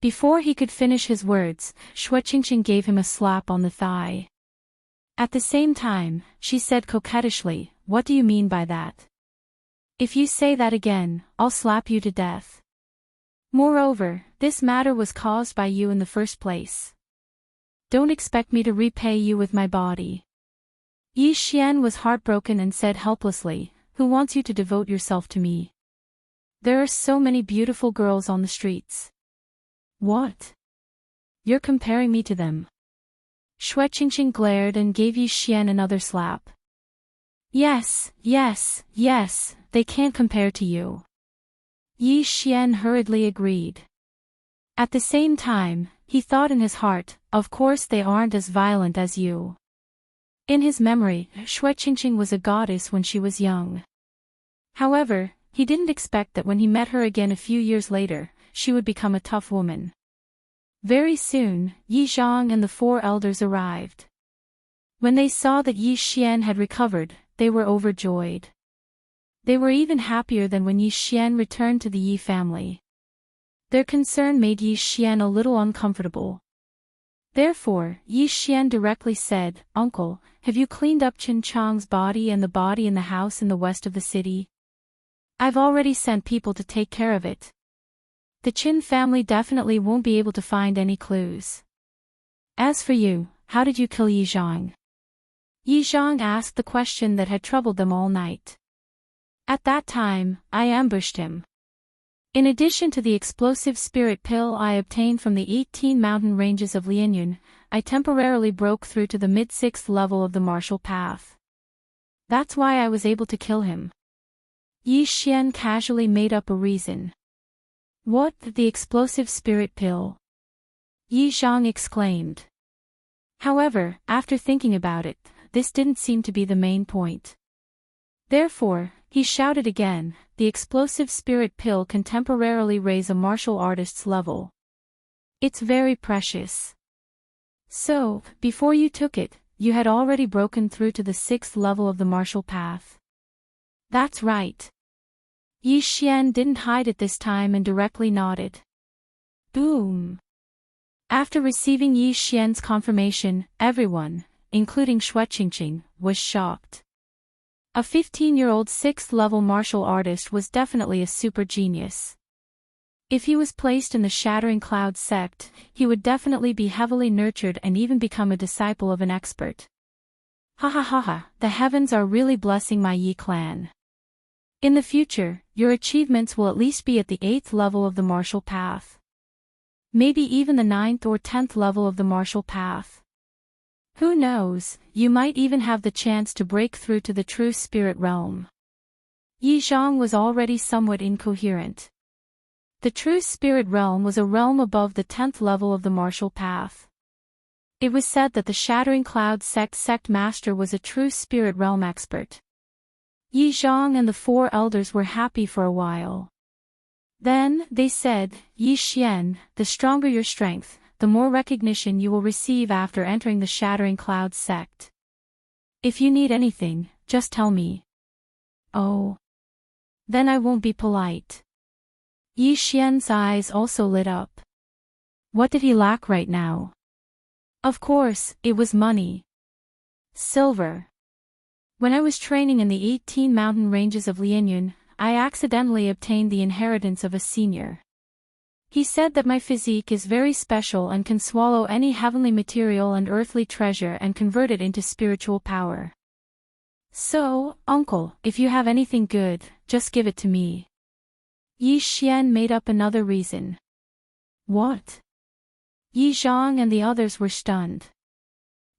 Before he could finish his words, Shueqingqing gave him a slap on the thigh. At the same time, she said coquettishly, "What do you mean by that? If you say that again, I'll slap you to death. Moreover, this matter was caused by you in the first place. Don't expect me to repay you with my body." Yi Xian was heartbroken and said helplessly, "Who wants you to devote yourself to me? There are so many beautiful girls on the streets." "What? You're comparing me to them?" Shueqingqing glared and gave Yi Xian another slap. Yes, they can't compare to you." Yi Xian hurriedly agreed. At the same time, he thought in his heart, "Of course they aren't as violent as you." In his memory, Shueqingqing was a goddess when she was young. However, he didn't expect that when he met her again a few years later, she would become a tough woman. Very soon, Yi Zhang and the four elders arrived. When they saw that Yi Xian had recovered, they were overjoyed. They were even happier than when Yi Xian returned to the Yi family. Their concern made Yi Xian a little uncomfortable. Therefore, Yi Xian directly said, "Uncle, have you cleaned up Qin Chang's body and the body in the house in the west of the city? I've already sent people to take care of it. The Qin family definitely won't be able to find any clues. As for you, how did you kill Yi Zhang?" Yi Zhang asked the question that had troubled them all night. "At that time, I ambushed him. In addition to the explosive spirit pill I obtained from the 18 mountain ranges of Lianyun, I temporarily broke through to the mid-6th level of the martial path. That's why I was able to kill him." Yi Xian casually made up a reason. "What, the explosive spirit pill?" Yi Zhang exclaimed. However, after thinking about it, this didn't seem to be the main point. Therefore, he shouted again, "The explosive spirit pill can temporarily raise a martial artist's level. It's very precious. So, before you took it, you had already broken through to the 6th level of the martial path." "That's right." Yi Xian didn't hide it this time and directly nodded. Boom! After receiving Yi Xian's confirmation, everyone, including Shueqingqing, was shocked. A 15-year-old 6th-level martial artist was definitely a super genius. If he was placed in the Shattering Cloud sect, he would definitely be heavily nurtured and even become a disciple of an expert. Ha ha ha ha, the heavens are really blessing my Yi clan. In the future, your achievements will at least be at the 8th level of the martial path. Maybe even the 9th or 10th level of the martial path. Who knows, you might even have the chance to break through to the true spirit realm." Yi Zhang was already somewhat incoherent. The true spirit realm was a realm above the 10th level of the martial path. It was said that the Shattering Cloud sect master was a true spirit realm expert. Yi Zhang and the four elders were happy for a while. Then, they said, "Yi Xian, the stronger your strength, the more recognition you will receive after entering the Shattering Cloud sect. If you need anything, just tell me." "Oh. Then I won't be polite." Yi Xian's eyes also lit up. What did he lack right now? Of course, it was money. Silver. When I was training in the 18 mountain ranges of Lianyun, I accidentally obtained the inheritance of a senior. He said that my physique is very special and can swallow any heavenly material and earthly treasure and convert it into spiritual power. So, uncle, if you have anything good, just give it to me." Yi Xian made up another reason. What? Yi Zhang and the others were stunned.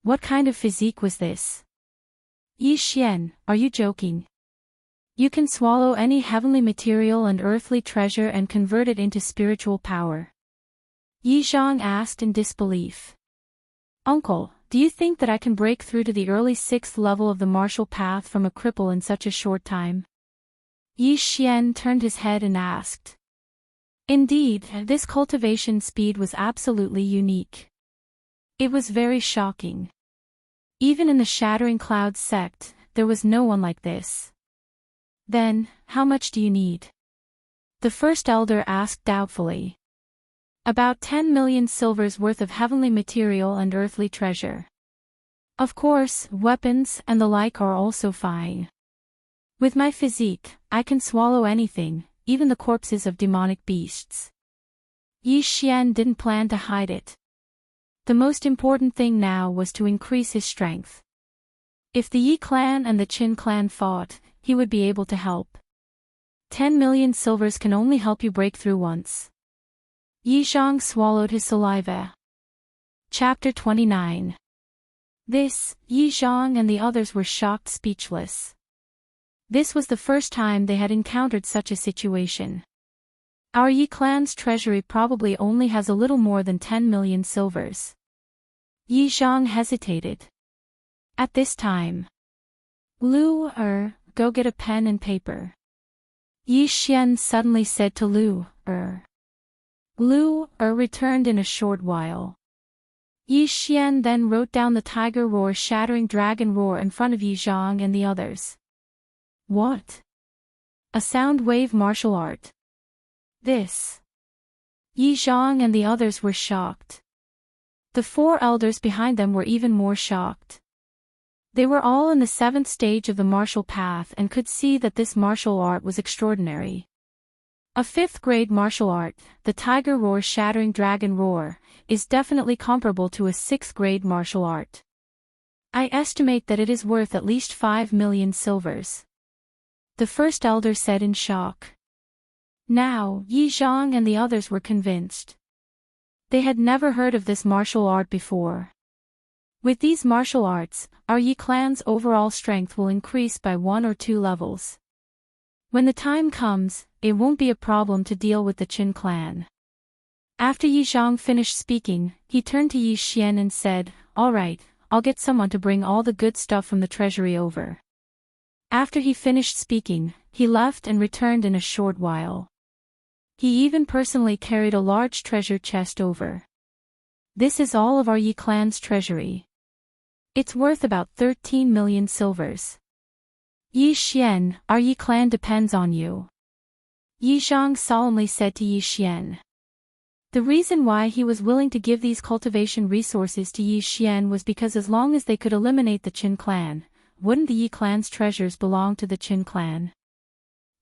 What kind of physique was this? Yi Xian, are you joking? You can swallow any heavenly material and earthly treasure and convert it into spiritual power. Yi Zhang asked in disbelief. Uncle, do you think that I can break through to the early 6th level of the martial path from a cripple in such a short time? Yi Xian turned his head and asked. Indeed, this cultivation speed was absolutely unique. It was very shocking. Even in the Shattering Cloud sect, there was no one like this. Then, how much do you need? The first elder asked doubtfully. About 10 million silvers worth of heavenly material and earthly treasure. Of course, weapons and the like are also fine. With my physique, I can swallow anything, even the corpses of demonic beasts. Yi Xian didn't plan to hide it. The most important thing now was to increase his strength. If the Yi clan and the Qin clan fought, he would be able to help. 10 million silvers can only help you break through once. Yi Zhang swallowed his saliva. Chapter 29. This, Yi Zhang and the others were shocked speechless. This was the first time they had encountered such a situation. Our Yi clan's treasury probably only has a little more than 10 million silvers. Yi Zhang hesitated. At this time, Lu go get a pen and paper. Yi Xian suddenly said to Lu Lu returned in a short while. Yi Xian then wrote down the tiger roar shattering dragon roar in front of Yi Zhang and the others. What? A sound wave martial art. This. Yi Zhang and the others were shocked. The four elders behind them were even more shocked. They were all in the 7th stage of the martial path and could see that this martial art was extraordinary. A 5th grade martial art, the Tiger Roar Shattering Dragon Roar, is definitely comparable to a 6th grade martial art. I estimate that it is worth at least 5 million silvers. The first elder said in shock. Now, Yi Zhang and the others were convinced. They had never heard of this martial art before. With these martial arts, our Yi clan's overall strength will increase by 1 or 2 levels. When the time comes, it won't be a problem to deal with the Qin clan. After Yi Zhang finished speaking, he turned to Yi Xian and said, "All right, I'll get someone to bring all the good stuff from the treasury over." After he finished speaking, he left and returned in a short while. He even personally carried a large treasure chest over. This is all of our Yi clan's treasury. It's worth about 13 million silvers. Yi Xian, our Yi clan depends on you. Yi Zhang solemnly said to Yi Xian. The reason why he was willing to give these cultivation resources to Yi Xian was because as long as they could eliminate the Qin clan, wouldn't the Yi clan's treasures belong to the Qin clan?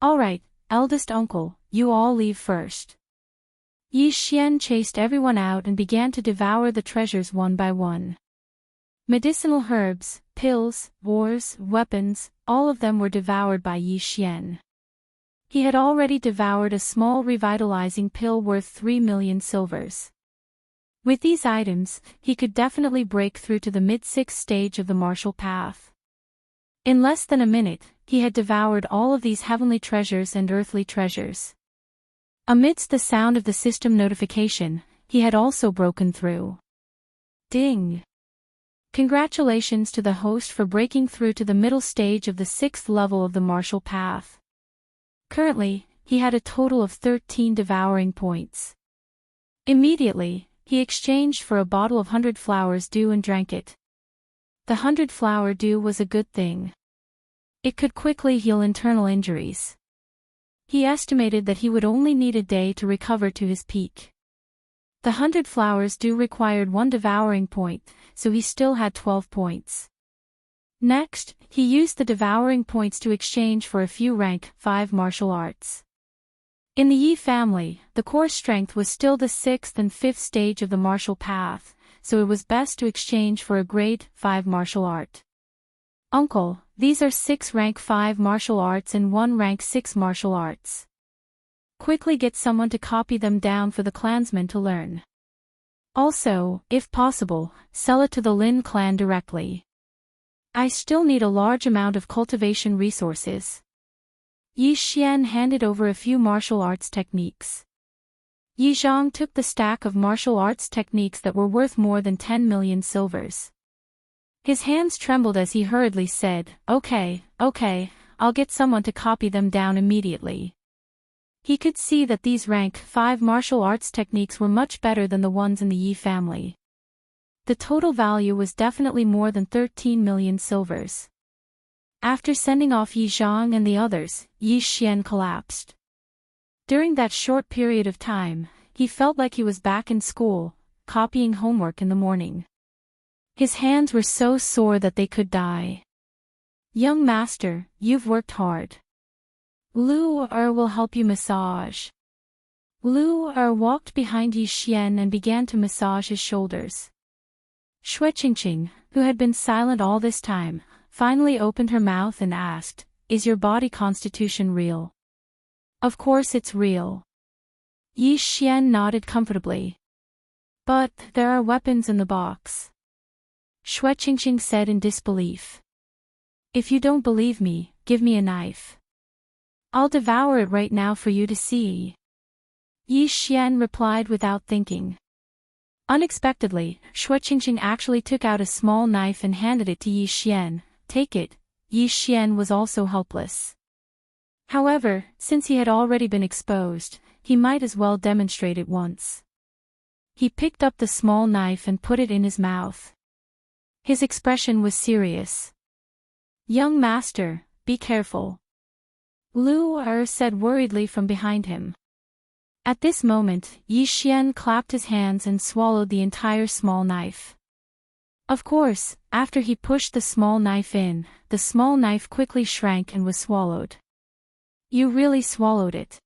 Alright, eldest uncle, you all leave first. Yi Xian chased everyone out and began to devour the treasures one by one. Medicinal herbs, pills, ores, weapons, all of them were devoured by Yi Xian. He had already devoured a small revitalizing pill worth 3 million silvers. With these items, he could definitely break through to the mid-6th stage of the martial path. In less than a minute, he had devoured all of these heavenly treasures and earthly treasures. Amidst the sound of the system notification, he had also broken through. Ding! Congratulations to the host for breaking through to the middle stage of the 6th level of the martial path. Currently, he had a total of 13 devouring points. Immediately, he exchanged for a bottle of 100 flowers dew and drank it. The 100 flower dew was a good thing. It could quickly heal internal injuries. He estimated that he would only need a day to recover to his peak. The 100 flowers dew required 1 devouring point, so he still had 12 points. Next, he used the devouring points to exchange for a few rank 5 martial arts. In the Yi family, the core strength was still the 6th and 5th stage of the martial path, so it was best to exchange for a grade 5 martial art. Uncle, these are 6 rank 5 martial arts and 1 rank 6 martial arts. Quickly get someone to copy them down for the clansmen to learn. Also, if possible, sell it to the Lin clan directly. I still need a large amount of cultivation resources. Yi Xian handed over a few martial arts techniques. Yi Zhang took the stack of martial arts techniques that were worth more than 10 million silvers. His hands trembled as he hurriedly said, Okay, I'll get someone to copy them down immediately. He could see that these rank 5 martial arts techniques were much better than the ones in the Yi family. The total value was definitely more than 13 million silvers. After sending off Yi Zhang and the others, Yi Xian collapsed. During that short period of time, he felt like he was back in school, copying homework in the morning. His hands were so sore that they could die. "Young master, you've worked hard. Lu Er will help you massage." Lu Er walked behind Yi Xian and began to massage his shoulders. Shui Qingqing, who had been silent all this time, finally opened her mouth and asked, "Is your body constitution real?" "Of course it's real." Yi Xian nodded comfortably. "But there are weapons in the box," Shui Qingqing said in disbelief. "If you don't believe me, give me a knife. I'll devour it right now for you to see," Yi Xian replied without thinking. Unexpectedly, Shui Qingqing actually took out a small knife and handed it to Yi Xian. "Take it." Yi Xian was also helpless. However, since he had already been exposed, he might as well demonstrate it once. He picked up the small knife and put it in his mouth. His expression was serious. "Young master, be careful," Lu Er said worriedly from behind him. At this moment, Yi Xian clapped his hands and swallowed the entire small knife. Of course, after he pushed the small knife in, the small knife quickly shrank and was swallowed. "You really swallowed it.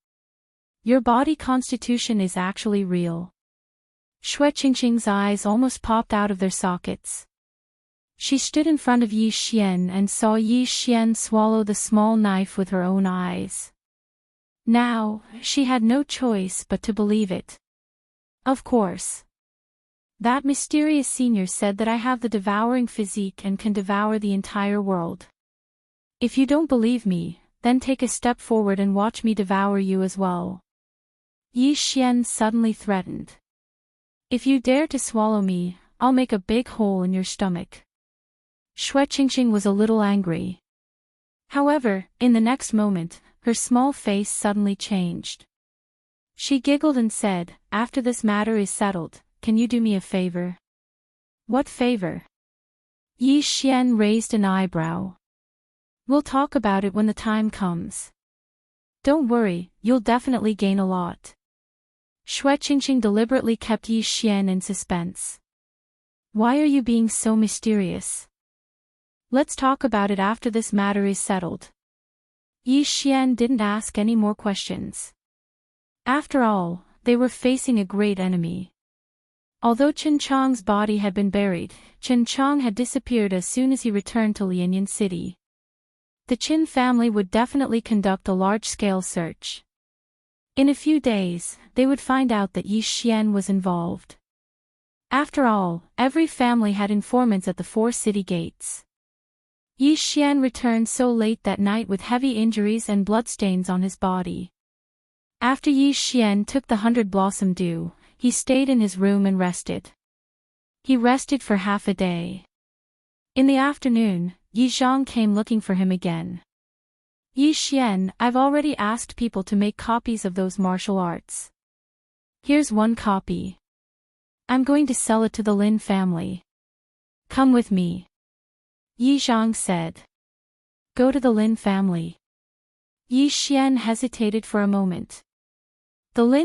Your body constitution is actually real." Shui Qingqing's eyes almost popped out of their sockets. She stood in front of Yi Xian and saw Yi Xian swallow the small knife with her own eyes. Now, she had no choice but to believe it. "Of course. That mysterious senior said that I have the devouring physique and can devour the entire world. If you don't believe me, then take a step forward and watch me devour you as well," Yi Xian suddenly threatened. "If you dare to swallow me, I'll make a big hole in your stomach." Shui Qingqing was a little angry. However, in the next moment, her small face suddenly changed. She giggled and said, "After this matter is settled, can you do me a favor?" "What favor?" Yi Xian raised an eyebrow. "We'll talk about it when the time comes. Don't worry, you'll definitely gain a lot." Shui Qingqing deliberately kept Yi Xian in suspense. "Why are you being so mysterious? Let's talk about it after this matter is settled." Yi Xian didn't ask any more questions. After all, they were facing a great enemy. Although Chen Chang's body had been buried, Chen Chang had disappeared as soon as he returned to Lianyan City. The Qin family would definitely conduct a large-scale search. In a few days, they would find out that Yi Xian was involved. After all, every family had informants at the 4 city gates. Yi Xian returned so late that night with heavy injuries and bloodstains on his body. After Yi Xian took the 100-blossom dew, he stayed in his room and rested. He rested for half a day. In the afternoon, Yi Zhang came looking for him again. "Yi Xian, I've already asked people to make copies of those martial arts. Here's one copy. I'm going to sell it to the Lin family. Come with me," Yi Zhang said. "Go to the Lin family?" Yi Xian hesitated for a moment. The Lin